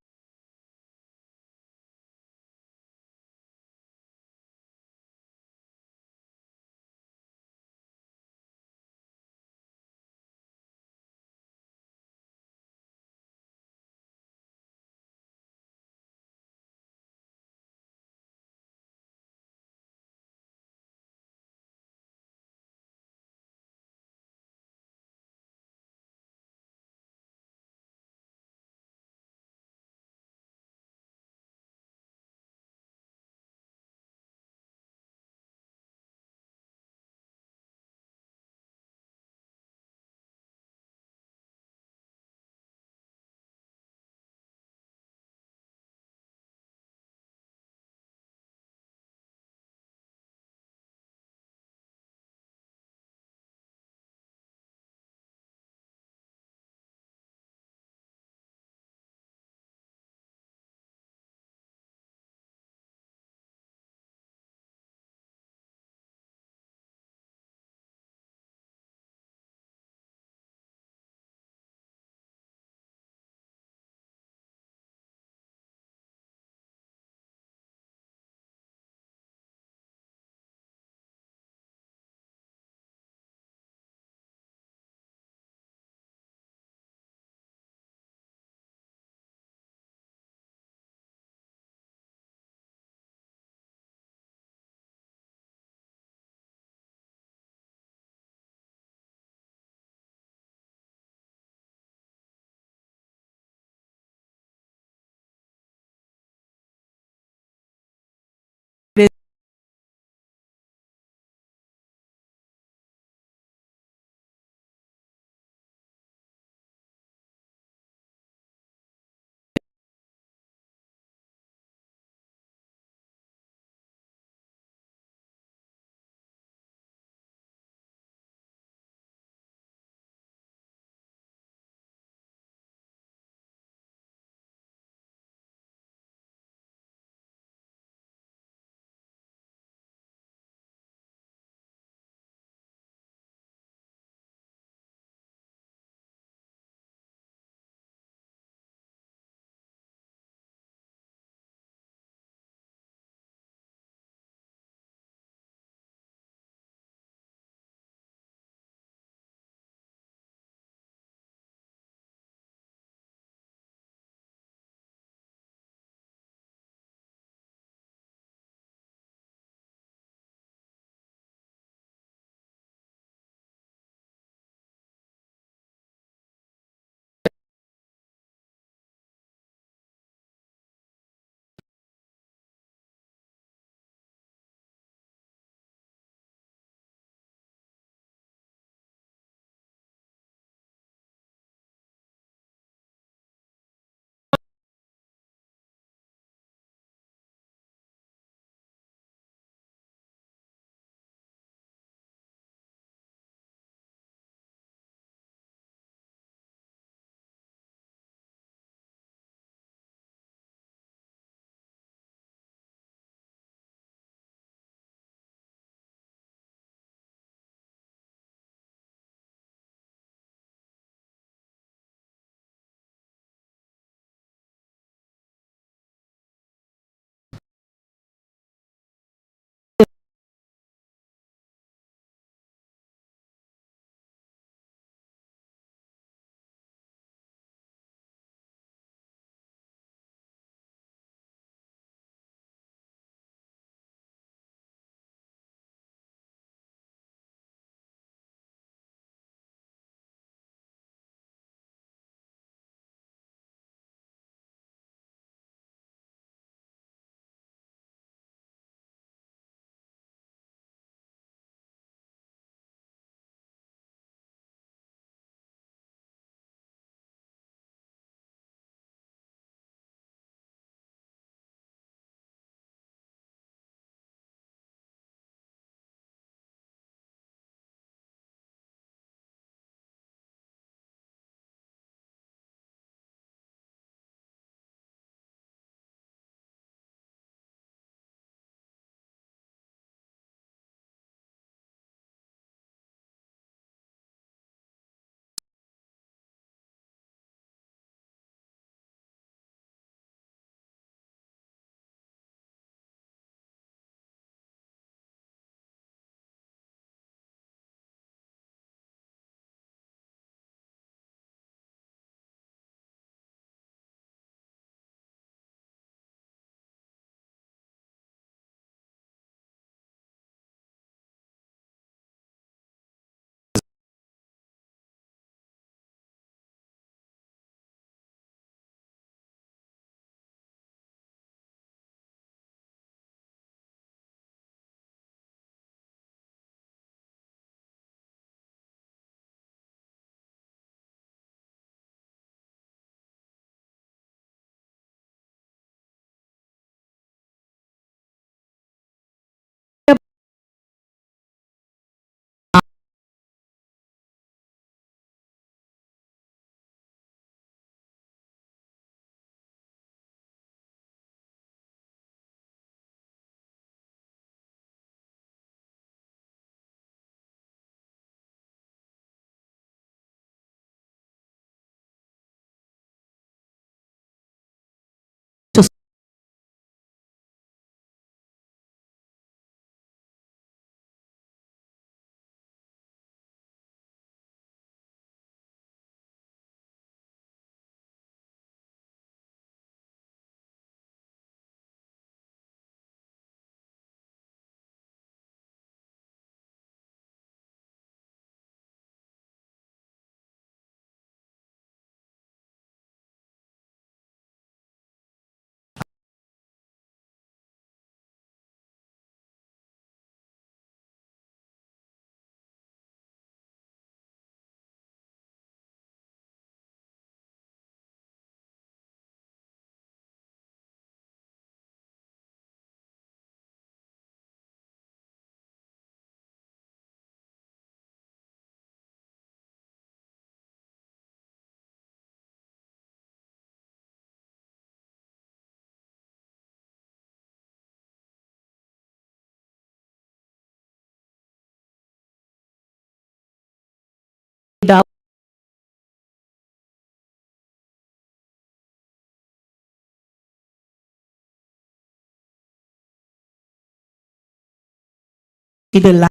the line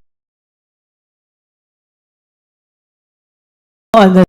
on the